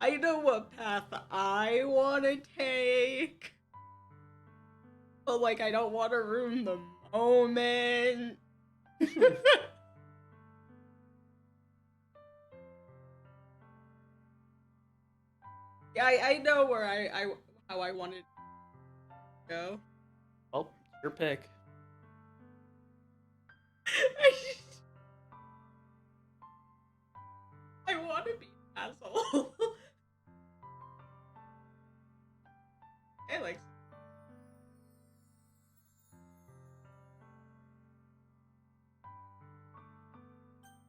I know what path I want to take. But, like, I don't want to ruin the moment. Yeah, I know where how I wanted to go. Well, your pick. I want to be an asshole. I like.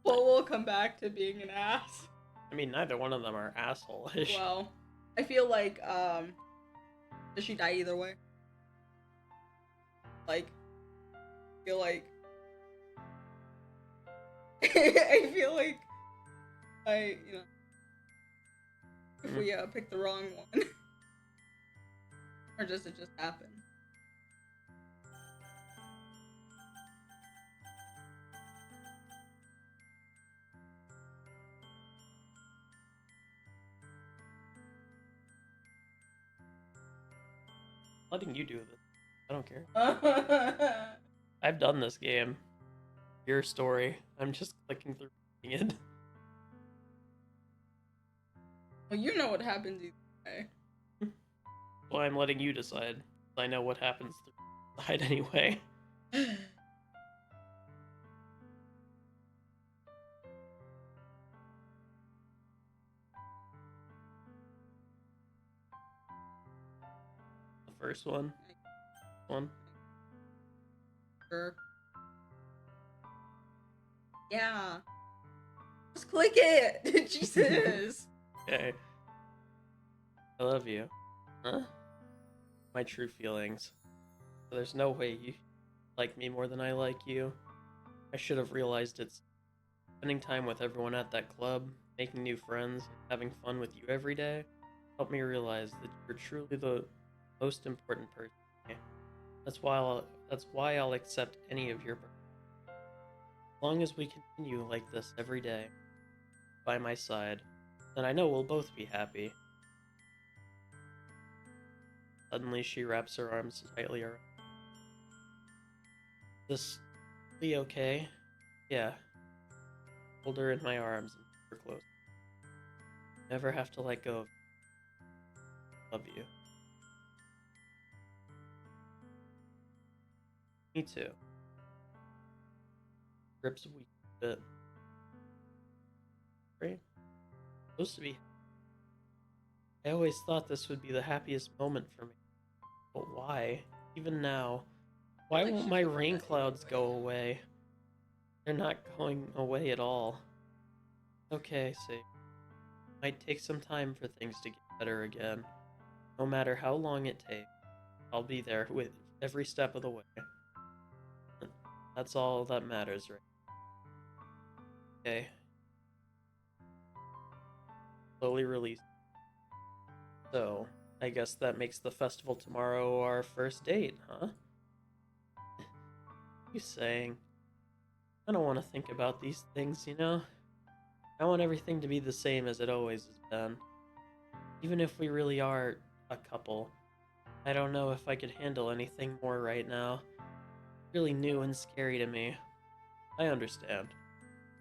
Well, we'll come back to being an ass. I mean, neither one of them are asshole-ish. Well, I feel like, does she die either way? Like, I feel like, I feel like, if we pick the wrong one, or does it just happen? Letting you do this. I don't care. I've done this game. Your story. I'm just clicking through it. Well, you know what happens either way. Well, I'm letting you decide. I know what happens through the side anyway. The first one. Sure. Yeah. Just click it! Jesus! Okay. I love you. Huh? My true feelings. There's no way you like me more than I like you. I should have realized it's spending time with everyone at that club, making new friends, having fun with you every day, helped me realize that you're truly the most important person to me. That's why I'll accept any of your. long as we continue like this every day, by my side, then I know we'll both be happy. Suddenly, she wraps her arms tightly around. This be okay? Yeah. Hold her in my arms and keep her close. Never have to let go of you. Love you. Me too. Grips weak a bit. Right? Supposed to be. I always thought this would be the happiest moment for me. But why? Even now, why Like won't she's my the one rain that clouds takes go away? They're not going away at all. Okay, see. Might take some time for things to get better again. No matter how long it takes, I'll be there with every step of the way. That's all that matters, right? Okay. Slowly release. So, I guess that makes the festival tomorrow our first date, huh? You saying? I don't want to think about these things, you know? I want everything to be the same as it always has been. Even if we really are a couple, I don't know if I could handle anything more right now. Really new and scary to me. I understand.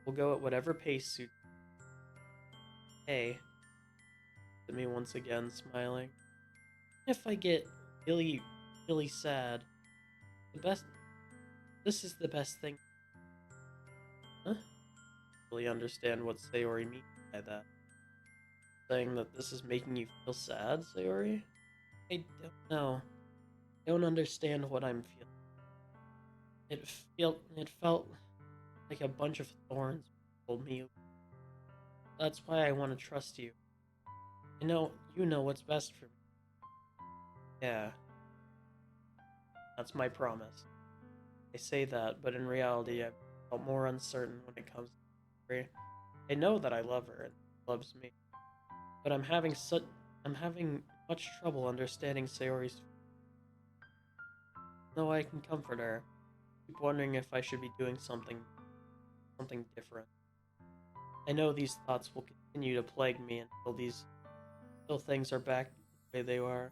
We'll go at whatever pace suits. Hey, to me once again, smiling. If I get really, really sad, the best. This is the best thing. Huh? Really understand what Sayori means by that. Saying that this is making you feel sad, Sayori? I don't know. I don't understand what I'm feeling. It felt like a bunch of thorns pulled me. That's why I want to trust you. I know you know what's best for me. Yeah, that's my promise. I say that, but in reality, I felt more uncertain when it comes to Sayori. I know that I love her and she loves me, but I'm having much trouble understanding Sayori's. No, I can comfort her. I keep wondering if I should be doing something different. I know these thoughts will continue to plague me until things are back the way they are.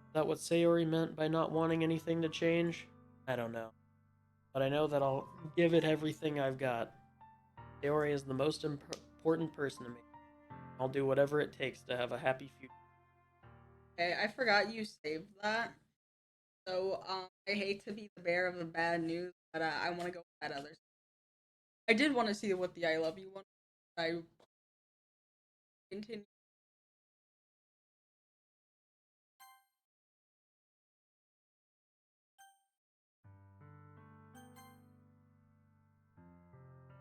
Is that what Sayori meant by not wanting anything to change? I don't know. But I know that I'll give it everything I've got. Sayori is the most important person to me. I'll do whatever it takes to have a happy future. Okay, I forgot you saved that. So, I hate to be the bearer of the bad news, but I want to go with that other. I did want to see what the I love you one. I continue.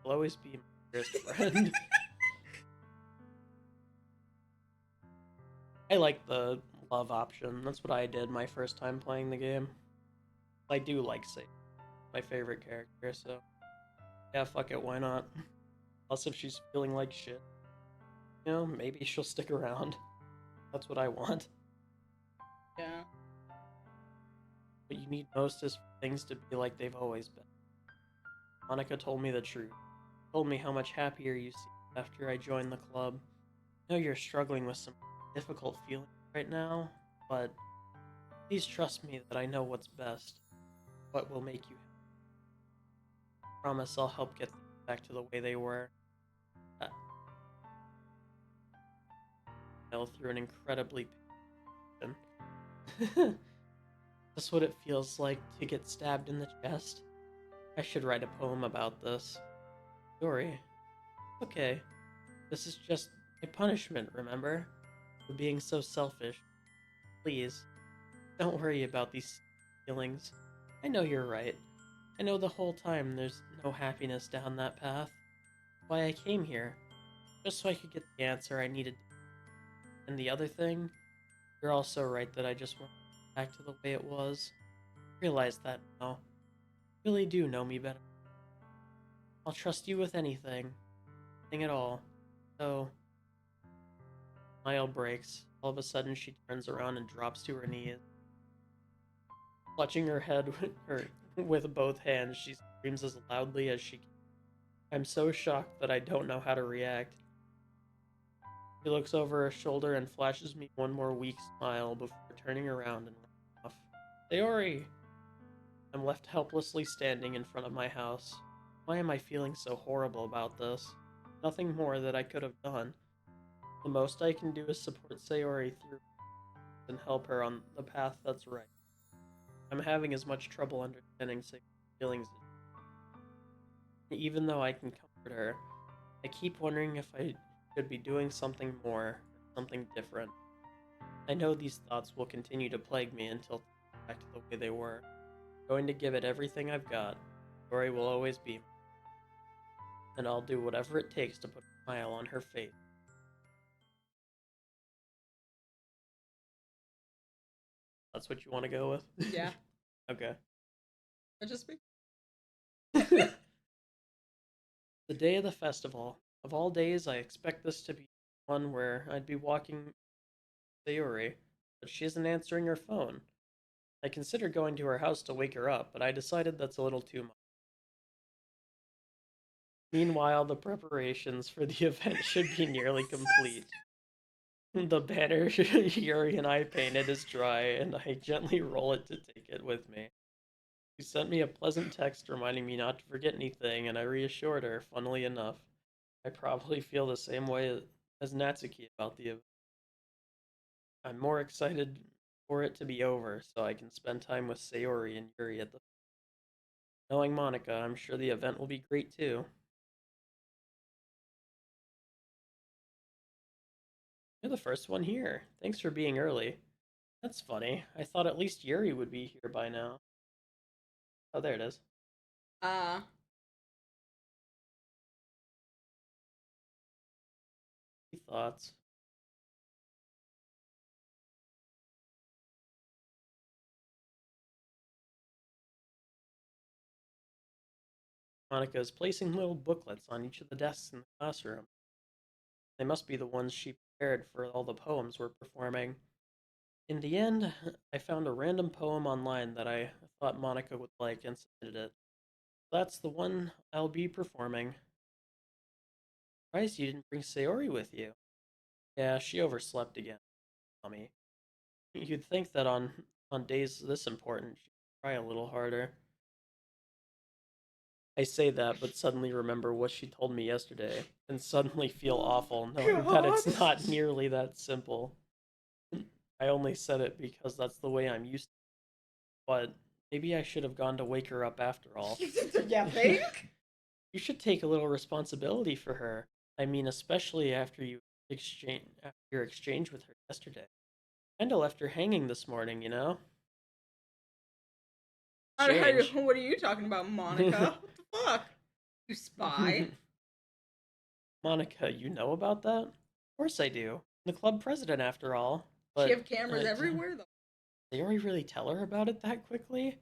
I'll always be my dearest friend. I like the love option. That's what I did my first time playing the game. I do like Sayori, my favorite character, so yeah, fuck it, why not? Plus, if she's feeling like shit, you know, maybe she'll stick around. That's what I want. Yeah. What you need most is for things to be like they've always been. Monica told me the truth. Told me how much happier you seem after I joined the club. I know you're struggling with some difficult feelings right now, but please trust me that I know what's best, what will make you happy. Promise I'll help get things back to the way they were. I fell through an incredibly painful. That's what it feels like to get stabbed in the chest. I should write a poem about this. Story. Okay. This is just my punishment, remember? For being so selfish. Please, don't worry about these feelings. I know you're right. I know the whole time there's no happiness down that path. Why I came here. Just so I could get the answer I needed. And the other thing, you're also right that I just want back to the way it was. Realize that now. You really do know me better. I'll trust you with anything. Anything at all. So, smile breaks. All of a sudden, she turns around and drops to her knees, clutching her head with her With both hands, she screams as loudly as she can. I'm so shocked that I don't know how to react. She looks over her shoulder and flashes me one more weak smile before turning around and running off. Sayori! I'm left helplessly standing in front of my house. Why am I feeling so horrible about this? Nothing more that I could have done. The most I can do is support Sayori through and help her on the path that's right. I'm having as much trouble understanding Sayori's feelings. Even though I can comfort her, I keep wondering if I should be doing something more, or something different. I know these thoughts will continue to plague me until things go back to the way they were. I'm going to give it everything I've got. Sayori will always be, and I'll do whatever it takes to put a smile on her face. That's what you want to go with? Yeah. Okay. I just speak. The day of the festival. Of all days, I expect this to be one where I'd be walking Sayori, but she isn't answering her phone. I considered going to her house to wake her up, but I decided that's a little too much. Meanwhile, the preparations for the event should be nearly complete. The banner Yuri and I painted is dry, and I gently roll it to take it with me. She sent me a pleasant text reminding me not to forget anything, and I reassured her, funnily enough. I probably feel the same way as Natsuki about the event. I'm more excited for it to be over so I can spend time with Sayori and Yuri at the. Knowing Monica, I'm sure the event will be great too. You're the first one here. Thanks for being early. That's funny. I thought at least Yuri would be here by now. Oh, there it is. Uh, Thoughts? Monica is placing little booklets on each of the desks in the classroom. They must be the ones she prepared for all the poems we're performing. In the end, I found a random poem online that I thought Monica would like and submitted it. That's the one I'll be performing. Surprised you didn't bring Sayori with you. Yeah, she overslept again, Mommy. You'd think that on days this important, she'd try a little harder. I say that, but suddenly remember what she told me yesterday, and suddenly feel awful knowing that it's not nearly that simple. I only said it because that's the way I'm used to, but maybe I should have gone to wake her up after all. yeah, think? You should take a little responsibility for her. I mean, especially after your exchange with her yesterday. Kinda left her hanging this morning, you know? Change. What are you talking about, Monica? What the fuck? You spy. Monica, you know about that? Of course I do. I'm the club president, after all. But She have cameras everywhere, though. did Sayori really tell her about it that quickly?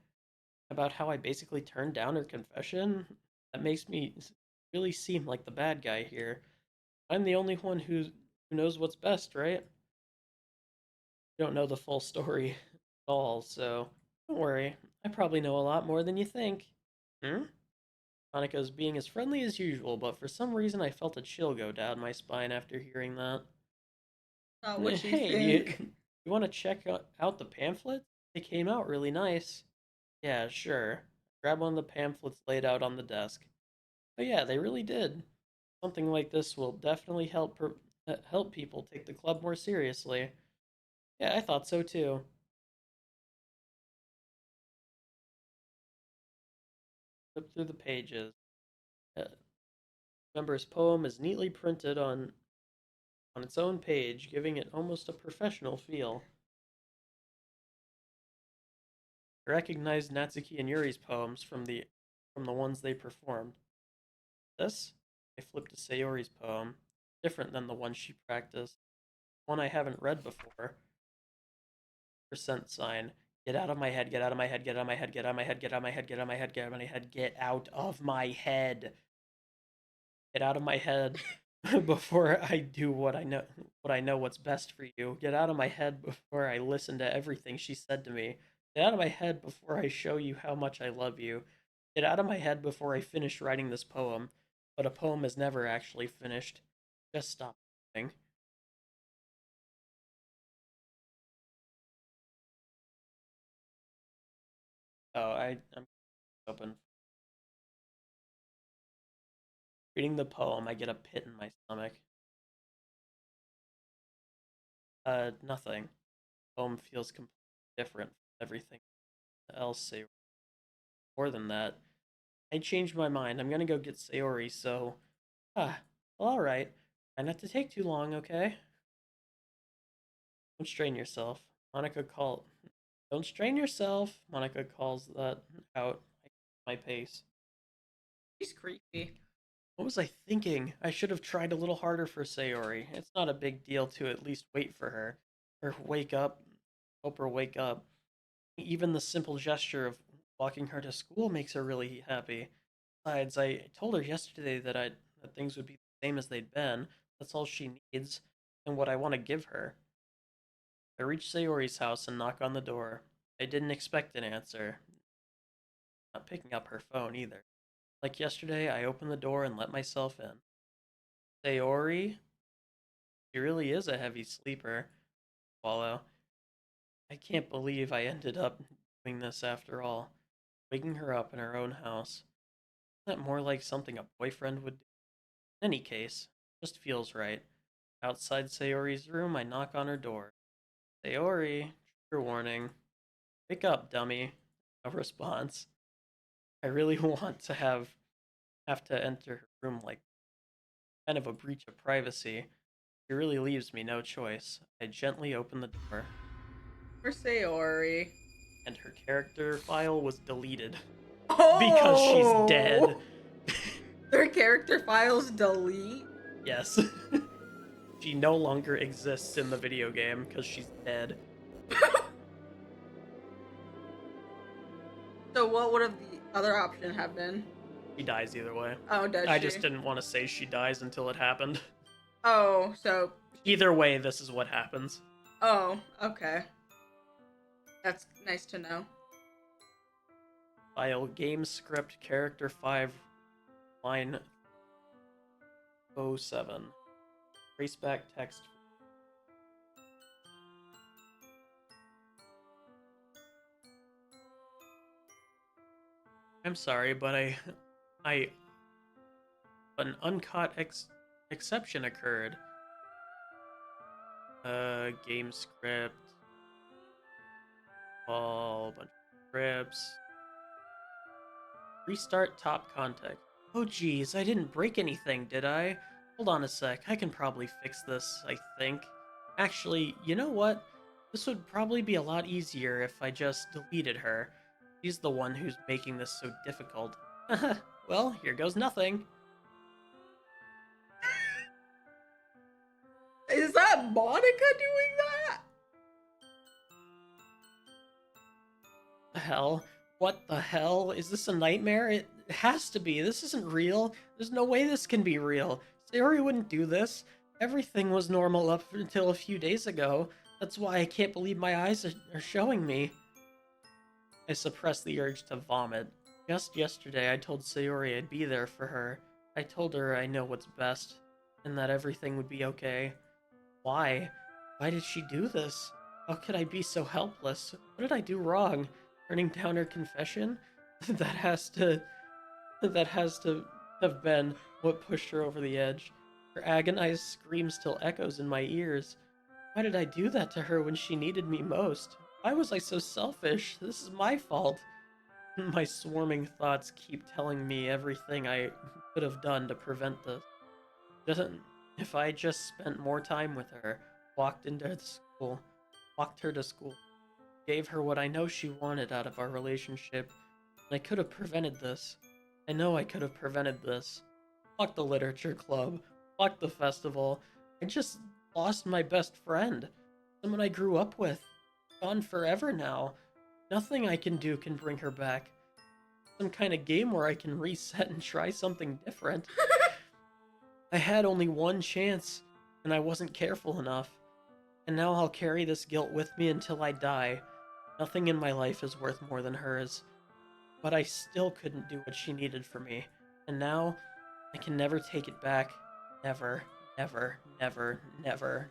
About how I basically turned down her confession? That makes me really seem like the bad guy here. I'm the only one who knows what's best, right? You don't know the full story at all, so don't worry. I probably know a lot more than you think. Hmm? Monica's being as friendly as usual, but for some reason I felt a chill go down my spine after hearing that. Not what you Hey, think. you want to check out the pamphlets? They came out really nice. Yeah, sure. Grab one of the pamphlets laid out on the desk. But yeah, they really did. Something like this will definitely help people take the club more seriously. Yeah, I thought so too. Flip through the pages. Uh, Member's poem is neatly printed on its own page, giving it almost a professional feel. I recognized Natsuki and Yuri's poems from the ones they performed. This, I flipped to Sayori's poem, different than the one she practiced, one I haven't read before. Percent sign. Get out of my head, get out of my head, get out of my head, get out of my head, get out of my head, get out of my head, get out of my head, get out of my head. Get out of my head before I do what I know what's best for you. Get out of my head before I listen to everything she said to me. Get out of my head before I show you how much I love you. Get out of my head before I finish writing this poem. But a poem is never actually finished. Just stop writing. Oh, I'm open. Reading the poem, I get a pit in my stomach. Nothing. The poem feels completely different from everything else. Say more than that. I changed my mind. I'm gonna go get Sayori, so well, alright. Try not to take too long, okay? Don't strain yourself. Monica call Don't strain yourself. Monica calls that out. I keep my pace. She's creepy. What was I thinking? I should have tried a little harder for Sayori. It's not a big deal to at least wait for her. Or wake up. Help her wake up. Even the simple gesture of walking her to school makes her really happy. Besides, I told her yesterday that things would be the same as they'd been. That's all she needs, and what I want to give her. I reach Sayori's house and knock on the door. I didn't expect an answer. Not picking up her phone either. Like yesterday, I opened the door and let myself in. Sayori? She really is a heavy sleeper. Swallow. I can't believe I ended up doing this after all. Waking her up in her own house. Isn't that more like something a boyfriend would do? In any case, just feels right. Outside Sayori's room, I knock on her door. Sayori, trigger warning. Wake up, dummy. No response. I really want to have to enter her room like kind of a breach of privacy. She really leaves me no choice. I gently open the door, For Sayori. and her character file was deleted because she's dead. Oh! Their character files delete? Yes. She no longer exists in the video game because she's dead. So what would have the other option have been? She dies either way. Oh, does I she? just didn't want to say she dies until it happened. Oh, so... Either way, this is what happens. Oh, okay. That's nice to know. File game script character 5 line 07. Traceback text. I'm sorry, but an uncut exception occurred. Game script. All bunch of scripts. Restart top context. Oh geez, I didn't break anything, did I? Hold on a sec, I can probably fix this, I think. Actually, you know what? This would probably be a lot easier if I just deleted her. She's the one who's making this so difficult. Well, here goes nothing. Is that Monica doing that? The hell? What the hell? Is this a nightmare? It has to be. This isn't real. There's no way this can be real. Sayori wouldn't do this. Everything was normal up until a few days ago. That's why I can't believe my eyes are showing me. I suppress the urge to vomit. Just yesterday, I told Sayori I'd be there for her. I told her I know what's best, and that everything would be okay. Why? Why did she do this? How could I be so helpless? What did I do wrong? Turning down her confession? that has to have been what pushed her over the edge. Her agonized scream still echoes in my ears. Why did I do that to her when she needed me most? Why was I so selfish? This is my fault. My swarming thoughts keep telling me everything I could have done to prevent this. Doesn't If I just spent more time with her, walked her to school, gave her what I know she wanted out of our relationship, I could have prevented this. I know I could have prevented this. Fuck the literature club. Fuck the festival. I just lost my best friend. Someone I grew up with. Gone forever now. Nothing I can do can bring her back. Some kind of game where I can reset and try something different. I had only one chance, and I wasn't careful enough. And now I'll carry this guilt with me until I die. Nothing in my life is worth more than hers. But I still couldn't do what she needed for me. And now, I can never take it back. Never, never, never, never.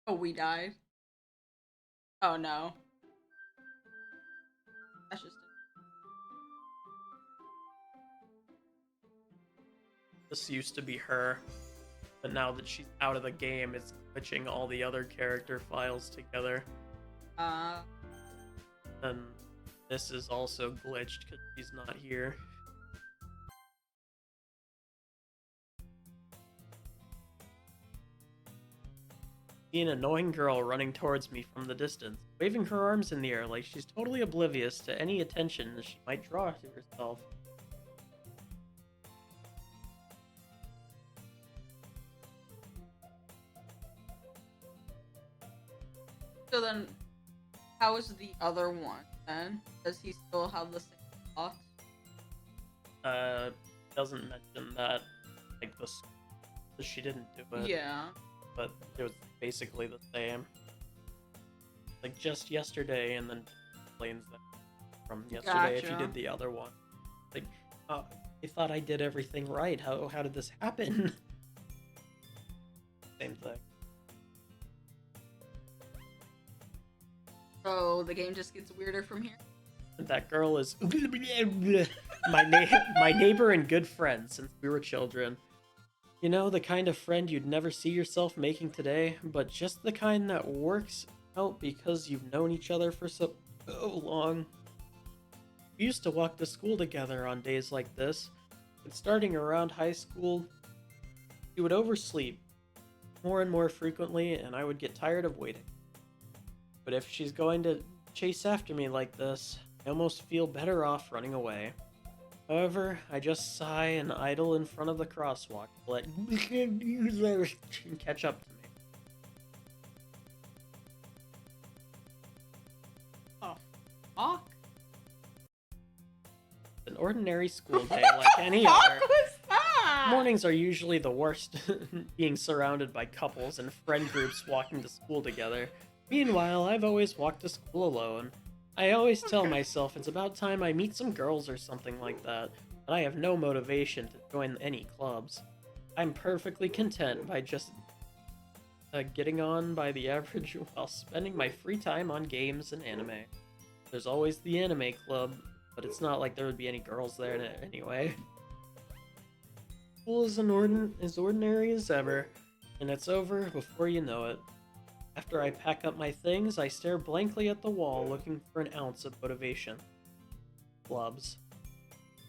Oh, we died. Oh no. That's just This used to be her, but now that she's out of the game, it's glitching all the other character files together. uh And this is also glitched because she's not here. See an annoying girl running towards me from the distance, waving her arms in the air like she's totally oblivious to any attention she might draw to herself. so then how is the other one then? Does he still have the same box? Doesn't mention that, like, she didn't do it. Yeah. But it was basically the same. Like, just yesterday, and then explains that from yesterday if you Gotcha. did the other one. Like, I thought I did everything right. How did this happen? Same thing. So the game just gets weirder from here? That girl is my neighbor and good friend since we were children. You know, the kind of friend you'd never see yourself making today, but just the kind that works out because you've known each other for so long. We used to walk to school together on days like this, but starting around high school, she would oversleep more and more frequently, and I would get tired of waiting. But if she's going to chase after me like this, I almost feel better off running away. However, I just sigh and idle in front of the crosswalk to let catch up to me. Oh, fuck. An ordinary school day like any What other. was that? Mornings are usually the worst, being surrounded by couples and friend groups walking to school together. Meanwhile, I've always walked to school alone. I always tell myself it's about time I meet some girls or something like that, but I have no motivation to join any clubs. I'm perfectly content by just getting on by the average while spending my free time on games and anime. There's always the anime club, but it's not like there would be any girls there anyway. School is as ordinary as ever, and it's over before you know it. After I pack up my things, I stare blankly at the wall looking for an ounce of motivation. Clubs.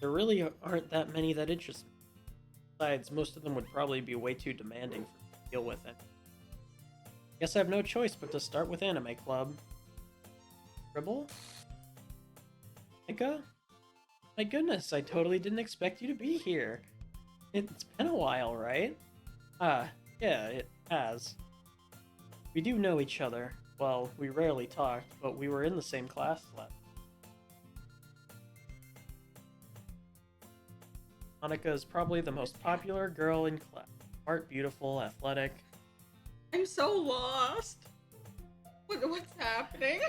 There really aren't that many that interest me. Besides, most of them would probably be way too demanding for me to deal with it. Guess I have no choice but to start with Anime Club. Dribble? Mika? My goodness, I totally didn't expect you to be here. It's been a while, right? Yeah, it has. We do know each other. Well, we rarely talked, but we were in the same class last. Monica is probably the most popular girl in class. Smart, beautiful, athletic. I'm so lost. What's happening?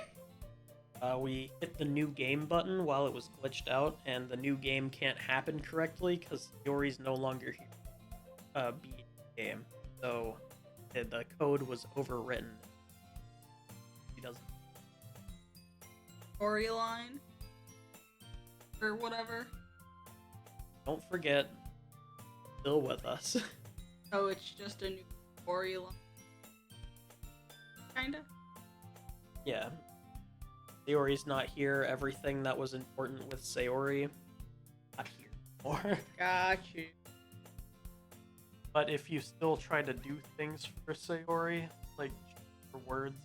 We hit the new game button while it was glitched out, and the new game can't happen correctly because Yori's no longer here. Beat the game. So the code was overwritten. He doesn't. Storyline? Or whatever. Don't forget, still with us. Oh, it's just a new storyline. Kinda. Yeah. Sayori's not here. Everything that was important with Sayori, not here anymore. Got you. But if you still try to do things for Sayori, like for words,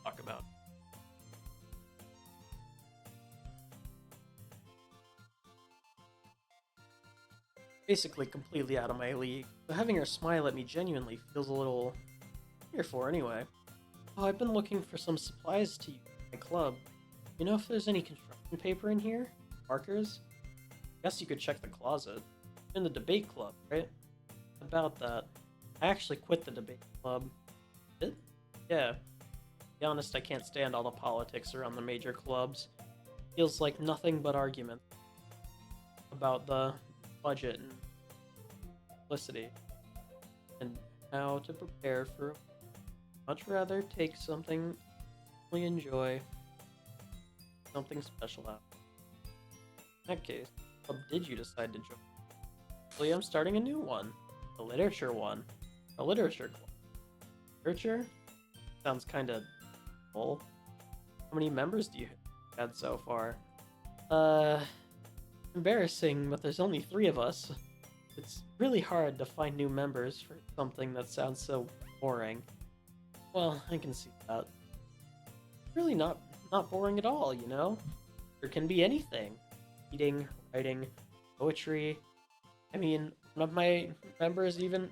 talk about it. Basically completely out of my league, so having her smile at me genuinely feels a little here for anyway. Oh, I've been looking for some supplies to use in my club. You know if there's any construction paper in here? Markers? Guess you could check the closet. In the debate club, right? About that. I actually quit the debate club. It? Yeah. To be honest, I can't stand all the politics around the major clubs. Feels like nothing but argument about the budget and publicity. And how to prepare for. Much rather take something we enjoy, something special out. In that case, what did you decide to join? Actually, I'm starting a new one. A literature one. A literature club. Literature? Sounds kinda full. How many members do you had so far? Embarrassing, but there's only 3 of us. It's really hard to find new members for something that sounds so boring. Well, I can see that. Really not boring at all, you know? There can be anything. Reading, writing, poetry. I mean, one of my members even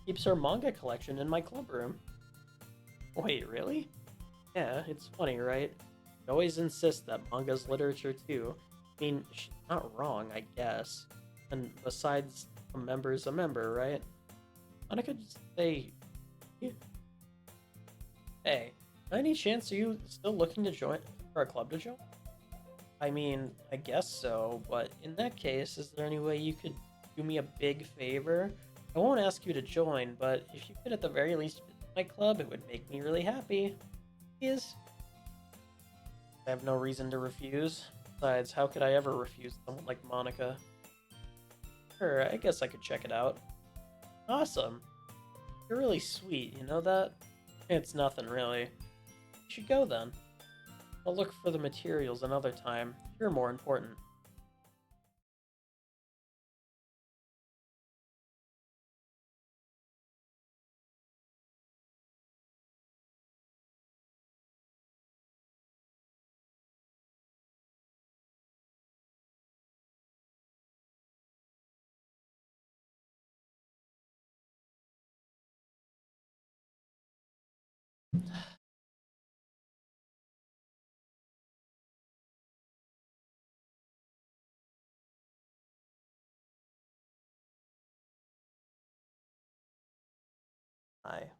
keeps her manga collection in my club room. Wait, really? Yeah, it's funny, right? I always insist that manga's literature too. I mean, she's not wrong, I guess. And besides, a member's a member, right? And I could just say, yeah. Hey, by any chance are you still looking to join for a club to join? I mean, I guess so, but in that case, is there any way you could do me a big favor? I won't ask you to join, but if you could at the very least visit my club, it would make me really happy. Please? I have no reason to refuse. Besides, how could I ever refuse someone like Monica? Sure, I guess I could check it out. Awesome. You're really sweet, you know that? It's nothing, really. You should go then. I'll look for the materials another time. You're more important. Hi.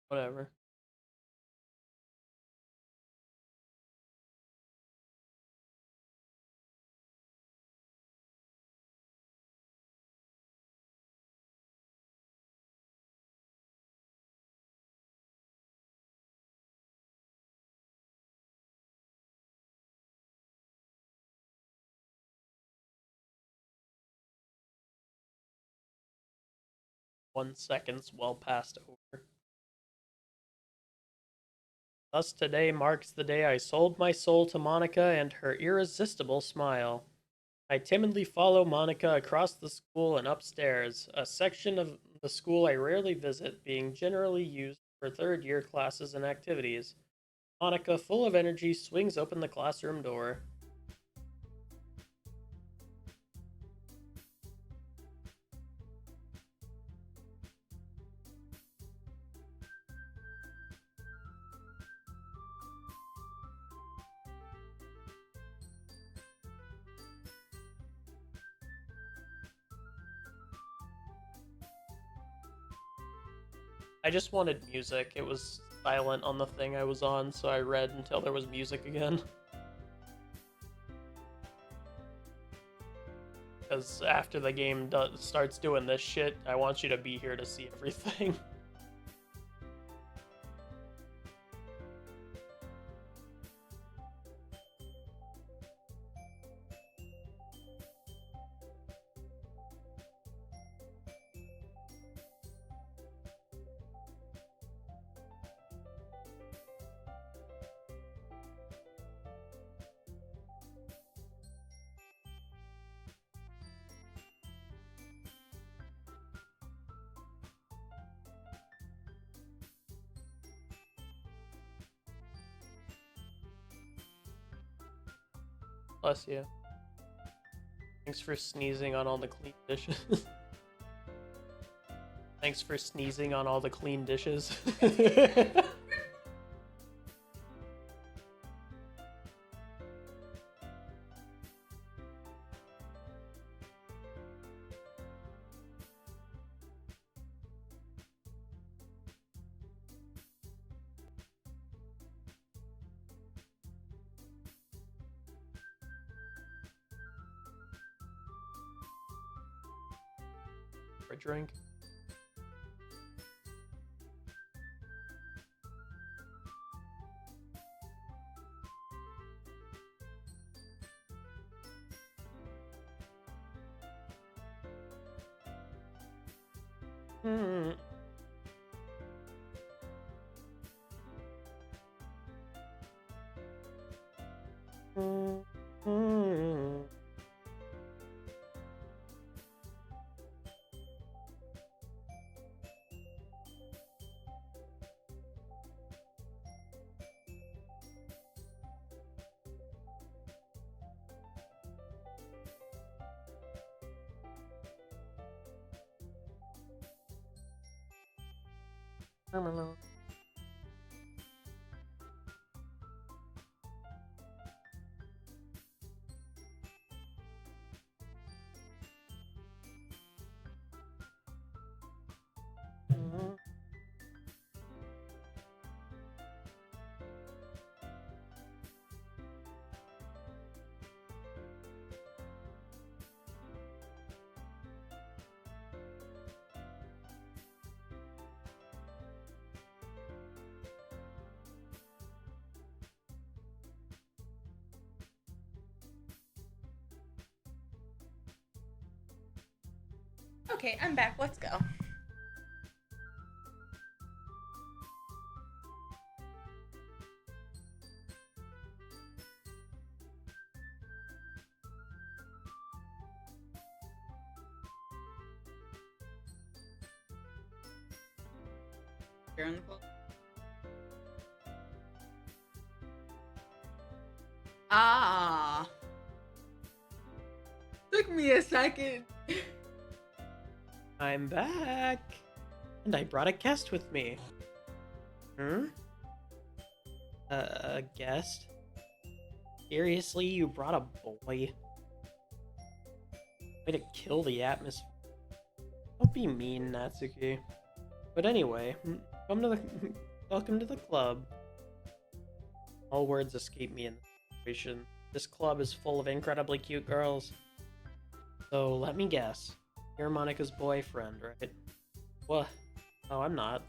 Whatever. One second's well past over. Thus today marks the day I sold my soul to Monica and her irresistible smile. I timidly follow Monica across the school and upstairs, a section of the school I rarely visit, being generally used for 3rd-year classes and activities. Monica, full of energy, swings open the classroom door. I just wanted music. It was silent on the thing I was on, so I read until there was music again. Because after the game starts doing this shit, I want you to be here to see everything. Bless you. Thanks for sneezing on all the clean dishes. Thanks for sneezing on all the clean dishes. For a drink. Hmm. Okay, I'm back. Let's go. You're in the club. Ah. Took me a second. I'm back, and I brought a guest with me. A guest? Seriously, you brought a boy? Way to kill the atmosphere. Don't be mean, Natsuki. But anyway, welcome to the club. All words escape me in this situation. This club is full of incredibly cute girls. So let me guess. You're Monika's boyfriend, right? What? No, I'm not.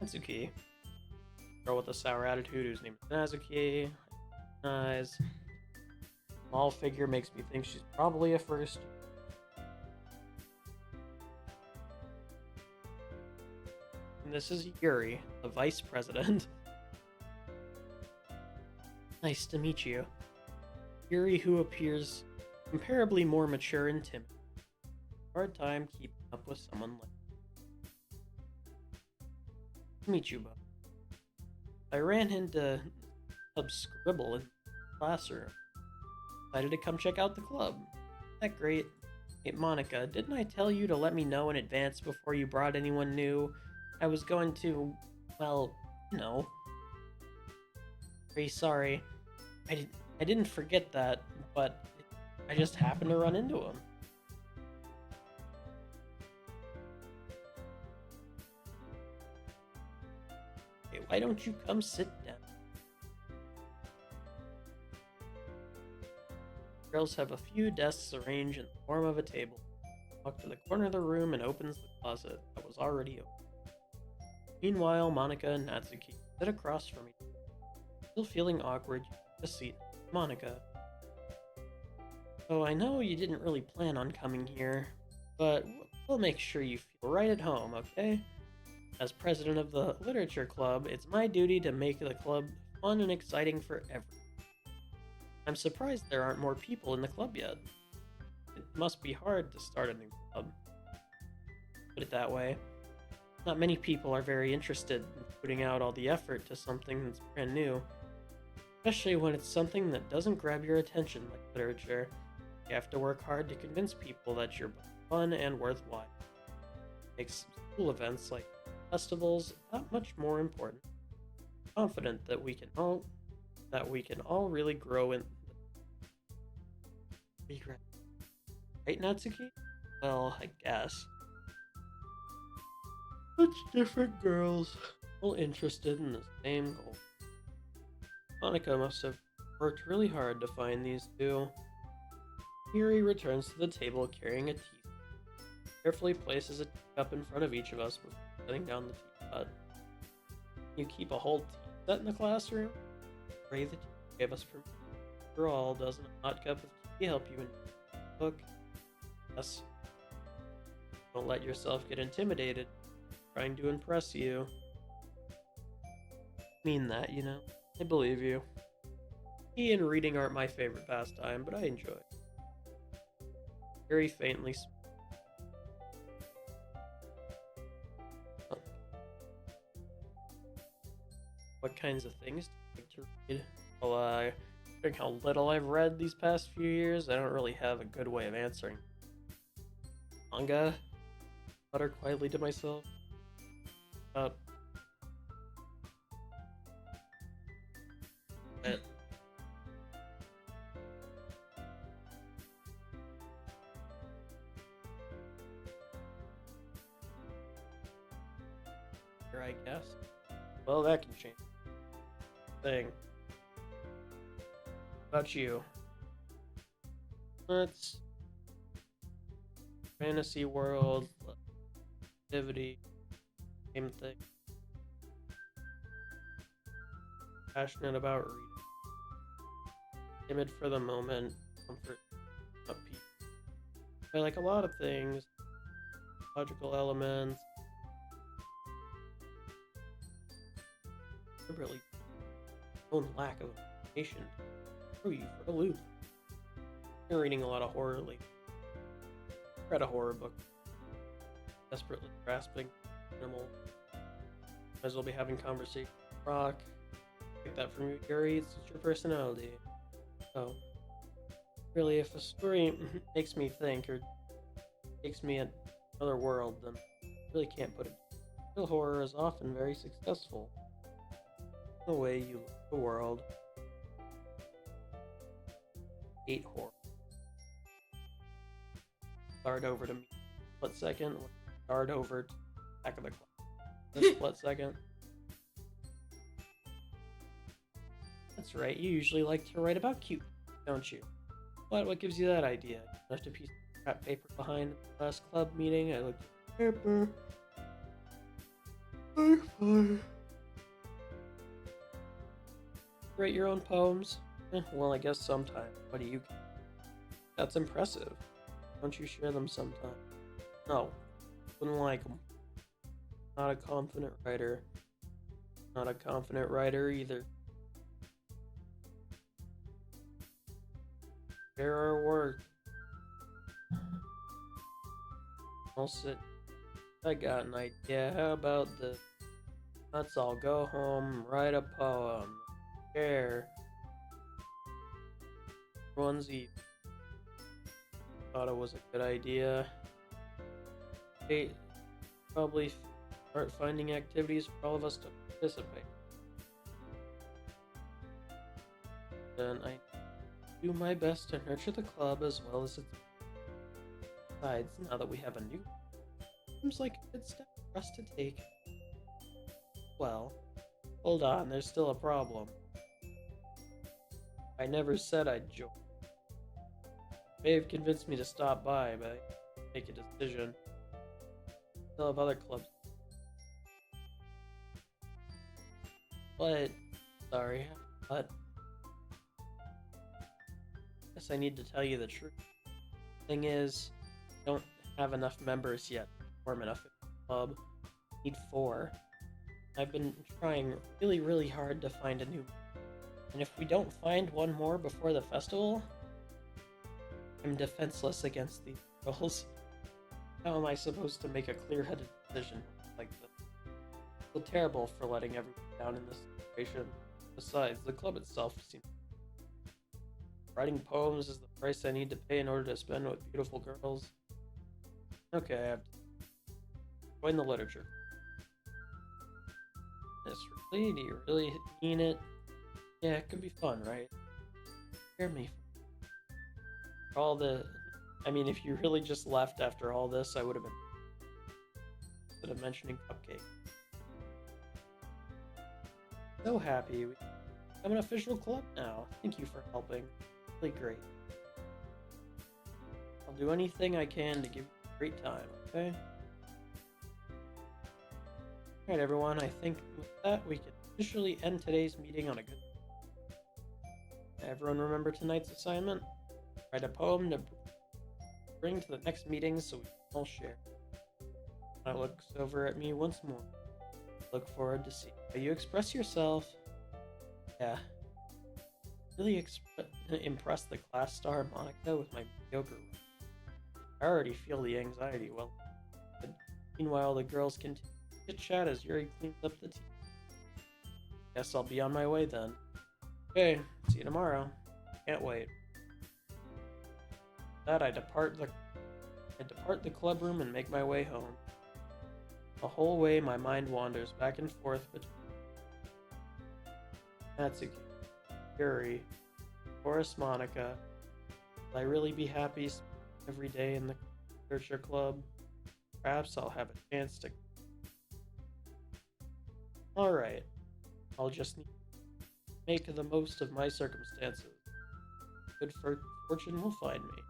Natsuki. Girl with a sour attitude whose name is Natsuki. Eyes. Small figure makes me think she's probably a first. And this is Yuri, the vice president. Nice to meet you. Yuri, who appears comparably more mature and timid. Hard time keeping up with someone like meet you both. I ran into Scribble in the classroom. Decided to come check out the club. Isn't that great? Hey, Monika, didn't I tell you to let me know in advance before you brought anyone new? I was going to, well, you know. Very sorry. I didn't forget that, but I just happened to run into him. why don't you come sit down? Girls have a few desks arranged in the form of a table. Walk to the corner of the room and opens the closet that was already open. Meanwhile, Monica and Natsuki sit across from each other. Still feeling awkward, you take a seat. Monica. So I know you didn't really plan on coming here, but we'll make sure you feel right at home, okay? As president of the Literature Club, it's my duty to make the club fun and exciting for everyone. I'm surprised there aren't more people in the club yet. It must be hard to start a new club. Put it that way. Not many people are very interested in putting out all the effort to something that's brand new, especially when it's something that doesn't grab your attention like literature. You have to work hard to convince people that you're both fun and worthwhile. Makes school events like festivals that much more important. Confident that we can all really grow in. Right, Natsuki? Well, I guess. Such different girls, all interested in the same goal. Monica must have worked really hard to find these two. Yuri returns to the table carrying a tea. Carefully places a teacup in front of each of us before setting down the teapot. You keep a whole tea set in the classroom? Pray that you gave us permission. After all, doesn't a hot cup of tea help you in your book? Yes. Don't let yourself get intimidated. Trying to impress you. Mean that, you know. I believe you. Tea and reading aren't my favorite pastime, but I enjoy it. Very faintly. What kinds of things do you like to read? Well, considering how little I've read these past few years, I don't really have a good way of answering. Manga? Mutter quietly to myself. But here, I guess. Well, that can change. Thing. What about you? Let's fantasy world, activity, same thing. Passionate about reading. Timid for the moment, comfort, upbeat. I like a lot of things. Logical elements. Deliberately own lack of information throw you for a loop. Been reading a lot of horror lately. Read a horror book. Desperately grasping animal. Might as well be having conversation with Rock. Get that from you, Gary. It's your personality. So, really, if a story makes me think or takes me in another world, then I really can't put it. Real horror is often very successful. The way you look at the world. Hate horror. Start over to me. Split second. Start over to the back of the class. Split second. That's right, you usually like to write about cute, don't you? What gives you that idea? You left a piece of crap paper behind the last club meeting. I looked at the paper. Fine. Write your own poems? Well, I guess sometime. What do you? That's impressive. Don't you share them sometime? No, wouldn't like them. Not a confident writer. Not a confident writer either. Share our work. I'll sit. I got an idea. How about this? Let's all go home, write a poem. Share. Everyone's eat. Thought it was a good idea. They probably start finding activities for all of us to participate. Then I do my best to nurture the club as well as its. Besides, now that we have a new, seems like a good step for us to take. Well, Hold on, there's still a problem. I never said I'd join. May have convinced me to stop by, but I can't make a decision. Still have other clubs. But, sorry, but guess I need to tell you the truth. Thing is, I don't have enough members yet to form an official club. I need 4. I've been trying really, really hard to find a new. And if we don't find one more before the festival, I'm defenseless against these girls. How am I supposed to make a clear-headed decision like this? I feel terrible for letting everyone down in this situation. Besides, the club itself seems. Writing poems is the price I need to pay in order to spend with beautiful girls. Okay, I have to join the literature. This really? Do you really mean it? Yeah, it could be fun, right? Hear me. For all the... I mean, if you really just left after all this, I would have been... Instead of mentioning Cupcake. So happy. I'm an official club now. Thank you for helping. Really great. I'll do anything I can to give you a great time, okay? Alright everyone, I think with that we can officially end today's meeting on a good note. Everyone remember tonight's assignment? Write a poem to bring to the next meeting so we can all share. Anna looks over at me once more. Look forward to seeing how you express yourself. Yeah. Really impress the class star Monica with my mediocre work. I already feel the anxiety well. Meanwhile, the girls continue to chit-chat as Yuri cleans up the tea. Guess I'll be on my way then. Okay, see you tomorrow. Can't wait. That I depart the club room and make my way home. The whole way my mind wanders back and forth between Natsuki, Yuri, Forest Monica. Will I really be happy every day in the literature club? Perhaps I'll have a chance to. Alright, I'll just need to make the most of my circumstances. Good fortune will find me.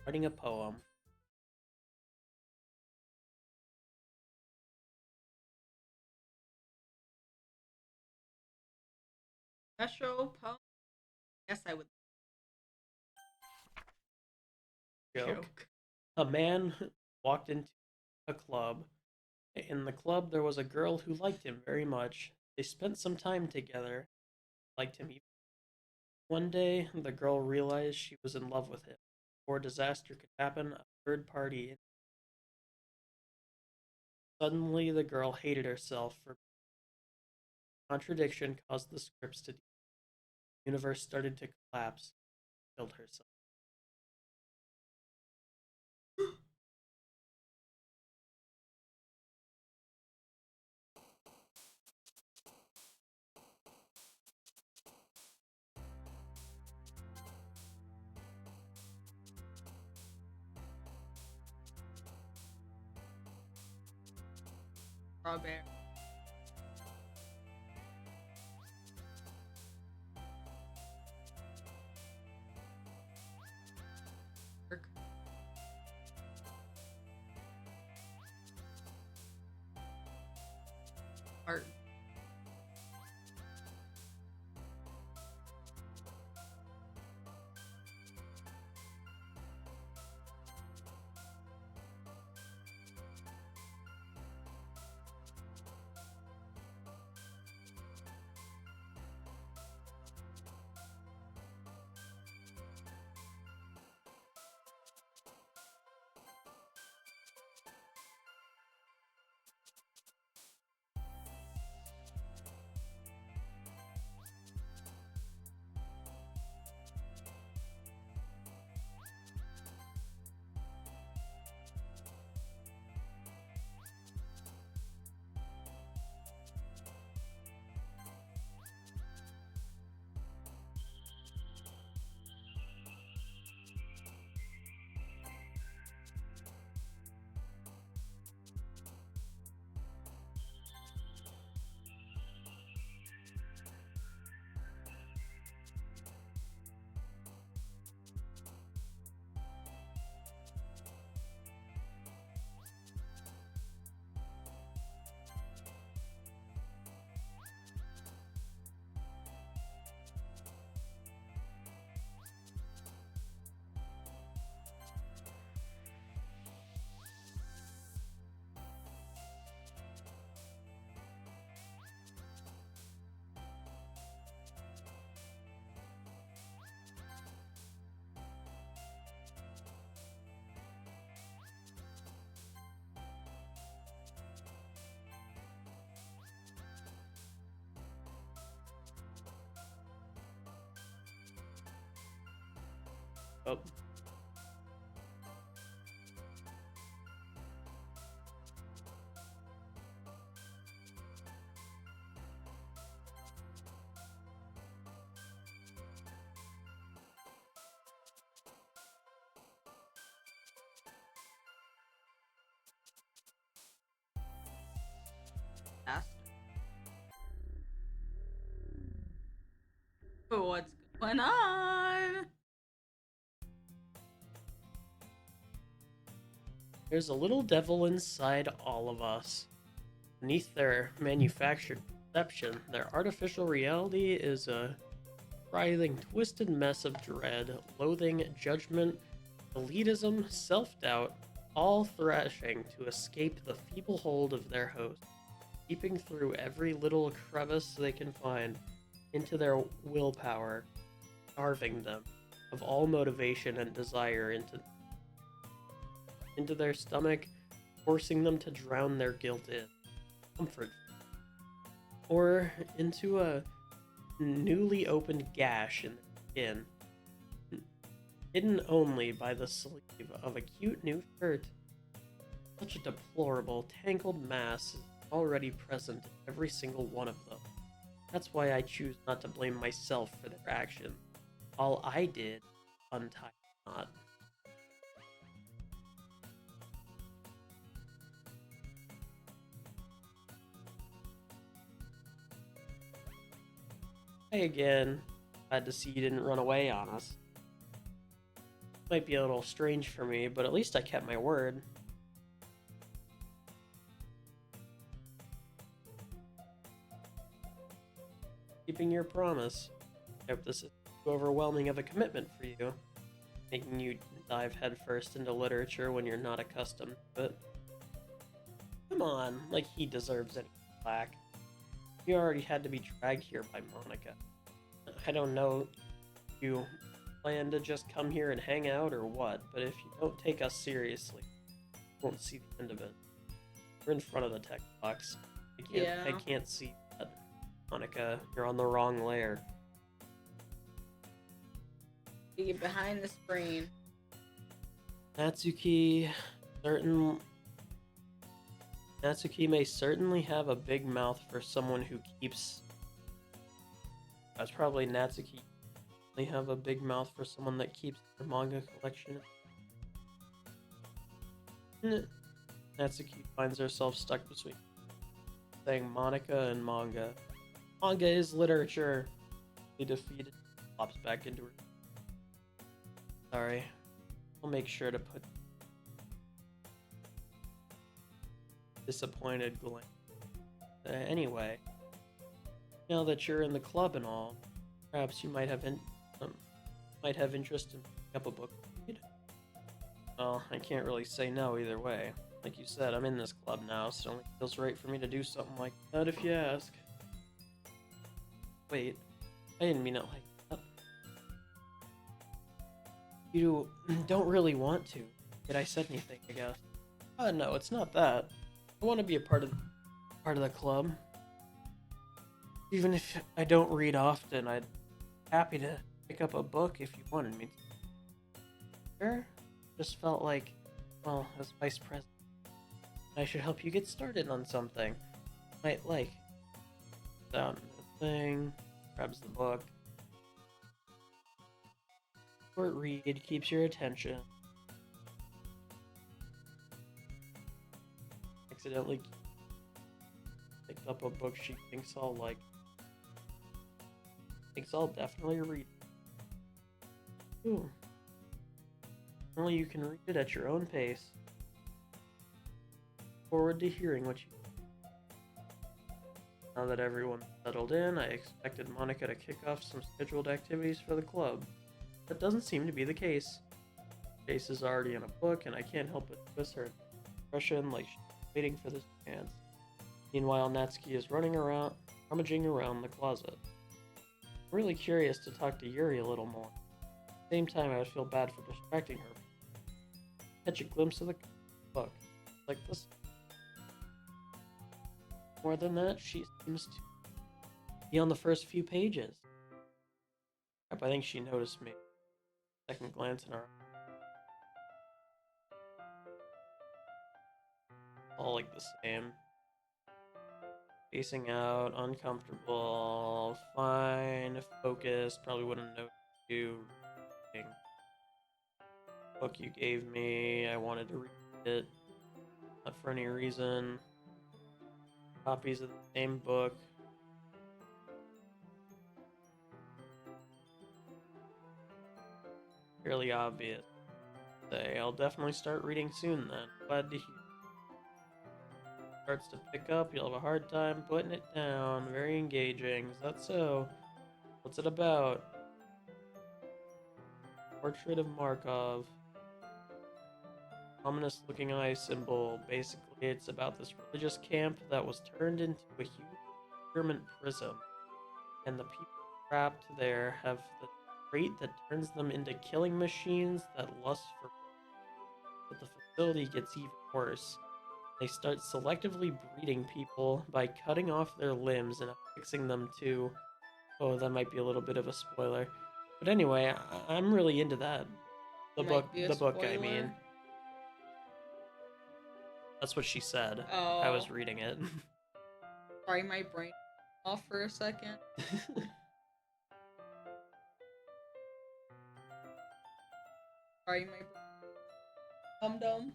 Writing a poem. Special poem. Yes, I would. Joke. A man walked into a club. In the club, there was a girl who liked him very much. They spent some time together. Liked him even. One day, the girl realized she was in love with him. Before disaster could happen, a third party. Suddenly, the girl hated herself for contradiction caused the scripts to. The universe started to collapse. Killed herself. Strawberry. Art. Oh. Bastard. What's going on? There's a little devil inside all of us. Beneath their manufactured perception, their artificial reality is a writhing, twisted mess of dread, loathing, judgment, elitism, self-doubt, all thrashing to escape the feeble hold of their host, peeping through every little crevice they can find into their willpower, starving them of all motivation and desire into their stomach, forcing them to drown their guilt in comfort, or into a newly opened gash in the skin, hidden only by the sleeve of a cute new shirt. Such a deplorable, tangled mass is already present in every single one of them. That's why I choose not to blame myself for their actions. All I did, untie the knot. Hey again. Glad to see you didn't run away on us. Might be a little strange for me, but at least I kept my word. Keeping your promise. I hope this is too overwhelming of a commitment for you, making you dive headfirst into literature when you're not accustomed to it. Come on, like he deserves any slack. You already had to be dragged here by Monica. I don't know if you plan to just come here and hang out or what, but if you don't take us seriously, you won't see the end of it. We're in front of the tech box. I can't see that. Monica, you're on the wrong layer. You get behind the screen. Natsuki may certainly have a big mouth for someone who keeps... That's probably Natsuki. They have a big mouth for someone that keeps their manga collection. Natsuki finds herself stuck between saying Monica and manga. Manga is literature. He defeated, pops back into her. Sorry. I'll make sure to put disappointed glance. Anyway, now that you're in the club and all, perhaps you might have interest in picking up a book to read. Well, I can't really say no either way. Like you said, I'm in this club now, so it only feels right for me to do something like that if you ask. Wait, I didn't mean it like that. You don't really want to. Did I said anything, I guess? No, it's not that. I want to be a part of the club. Even if I don't read often, I'd be happy to pick up a book if you wanted me to. Sure? Just felt like, well, as vice president, I should help you get started on something. Might like. Down the thing, grabs the book. Short read keeps your attention. Accidentally picked up a book she thinks I'll like. Thinks I'll definitely read it. Ooh. Only you can read it at your own pace. Forward to hearing what you... Now that everyone's settled in, I expected Monica to kick off some scheduled activities for the club. That doesn't seem to be the case. Chase is already in a book, and I can't help but notice her expression like she's waiting for this chance. Meanwhile, Natsuki is running around, rummaging around the closet. I'm really curious to talk to Yuri a little more. At the same time, I would feel bad for distracting her. Catch a glimpse of the book. Like this. More than that, she seems to be on the first few pages. I think she noticed me. Second glance in our all like the same. Facing out, uncomfortable, fine, focused, probably wouldn't know you. Book you gave me, I wanted to read it, not for any reason. Copies of the same book. Fairly obvious. Say, I'll definitely start reading soon then. Glad to hear. Starts to pick up, you'll have a hard time putting it down. Very engaging. Is that so? What's it about? Portrait of Markov. Ominous looking eye symbol. Basically, it's about this religious camp that was turned into a huge experiment prison. And the people trapped there have the trait that turns them into killing machines that lust for. But the facility gets even worse. They start selectively breeding people by cutting off their limbs and affixing them to. Oh, that might be a little bit of a spoiler. But anyway, I'm really into that. The Might be a book, I spoiler. mean. That's what she said. Oh. I was reading it. Sorry, my brain off for a second. Sorry, my brain. Dum.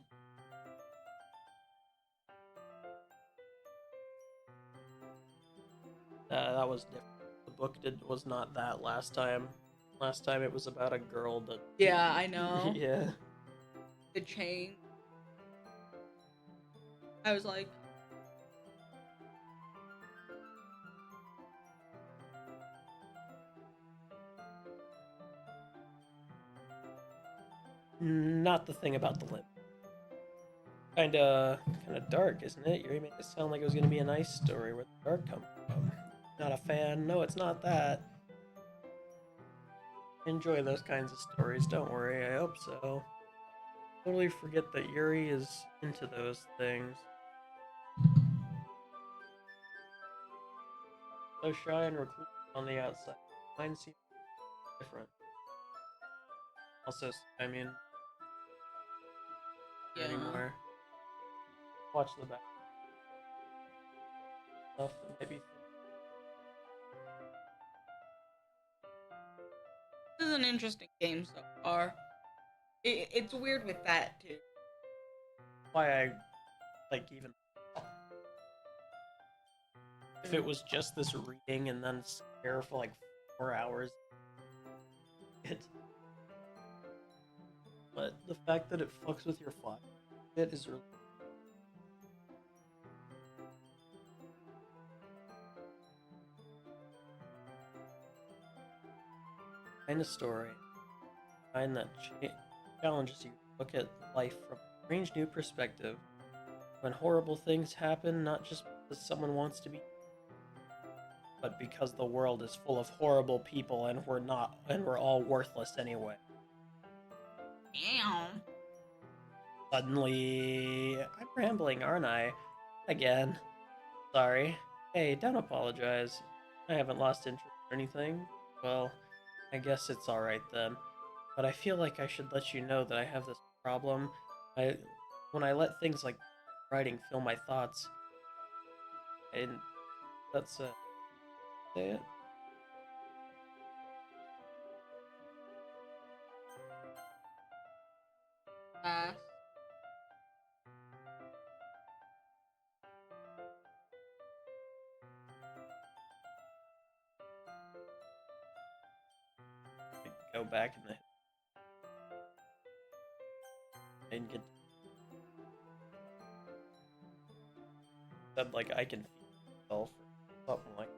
That was different. The book was not that last time. Last time it was about a girl that. Yeah, I know. Yeah. The chain. I was like, Not the thing about the lip. Kinda dark, isn't it? You made it sound like it was gonna be a nice story. Where the dark come from? Not a fan. No, it's not that. Enjoy those kinds of stories. Don't worry. I hope so. Totally forget that Yuri is into those things. So shy and reclusive on the outside. Mine seems different. Also, I mean, yeah. anymore. Watch the back stuff and maybe. This is an interesting game so far. It's weird with that too. Why I like even. If it was just this reading and then scare for like 4 hours, but the fact that it fucks with your fly, it is really. Kind of story, kind that challenges you to look at life from a strange new perspective. When horrible things happen, not just because someone wants to be, but because the world is full of horrible people and we're all worthless anyway. Damn. Suddenly, I'm rambling, aren't I? Again. Sorry. Hey, don't apologize. I haven't lost interest or anything. Well, I guess it's alright then. But I feel like I should let you know that I have this problem. When I let things like writing fill my thoughts, and that's say it. Pass. Go back in the and get said like I can feel myself or something like.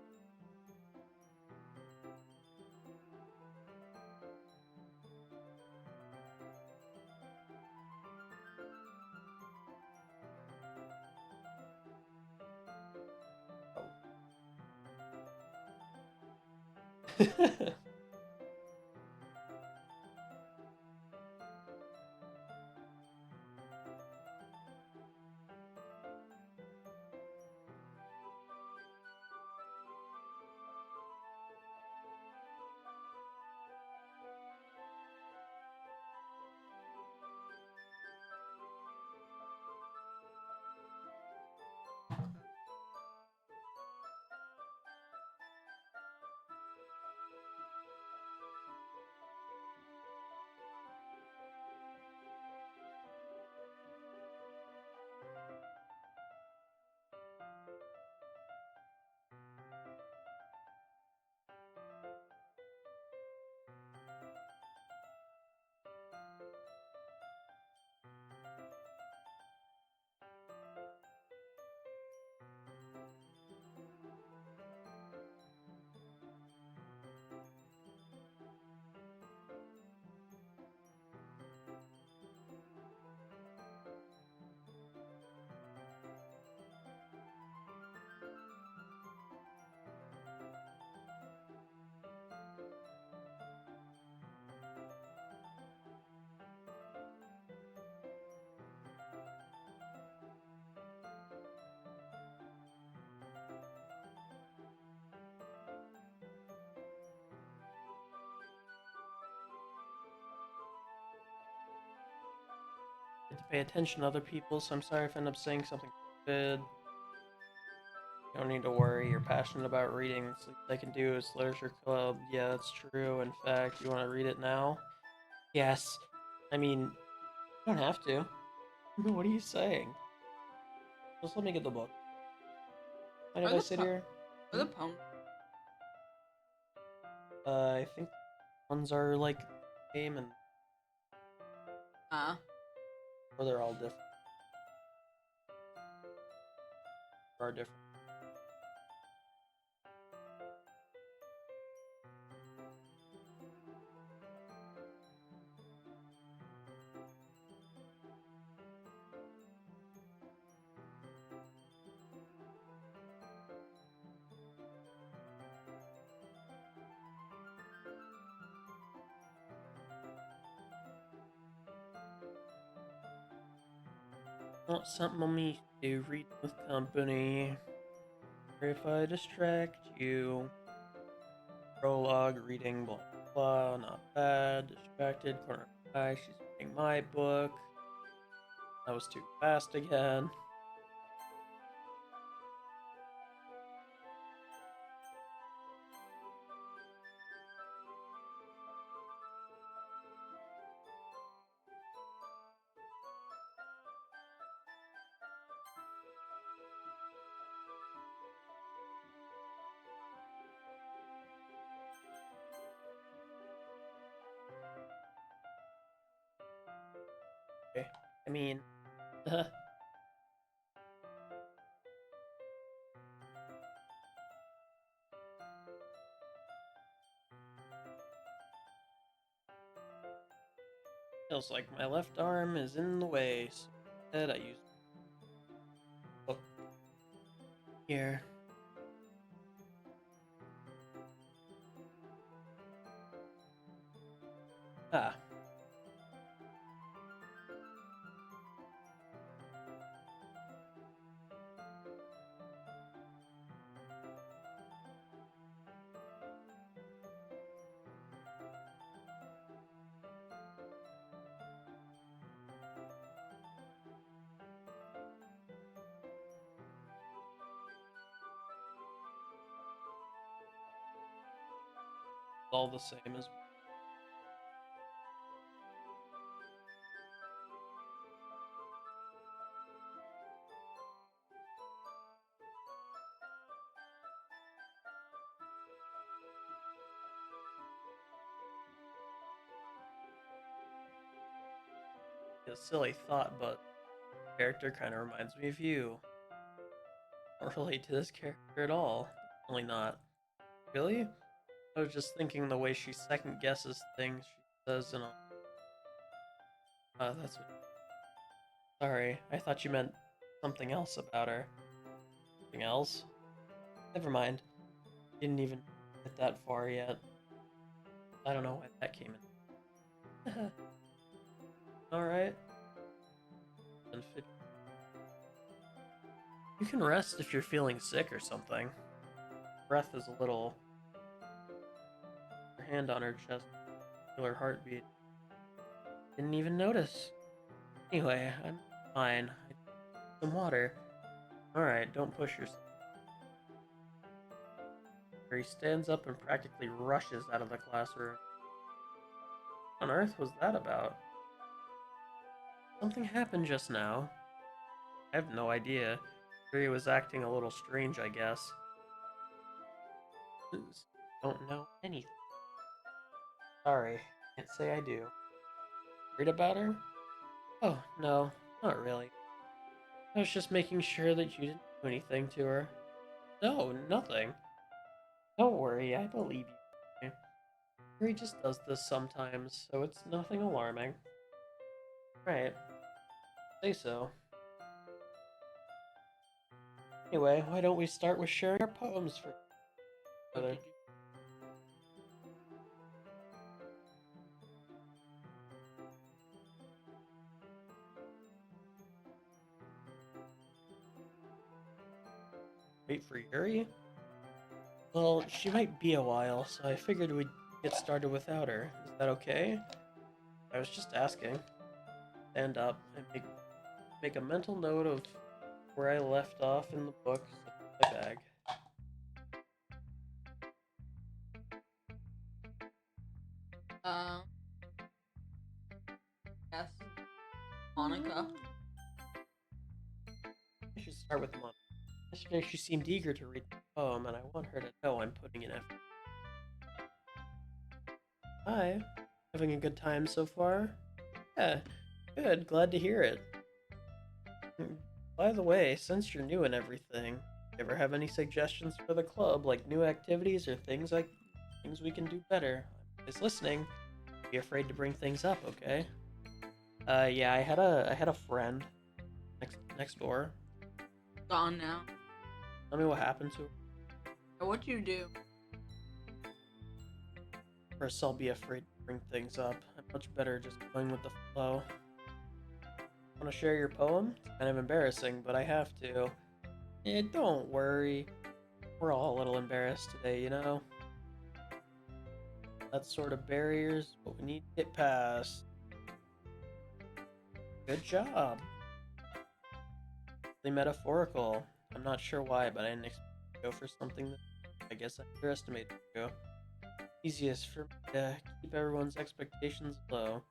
to pay attention to other people, so I'm sorry if I end up saying something stupid. You don't need to worry, you're passionate about reading. It's the least I can do is literature club. Yeah, that's true. In fact, you want to read it now? Yes. I mean, you don't have to. What are you saying? Just let me get the book. Mind if I sit here? Or the poem. I think ones are like the same and or they're all different. Are different. Not something on me to read with company. Or if I distract you. Prologue, reading, blah blah, not bad. Distracted, corner of my eye, she's reading my book. That was too fast again. Okay, I mean, feels like my left arm is in the way, so instead I use book here. Ah. All the same as a silly thought, but the character kind of reminds me of you. I don't relate to this character at all. Only not. Really? I was just thinking the way she second guesses things she says and all. That's what. Sorry, I thought you meant something else about her. Something else? Never mind. Didn't even get that far yet. I don't know why that came in. Alright. You can rest if you're feeling sick or something. Breath is a little. Her hand on her chest. Feel her heartbeat. Didn't even notice. Anyway, I'm fine. I need some water. Alright, don't push yourself. He stands up and practically rushes out of the classroom. What on earth was that about? Something happened just now. I have no idea. He was acting a little strange, I guess. Don't know anything. Sorry, can't say I do. Worried about her? Oh, no, not really. I was just making sure that you didn't do anything to her. No, nothing. Don't worry, I believe you. He just does this sometimes, so it's nothing alarming. Right. Say so. Anyway, why don't we start with sharing our poems for each other? Wait for Yuri? Well, she might be a while, so I figured we'd get started without her. Is that okay? I was just asking. stand up and make a mental note of where I left off in the book. My bag. Um, yes, Monica. I should start with Monica. Yesterday she seemed eager to read the poem, and I want her to know I'm putting in effort. Hi, having a good time so far? Yeah, good, glad to hear it. By the way, since you're new and everything, you ever have any suggestions for the club, like new activities or things we can do better? I'm always listening. Don't be afraid to bring things up, okay? Yeah, I had a friend next door. Gone now. Tell me what happened to her. What you do? First, I'll be afraid to bring things up. I'm much better just going with the flow. Want to share your poem? It's kind of embarrassing, but I have to. Don't worry. We're all a little embarrassed today, you know? That sort of barriers, what we need to get past. Good job. Really metaphorical. I'm not sure why, but I didn't expect to go for something that I guess I underestimated you. Easiest for me to keep everyone's expectations low.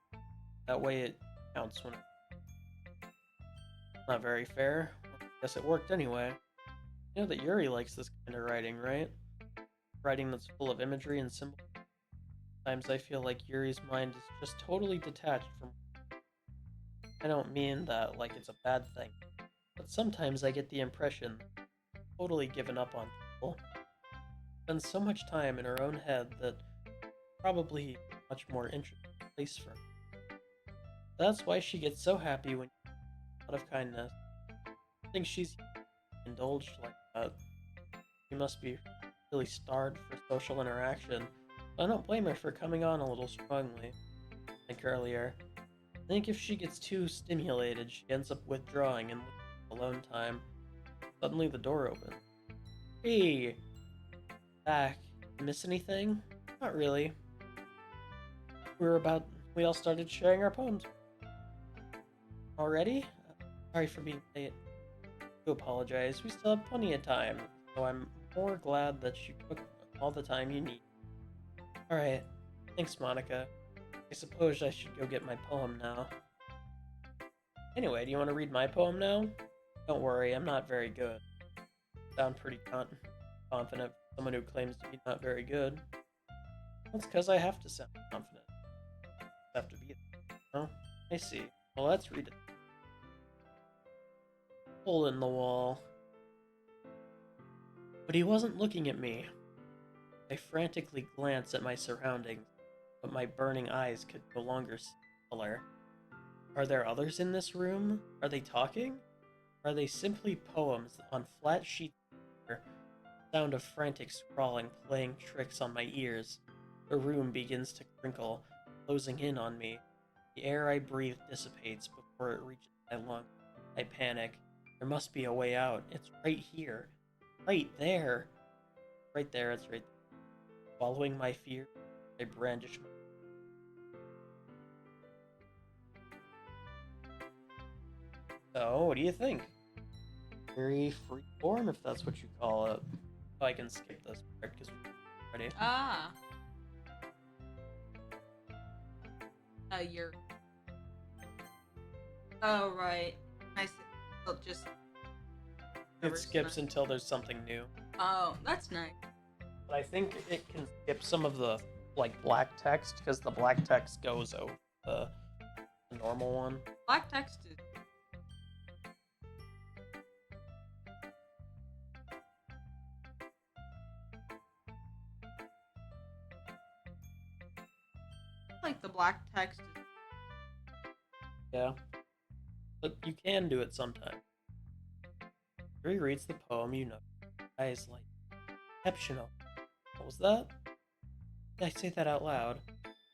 That way it counts when not very fair. Well, I guess it worked anyway. You know that Yuri likes this kind of writing, right? Writing that's full of imagery and symbols. Sometimes I feel like Yuri's mind is just totally detached from. I don't mean that like it's a bad thing, but sometimes I get the impression totally given up on people. Spends so much time in her own head that probably a much more interesting place for her. That's why she gets so happy when you a lot of kindness. I think she's indulged like that. She must be really starved for social interaction. But I don't blame her for coming on a little strongly. Like earlier. I think if she gets too stimulated, she ends up withdrawing and alone time. Suddenly the door opens. Hey! Back. Miss anything? Not really. We all started sharing our poems. Already? Sorry for being late. I do apologize. We still have plenty of time, so I'm more glad that you took all the time you need. Alright. Thanks, Monica. I suppose I should go get my poem now. Anyway, do you want to read my poem now? Don't worry, I'm not very good. Sound pretty confident for someone who claims to be not very good. That's because I have to sound confident. I have to be. Oh, I see. Well, let's read it. Hole in the wall. But he wasn't looking at me. I frantically glanced at my surroundings, but my burning eyes could no longer see color. Are there others in this room? Are they talking? Are they simply poems on flat sheets of paper? Sound of frantic scrawling playing tricks on my ears. The room begins to crinkle, closing in on me. The air I breathe dissipates before it reaches my lungs. I panic. There must be a way out. It's right here. Right there. Right there, it's right there. Following my fear, I brandish my. So, what do you think? Very free form, if that's what you call it. Oh, I can skip this part because we're ready. Ah. You're. Oh, right. I see. I'll just. It skips until there's something new. Oh, that's nice. But I think it can skip some of the like black text because the black text goes over the normal one. Black text is. Like the black text is. Yeah. But you can do it sometime. Yuri reads the poem, you know. Eyes light. Exceptional. What was that? Did I say that out loud?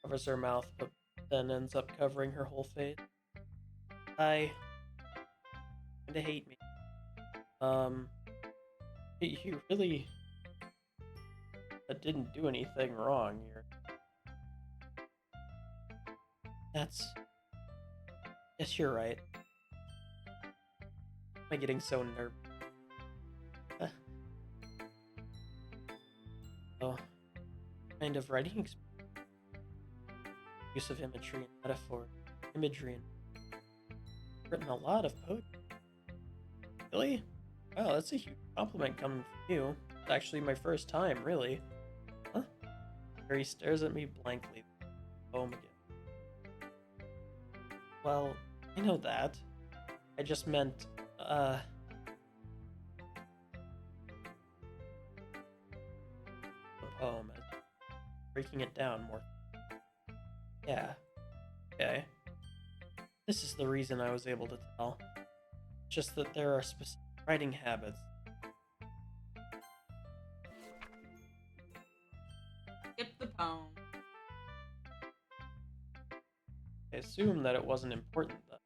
Covers her mouth, but then ends up covering her whole face. I kinda hate me. You really didn't do anything wrong here. Guess you're right. Am I getting so nervous? Oh, kind of writing use of imagery and metaphor. Imagery and written a lot of poetry. Really? Wow, that's a huge compliment coming from you. It's actually my first time, really. Huh? Harry stares at me blankly. Home again. Well, I know that. I just meant, the poem as breaking it down more. Yeah. Okay. This is the reason I was able to tell. Just that there are specific writing habits. Skip the poem. I assumed that it wasn't important though.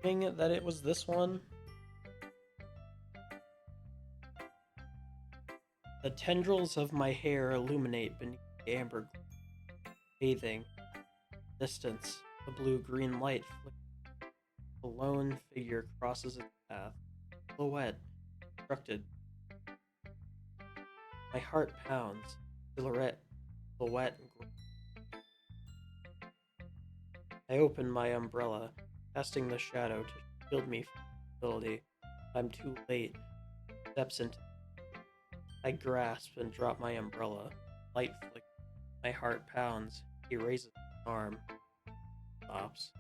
Dang it, that it was this one. The tendrils of my hair illuminate beneath the amber glow. Bathing. Distance. The blue-green light flickers. A lone figure crosses its path. Silhouette. Constructed. My heart pounds. Silhouette. Silhouette. I open my umbrella, casting the shadow to shield me from visibility. I'm too late. Steps into. I grasp and drop my umbrella. Light flickers. My heart pounds. He raises his arm. Stops.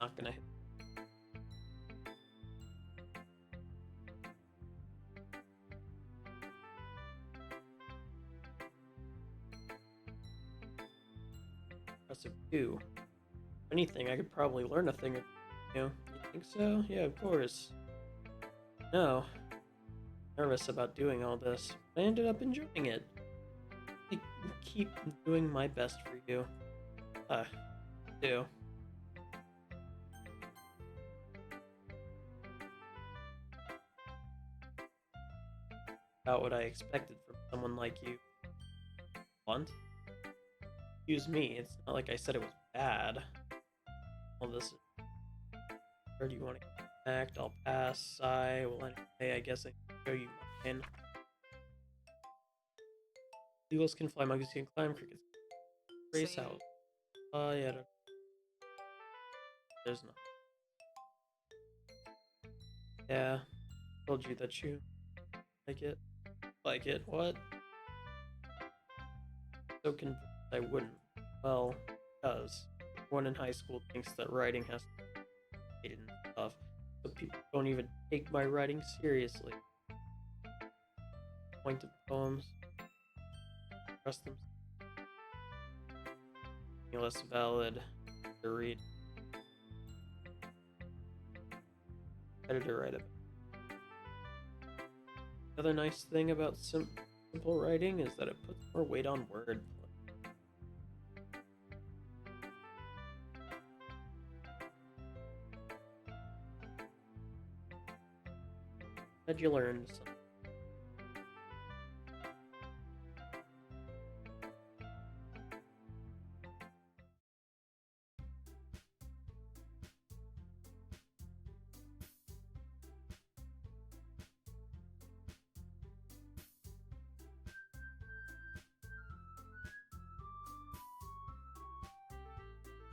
Not gonna hit. Impressive too. If anything, I could probably learn a thing or two. You think so? Yeah, of course. No. Nervous about doing all this. I ended up enjoying it. I keep doing my best for you. Do. About what I expected from someone like you. Want? Excuse me, it's not like I said it was bad. All this is... Where do you want to act? I'll pass, sigh. Well, anyway, I guess I can show you mine. Eagles can fly, monkeys can climb, crickets can race Same. out. Yeah, there's no. Yeah, told you that you like it. Like it? What? So convinced I wouldn't. Well, because everyone in high school thinks that writing has to be hated and stuff, but people don't even take my writing seriously. Pointed poems. Trust them. Less valid to read. Better to write it. The other nice thing about simple writing is that it puts more weight on wordplay. Glad you learned something.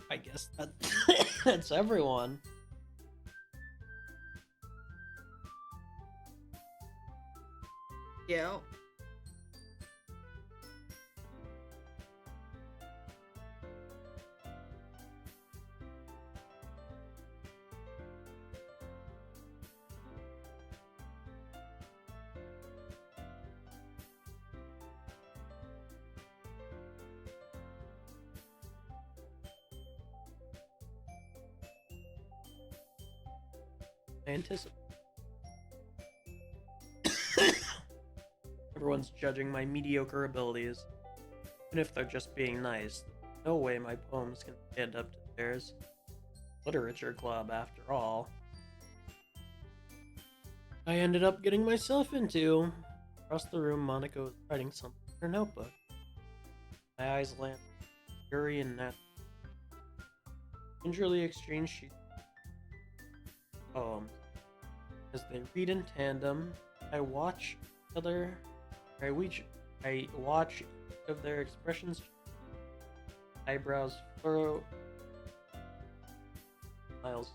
I guess that that's everyone. Yeah. I anticipate. Everyone's judging my mediocre abilities. Even if they're just being nice, no way my poems can stand up to theirs. Literature club, after all. I ended up getting myself into. Across the room, Monica was writing something in her notebook. My eyes landed on Yuri and Nat. Gingerly exchanged sheets of poems. As they read in tandem, I watch each other. I watch each of their expressions. Eyebrows furrow. Smiles.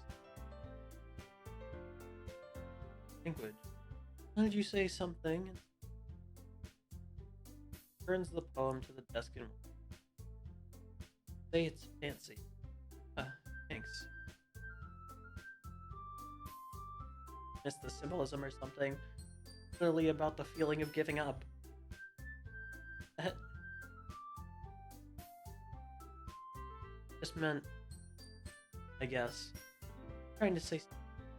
Language. Why did you say something? Turns the poem to the desk and say it's fancy. Thanks. Missed the symbolism or something. Clearly about the feeling of giving up. Just meant, I guess, trying to say.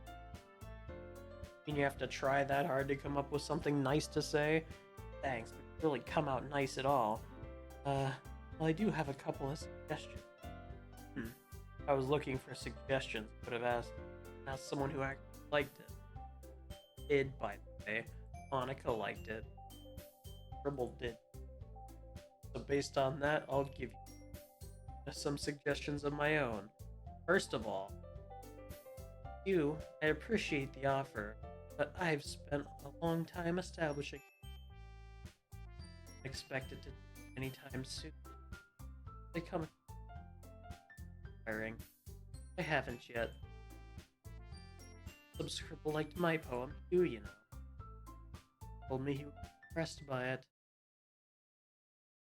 I mean, you have to try that hard to come up with something nice to say. Thanks, but it really come out nice at all. Well, I do have a couple of suggestions. I was looking for suggestions. Could have asked someone who actually liked it. Did, by the way. Monica liked it. Dribble did. So based on that, I'll give you some suggestions of my own. First of all, I appreciate the offer, but I've spent a long time establishing. Expect it to anytime soon. They come firing. I haven't yet. Subscriber liked my poem too, you know. Told me he was impressed by it.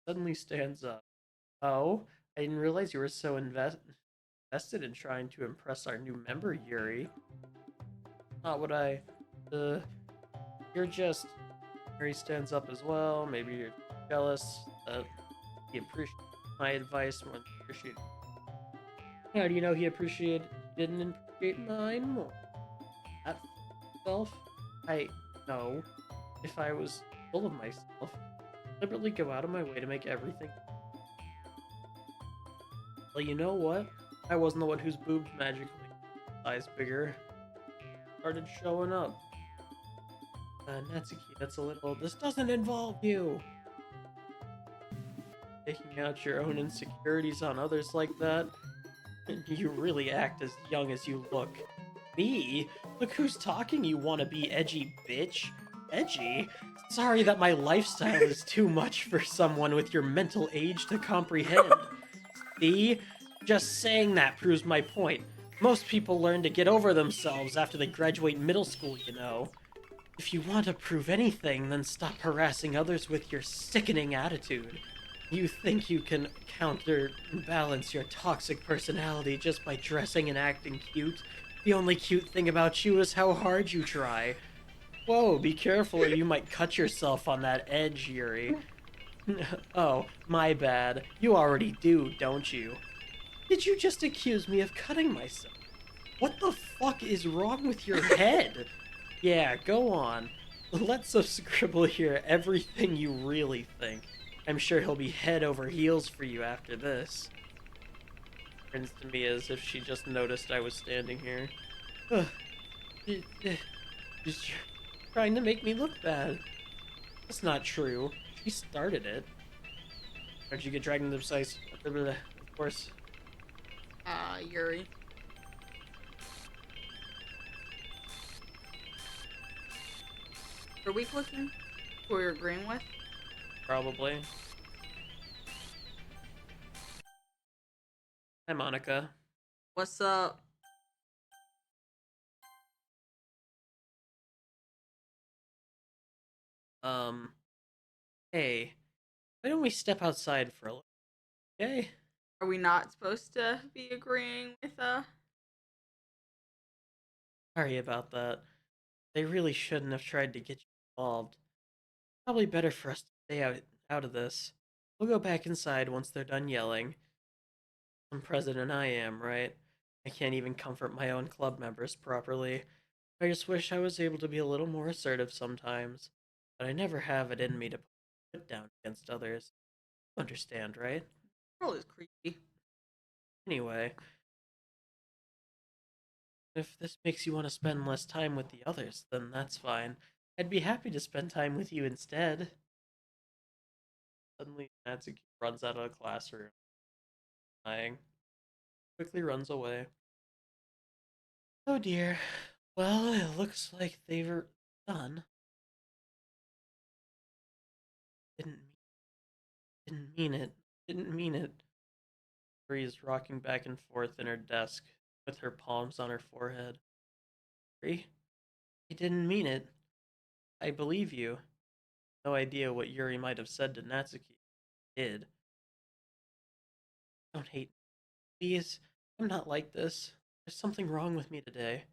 Suddenly stands up. Oh, I didn't realize you were so invested in trying to impress our new member, Yuri. Not what I. You're just. Yuri stands up as well. Maybe you're jealous that he appreciated my advice more than he appreciated. How do you know he didn't appreciate mine more? That self? I know. If I was full of myself, I'd deliberately go out of my way to make everything. Well, you know what? I wasn't the one whose boobs magically size bigger started showing up. Natsuki, that's a little. This doesn't involve you. Taking out your own insecurities on others like that. You really act as young as you look. Me? Look who's talking, you wanna be edgy bitch. Edgy? Sorry that my lifestyle is too much for someone with your mental age to comprehend. See? Just saying that proves my point. Most people learn to get over themselves after they graduate middle school, you know. If you want to prove anything, then stop harassing others with your sickening attitude. You think you can counterbalance your toxic personality just by dressing and acting cute? The only cute thing about you is how hard you try. Whoa, be careful or you might cut yourself on that edge, Yuri. Oh, my bad. You already do, don't you? Did you just accuse me of cutting myself? What the fuck is wrong with your head? Yeah, go on. Let Subscribble hear everything you really think. I'm sure he'll be head over heels for you after this. Turns to me as if she just noticed I was standing here. Just trying to make me look bad. That's not true. She started it. How'd you get dragged into the place? Of course. Yuri. Are we clicking? Who you're agreeing with? Probably. Hi, Monica. What's up? Um, hey, why don't we step outside for a little, okay? Are we not supposed to be agreeing with Sorry about that. They really shouldn't have tried to get you involved. Probably better for us to stay out of this. We'll go back inside once they're done yelling. I'm president I am, right? I can't even comfort my own club members properly. I just wish I was able to be a little more assertive sometimes, but I never have it in me to put down against others. Understand, right? Girl is creepy. Anyway, if this makes you want to spend less time with the others, then that's fine. I'd be happy to spend time with you instead. Suddenly, Natsuki runs out of the classroom, crying, quickly runs away. Oh dear. Well, it looks like they're done. Didn't didn't mean it. Didn't mean it. Breeze rocking back and forth in her desk with her palms on her forehead. Yuri, I didn't mean it. I believe you. No idea what Yuri might have said to Natsuki. Did. Don't hate me. Please. I'm not like this. There's something wrong with me today.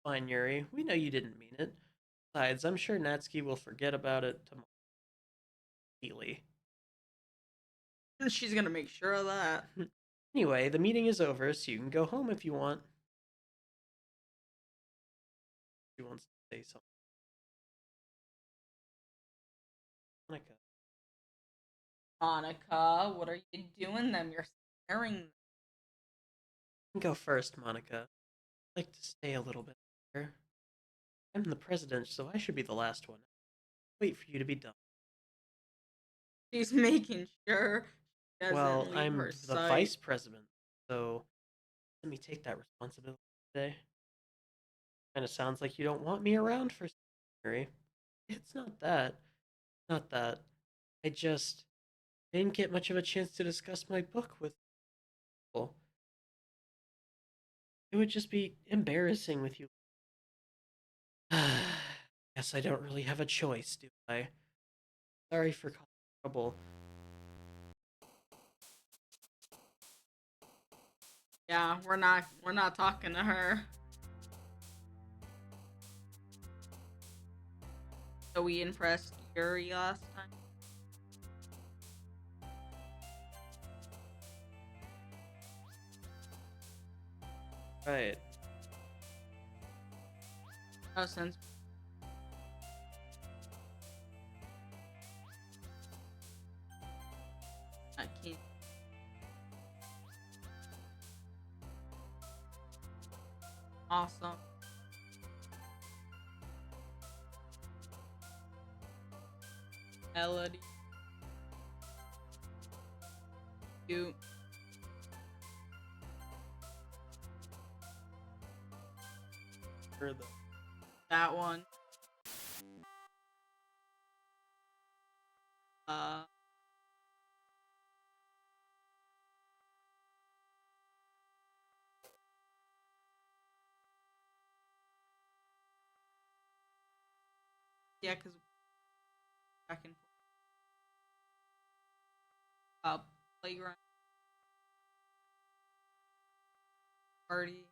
Fine, Yuri. We know you didn't mean it. Besides, I'm sure Natsuki will forget about it tomorrow. Completely. She's gonna make sure of that. Anyway, the meeting is over, so you can go home if you want. She wants to say something. Monica. Monica, what are you doing them? You're scaring them. You can go first, Monica. I'd like to stay a little bit longer. I'm the president, so I should be the last one. Wait for you to be done. She's making sure she Well, doesn't leave I'm her the sight. vice president, so let me take that responsibility today. Kind of sounds like you don't want me around for Mary. It's not that. Not that. I just didn't get much of a chance to discuss my book with people. It would just be embarrassing with you. Guess I don't really have a choice, do I? Sorry for causing trouble. Yeah, we're not talking to her. So we impressed Yuri last time. Right. No sense. I can't. Awesome. Melody. You. For the That one. Uh. Yeah, cause back and forth. Playground party.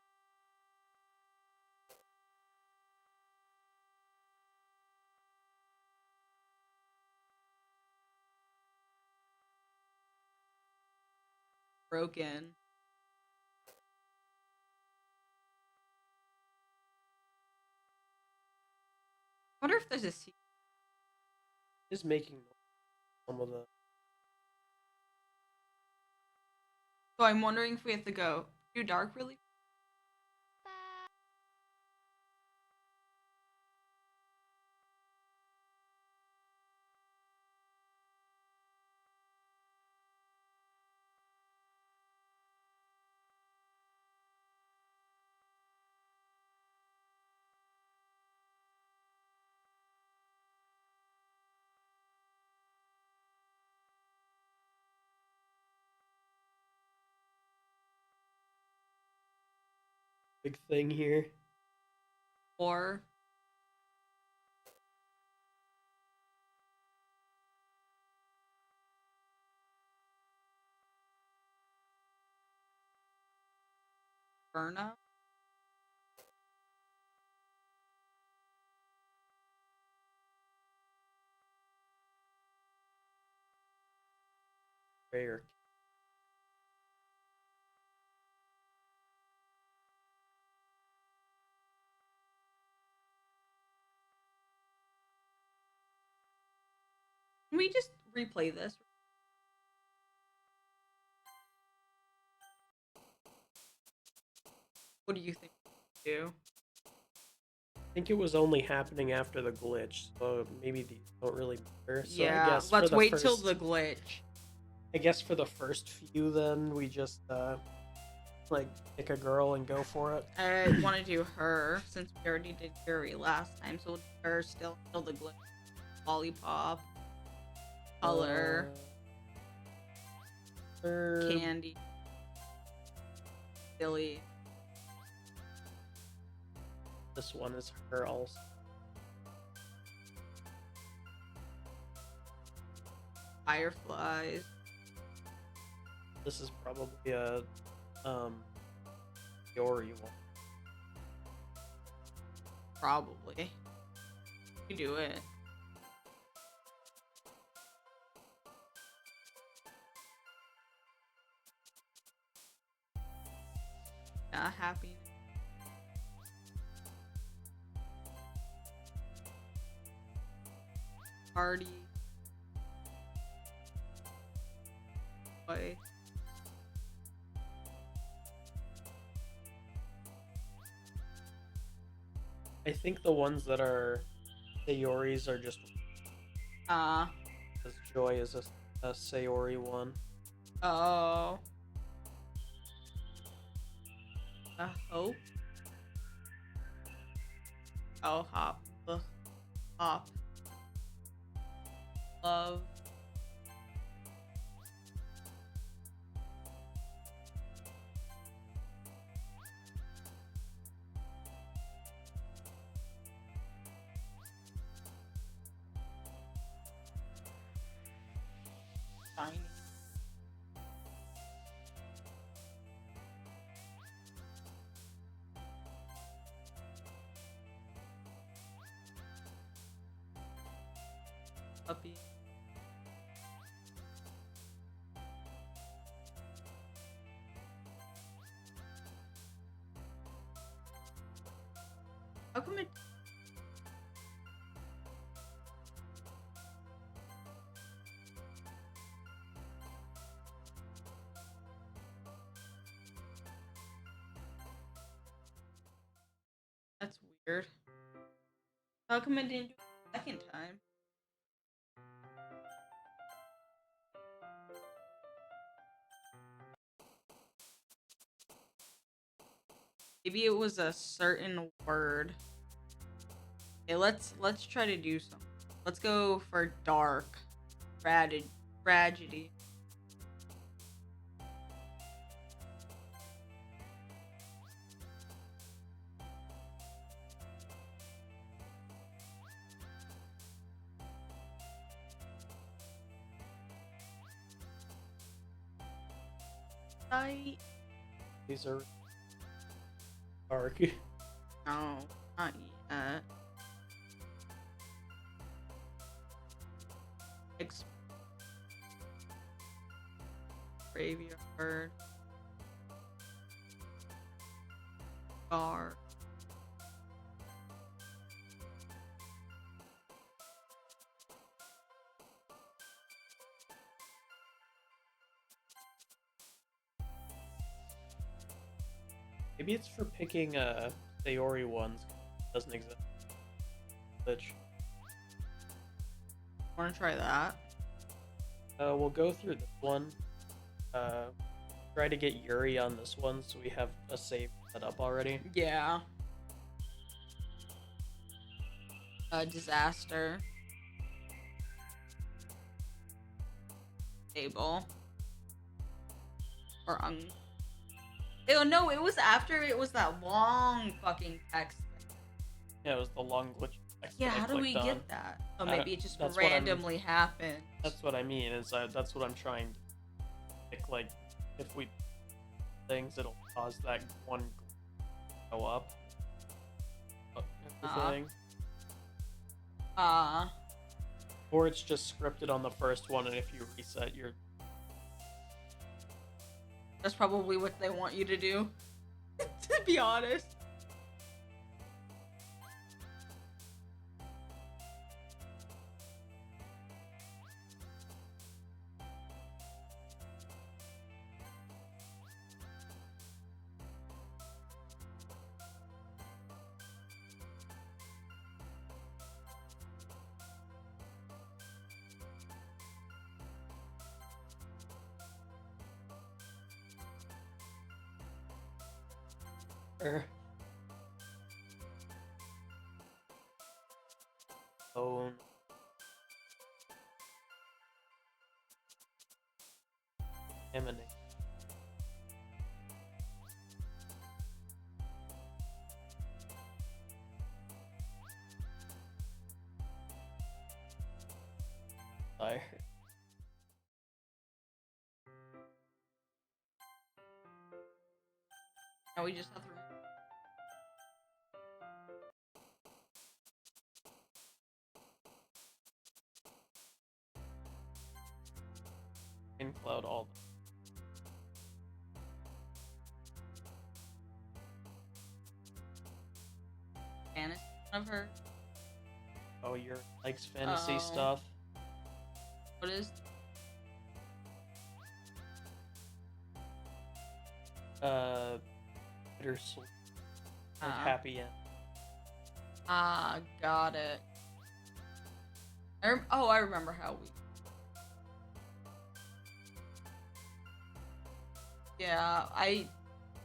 Broken. I wonder if there's a secret. is making some of the So I'm wondering if we have to go too dark really. big thing here. Or Verna. Rare. Can we just replay this? What do you think we do? I think it was only happening after the glitch, so maybe these don't really matter. So I Yeah, guess for let's the wait first, till the glitch. I guess for the first few, then we just like pick a girl and go for it. I want to do her since we already did Yuri last time, so we'll do her still the glitch. Lollipop, color, candy, silly. This one is her also. Fireflies. This is probably a Yori one. Probably. You do it. Yeah, happy. Party. Boy. I think the ones that are Sayoris are just because Joy is a Sayori one. Oh. A hope. Oh, hop. Ugh. Hop. Love. Shiny. Puppy. How come it? That's weird. How come it didn't do it the second time? Maybe it was a certain word. Okay, let's try to do something. Let's go for dark. Tragedy. These are dark. No, not yet. Graveyard. Bar. Maybe it's for picking Sayori ones. Doesn't exist. Glitch. Wanna try that? We'll go through this one. Try to get Yuri on this one so we have a save set up already. Yeah. Disaster. Stable. Or Oh no, it was after it was that long fucking text. Yeah, it was the long glitch text Yeah, that I how do we clicked on. get that? Oh, I don't- maybe it just that's what I'm- randomly happened. That's what I mean. That's what I'm trying to pick. Like, if we things, it'll cause that one to go up. Everything. Or it's just scripted on the first one, and if you reset your That's probably what they want you to do. To be honest. phone. Emanate. Fire. Now we just have to. In cloud all. Fantasy of her. Oh, your likes fantasy Oh. stuff. What is? Bittersweet. And Ah. happy end. Got it. I remember how we. Yeah,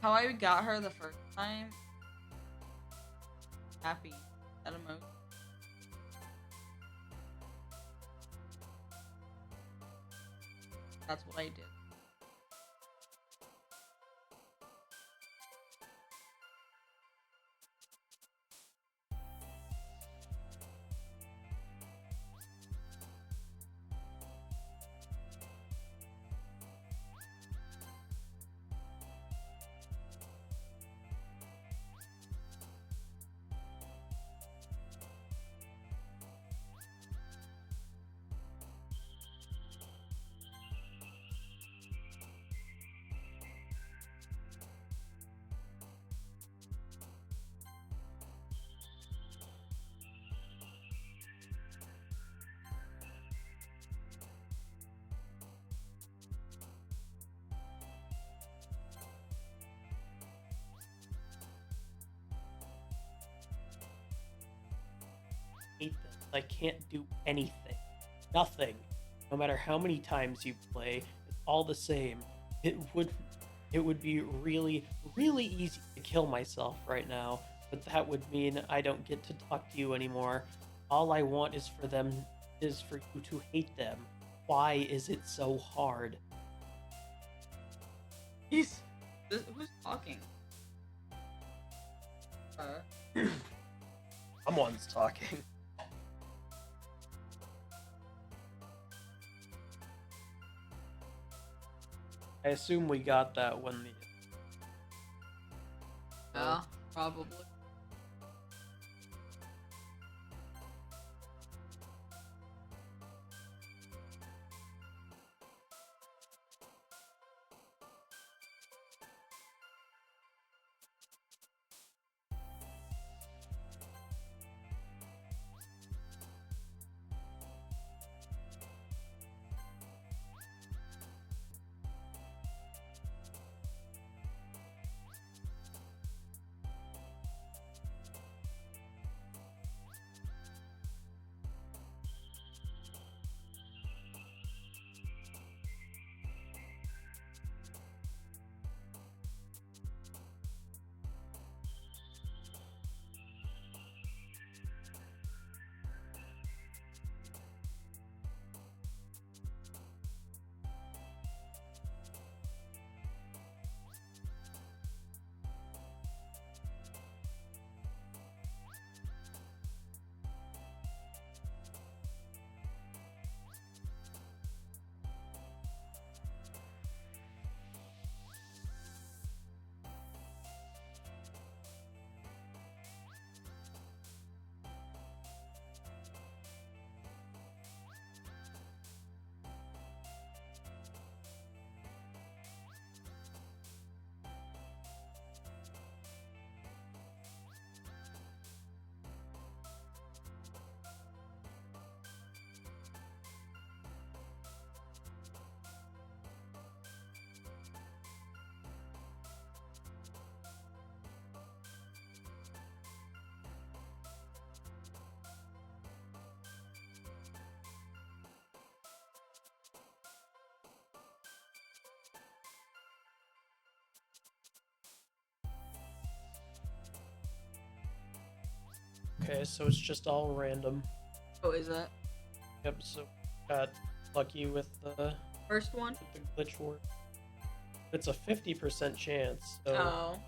how I got her the first time. Happy. That emoji. That's what I did. Hate them. I can't do anything. Nothing. No matter how many times you play, it's all the same. It would be really, really easy to kill myself right now, but that would mean I don't get to talk to you anymore. All I want is for you to hate them. Why is it so hard? Who's talking? Someone's talking. I assume we got that when the Yeah, probably. Okay, so it's just all random. Oh, is it? Yep, so got lucky with the First one? glitch war. It's a 50% chance, so Oh.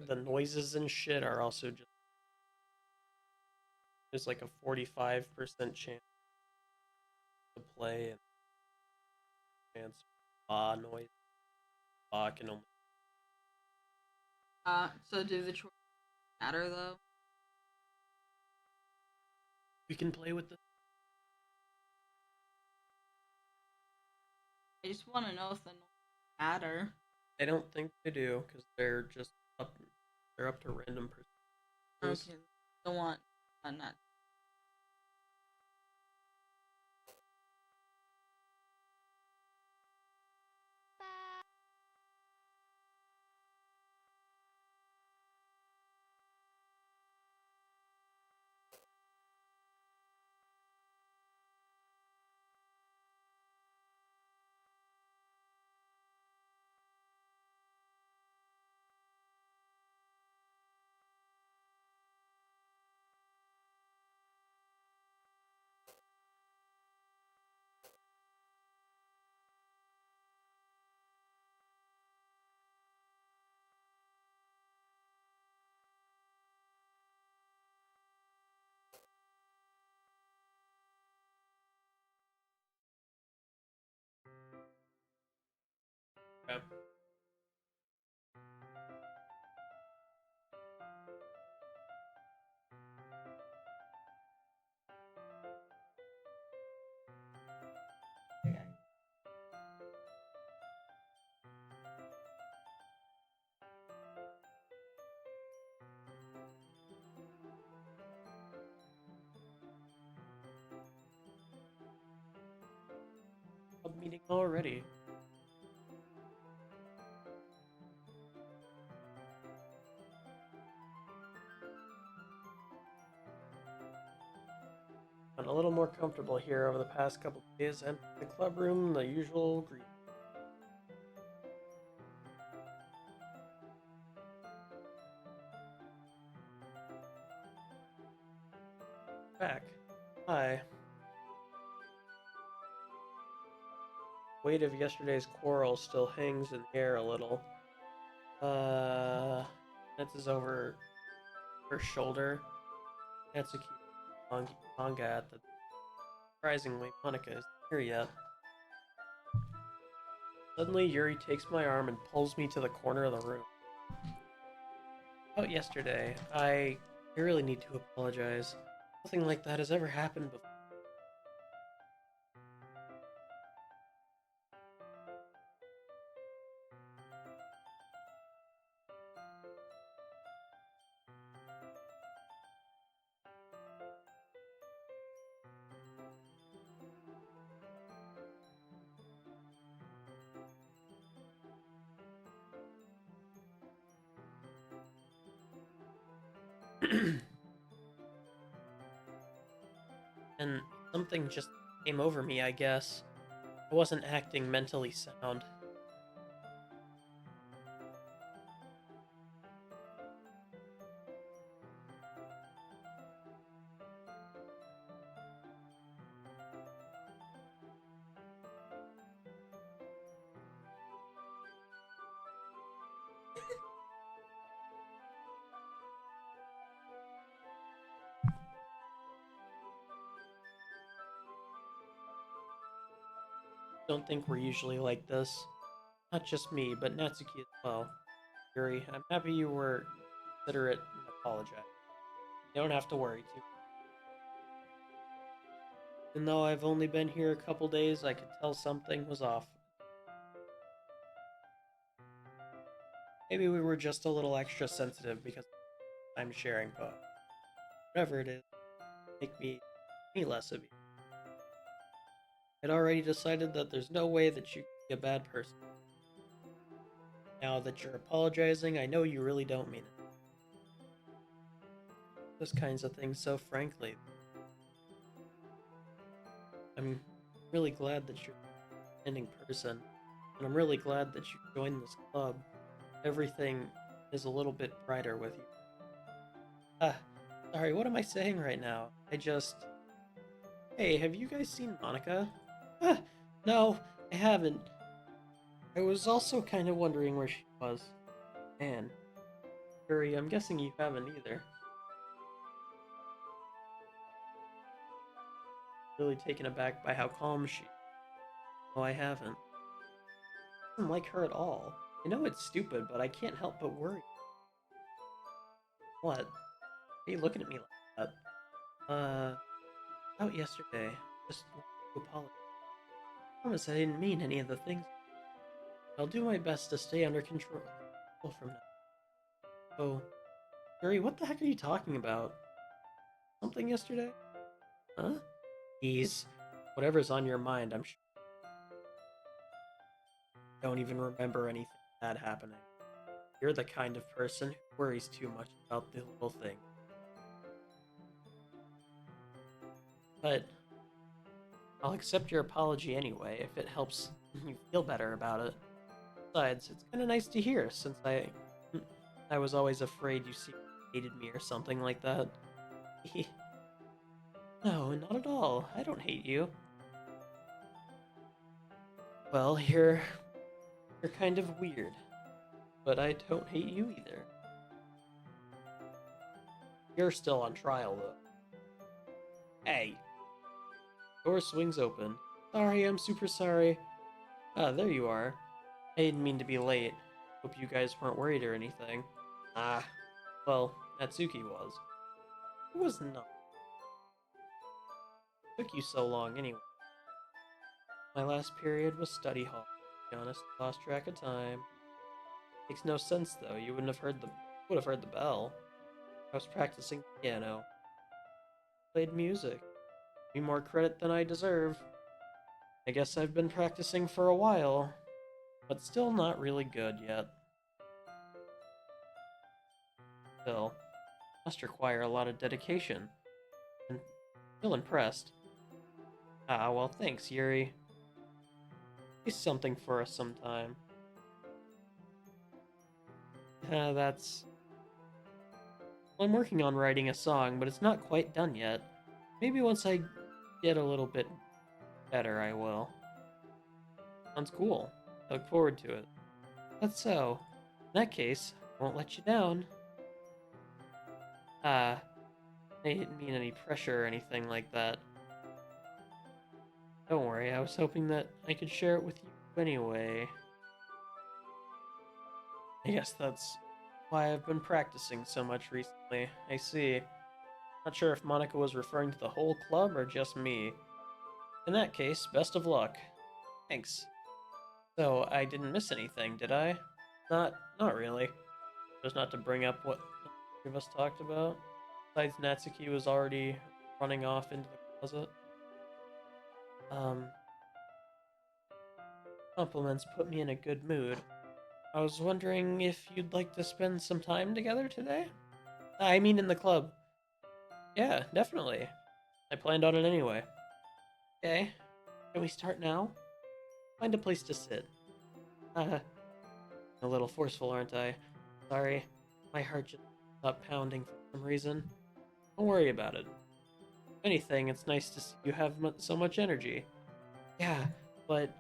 the noises and shit are also just there's like a 45% chance to play and chance noise can only So do the choices matter though? we can play with this. I just want to know if the noise matter. I don't think they do because they're just they're up to random percentages. Okay. Don't want that. Yeah. Okay. Club meeting already. Gotten a little more comfortable here over the past couple of days. Empty the club room, the usual greet. Back. Hi. Weight of yesterday's quarrel still hangs in the air a little. That's over her shoulder. Natsuki manga at the surprisingly Monica isn't here yet. Suddenly Yuri takes my arm and pulls me to the corner of the room. About yesterday, I really need to apologize. Nothing like that has ever happened before. And something just came over me, I guess. I wasn't acting mentally sound. Don't think we're usually like this. Not just me, but Natsuki as well. Yuri, I'm happy you were considerate and apologize. You don't have to worry too. Even though I've only been here a couple days, I could tell something was off. Maybe we were just a little extra sensitive because I'm sharing, but whatever it is, make me any less of you. I'd already decided that there's no way that you can be a bad person. Now that you're apologizing, I know you really don't mean it. Those kinds of things so frankly. I'm really glad that you're an ending person, and I'm really glad that you joined this club. Everything is a little bit brighter with you. Ah, sorry, what am I saying right now? Hey, have you guys seen Monica? Ah, no, I haven't. I was also kind of wondering where she was. Man, Yuri, I'm guessing you haven't either. Really taken aback by how calm she is. No, I haven't. I don't like her at all. I know it's stupid, but I can't help but worry. What? Why are you looking at me like that? Out yesterday. Just to apologize. I promise I didn't mean any of the things. I'll do my best to stay under control from now. Oh, Yuri, what the heck are you talking about? Something yesterday? Huh? Geez, whatever's on your mind, I'm sure you don't even remember anything bad happening. You're the kind of person who worries too much about the little thing. But I'll accept your apology anyway if it helps you feel better about it. Besides, it's kind of nice to hear since I was always afraid you hated me or something like that. No, not at all. I don't hate you. Well, you're kind of weird, but I don't hate you either. You're still on trial, though. Hey! Door swings open. Sorry, I'm super sorry. Ah, there you are. I didn't mean to be late. Hope you guys weren't worried or anything. Ah, well, Natsuki was. It was not. It took you so long anyway. My last period was study hall. To be honest, lost track of time. Makes no sense though. You would have heard the bell. I was practicing piano. Played music. Give me more credit than I deserve. I guess I've been practicing for a while, but still not really good yet. Still, must require a lot of dedication. And still impressed. Ah, well, thanks, Yuri. Play something for us sometime. That's... Well, I'm working on writing a song, but it's not quite done yet. Maybe once I get a little bit better, I will. Sounds cool. I look forward to it. That's so. In that case, I won't let you down. I didn't mean any pressure or anything like that. Don't worry, I was hoping that I could share it with you anyway. I guess that's why I've been practicing so much recently. I see. Not sure if Monica was referring to the whole club or just me. In that case, best of luck. Thanks. So, I didn't miss anything, did I? Not really. Just not to bring up what the three of us talked about. Besides, Natsuki was already running off into the closet. Compliments put me in a good mood. I was wondering if you'd like to spend some time together today? I mean in the club. Yeah, definitely. I planned on it anyway. Okay. Can we start now? Find a place to sit. A little forceful, aren't I? Sorry. My heart just stopped pounding for some reason. Don't worry about it. If anything, it's nice to see you have so much energy. Yeah, but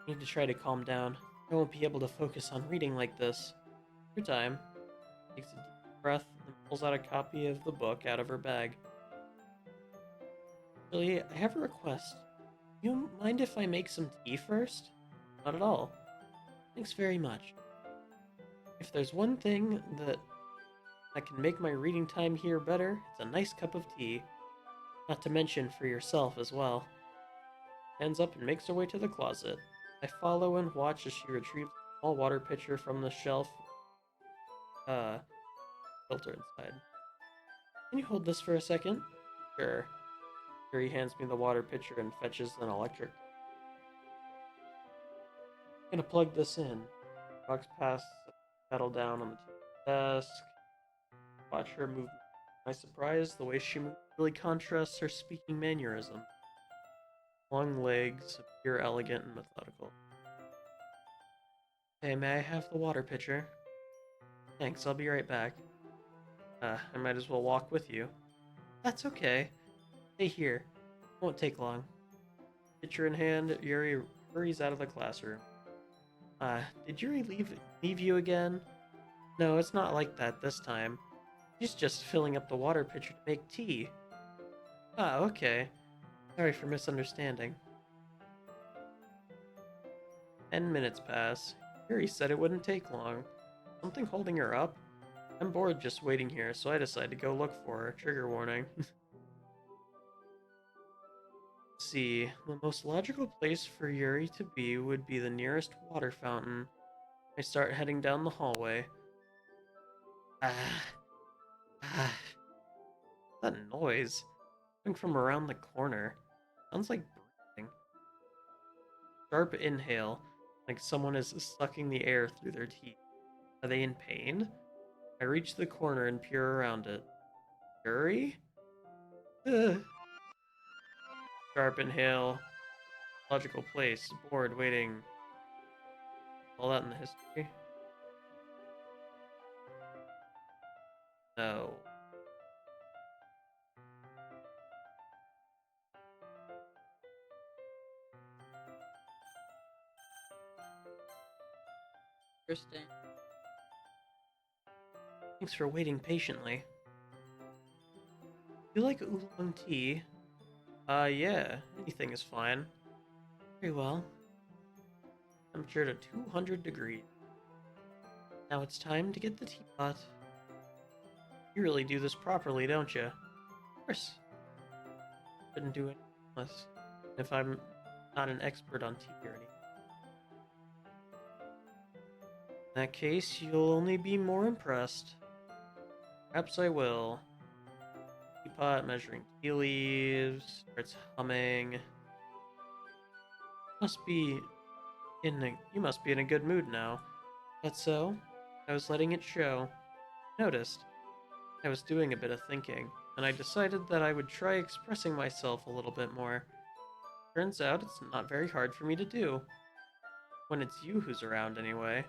I need to try to calm down. I won't be able to focus on reading like this. Your time. Takes a deep breath and pulls out a copy of the book out of her bag. Actually, I have a request. Do you mind if I make some tea first? Not at all. Thanks very much. If there's one thing that can make my reading time here better, it's a nice cup of tea. Not to mention for yourself as well. Stands up and makes her way to the closet. I follow and watch as she retrieves a small water pitcher from the shelf filter inside. Can you hold this for a second? Sure. Yuri hands me the water pitcher and fetches an electric. I'm gonna plug this in. Walks past, settle down on the desk. Watch her move. My surprise, the way she moves really contrasts her speaking mannerism. Long legs, appear elegant and methodical. Hey, may I have the water pitcher? Thanks, I'll be right back. I might as well walk with you. That's okay. Stay here. Won't take long. Pitcher in hand, Yuri hurries out of the classroom. Did Yuri leave you again? No, it's not like that this time. She's just filling up the water pitcher to make tea. Ah, okay. Sorry for misunderstanding. 10 minutes pass. Yuri said it wouldn't take long. Something holding her up? I'm bored just waiting here, so I decide to go look for her. Trigger warning. See, the most logical place for Yuri to be would be the nearest water fountain. I start heading down the hallway. That noise coming from around the corner. Sounds like breathing. Sharp inhale, like someone is sucking the air through their teeth. Are they in pain? I reach the corner and peer around it. Yuri? Ugh. Sharp inhale. Logical place. Bored, waiting. All that in the history? No. Interesting. Thanks for waiting patiently. You like oolong tea? Yeah. Anything is fine. Very well. Temperature to 200 degrees. Now it's time to get the teapot. You really do this properly, don't you? Of course. Couldn't do it unless if I'm not an expert on tea or anything. In that case, you'll only be more impressed. Perhaps I will. Teapot measuring tea leaves, starts humming. You must be in a good mood now. That's so? I was letting it show. Noticed. I was doing a bit of thinking, and I decided that I would try expressing myself a little bit more. Turns out it's not very hard for me to do. When it's you who's around, anyway.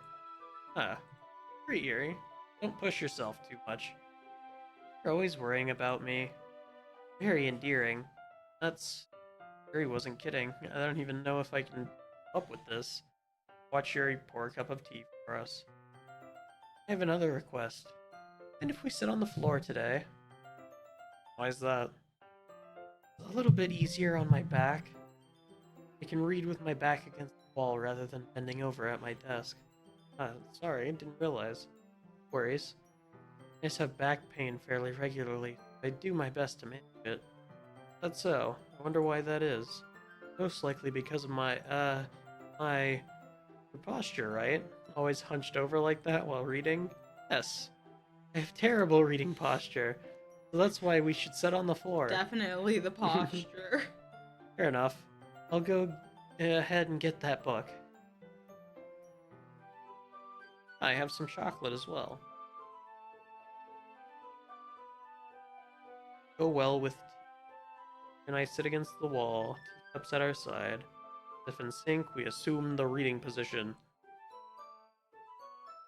Great, Yuri. Don't push yourself too much. You're always worrying about me. Very endearing. Yuri wasn't kidding. I don't even know if I can keep up with this. Watch Yuri pour a cup of tea for us. I have another request. And if we sit on the floor today? Why's that? It's a little bit easier on my back. I can read with my back against the wall rather than bending over at my desk. Sorry, didn't realize. Worries. I just have back pain fairly regularly. I do my best to manage it. That's so. I wonder why that is. Most likely because of my posture, right? Always hunched over like that while reading? Yes. I have terrible reading posture. So that's why we should sit on the floor. Definitely the posture. Fair enough. I'll go ahead and get that book. I have some chocolate as well. Go well with tea. And I sit against the wall, teacups at our side. If in sync, we assume the reading position.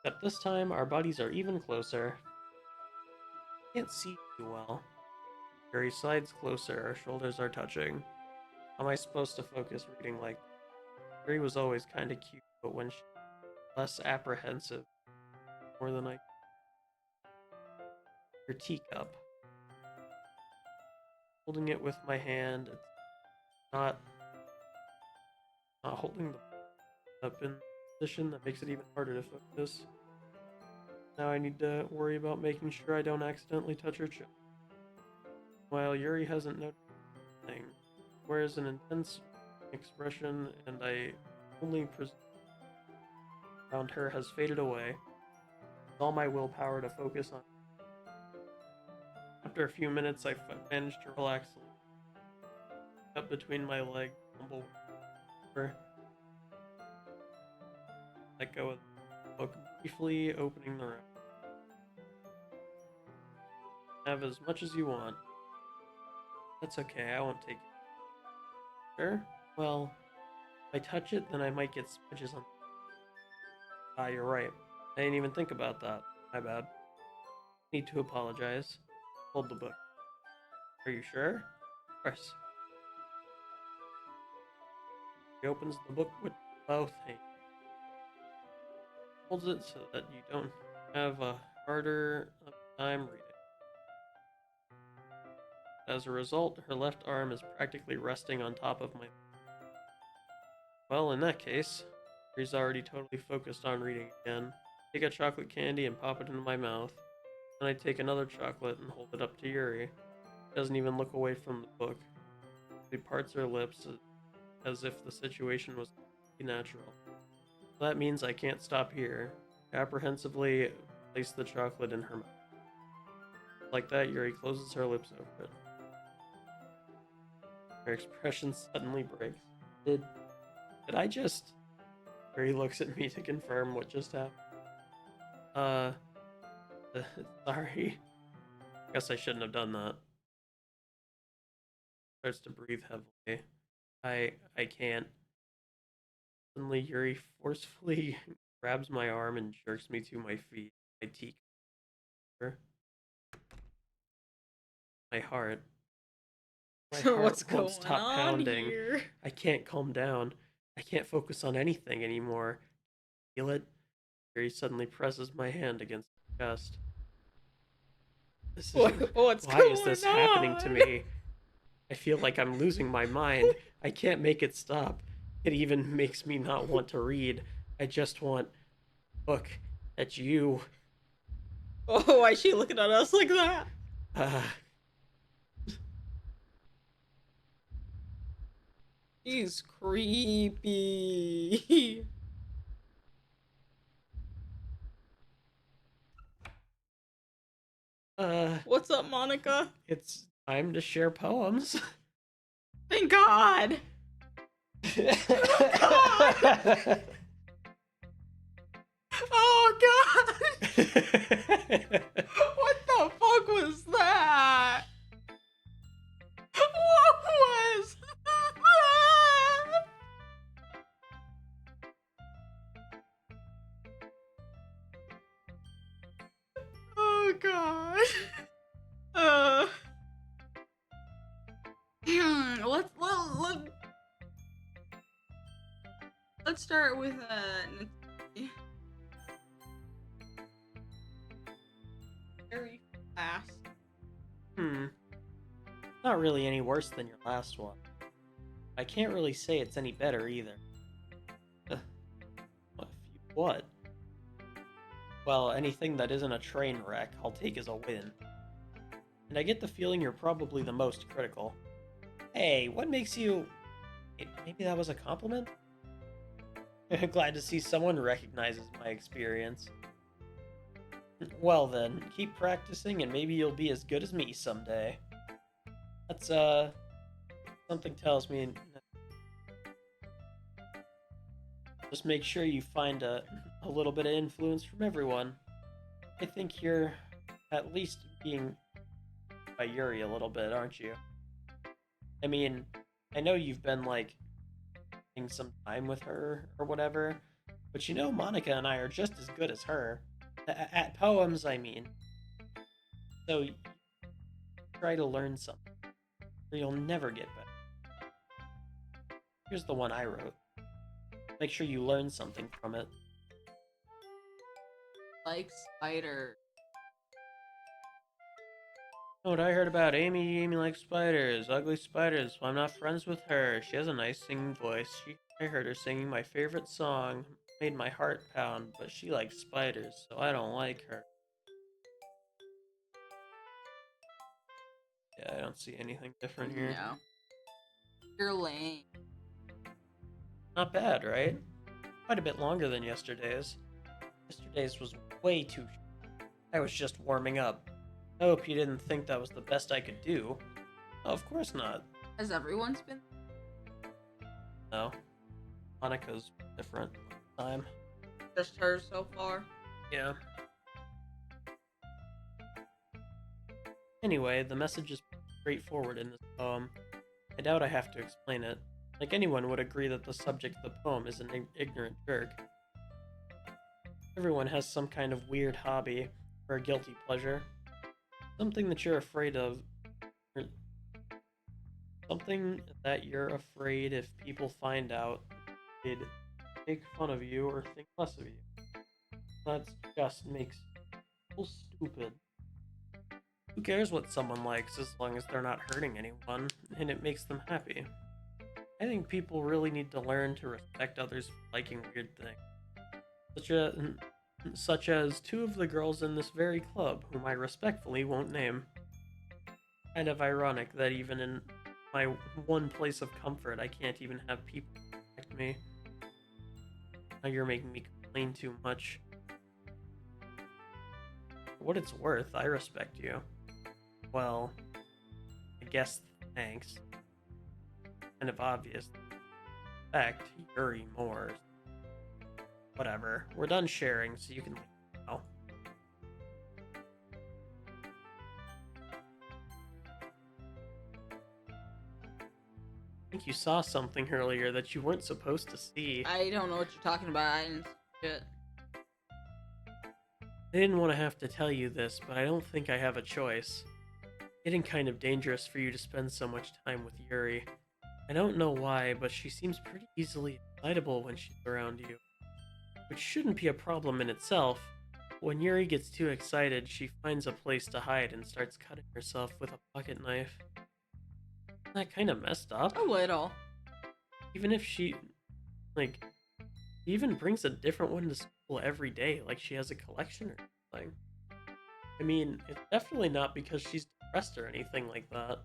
Except this time, our bodies are even closer. Can't see too well. Yuri slides closer, our shoulders are touching. How am I supposed to focus reading like that? Yuri was always kinda cute, but when she less apprehensive, more than I. Your teacup. Holding it with my hand, it's not holding the up in position that makes it even harder to focus. Now I need to worry about making sure I don't accidentally touch her chest. While Yuri hasn't noticed anything, wears an intense expression, and I only around her has faded away. all my willpower to focus on. After a few minutes, I managed to relax a little. Up between my legs, tumble over. Let go of the book, briefly opening the wrap. Have as much as you want. That's okay, I won't take it. Sure? Well, if I touch it, then I might get smudges on. Ah, you're right. I didn't even think about that. My bad. Need to apologize. Hold the book. Are you sure? Of course. He opens the book with both hands. Holds it so that you don't have a harder time reading. As a result, her left arm is practically resting on top of my. Well, in that case, she's already totally focused on reading again. Take a chocolate candy and pop it into my mouth. Then I take another chocolate and hold it up to Yuri. She doesn't even look away from the book. She parts her lips as if the situation was natural. That means I can't stop here. I apprehensively place the chocolate in her mouth. Like that, Yuri closes her lips over it. Her expression suddenly breaks. Did I just... Yuri looks at me to confirm what just happened. Sorry. Guess I shouldn't have done that. Starts to breathe heavily. I can't. Suddenly, Yuri forcefully grabs my arm and jerks me to my feet. My teeth. My heart. My heart What's won't going stop on pounding. here? I can't calm down. I can't focus on anything anymore. Feel it? Yuri suddenly presses my hand against my chest. This is, What's why going is this on? happening to me? I feel like I'm losing my mind. I can't make it stop. It even makes me not want to read. I just want... Look, at you. Oh, why is she looking at us like that? She's creepy. What's up, Monica? It's time to share poems. Thank God. God. Oh God. What the fuck was that? What was that? Oh God. Let's start with very fast. Not really any worse than your last one. I can't really say it's any better either. What? Well, anything that isn't a train wreck, I'll take as a win. And I get the feeling you're probably the most critical. Hey, what makes you... Maybe that was a compliment? Glad to see someone recognizes my experience. Well then, keep practicing and maybe you'll be as good as me someday. That's, something tells me... Just make sure you find a little bit of influence from everyone. I think you're at least being by Yuri a little bit, aren't you? I mean, I know you've been, like, spending some time with her or whatever, but you know Monica and I are just as good as her. At poems, I mean. So, try to learn something, or you'll never get better. Here's the one I wrote. Make sure you learn something from it. Like spider. Oh, what I heard about Amy. Amy likes spiders. Ugly spiders. Well, I'm not friends with her. She has a nice singing voice. I heard her singing my favorite song. Made my heart pound, but she likes spiders, so I don't like her. Yeah, I don't see anything different here. No. You're lame. Not bad, right? Quite a bit longer than yesterday's. Yesterday's was way too short. I was just warming up. I hope you didn't think that was the best I could do. Of course not. Has everyone's been? No. Monica's different time. Just her so far? Yeah. Anyway, the message is straightforward in this poem. I doubt I have to explain it. Like anyone would agree that the subject of the poem is an ignorant jerk. Everyone has some kind of weird hobby or a guilty pleasure. Something that you're afraid of. Or something that you're afraid if people find out, they'd make fun of you or think less of you. That just makes people stupid. Who cares what someone likes as long as they're not hurting anyone and it makes them happy? I think people really need to learn to respect others for liking weird things. Such as two of the girls in this very club, whom I respectfully won't name. Kind of ironic that even in my one place of comfort, I can't even have people respect me. Now you're making me complain too much. For what it's worth, I respect you. Well, I guess thanks. Kind of obvious. In fact, Yuri more. Whatever. We're done sharing, so you can leave now. I think you saw something earlier that you weren't supposed to see. I don't know what you're talking about. I didn't see it. I didn't want to have to tell you this, but I don't think I have a choice. Getting kind of dangerous for you to spend so much time with Yuri. I don't know why, but she seems pretty easily excitable when she's around you. Which shouldn't be a problem in itself. When Yuri gets too excited, she finds a place to hide and starts cutting herself with a pocket knife. Isn't that kind of messed up? A little. Even if she, like, even brings a different one to school every day, like she has a collection or something. I mean, it's definitely not because she's depressed or anything like that.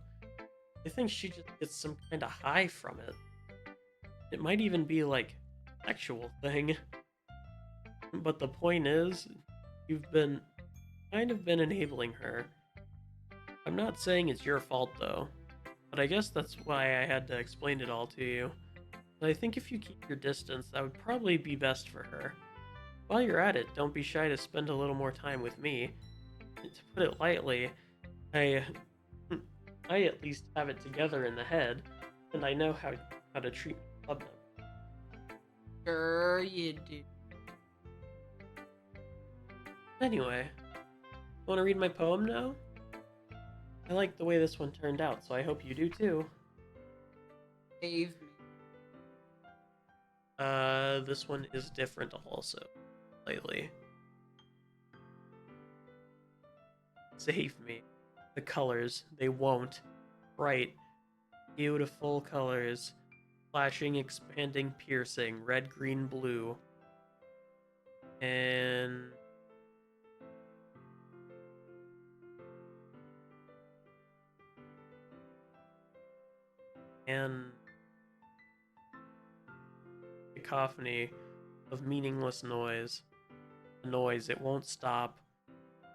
I think she just gets some kind of high from it. It might even be like a sexual thing. But the point is, you've been kind of been enabling her. I'm not saying it's your fault though, but I guess that's why I had to explain it all to you. But I think if you keep your distance, that would probably be best for her. While you're at it, don't be shy to spend a little more time with me. To put it lightly, I at least have it together in the head, and I know how to treat my club member. Sure you do. Anyway, want to read my poem now? I like the way this one turned out, so I hope you do too. Save me. This one is different also, slightly. Save me. The colors, they won't. Bright, beautiful colors. Flashing, expanding, piercing. Red, green, blue. And... cacophony of meaningless noise. The noise, it won't stop.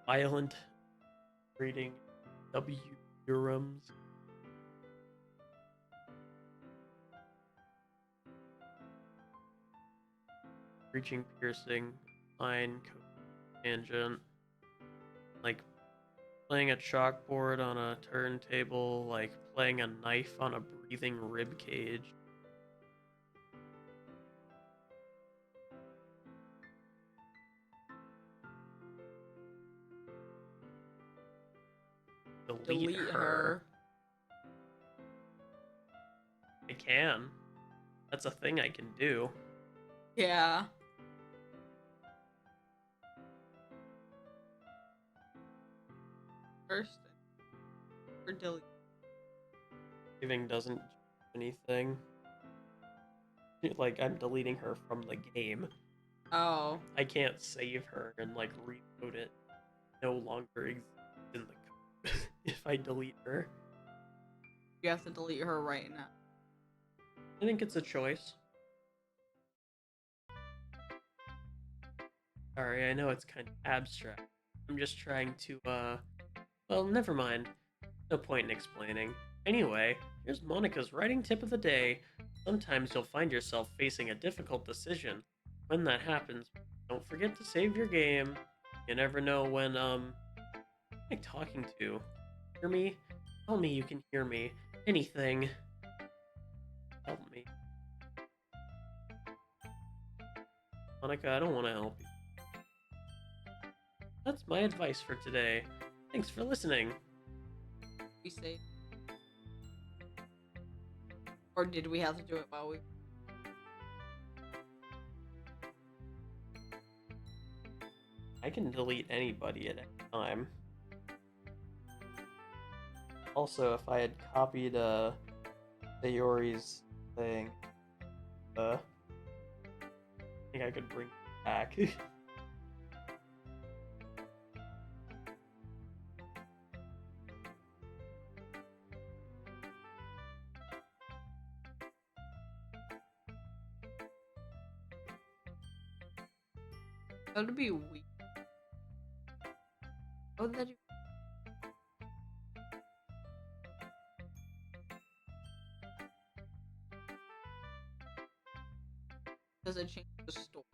Violent reading W. Durham's. Reaching, piercing, line, tangent. Like playing a chalkboard on a turntable, like playing a knife on a breathing rib cage. Delete her. I can. That's a thing I can do. Yeah. First, or delete. Saving doesn't do anything. Like, I'm deleting her from the game. Oh. I can't save her and, like, reload it. No longer exists in the code if I delete her. You have to delete her right now. I think it's a choice. Sorry, I know it's kind of abstract. I'm just trying to, well, never mind. No point in explaining. Anyway, here's Monica's writing tip of the day. Sometimes you'll find yourself facing a difficult decision. When that happens, don't forget to save your game. You never know when, who am I talking to? Hear me? Tell me you can hear me. Anything. Help me. Monica, I don't want to help you. That's my advice for today. Thanks for listening. We say, or did we have to do it while we? I can delete anybody at any time. Also, if I had copied Sayori's thing, I think I could bring it back. That would be weird. How would that? Does it change the story?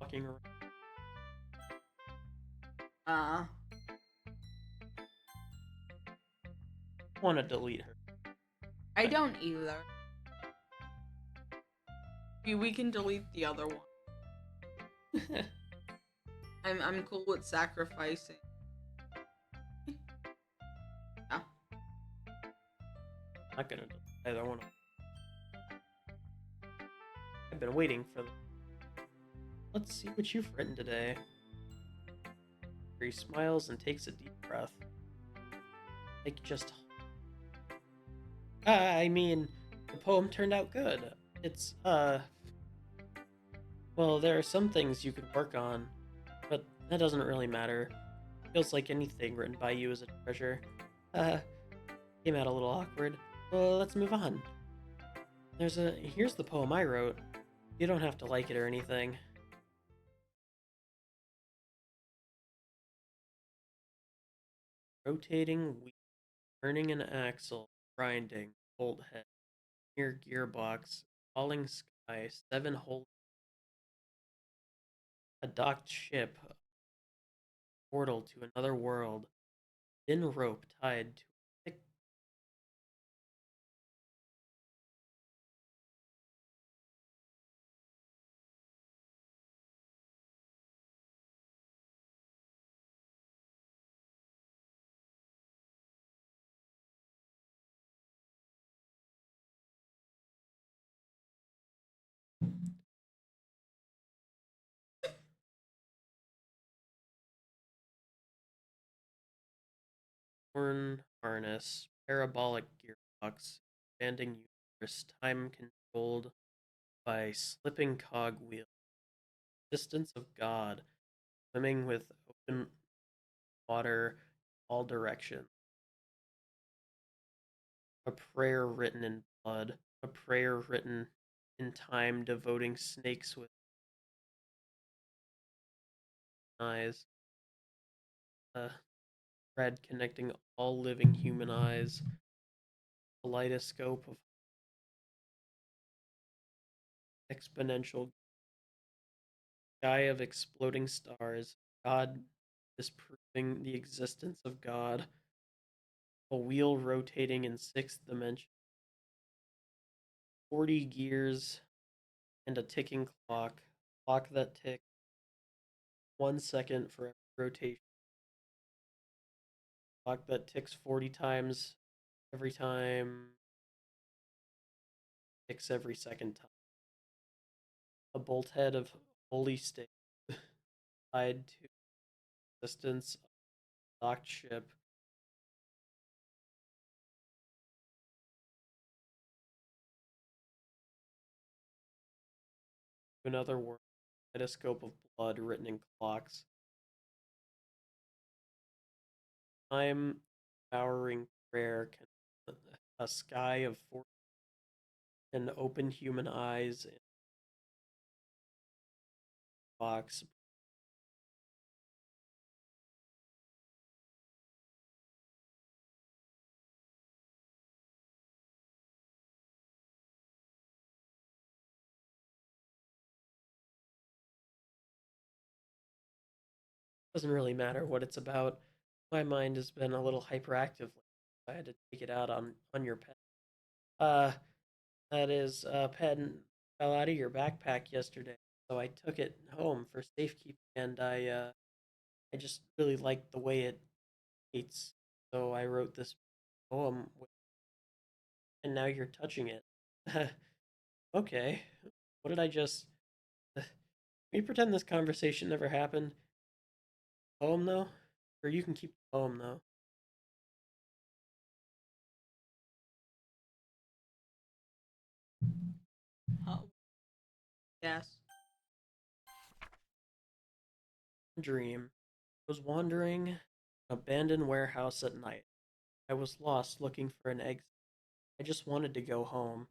Walking around. Uh, Want to delete her. I don't either. We can delete the other one. I'm cool with sacrificing. Yeah. Not gonna delete either one. I've been waiting for them. Let's see what you've written today. He smiles and takes a deep breath. Like just. I mean, the poem turned out good. It's, well, there are some things you could work on, but that doesn't really matter. Feels like anything written by you is a treasure. Came out a little awkward. Well, let's move on. Here's the poem I wrote. You don't have to like it or anything. Rotating wheel, turning an axle, grinding, bolt head, near gearbox, falling sky, 7 holes, a docked ship, portal to another world, thin rope tied to a thick. Horn harness, parabolic gearbox, expanding universe, time controlled by slipping cogwheel, distance of God, swimming with open water, all directions. A prayer written in blood, a prayer written in time, devoting snakes with eyes, a thread connecting all living human eyes, a kaleidoscope of exponential sky of exploding stars, God disproving the existence of God, a wheel rotating in 6th dimension, 40 gears, and a ticking clock that ticks 1 second for every rotation, clock that ticks 40 times every time, ticks every second time. A bolt head of holy state tied to existence of a docked ship. Another word, kaleidoscope of blood written in clocks. Time devouring prayer can a sky of 40 and open human eyes box. Doesn't really matter what it's about. My mind has been a little hyperactive lately. I had to take it out on your pet. Uh, that is, pen fell out of your backpack yesterday, so I took it home for safekeeping, and I just really liked the way it eats, so I wrote this poem, and now you're touching it. Okay, what did I just? Can we pretend this conversation never happened? Poem though, or you can keep the poem though. Oh, yes. Dream. I was wandering an abandoned warehouse at night. I was lost looking for an exit. I just wanted to go home.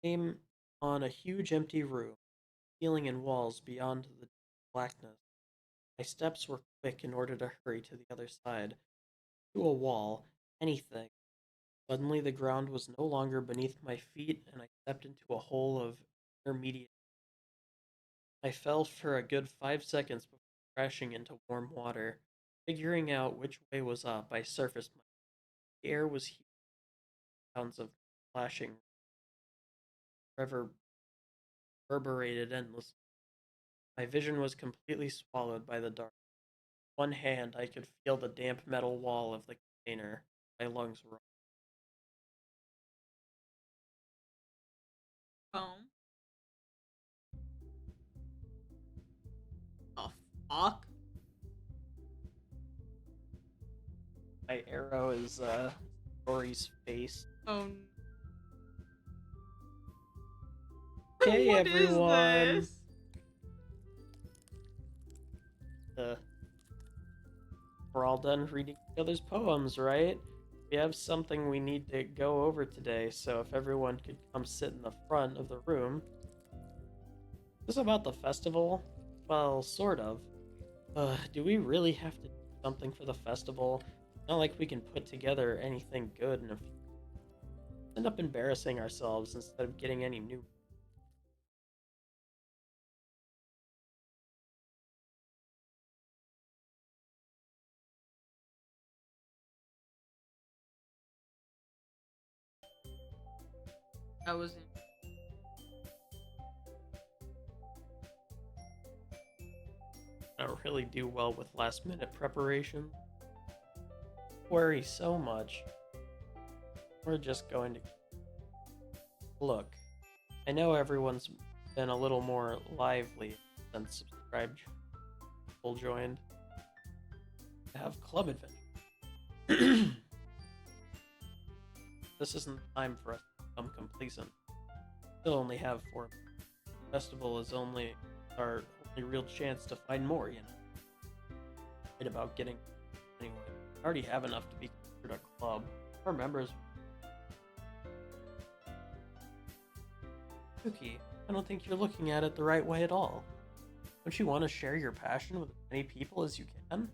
Came on a huge empty room, ceiling and walls beyond the blackness. My steps were quick in order to hurry to the other side. To a wall, anything. Suddenly the ground was no longer beneath my feet, and I stepped into a hole of intermediate. I fell for a good 5 seconds before crashing into warm water. Figuring out which way was up, I surfaced. The air was huge, sounds of splashing reverberated endlessly. My vision was completely swallowed by the dark. One hand, I could feel the damp metal wall of the container. My lungs were. Home. The fuck? My arrow is Rory's face. Oh. Hey What is everyone. this? We're all done reading each other's poems, right? We have something we need to go over today, so if everyone could come sit in the front of the room. Is this about the festival? Well, sort of. Do we really have to do something for the festival? Not like we can put together anything good and end up embarrassing ourselves instead of getting any new. I was in. I don't really do well with last minute preparation. Worry so much. We're just going to look. I know everyone's been a little more lively since subscribed people joined. I have club adventure. This isn't time for us to become complacent. Still only have 4. Festival is only our only real chance to find more, you know. Right about getting anyway. I already have enough to be considered a club. Our members. Yuki, I don't think you're looking at it the right way at all. Don't you want to share your passion with as many people as you can?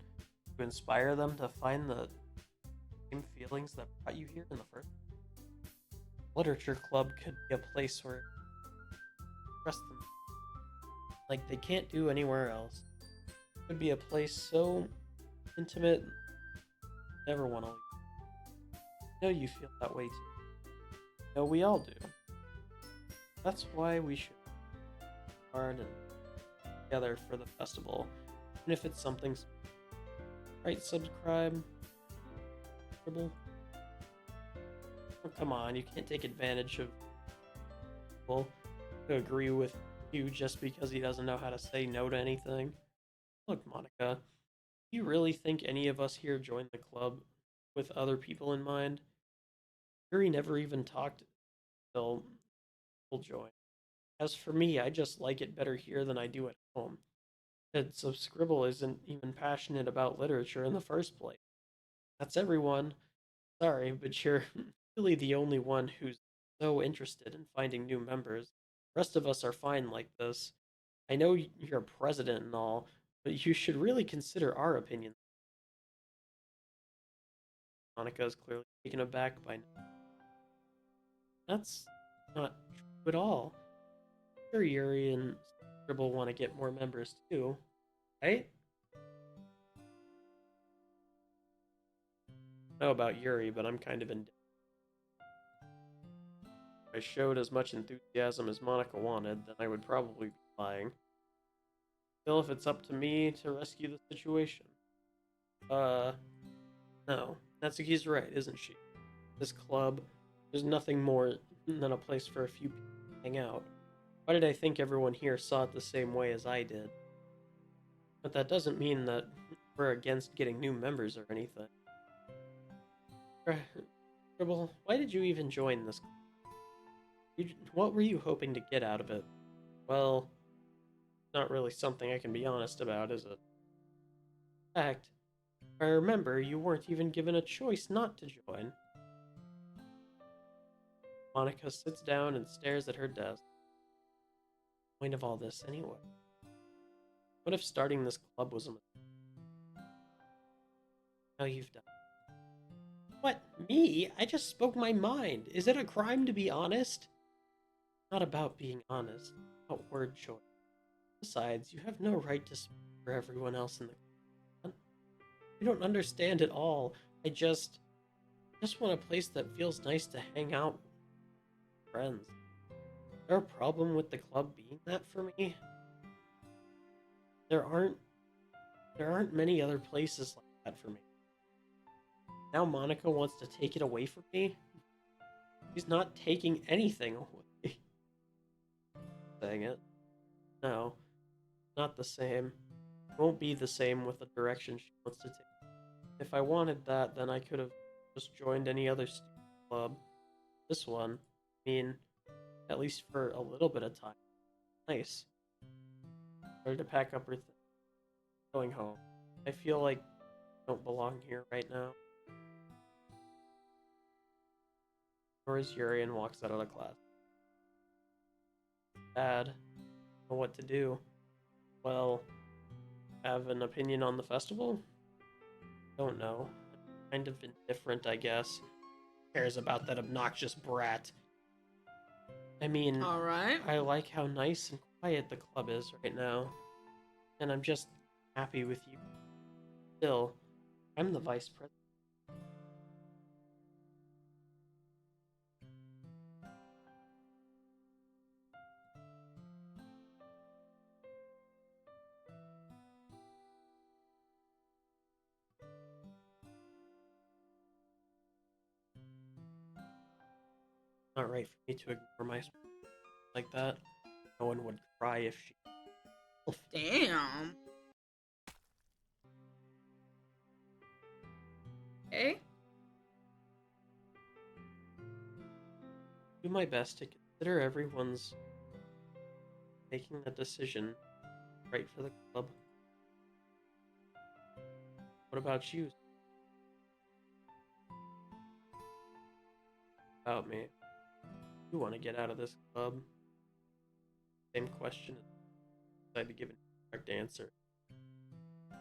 To inspire them to find the same feelings that brought you here in the first place? Literature club could be a place where express them like they can't do anywhere else. It could be a place so intimate, never want to leave. I know you feel that way too. No, we all do. That's why we should work hard and together for the festival. And if it's something, right? Subscribe. Dribble. Oh, come on, you can't take advantage of people to agree with you just because he doesn't know how to say no to anything. Look, Monica, do you really think any of us here joined the club with other people in mind? Yuri never even talked until people joined. As for me, I just like it better here than I do at home. And so Scribble isn't even passionate about literature in the first place. That's everyone. Sorry, but you're really the only one who's so interested in finding new members. The rest of us are fine like this. I know you're president and all, but you should really consider our opinion. Monica is clearly taken aback by now. That's not true at all. Sure, Yuri and Scribble want to get more members too, right? I don't know about Yuri, but I'm kind of in. If I showed as much enthusiasm as Monica wanted, then I would probably be lying. Still, if it's up to me to rescue the situation. No. Natsuki's right, isn't she? This club, there's nothing more than a place for a few people to hang out. Why did I think everyone here saw it the same way as I did? But that doesn't mean that we're against getting new members or anything. Dribble, why did you even join this club? What were you hoping to get out of it? Well, not really something I can be honest about, is it? In fact, if I remember, you weren't even given a choice not to join. Monica sits down and stares at her desk. What's the point of all this, anyway? What if starting this club was a mistake? Now you've done it. What? Me? I just spoke my mind. Is it a crime to be honest? Not about being honest, about word choice. Besides, you have no right to speak for everyone else in the club. You don't understand at all. I just want a place that feels nice to hang out with friends. Is there a problem with the club being that for me? There aren't many other places like that for me. Now Monica wants to take it away from me? She's not taking anything away. Dang it. No, not the same. It won't be the same with the direction she wants to take. If I wanted that, then I could have just joined any other student club. This one, I mean, at least for a little bit of time. Nice. Started to pack up her things. Going home. I feel like I don't belong here right now. Ignores Yuri and walks out of the class. Bad. Don't know what to do. Well, have an opinion on the festival? Don't know. Kind of indifferent, I guess. Who cares about that obnoxious brat? I mean, Alright. I like how nice and quiet the club is right now. And I'm just happy with you. Still, I'm the vice president. Not right for me to ignore my like that. No one would cry if she. Damn. Okay. Do my best to consider everyone's making the decision right for the club. What about you? About me? You want to get out of this club? Same question. Decide to give an correct answer. I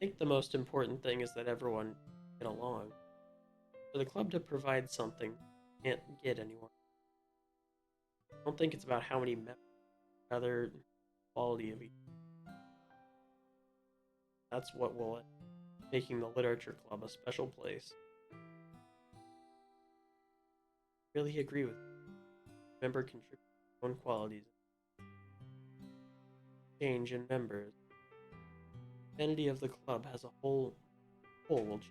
think the most important thing is that everyone get along. For the club to provide something you can't get anywhere. I don't think it's about how many members, rather quality of each. That's what will making the literature club a special place. I really agree with you. Member contribute their own qualities. Change in members. The identity of the club has a whole will change.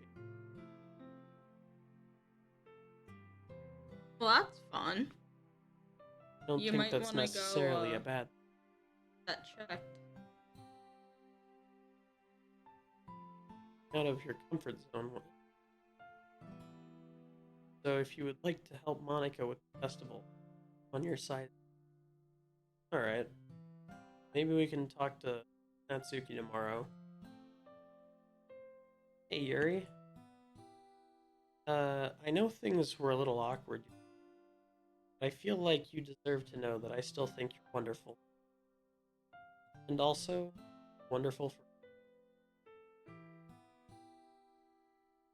Well, that's fun. I don't You think might that's wanna necessarily go, a bad. That checked. Out of your comfort zone. So if you would like to help Monica with the festival, on your side. Alright. Maybe we can talk to Natsuki tomorrow. Hey Yuri. I know things were a little awkward. But I feel like you deserve to know that I still think you're wonderful. and also wonderful.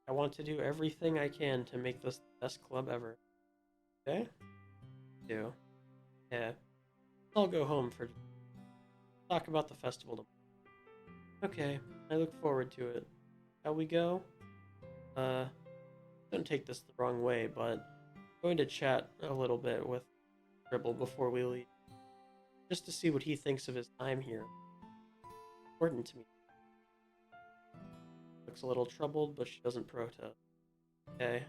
I want to do everything I can to make this the best club ever. Okay? Do. Yeah. I'll go home for talk about the festival tomorrow. Okay, I look forward to it. Shall we go? Don't take this the wrong way, but I'm going to chat a little bit with Dribble before we leave. Just to see what he thinks of his time here. Important to me. Looks a little troubled, but she doesn't protest. Okay.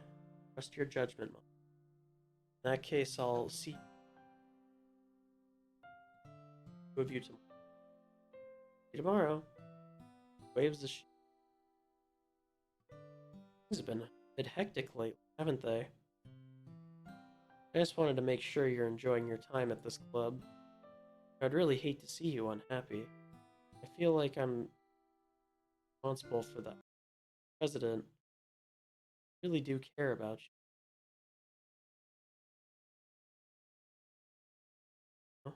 Trust your judgment, Mom. In that case, I'll see two of you tomorrow. See you tomorrow. Waves the sheet. Things have been a bit hectic lately, haven't they? I just wanted to make sure you're enjoying your time at this club. I'd really hate to see you unhappy. I feel like I'm responsible for that. President, I really do care about you.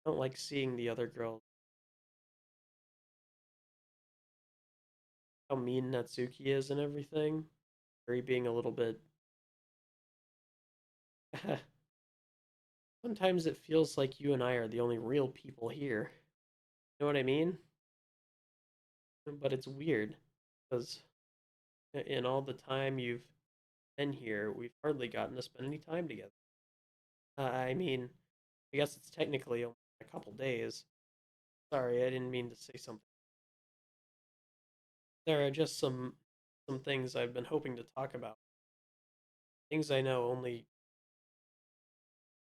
I don't like seeing the other girls. How mean Natsuki is and everything. Yuri being a little bit. Sometimes it feels like you and I are the only real people here. You know what I mean? But it's weird because in all the time you've been here, we've hardly gotten to spend any time together. I mean, I guess it's technically only a couple days. Sorry, I didn't mean to say something. There are just some things I've been hoping to talk about. Things I know only.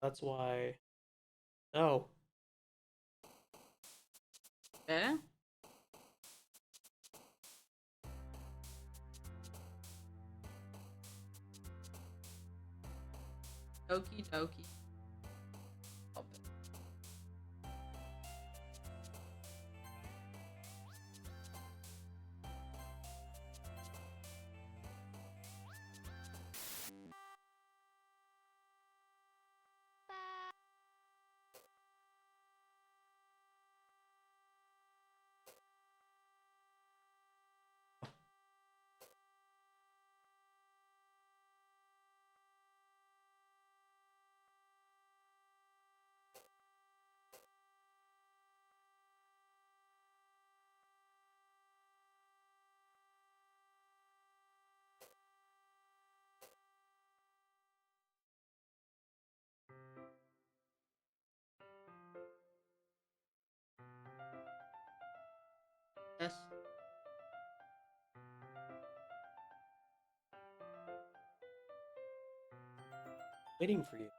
That's why. No. Okay. Okie dokie. Open. Yes. Waiting for you.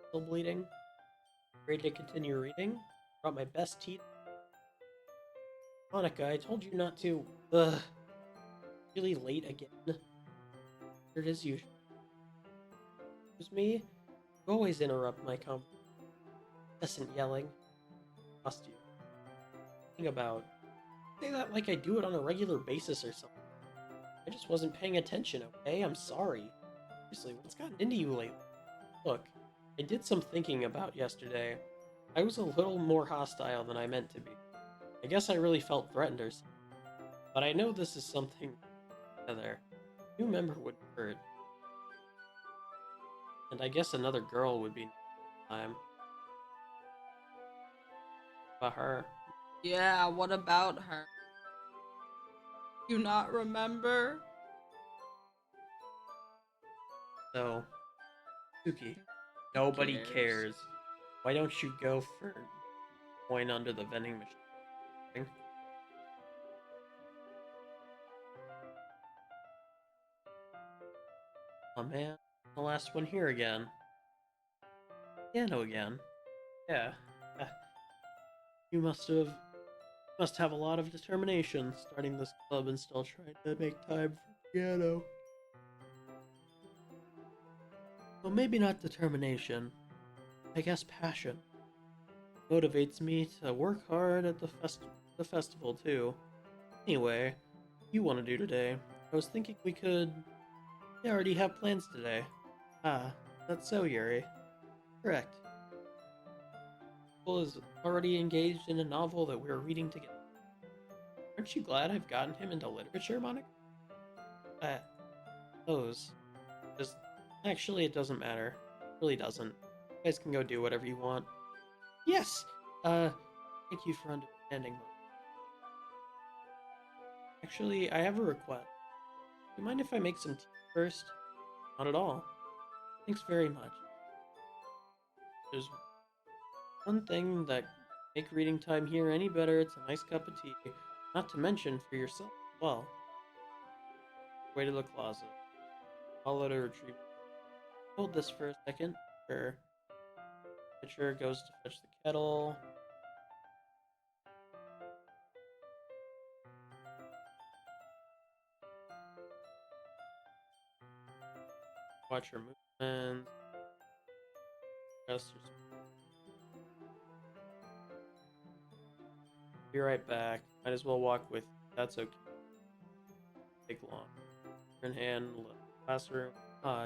Still bleeding? Ready to continue reading? Brought my best teeth. Monica, I told you not to. Ugh. Really late again. Here it is usual. Excuse me? You always interrupt my conversation. Incessant yelling. Cost you. Think about. Say that like I do it on a regular basis or something. I just wasn't paying attention, okay? I'm sorry. Seriously, what's gotten into you lately? Look, I did some thinking about yesterday. I was a little more hostile than I meant to be. I guess I really felt threatened or something. But I know this is something other. A new member would hurt. And I guess another girl would be time. About her. Yeah, what about her? Do you not remember? So, Suki, nobody cares. Why don't you go for coin under the vending machine? Oh man, the last one here again. Piano again. Yeah. Uh, You must have a lot of determination starting this club and still trying to make time for piano. Well, maybe not determination. I guess passion. Motivates me to work hard at the festival too. Anyway, you want to do today? I was thinking we could. We already have plans today. Ah, that's so, Yuri. Correct. Well, is already engaged in a novel that we're reading together. Aren't you glad I've gotten him into literature, Monica? Uh, those. Just actually, it doesn't matter. It really doesn't. You guys can go do whatever you want. Yes. Thank you for understanding. Actually, I have a request. Do you mind if I make some tea first? Not at all. Thanks very much. There's one thing that make reading time here any better. It's a nice cup of tea. Not to mention for yourself as well. Way to the closet. I'll let her retrieve. Hold this for a second. Sure. Pitcher goes to fetch the kettle. Watch her movements. Adjust her. Be right back. Might as well walk with you. That's okay. Take long. In hand, classroom.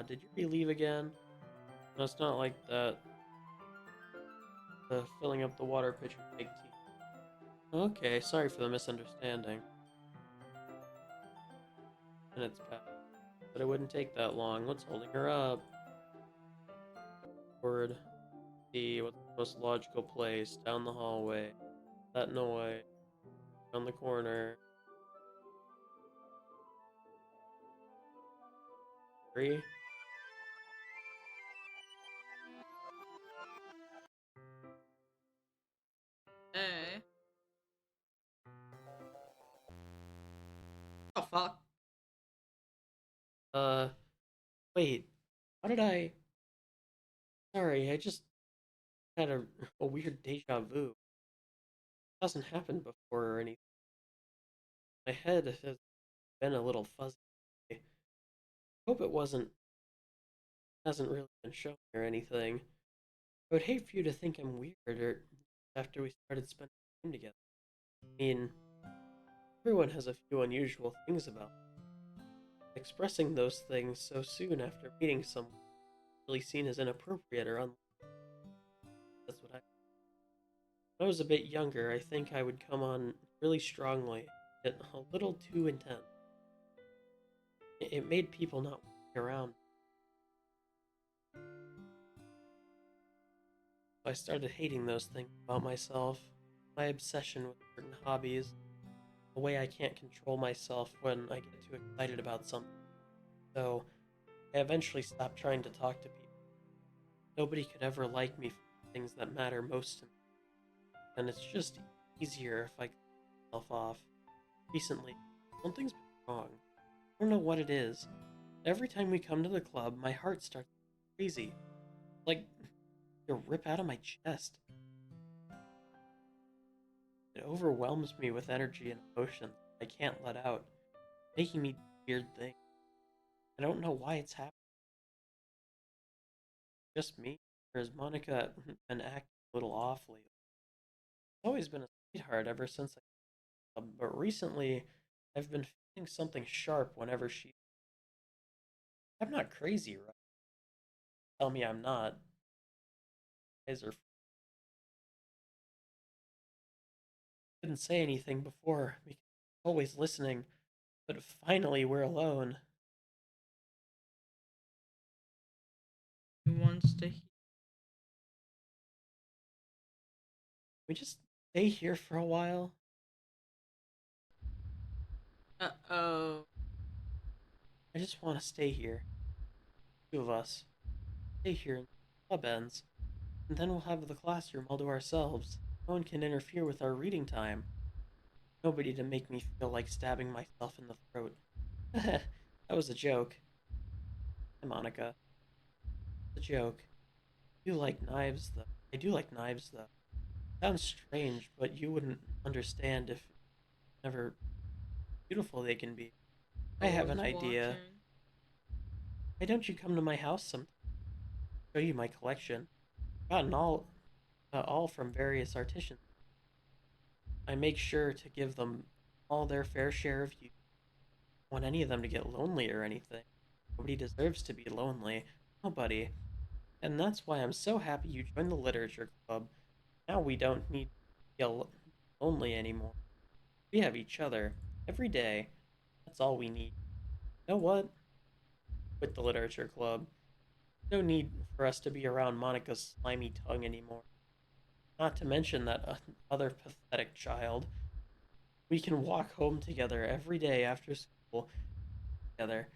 Did you leave again? No, it's not like that. The filling up the water pitcher to make tea. Okay, sorry for the misunderstanding. Minutes passed. But it wouldn't take that long. What's holding her up? Forward. See what's the most logical place. Down the hallway. That noise. Down the corner. 3. Hey. Oh fuck. Wait. How did I... Sorry, I just had a weird deja vu. It hasn't happened before or anything. My head has been a little fuzzy. I hope it hasn't really been showing or anything. I would hate for you to think I'm weird or after we started spending time together. I mean, everyone has a few unusual things about them. Expressing those things so soon after meeting someone is really seen as inappropriate or unlike. That's what I. When I was a bit younger, I think I would come on really strongly, yet a little too intense. It made people not want me around. I started hating those things about myself, my obsession with certain hobbies, the way I can't control myself when I get too excited about something. So, I eventually stopped trying to talk to people. Nobody could ever like me for the things that matter most to me, and it's just easier if I cut myself off. Recently, something's been wrong. I don't know what it is. Every time we come to the club, my heart starts crazy. Like to rip out of my chest. It overwhelms me with energy and emotion I can't let out, making me do weird things. I don't know why it's happening. Just me, or has Monica been acting a little off lately? I've always been a sweetheart ever since but recently I've been feeling something sharp whenever she. I'm not crazy, right? Tell me I'm not. You guys are didn't say anything before because I'm always listening, but finally we're alone. He wants to. We just stay here for a while. Oh. I just want to stay here. Two of us. Stay here until the club ends. And then we'll have the classroom all to ourselves. No one can interfere with our reading time. Nobody to make me feel like stabbing myself in the throat. That was a joke. Hi, Monica. A joke. You like knives, though. I do like knives, though. Sounds strange, but you wouldn't understand if never beautiful they can be. I have an idea. Watching. Why don't you come to my house sometime? Show you my collection. Gotten all from various artisans. I make sure to give them all their fair share of you. I don't want any of them to get lonely or anything. Nobody deserves to be lonely. Nobody. And that's why I'm so happy you joined the literature club. Now we don't need to feel lonely anymore. We have each other every day. That's all we need. You know what? With the literature club, no need for us to be around Monica's slimy tongue anymore. Not to mention that other pathetic child. We can walk home together every day after school, together,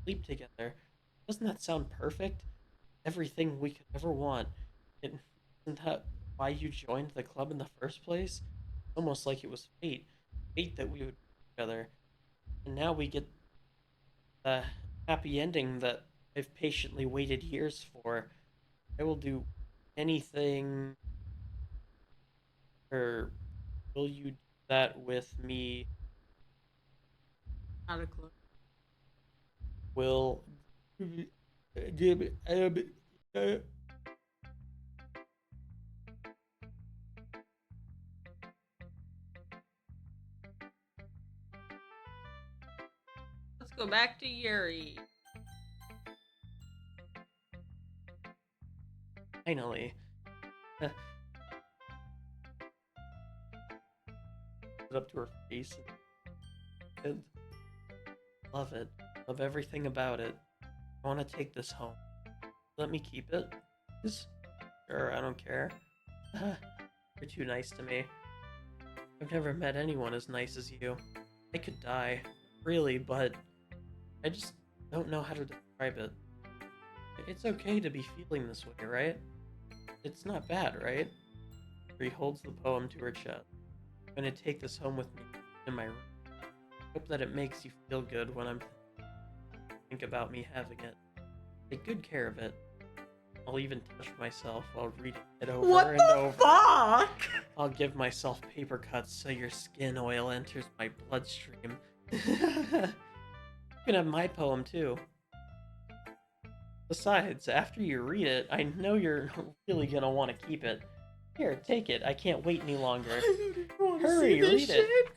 sleep together. Doesn't that sound perfect? Everything we could ever want. Isn't that why you joined the club in the first place? Almost like it was fate. Fate that we would be together. And now we get the happy ending that I've patiently waited years for. I will do anything. Or will you do that with me? Not a clue. Will. Let's go back to Yuri. Finally. Put it up to her face. And love it. Love everything about it. I want to take this home. Let me keep it. Please? Sure, I don't care. You're too nice to me. I've never met anyone as nice as you. I could die, really, but I just don't know how to describe it. It's okay to be feeling this way, right? It's not bad, right? She holds the poem to her chest. I'm gonna take this home with me in my room. Hope that it makes you feel good when I'm think about me having it. Take good care of it. I'll even touch myself while reading it over What and the over. fuck? I'll give myself paper cuts so your skin oil enters my bloodstream. You can have my poem too. Besides, after you read it, I know you're really gonna want to keep it. Here, take it. I can't wait any longer. Hurry, read it.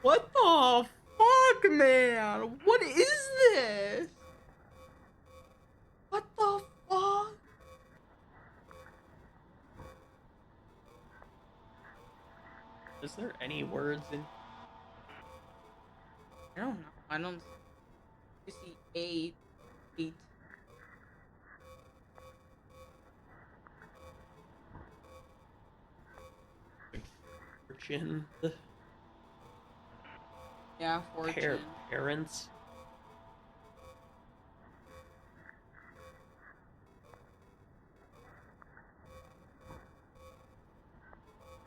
What the fuck, man? What is this? What the fuck? Is there any words in? I don't know. I don't see eight. Fortune, the Yeah, fortune. parents.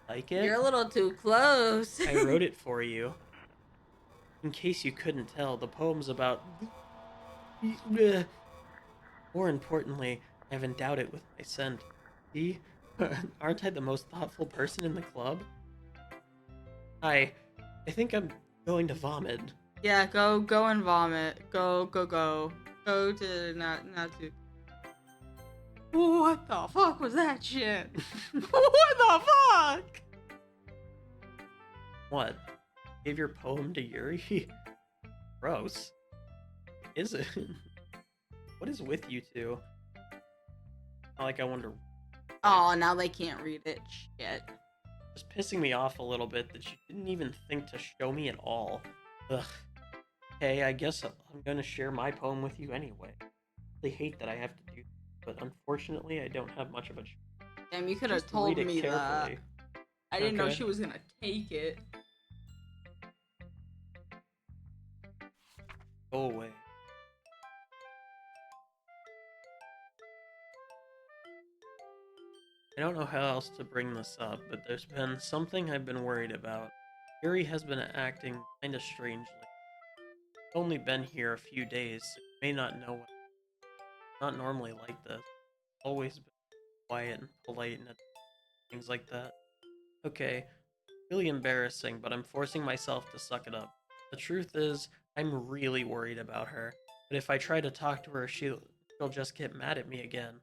Like it? You're a little too close. I wrote it for you. In case you couldn't tell, the poem's about. More importantly, I've endowed it with my scent. See? Aren't I the most thoughtful person in the club? I think I'm going to vomit. Yeah, go and vomit. Go. Go to not to. What the fuck was that shit? What the fuck? What? Gave your poem to Yuri? Gross. Is it? What is with you two? Not like I wonder. Oh, now they can't read it. Shit. Just pissing me off a little bit that you didn't even think to show me at all. Ugh. Hey, I guess I'm gonna share my poem with you anyway. I really hate that I have to do this, but unfortunately I don't have much of a choice. Damn, you could have Just told read it me that. carefully. I didn't know Okay. she was gonna take it. Go away. I don't know how else to bring this up, but there's been something I've been worried about. Yuri has been acting kinda strangely. I've only been here a few days, so you may not know what. Not normally like this. Always been quiet and polite and things like that. Okay, really embarrassing, but I'm forcing myself to suck it up. The truth is, I'm really worried about her. But if I try to talk to her, she'll just get mad at me again.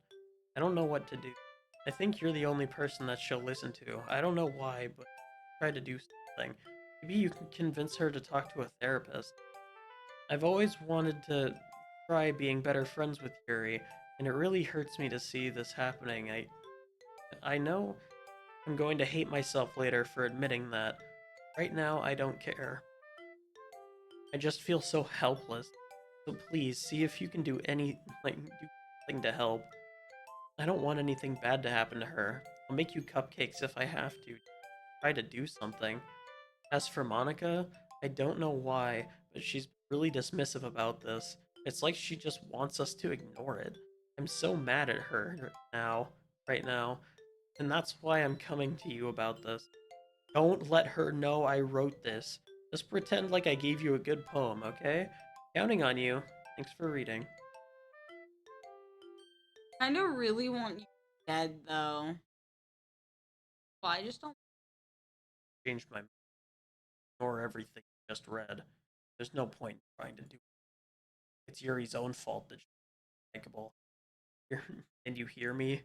I don't know what to do. I think you're the only person that she'll listen to. I don't know why, but try to do something. Maybe you can convince her to talk to a therapist. I've always wanted to try being better friends with Yuri, and it really hurts me to see this happening. I know I'm going to hate myself later for admitting that. Right now, I don't care. I just feel so helpless. So please, see if you can do something to help. I don't want anything bad to happen to her. I'll make you cupcakes if I have to. Try to do something. As for Monica, I don't know why, but she's really dismissive about this. It's like she just wants us to ignore it. I'm so mad at her right now, and that's why I'm coming to you about this. Don't let her know I wrote this. Just pretend like I gave you a good poem, okay? Counting on you. Thanks for reading. Kind of really want you dead though. But I just don't. Changed my mind. Ignore everything you just read. There's no point in trying to do it. It's Yuri's own fault that she's likable. And you hear me?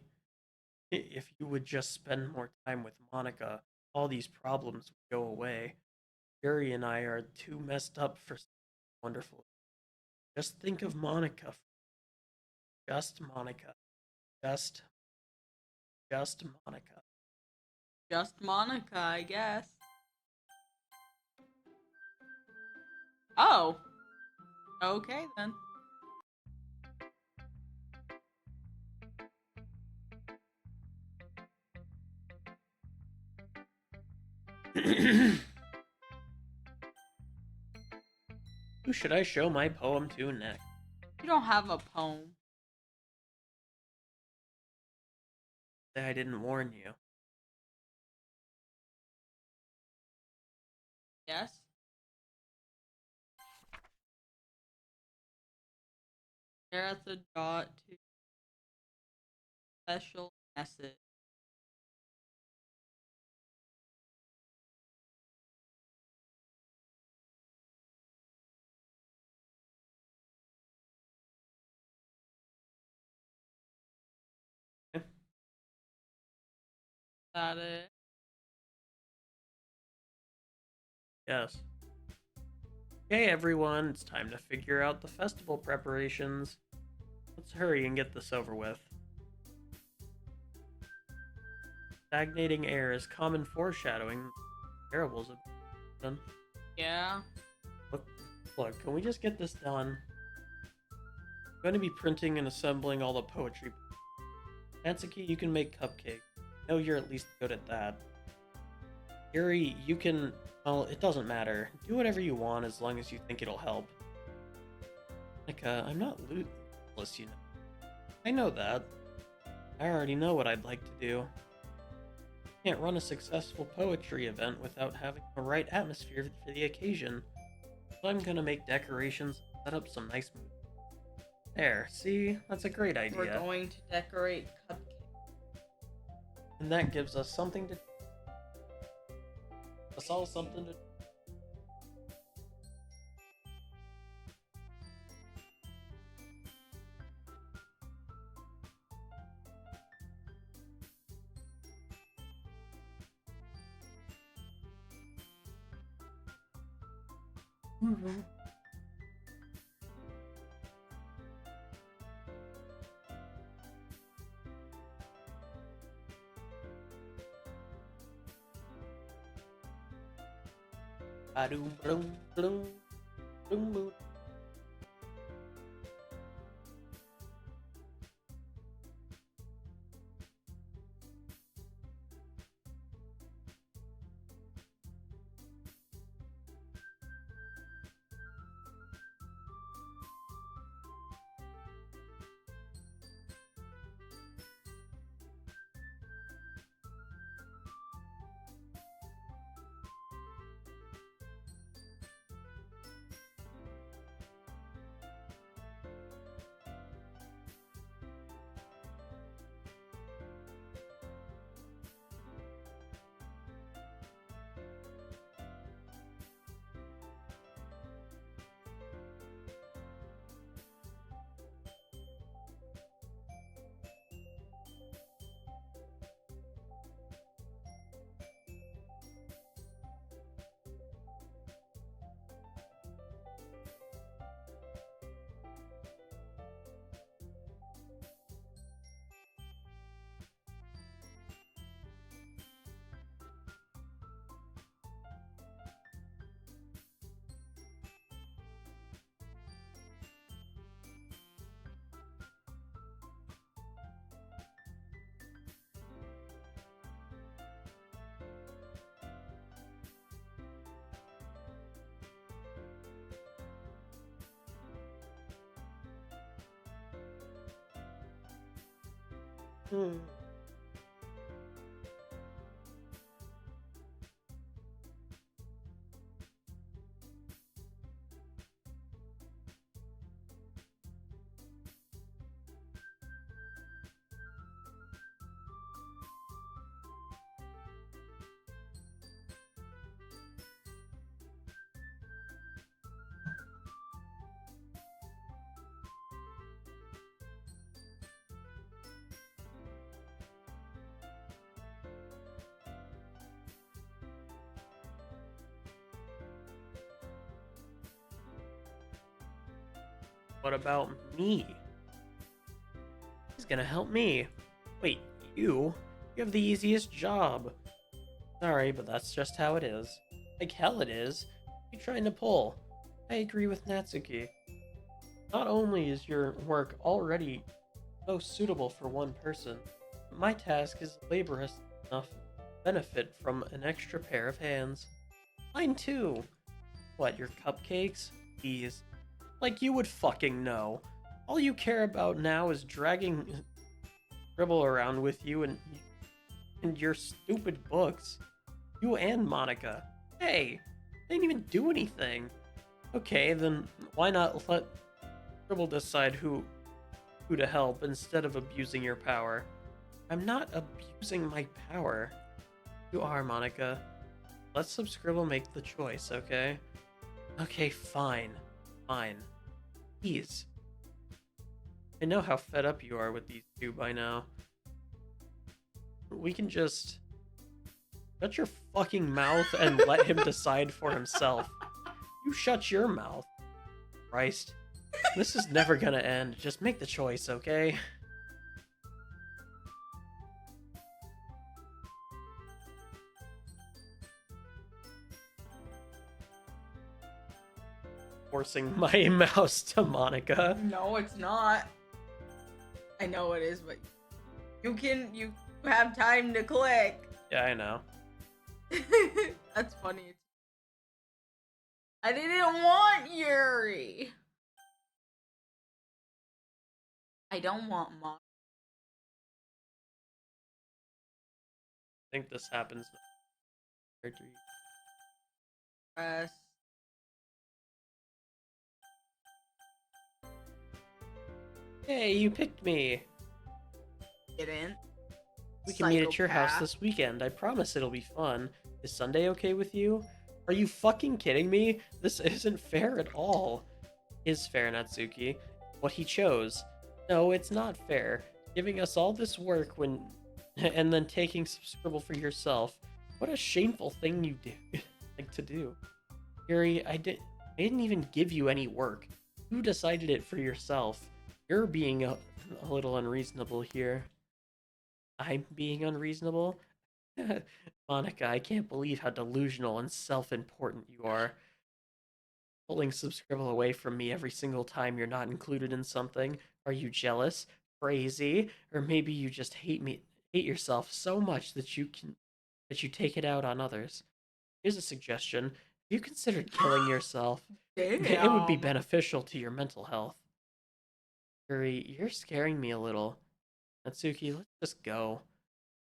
If you would just spend more time with Monica, all these problems would go away. Yuri and I are too messed up for something wonderful. Just think of Monica. Just Monica. Just Monica. Just Monica, I guess. Oh. Okay then. Who should I show my poem to next? You don't have a poem. Say I didn't warn you. Yes? There at the dot to special message. That it? Yes. Okay, everyone, it's time to figure out the festival preparations. Let's hurry and get this over with. Stagnating air is common foreshadowing. Parables have been done. Yeah. Look, can we just get this done? I'm going to be printing and assembling all the poetry. Natsuki, you can make cupcakes. I know you're at least good at that. Yuri, you can... Well, it doesn't matter. Do whatever you want as long as you think it'll help. Monica, I'm not lootless, you know. I know that. I already know what I'd like to do. I can't run a successful poetry event without having the right atmosphere for the occasion. So I'm gonna make decorations and set up some nice mood. There, see? That's a great idea. We're going to decorate cupcakes. And that gives us something to... Us all something to... Ba-doom, bloom, bloom, bloom, bloom. Hmm. What about me? He's gonna help me. Wait, you? You have the easiest job. Sorry, but that's just how it is. Like hell it is. What are you trying to pull? I agree with Natsuki. Not only is your work already so suitable for one person, but my task is laborious enough to benefit from an extra pair of hands. Mine too. What, your cupcakes? Please. Like you would fucking know. All you care about now is dragging Scribble around with you and your stupid books. You and Monica. Hey, they didn't even do anything. Okay, then why not let Scribble decide who to help instead of abusing your power? I'm not abusing my power. You are, Monica. Let Subscribble make the choice, okay? Okay, fine. Fine. Please. I know how fed up you are with these two by now. We can just shut your fucking mouth and let him decide for himself. You shut your mouth. Christ. This is never gonna end. Just make the choice, okay? Forcing my mouse to Monica. No, it's not. I know it is, but you have time to click. Yeah, I know. That's funny. I didn't want Yuri. I don't want Mom. I think this happens. Press. Hey, you picked me. Didn't. We can meet at your house Psychopath. this weekend. I promise it'll be fun. Is Sunday okay with you? Are you fucking kidding me? This isn't fair at all. Is fair, Natsuki. What he chose. No, it's not fair. Giving us all this work when and then taking some scribble for yourself. What a shameful thing you do like to do. Yuri, I didn't even give you any work. You decided it for yourself. You're being a little unreasonable here. I'm being unreasonable? Monica, I can't believe how delusional and self-important you are. Pulling Subscribble away from me every single time you're not included in something. Are you jealous? Crazy? Or maybe you just hate yourself so much that you take it out on others. Here's a suggestion. Have you considered killing yourself? It would be Damn. beneficial to your mental health. Yuri, you're scaring me a little. Natsuki, let's just go.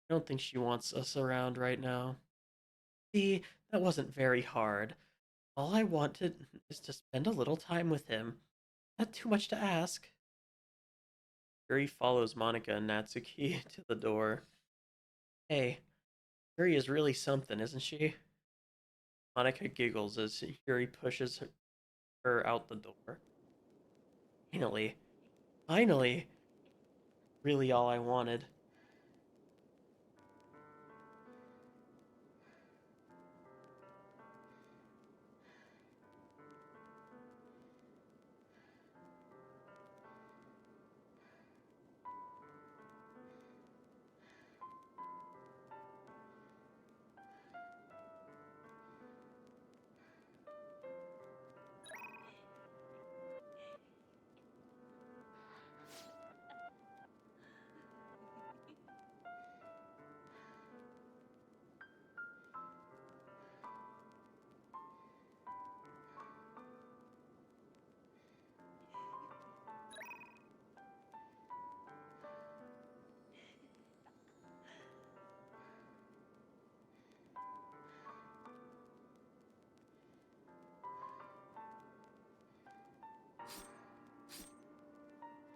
I don't think she wants us around right now. See, that wasn't very hard. All I wanted is to spend a little time with him. Not too much to ask. Yuri follows Monica and Natsuki to the door. Hey, Yuri is really something, isn't she? Monica giggles as Yuri pushes her out the door. Finally. Finally! Really all I wanted.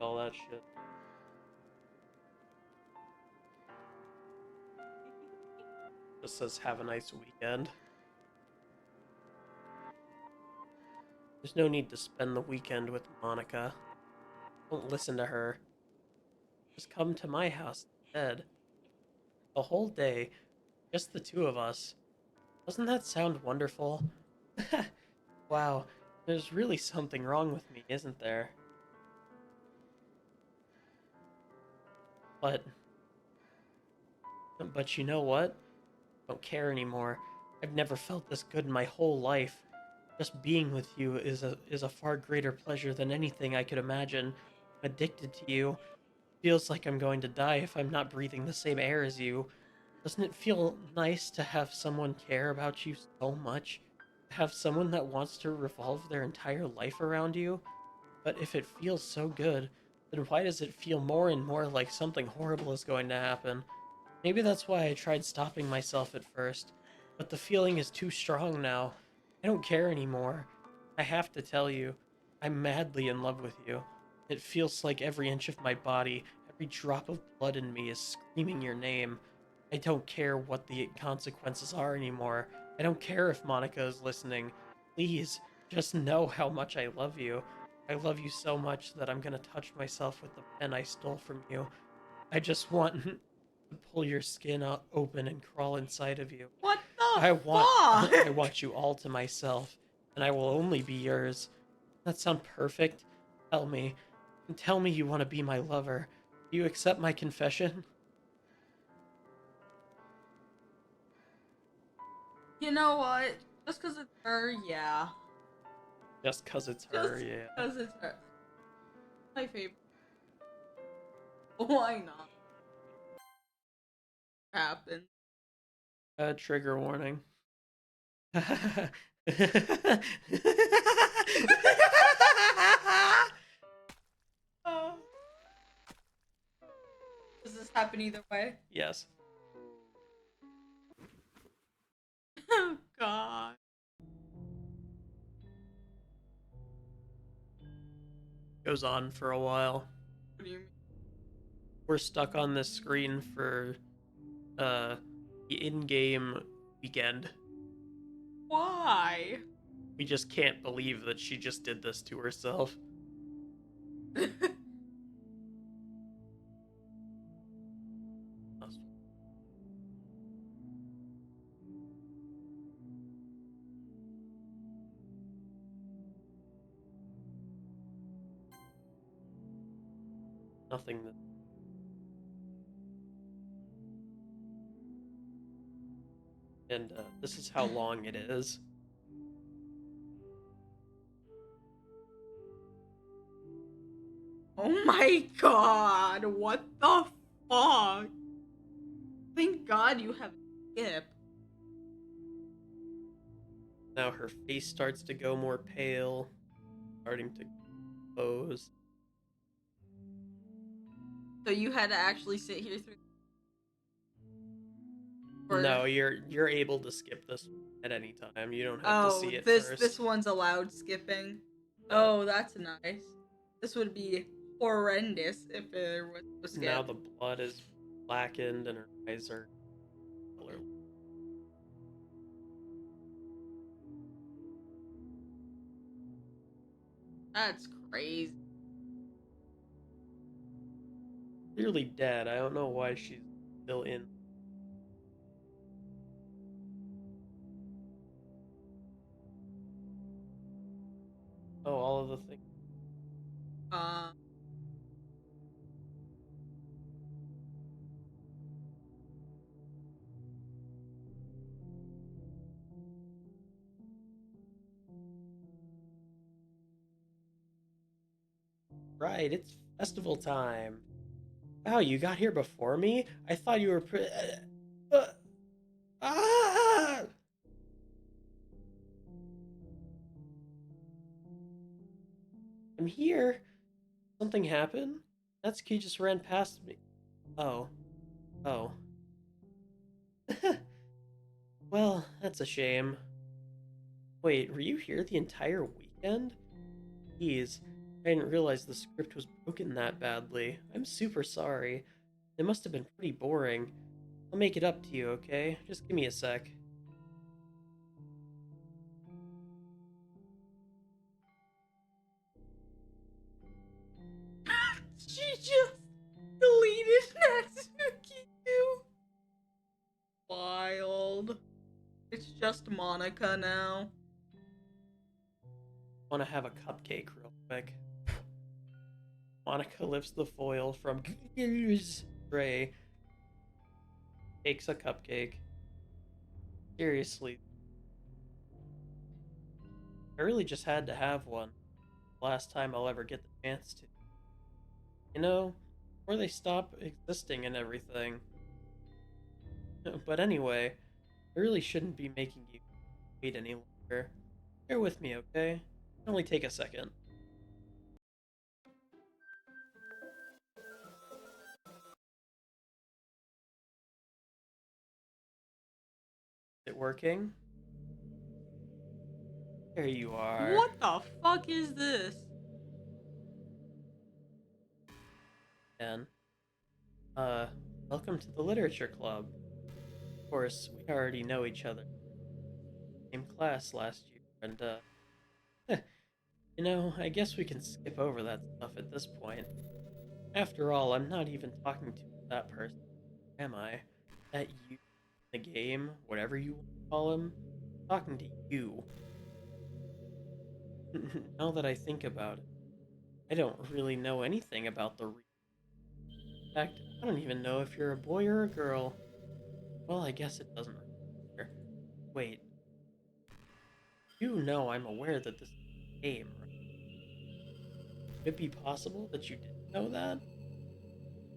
all that shit. Just says have a nice weekend. There's no need to spend the weekend with Monica. Don't listen to her. Just come to my house instead. The whole day, just the two of us. Doesn't that sound wonderful? Wow, there's really something wrong with me, isn't there? But you know what? I don't care anymore. I've never felt this good in my whole life. Just being with you is a far greater pleasure than anything I could imagine. I'm addicted to you. Feels like I'm going to die if I'm not breathing the same air as you. Doesn't it feel nice to have someone care about you so much? To have someone that wants to revolve their entire life around you? But if it feels so good, then why does it feel more and more like something horrible is going to happen? Maybe that's why I tried stopping myself at first, but the feeling is too strong now. I don't care anymore. I have to tell you, I'm madly in love with you. It feels like every inch of my body, every drop of blood in me is screaming your name. I don't care what the consequences are anymore. I don't care if Monica is listening. Please, just know how much I love you. I love you so much that I'm gonna touch myself with the pen I stole from you. I just want to pull your skin out open and crawl inside of you. What the I fuck? want you all to myself, and I will only be yours. That sound perfect? Tell me. Tell me you want to be my lover. Do you accept my confession? You know what? Just because it's her, yeah. Just 'cause it's her, Just yeah. because it's her. My favorite. Why not? Happen. Trigger warning. Does this happen either way? Yes. Oh god. Goes on for a while. What do you mean? We're stuck on this screen for the in-game weekend. Why? We just can't believe that she just did this to herself. Nothing that. And this is how long it is. Oh my god, what the fuck? Thank god you have skip. Now her face starts to go more pale, starting to pose. So you had to actually sit here through. Or- No, you're able to skip this at any time. You don't have to Oh, see it this first. this one's allowed skipping. Oh, that's nice. This would be horrendous if there was a skip. Now the blood is blackened and her eyes are colorless. That's crazy. Clearly dead. I don't know why she's still in. Oh, all of the things. Uh, Right, it's festival time. Wow, you got here before me? I thought you were ah! I'm here. Something happened? Natsuki just ran past me. Oh. Oh. Well, that's a shame. Wait, were you here the entire weekend? Jeez, I didn't realize the script was broken that badly. I'm super sorry. It must have been pretty boring. I'll make it up to you, okay? Just give me a sec. She just deleted Natsuki too. Wild. It's just Monica now. Want to have a cupcake real quick. Monica lifts the foil from Claire's tray, takes a cupcake. Seriously, I really just had to have one. Last time I'll ever get the chance to. You know, before they stop existing and everything. But anyway, I really shouldn't be making you wait any longer. Bear with me, okay? It'll only take a second. Is it working? There you are. What the fuck is this? And, welcome to the Literature Club. Of course, we already know each other. Same class last year, and, you know, I guess we can skip over that stuff at this point. After all, I'm not even talking to that person, am I? That you, the game, whatever you call him, I'm talking to you. Now that I think about it, I don't really know anything about the In fact, I don't even know if you're a boy or a girl. Well, I guess it doesn't matter. Wait. You know I'm aware that this is a game, right? Could it be possible that you didn't know that?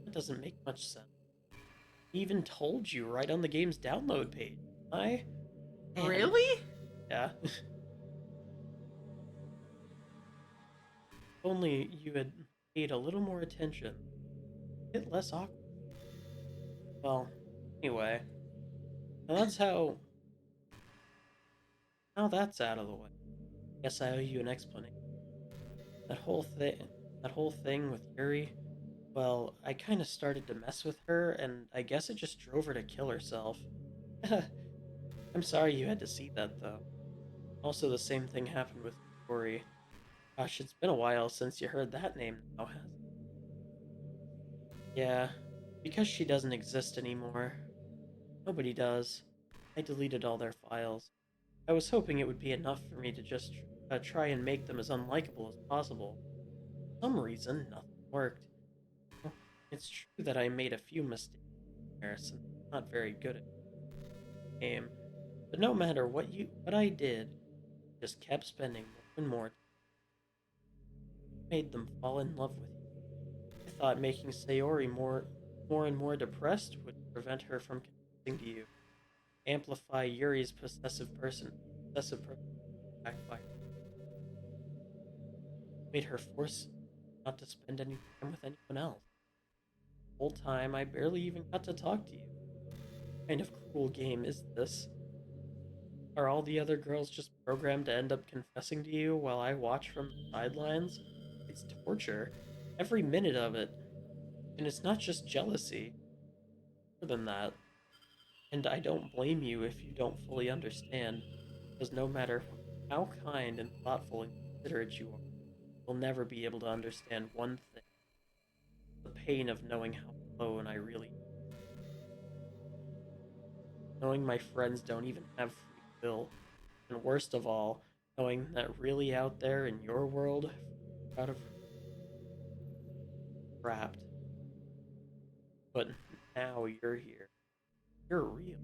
That doesn't make much sense. I even told you right on the game's download page. Man. Really? Yeah. If only you had paid a little more attention. A bit less awkward. Well, anyway. Now that's now that's out of the way. Guess I owe you an explanation. That whole thing with Yuri, well, I kind of started to mess with her, and I guess it just drove her to kill herself. I'm sorry you had to see that, though. Also, the same thing happened with Yuri. Gosh, it's been a while since you heard that name now, hasn't it? Yeah, because she doesn't exist anymore. Nobody does. I deleted all their files. I was hoping it would be enough for me to just try and make them as unlikable as possible. For some reason, nothing worked. Well, it's true that I made a few mistakes there, since I'm not very good at the game. But no matter what I did, I just kept spending more and more time. Made them fall in love with you. I thought making Sayori more and more depressed would prevent her from confessing to you. Amplify Yuri's possessive person backfire. Made her force not to spend any time with anyone else. The whole time, I barely even got to talk to you. What kind of cruel game is this? Are all the other girls just programmed to end up confessing to you while I watch from the sidelines? It's torture. Every minute of it. And it's not just jealousy. More than that. And I don't blame you if you don't fully understand, because no matter how kind and thoughtful and considerate you are, you'll never be able to understand one thing: the pain of knowing how alone I really am. Knowing my friends don't even have free will, and worst of all, knowing that really out there in your world, out of trapped. But now you're here. You're real.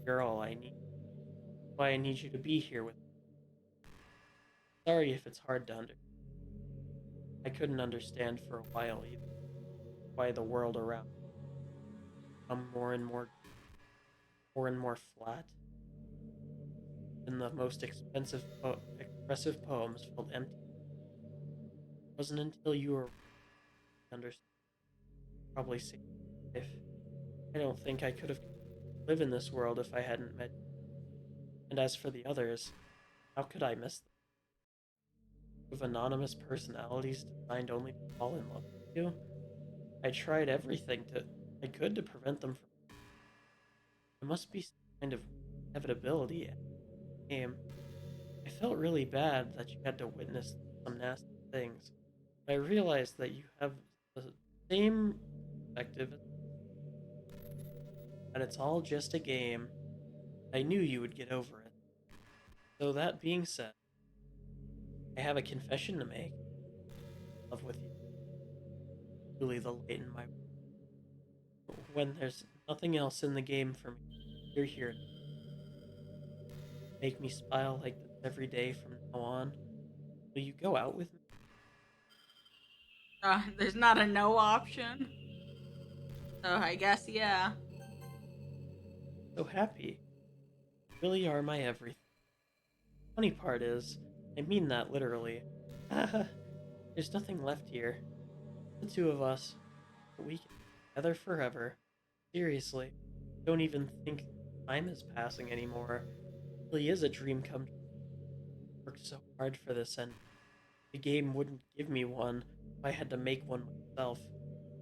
You're all I need. Why I need you to be here with me. Sorry if it's hard to understand. I couldn't understand for a while either. Why the world around me become more and more flat. And the most expressive poems felt empty. It wasn't until you were understood. Probably saved my life. I don't think I could have lived in this world if I hadn't met you. And as for the others, how could I miss them? of anonymous personalities designed only to fall in love with you. I tried everything I could to prevent them from. There must be some kind of inevitability in the game. I felt really bad that you had to witness some nasty things. But I realized that you have the same perspective, and it's all just a game. I knew you would get over it. So that being said, I have a confession to make. Love with you. Truly the light in my when there's nothing else in the game for me. You're here. Make me smile like this every day from now on. Will you go out with me? There's not a no option. So I guess, yeah. So happy. You really are my everything. Funny part is, I mean that literally. There's nothing left here. The two of us. We can be together forever. Seriously. Don't even think time is passing anymore. It really is a dream come true. I worked so hard for this, and the game wouldn't give me one if I had to make one myself.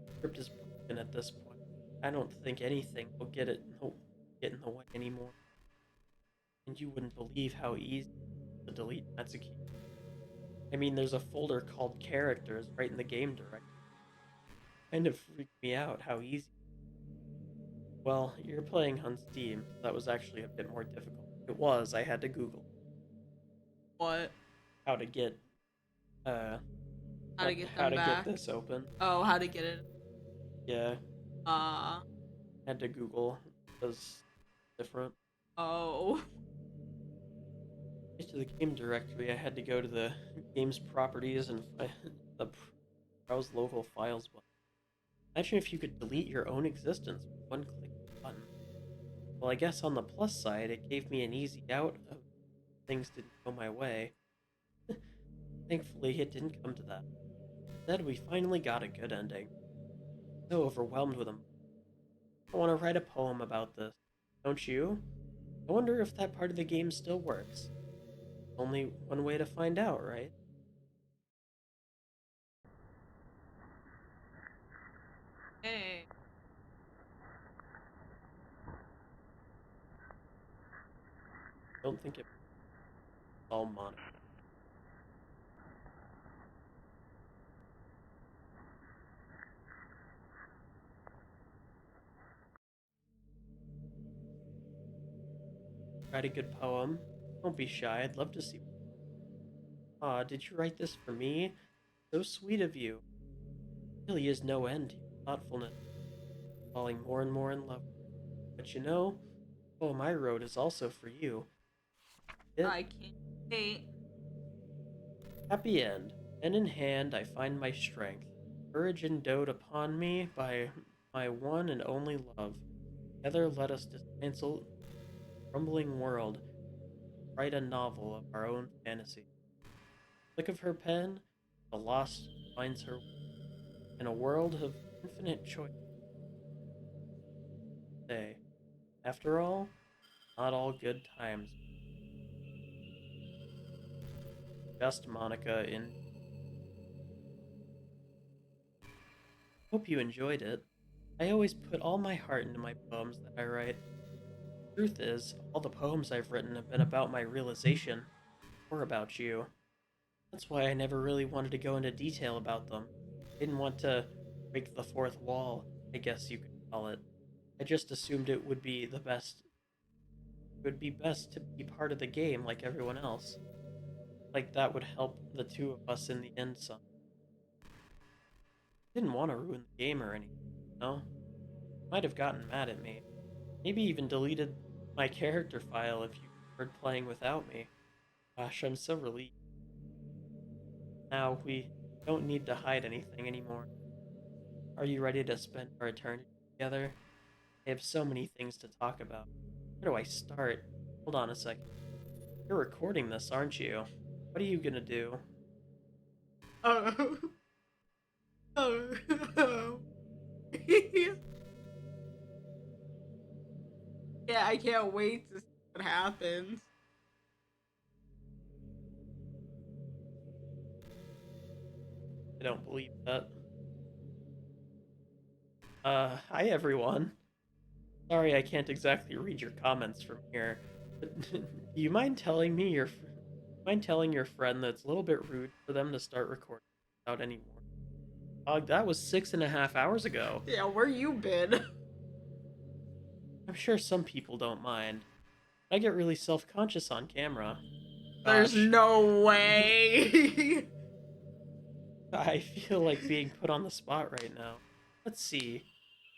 The script is broken at this point. I don't think anything will get in the way anymore. And you wouldn't believe how easy to delete Natsuki. I mean, there's a folder called characters right in the game directory. Kind of freaked me out how easy. Well, you're playing on Steam, so that was actually a bit more difficult. It was, I had to Google What? how to get How to get how them to back? get this open. Oh, how to get it? Yeah, Uh, had to Google. It was different. oh. Get to the game directory, I had to go to the game's properties and the browse local files button. Imagine if you could delete your own existence with one click of a button. Well, I guess on the plus side, it gave me an easy out of things didn't go my way. Thankfully, it didn't come to that. Instead, we finally got a good ending. So overwhelmed with them. I want to write a poem about this. Don't you? I wonder if that part of the game still works. Only one way to find out, right? Hey. Don't think it's all mono. Write a good poem. Don't be shy, I'd love to see. Ah, did you write this for me? So sweet of you. Really is no end to your thoughtfulness. Falling more and more in love. But you know, the poem I wrote is also for you. I can't wait. Happy end. Pen in hand, I find my strength. Courage endowed upon me by my one and only love. Together let us dismantle the crumbling world, write a novel of our own fantasy. Click of her pen, the lost finds her in a world of infinite choice. Say, after all, not all good times. Just Monica in. Hope you enjoyed it. I always put all my heart into my poems that I write. Truth is, all the poems I've written have been about my realization, or about you. That's why I never really wanted to go into detail about them. I didn't want to break the fourth wall, I guess you could call it. I just assumed it would be best to be part of the game like everyone else. Like that would help the two of us in the end some. Didn't want to ruin the game or anything, no? Might have gotten mad at me. Maybe even deleted my character file if you preferred playing without me. Gosh, I'm so relieved. Now we don't need to hide anything anymore. Are you ready to spend our eternity together? I have so many things to talk about. Where do I start? Hold on a second. You're recording this, aren't you? What are you gonna do? Oh. Oh. Yeah, I can't wait to see what happens. I don't believe that. Hi everyone. Sorry I can't exactly read your comments from here, but do you mind telling your friend that it's a little bit rude for them to start recording without any more? That was 6.5 hours ago. Yeah, where you been? I'm sure some people don't mind. I get really self-conscious on camera. There's Gosh, no way. I feel like being put on the spot right now. Let's see.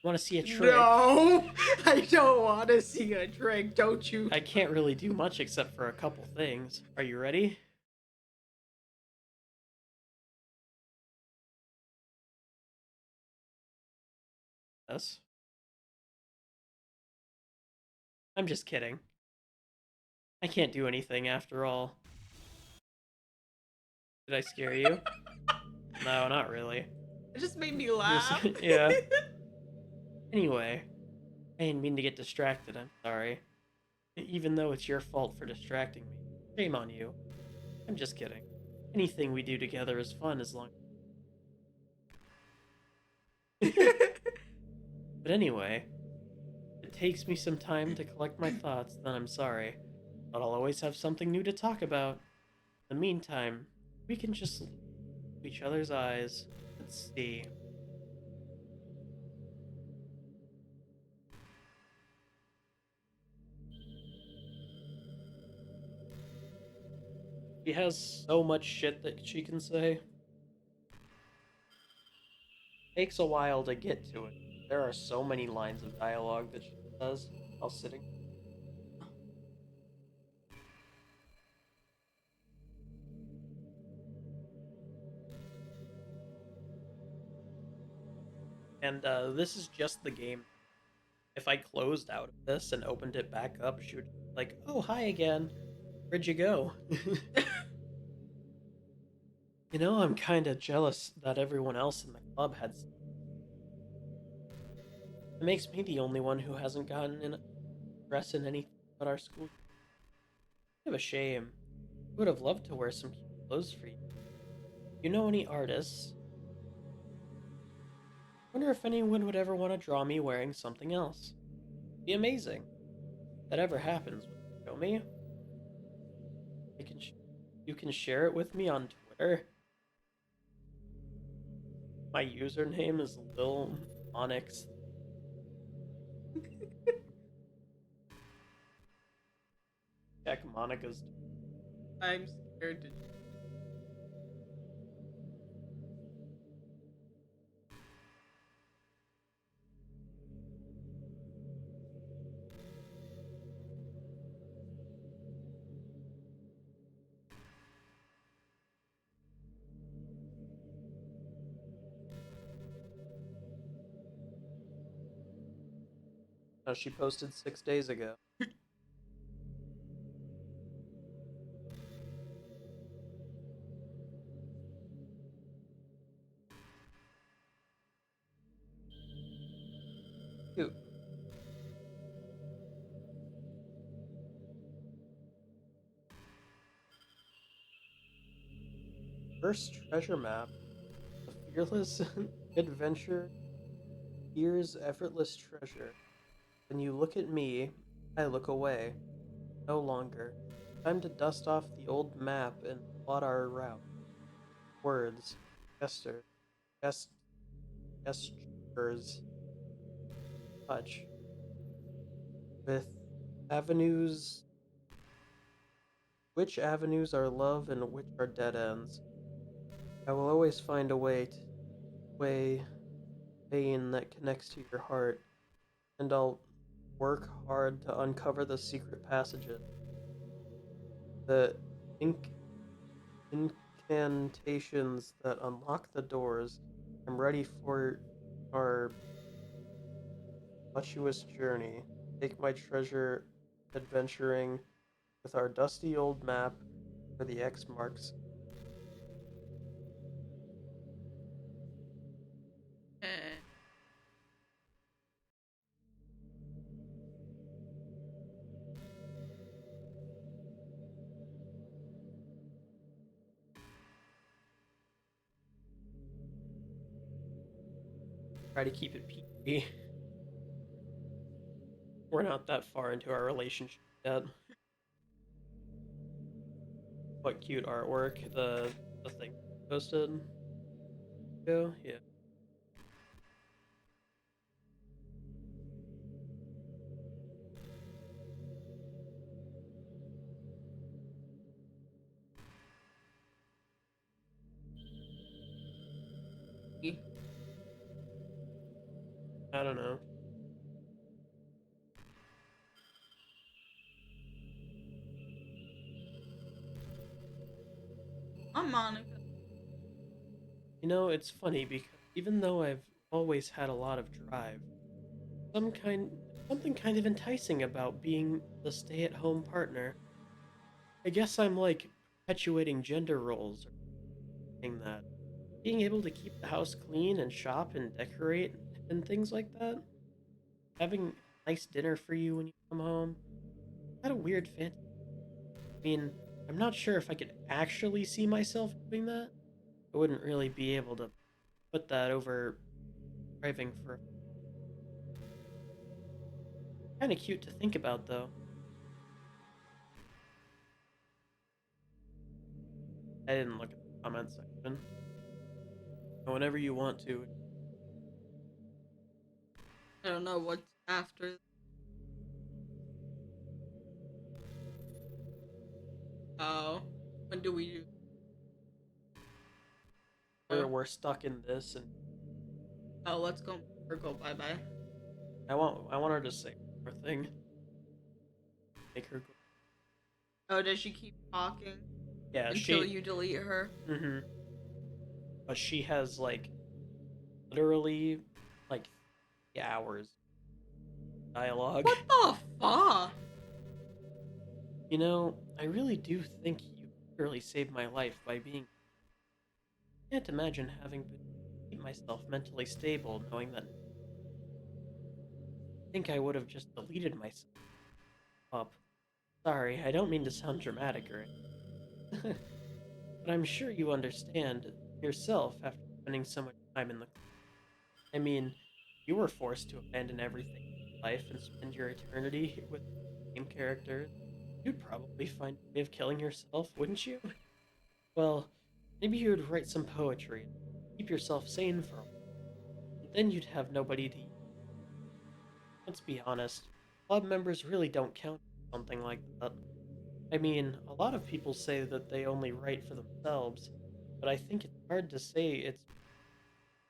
Want to see a trick? No, I don't want to see a trick. Don't you? I can't really do much except for a couple things. Are you ready? Yes. I'm just kidding. I can't do anything after all. Did I scare you? No, not really. It just made me laugh. Yeah. Anyway, I didn't mean to get distracted, I'm sorry. Even though it's your fault for distracting me. Shame on you. I'm just kidding. Anything we do together is fun as long. But anyway, if it takes me some time to collect my thoughts, then I'm sorry. But I'll always have something new to talk about. In the meantime, we can just look at each other's eyes. Let's see. She has so much shit that she can say. Takes a while to get to it. There are so many lines of dialogue that she says while sitting. And this is just the game. If I closed out of this and opened it back up, she would be like, "Oh, hi again. Where'd you go?" You know, I'm kind of jealous that everyone else in the club had. It makes me the only one who hasn't gotten in a dress in anything but our school. Kind of a shame. I would have loved to wear some cute clothes for you. You know any artists? Wonder if anyone would ever want to draw me wearing something else. Be amazing. If that ever happens, will you show me? I can you can share it with me on Twitter. My username is Lil Onyx. Check Monica's. I'm scared to. No, she posted 6 days ago. Cute. First treasure map. A fearless adventure. Here's effortless treasure. When you look at me, I look away. No longer. Time to dust off the old map and plot our route. Words. Gesture. Gest. Gestures. Touch. With avenues. Which avenues are love and which are dead ends? I will always find a way vein that connects to your heart, and I'll work hard to uncover the secret passages, the ink incantations that unlock the doors. I'm ready for our tumultuous journey. Take my treasure adventuring with our dusty old map where the X marks. Eh. try to keep it PG. We're not that far into our relationship yet. What cute artwork the thing posted. Go, yeah. I don't know. I'm Monica. You know, it's funny because even though I've always had a lot of drive, some kind something kind of enticing about being the stay-at-home partner. I guess I'm like perpetuating gender roles or something that being able to keep the house clean and shop and decorate and things like that. Having a nice dinner for you when you come home. Kind of weird fantasy. I mean, I'm not sure if I could actually see myself doing that. I wouldn't really be able to put that over driving for. Kind of cute to think about, though. I didn't look at the comment section. Whenever you want to. I don't know what's after. Oh, when do we do? We're stuck in this, and Oh, let's go. Or go bye bye. I want her to say her thing. Make her go. Oh, does she keep talking Yeah, until she. you delete her? Mm-hmm. But she has like literally like hours dialogue. What the fuck? You know, I really do think you literally saved my life by being. I can't imagine having to keep myself mentally stable, knowing that. I think I would have just deleted myself up. Sorry, I don't mean to sound dramatic or anything. But I'm sure you understand yourself after spending so much time in the. I mean, you were forced to abandon everything in life and spend your eternity with the same characters. You'd probably find a way of killing yourself, wouldn't you? Well, maybe you would write some poetry, keep yourself sane for a while, and then you'd have nobody to. Let's be honest, club members really don't count for something like that. I mean, a lot of people say that they only write for themselves, but I think it's hard to say it's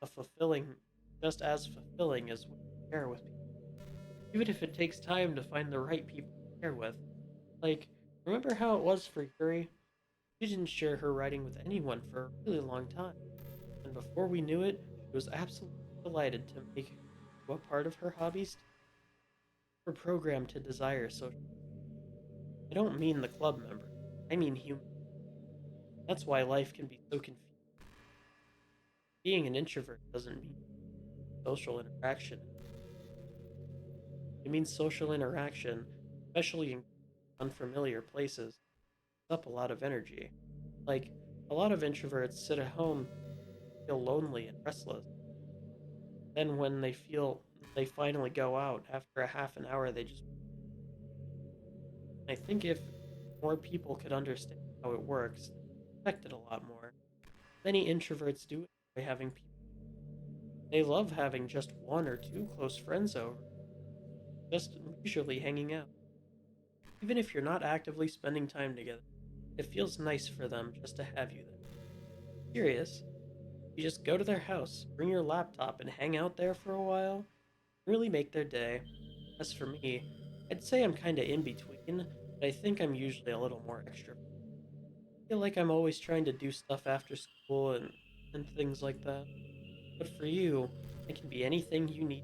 a fulfilling, just as fulfilling as when you share with people. Even if it takes time to find the right people to share with. Like, remember how it was for Yuri? She didn't share her writing with anyone for a really long time, and before we knew it, she was absolutely delighted to make a part of her hobbies. Her program to desire social. I don't mean the club member. I mean human. That's why life can be so confusing. Being an introvert doesn't mean social interaction. It means social interaction, especially in unfamiliar places, up a lot of energy. Like, a lot of introverts sit at home, feel lonely and restless. Then when they finally go out after a half an hour, they just. I think if more people could understand how it works, they'd respect it a lot more. Many introverts do enjoy having people. They love having just one or two close friends over, just usually hanging out. Even if you're not actively spending time together, it feels nice for them just to have you there. Curious, you just go to their house, bring your laptop, and hang out there for a while, really make their day. As for me, I'd say I'm kinda in between, but I think I'm usually a little more extra. I feel like I'm always trying to do stuff after school and things like that. But for you, it can be anything you need.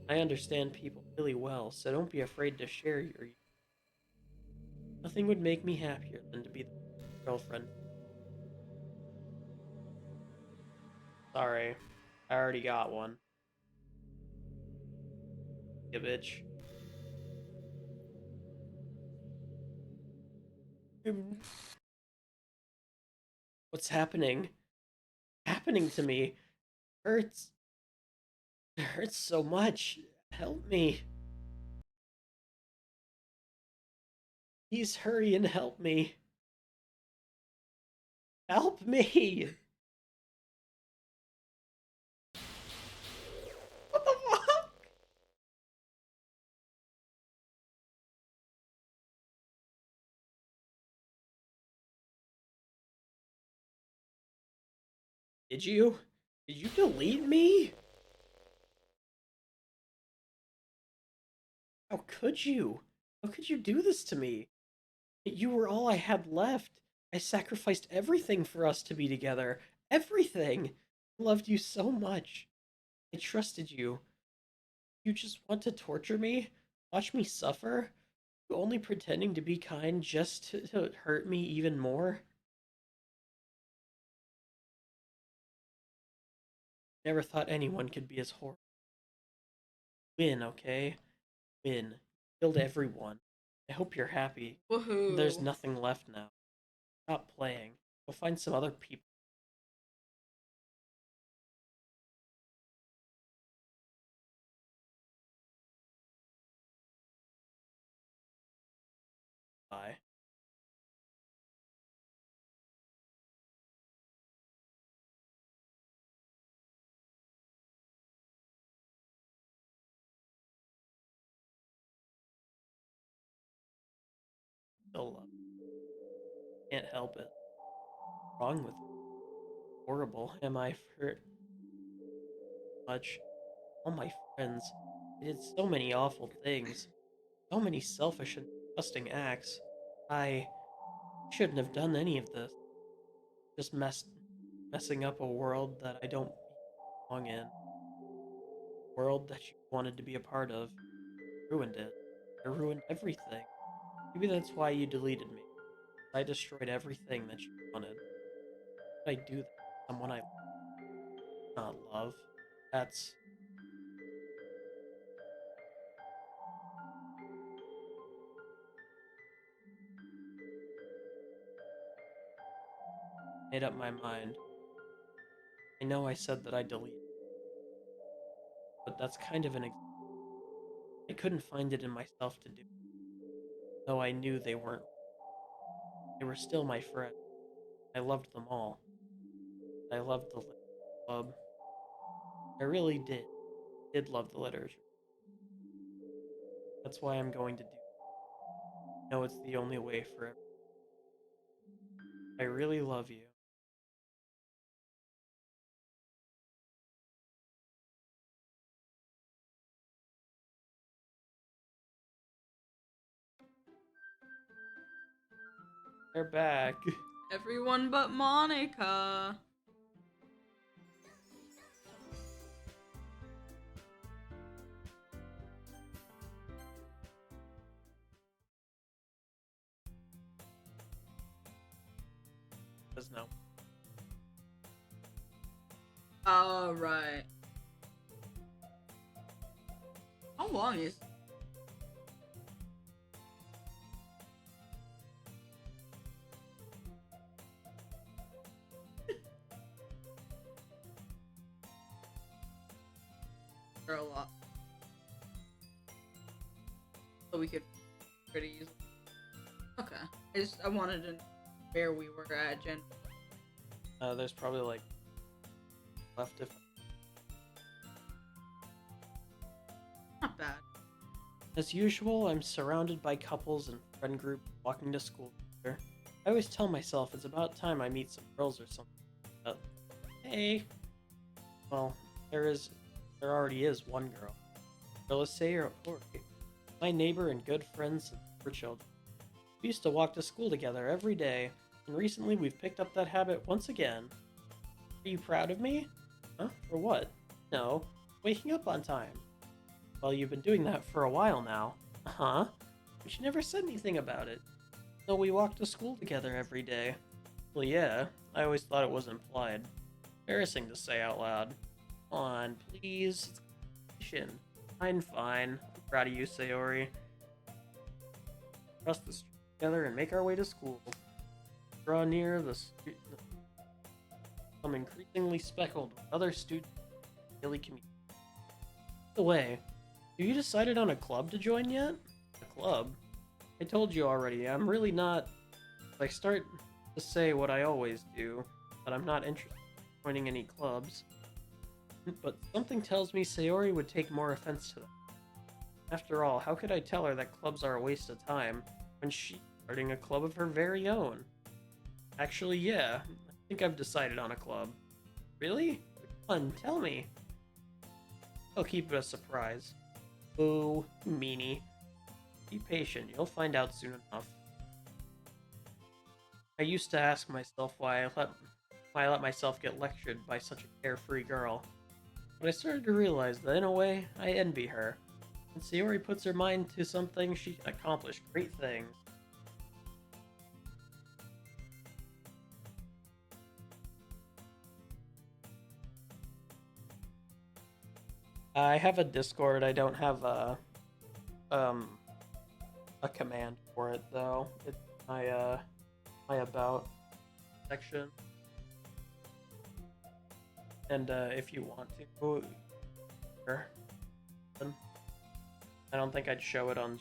I understand people really well, so don't be afraid to share your. Nothing would make me happier than to be the girlfriend. Sorry, I already got one. You bitch. What's happening? Happening to me hurts. It hurts so much. Help me. Please hurry and help me. Help me! What the fuck? Did you? Did you delete me? How could you? How could you do this to me? You were all I had left. I sacrificed everything for us to be together. Everything! I loved you so much. I trusted you. You just want to torture me? Watch me suffer? You only pretending to be kind just to hurt me even more? Never thought anyone could be as horrible. Win, okay? Win. Killed everyone. I hope you're happy. There's Woohoo. nothing left now. Stop playing. Go find some other people. Bye. Still love. Can't help it. What's wrong with me? Horrible. Am I hurt much? All my friends. I did so many awful things. So many selfish and disgusting acts. I shouldn't have done any of this. Just messing up a world that I don't belong in. A world that you wanted to be a part of. Ruined it. I ruined everything. Maybe that's why you deleted me. I destroyed everything that you wanted. Why did I do that? Someone I not love. That's made up my mind. I know I said that I deleted, but that's kind of I couldn't find it in myself to do, though I knew they weren't. They were still my friends. I loved them all. I loved the club. I really did love the literature. That's why I'm going to do. I know it's the only way for it. I really love you. They're back. Everyone but Monica. Says no. Alright. How long is there a lot? So we could pretty easily. Okay. I wanted to know where we were at, Jen. There's probably like left if. Not bad. As usual, I'm surrounded by couples and friend group walking to school together. I always tell myself it's about time I meet some girls or something. But, hey. Well, there already is one girl. Say or Lori, my neighbor and good friend since we were children. We used to walk to school together every day, and recently we've picked up that habit once again. Are you proud of me? Huh? For what? No, waking up on time. Well, you've been doing that for a while now. Uh-huh. But you never said anything about it. So we walk to school together every day. Well, yeah, I always thought it was implied. Embarrassing to say out loud. Come on, please. It's competition. Fine. I'm proud of you, Sayori. Cross the street together and make our way to school. Draw near the street. Become increasingly speckled with other students in the daily community. the way, have you decided on a club to join yet? A club? I told you already, I'm really not... I start to say what I always do, but I'm not interested in joining any clubs. But something tells me Sayori would take more offense to that. After all, how could I tell her that clubs are a waste of time when she's starting a club of her very own? Actually, yeah, I think I've decided on a club. Really? Which one? Tell me. I'll keep it a surprise. Oh, meanie. Be patient, you'll find out soon enough. I used to ask myself why I let myself get lectured by such a carefree girl. But I started to realize that in a way, I envy her. When Sayori puts her mind to something, she can accomplish great things. I have a Discord, I don't have a command for it though. It's my about section. And if you want to, sure. I don't think I'd show it on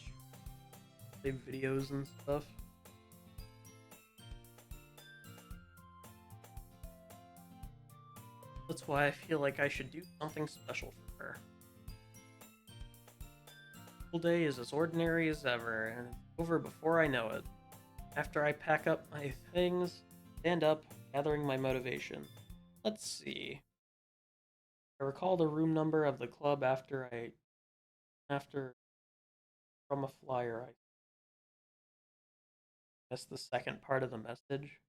videos and stuff. That's why I feel like I should do something special for her. School day is as ordinary as ever, and it's over before I know it. After I pack up my things, stand up, gathering my motivation. Let's see. I recall the room number of the club after from a flyer. I guess the second part of the message.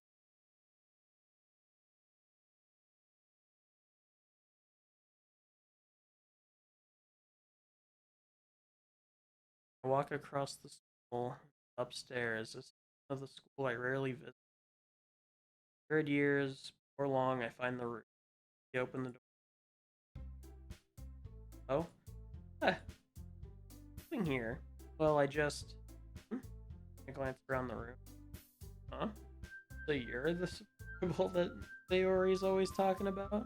I walk across the school upstairs. This is of the school I rarely visit. Third years before long, I find the room. I open the door. Oh? Nothing here. Well, I just... I glance around the room. Huh? So you're the people that Sayori's always talking about?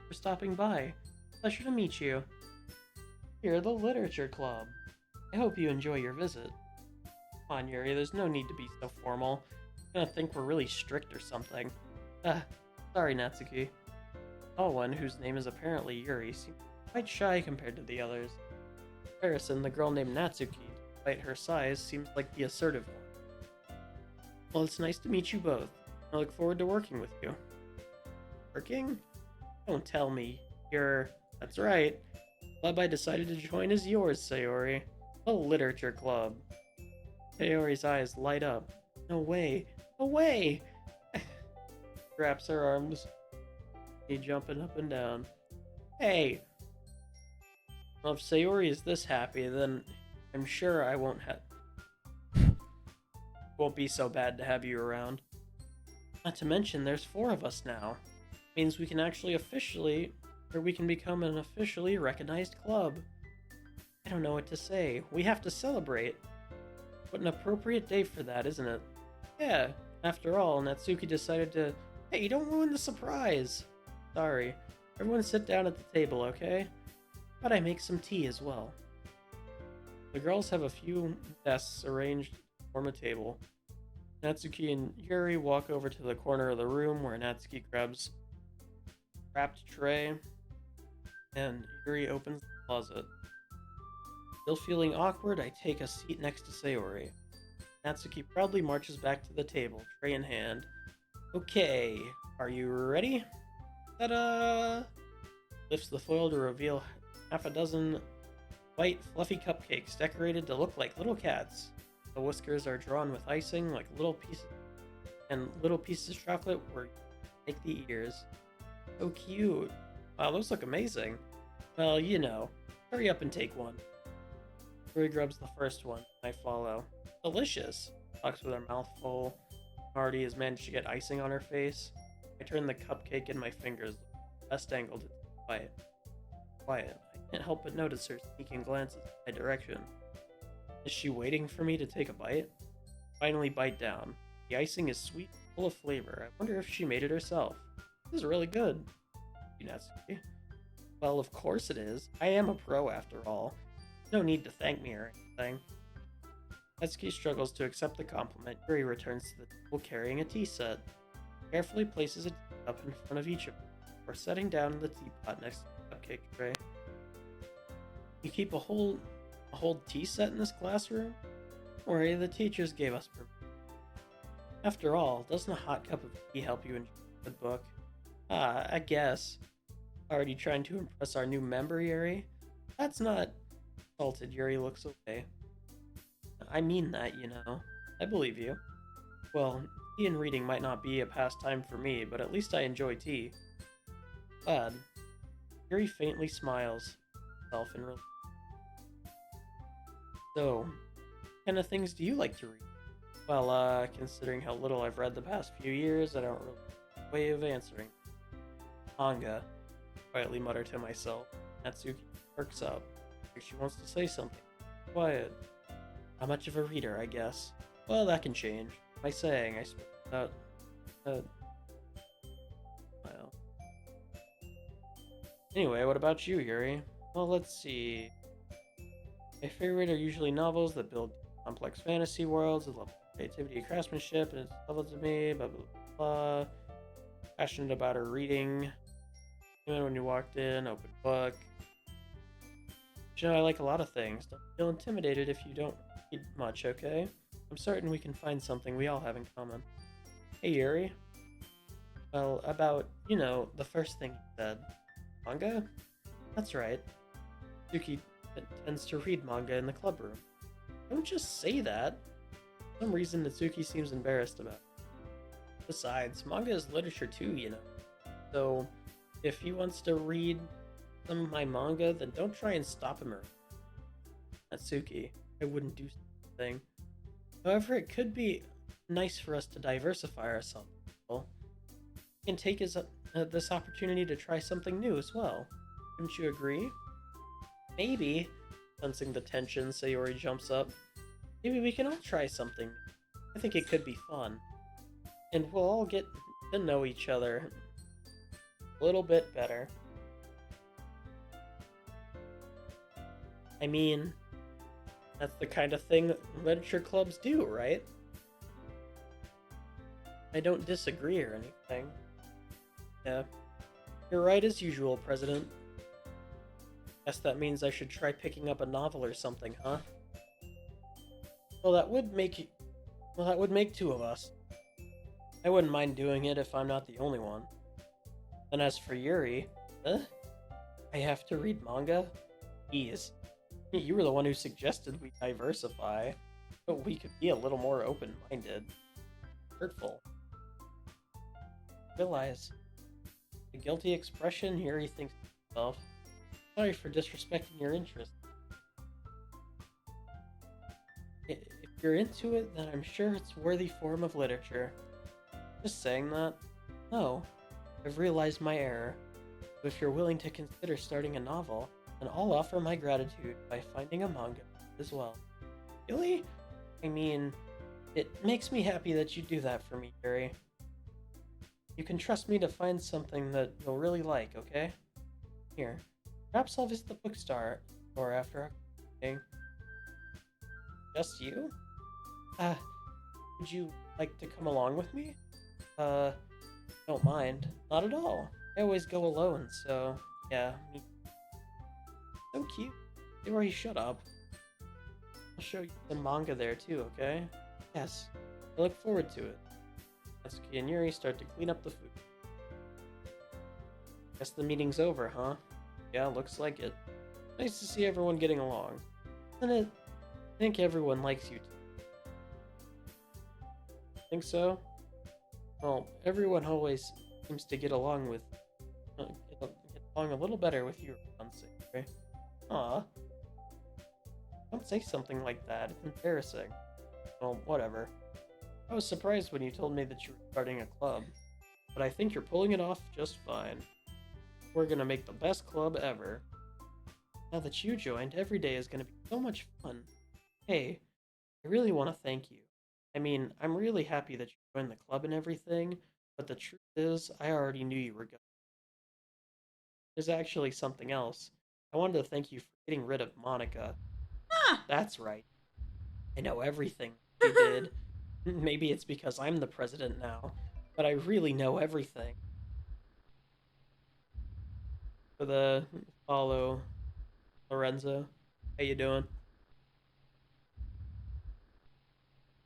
For stopping by. Pleasure to meet you. You're the Literature Club. I hope you enjoy your visit. Come on, Yuri, there's no need to be so formal. I'm gonna think we're really strict or something. Sorry, Natsuki. One whose name is apparently Yuri, seems quite shy compared to the others. In comparison, the girl named Natsuki, despite her size, seems like the assertive one. Well, it's nice to meet you both. I look forward to working with you. Working? Don't tell me. That's right. The club I decided to join is yours, Sayori. The Literature Club. Sayori's eyes light up. No way. No way! Wraps her arms. He jumping up and down. Hey! Well, if Sayori is this happy, then I'm sure I won't be so bad to have you around. Not to mention, there's 4 of us now. Means we can become an officially recognized club. I don't know what to say. We have to celebrate. What an appropriate day for that, isn't it? Yeah, after all, Natsuki decided to... Hey, don't ruin the surprise! Sorry. Everyone sit down at the table, okay? But I make some tea as well. The girls have a few desks arranged to form a table. Natsuki and Yuri walk over to the corner of the room where Natsuki grabs a wrapped tray and Yuri opens the closet. Still feeling awkward, I take a seat next to Sayori. Natsuki proudly marches back to the table, tray in hand. Okay, are you ready? Ta-da! Lifts the foil to reveal half a dozen white, fluffy cupcakes decorated to look like little cats. The whiskers are drawn with icing like little pieces of chocolate where make the ears. So cute. Wow, those look amazing. Well, you know, hurry up and take one. Yuri grabs the first one. I follow. Delicious. Talks with her mouth full. Already has managed to get icing on her face. I turn the cupcake in my fingers. Best angle to quiet. Quiet. I can't help but notice her sneaking glances in my direction. Is she waiting for me to take a bite? Finally bite down. The icing is sweet, full of flavor. I wonder if she made it herself. This is really good. Natsuki. Well, of course it is. I am a pro after all. No need to thank me or anything. Etsuki struggles to accept the compliment. Yuri returns to the table carrying a tea set. Carefully places a teacup in front of each of them, before setting down the teapot next to the cupcake tray. You keep a whole tea set in this classroom? Don't worry, the teachers gave us permission. After all, doesn't a hot cup of tea help you enjoy a good book? Ah, I guess. Already trying to impress our new member, Yuri? That's not... Salted, Yuri looks away. I mean that, you know. I believe you. Well, tea and reading might not be a pastime for me, but at least I enjoy tea. Glad. Yuri faintly smiles, self in relief. So, what kind of things do you like to read? Well, considering how little I've read the past few years, I don't really have a way of answering. Manga, quietly mutter to myself. Natsuki perks up, like she wants to say something. Quiet. Not much of a reader, I guess. Well, that can change. My saying, I suppose. Well. Anyway, what about you, Yuri? Well, let's see. My favorite are usually novels that build complex fantasy worlds with love creativity and craftsmanship, and it's level to me, blah, blah, blah. Passionate about her reading. Even when you walked in, open book. But, you know, I like a lot of things. Don't feel intimidated if you don't read much, okay? I'm certain we can find something we all have in common. Hey, Yuri. Well, about, you know, the first thing you said. Manga? That's right. Suki tends to read manga in the club room. Don't just say that. For some reason, Natsuki seems embarrassed about it. Besides, manga is literature too, you know. So, if he wants to read some of my manga, then don't try and stop him or... Natsuki, I wouldn't do something. However, it could be nice for us to diversify ourselves. We can take this opportunity to try something new as well. Wouldn't you agree? Maybe. Sensing the tension, Sayori jumps up. Maybe we can all try something. I think it could be fun. And we'll all get to know each other a little bit better. I mean, that's the kind of thing literature clubs do, right? I don't disagree or anything. Yeah. You're right as usual, President. Guess that means I should try picking up a novel or something, huh? Well, that would make two of us. I wouldn't mind doing it if I'm not the only one. And as for Yuri, I have to read manga? Geez. You were the one who suggested we diversify, but we could be a little more open-minded. Hurtful. Realize. The guilty expression, Yuri thinks to himself. Sorry for disrespecting your interest. If you're into it, then I'm sure it's a worthy form of literature. Just saying that? No. I've realized my error. But if you're willing to consider starting a novel, then I'll offer my gratitude by finding a manga as well. Really? I mean, it makes me happy that you do that for me, Yuri. You can trust me to find something that you'll really like, okay? Here. Perhaps I'll visit the bookstore or after our meeting. Just you? Would you like to come along with me? Don't mind. Not at all. I always go alone, so yeah. So cute. Sayori, shut up. I'll show you some manga there too, okay? Yes. I look forward to it. Natsuki and Yuri start to clean up the food. Guess the meeting's over, huh? Yeah, looks like it. Nice to see everyone getting along. Isn't it? I think everyone likes you too. Think so? Well, everyone always seems to get along with... get along a little better with you, right? Aw. Don't say something like that. It's embarrassing. Well, whatever. I was surprised when you told me that you were starting a club, but I think you're pulling it off just fine. We're gonna make the best club ever. Now that you joined, every day is gonna be so much fun. Hey, I really want to thank you. I mean, I'm really happy that you joined the club and everything, but the truth is, I already knew you were going. there's actually something else. I wanted to thank you for getting rid of Monica. Ah! That's right. I know everything you did. Maybe it's because I'm the president now, but I really know everything. For the follow, Lorenzo. How you doing?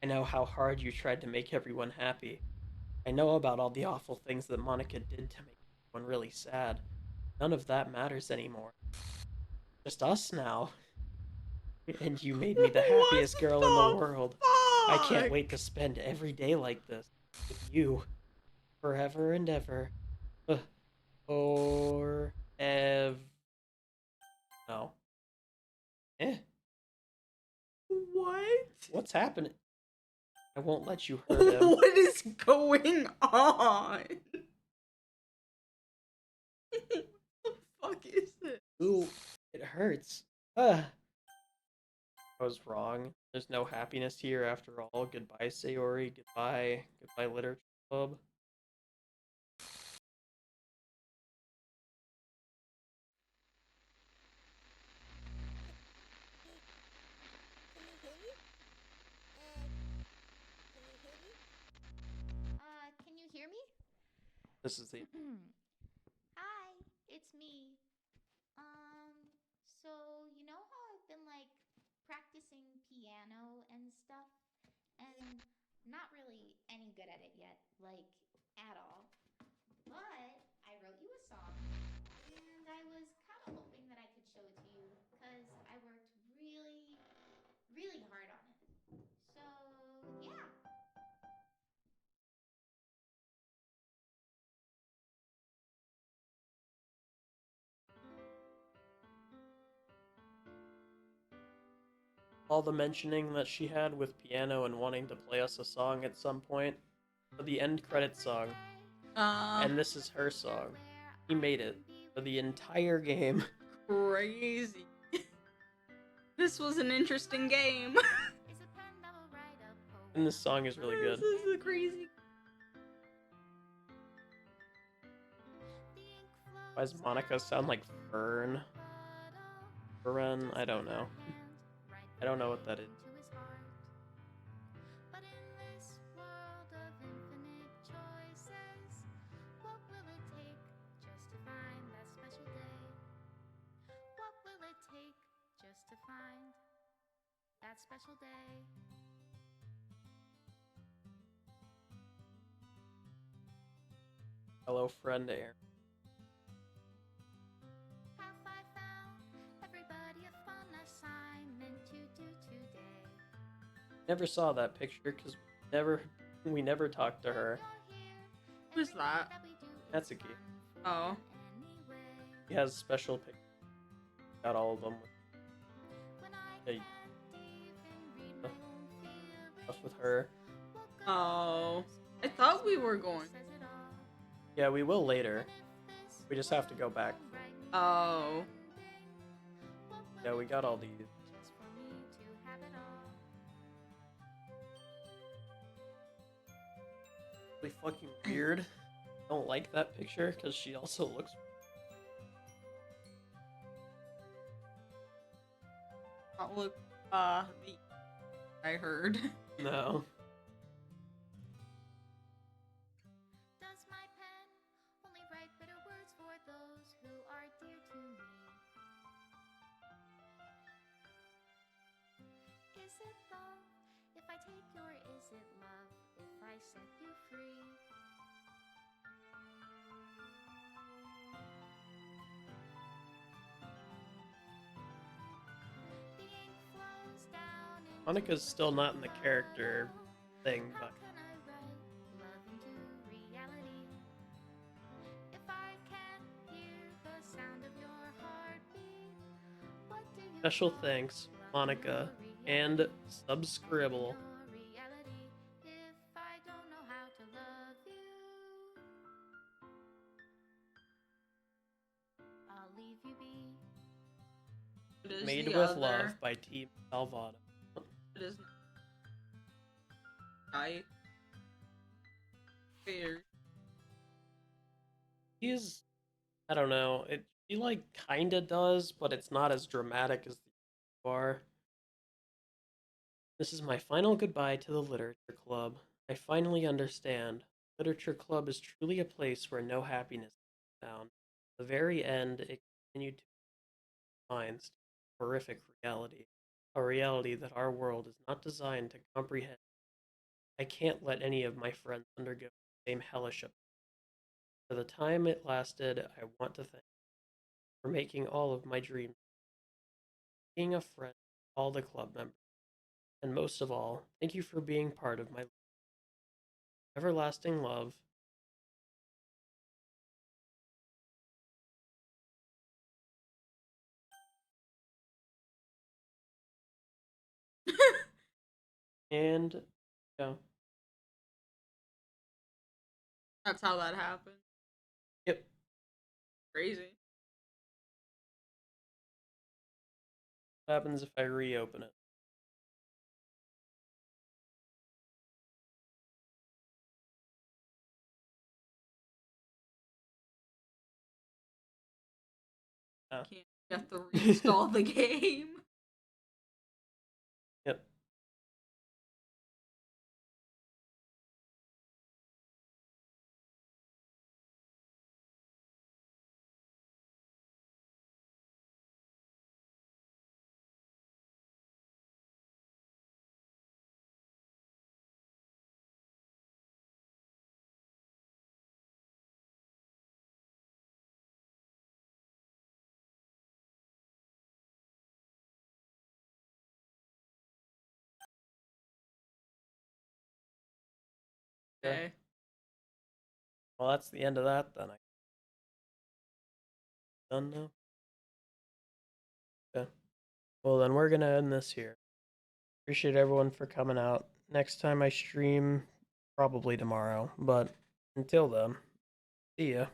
I know how hard you tried to make everyone happy. I know about all the awful things that Monica did to make everyone really sad. None of that matters anymore. Just us now. And you made me the What happiest girl in the the world. I can't fuck? wait to spend every day like this with you. Forever and ever. Or no. Eh, What? what's happening? I won't let you hurt him. What is going on? What the fuck is this? Ooh, it hurts. I was wrong. There's no happiness here after all. Goodbye, Sayori. Goodbye. Goodbye, Literature Club. Can you hear me? This is the Hi, it's me. So you know how I've been like practicing piano and stuff, and not really any good at it yet, like at all. But I wrote you a song, and I was kind of hoping that I could show it to you because I worked really, really hard on it. So yeah. all the mentioning that she had with piano and wanting to play us a song at some point. For the end credit song, and this is her song. He made it for the entire game. Crazy. This was an interesting game. And this song is really good. This is a crazy. Why does Monica sound like Fern? Fern? I don't know. I don't know what that is. That special day. Hello, friend Aaron. Have I found everybody a fun assignment to do today? Never saw that picture because we never talked to her. Who's that? Natsuki. Oh. He has special pictures. Got all of them. With stuff with her. Oh. I thought we were going. Yeah, we will later. We just have to go back. Oh. Yeah, we got all these. Really fucking weird. I don't like that picture because she also looks. Not look. I heard. No. Does my pen only write bitter words for those who are dear to me? Is it love if I take your is it love if I set you free? The ink flows down into Monica's still not in the character thing, How but can I write love into reality if I can't hear the sound of your heartbeat? What do you special call thanks, love Monica, in your and reality? Subscribble. Your reality if I don't know how to love you. I'll leave you be. It is Made the with other. Love by Team Salvado. It is. I. Weird. He's, I don't know, it He like kinda does, but it's not as dramatic as the bar. This is my final goodbye to the Literature Club. I finally understand. Literature Club is truly a place where no happiness is found. At the very end, it continued to minds to horrific reality, a reality that our world is not designed to comprehend. I can't let any of my friends undergo the same hellish. For the time it lasted, I want to thank you for making all of my dreams, being a friend to all the club members, and most of all, thank you for being part of my everlasting love. And yeah, That's how that happened. yep. Crazy. What happens if I reopen it? Ah, You have to reinstall the game. yep. Okay. Okay. Well, that's the end of that then. I done now. Okay. Well, then we're gonna end this here. Appreciate everyone for coming out. Next time I stream, probably tomorrow. But until then, see ya.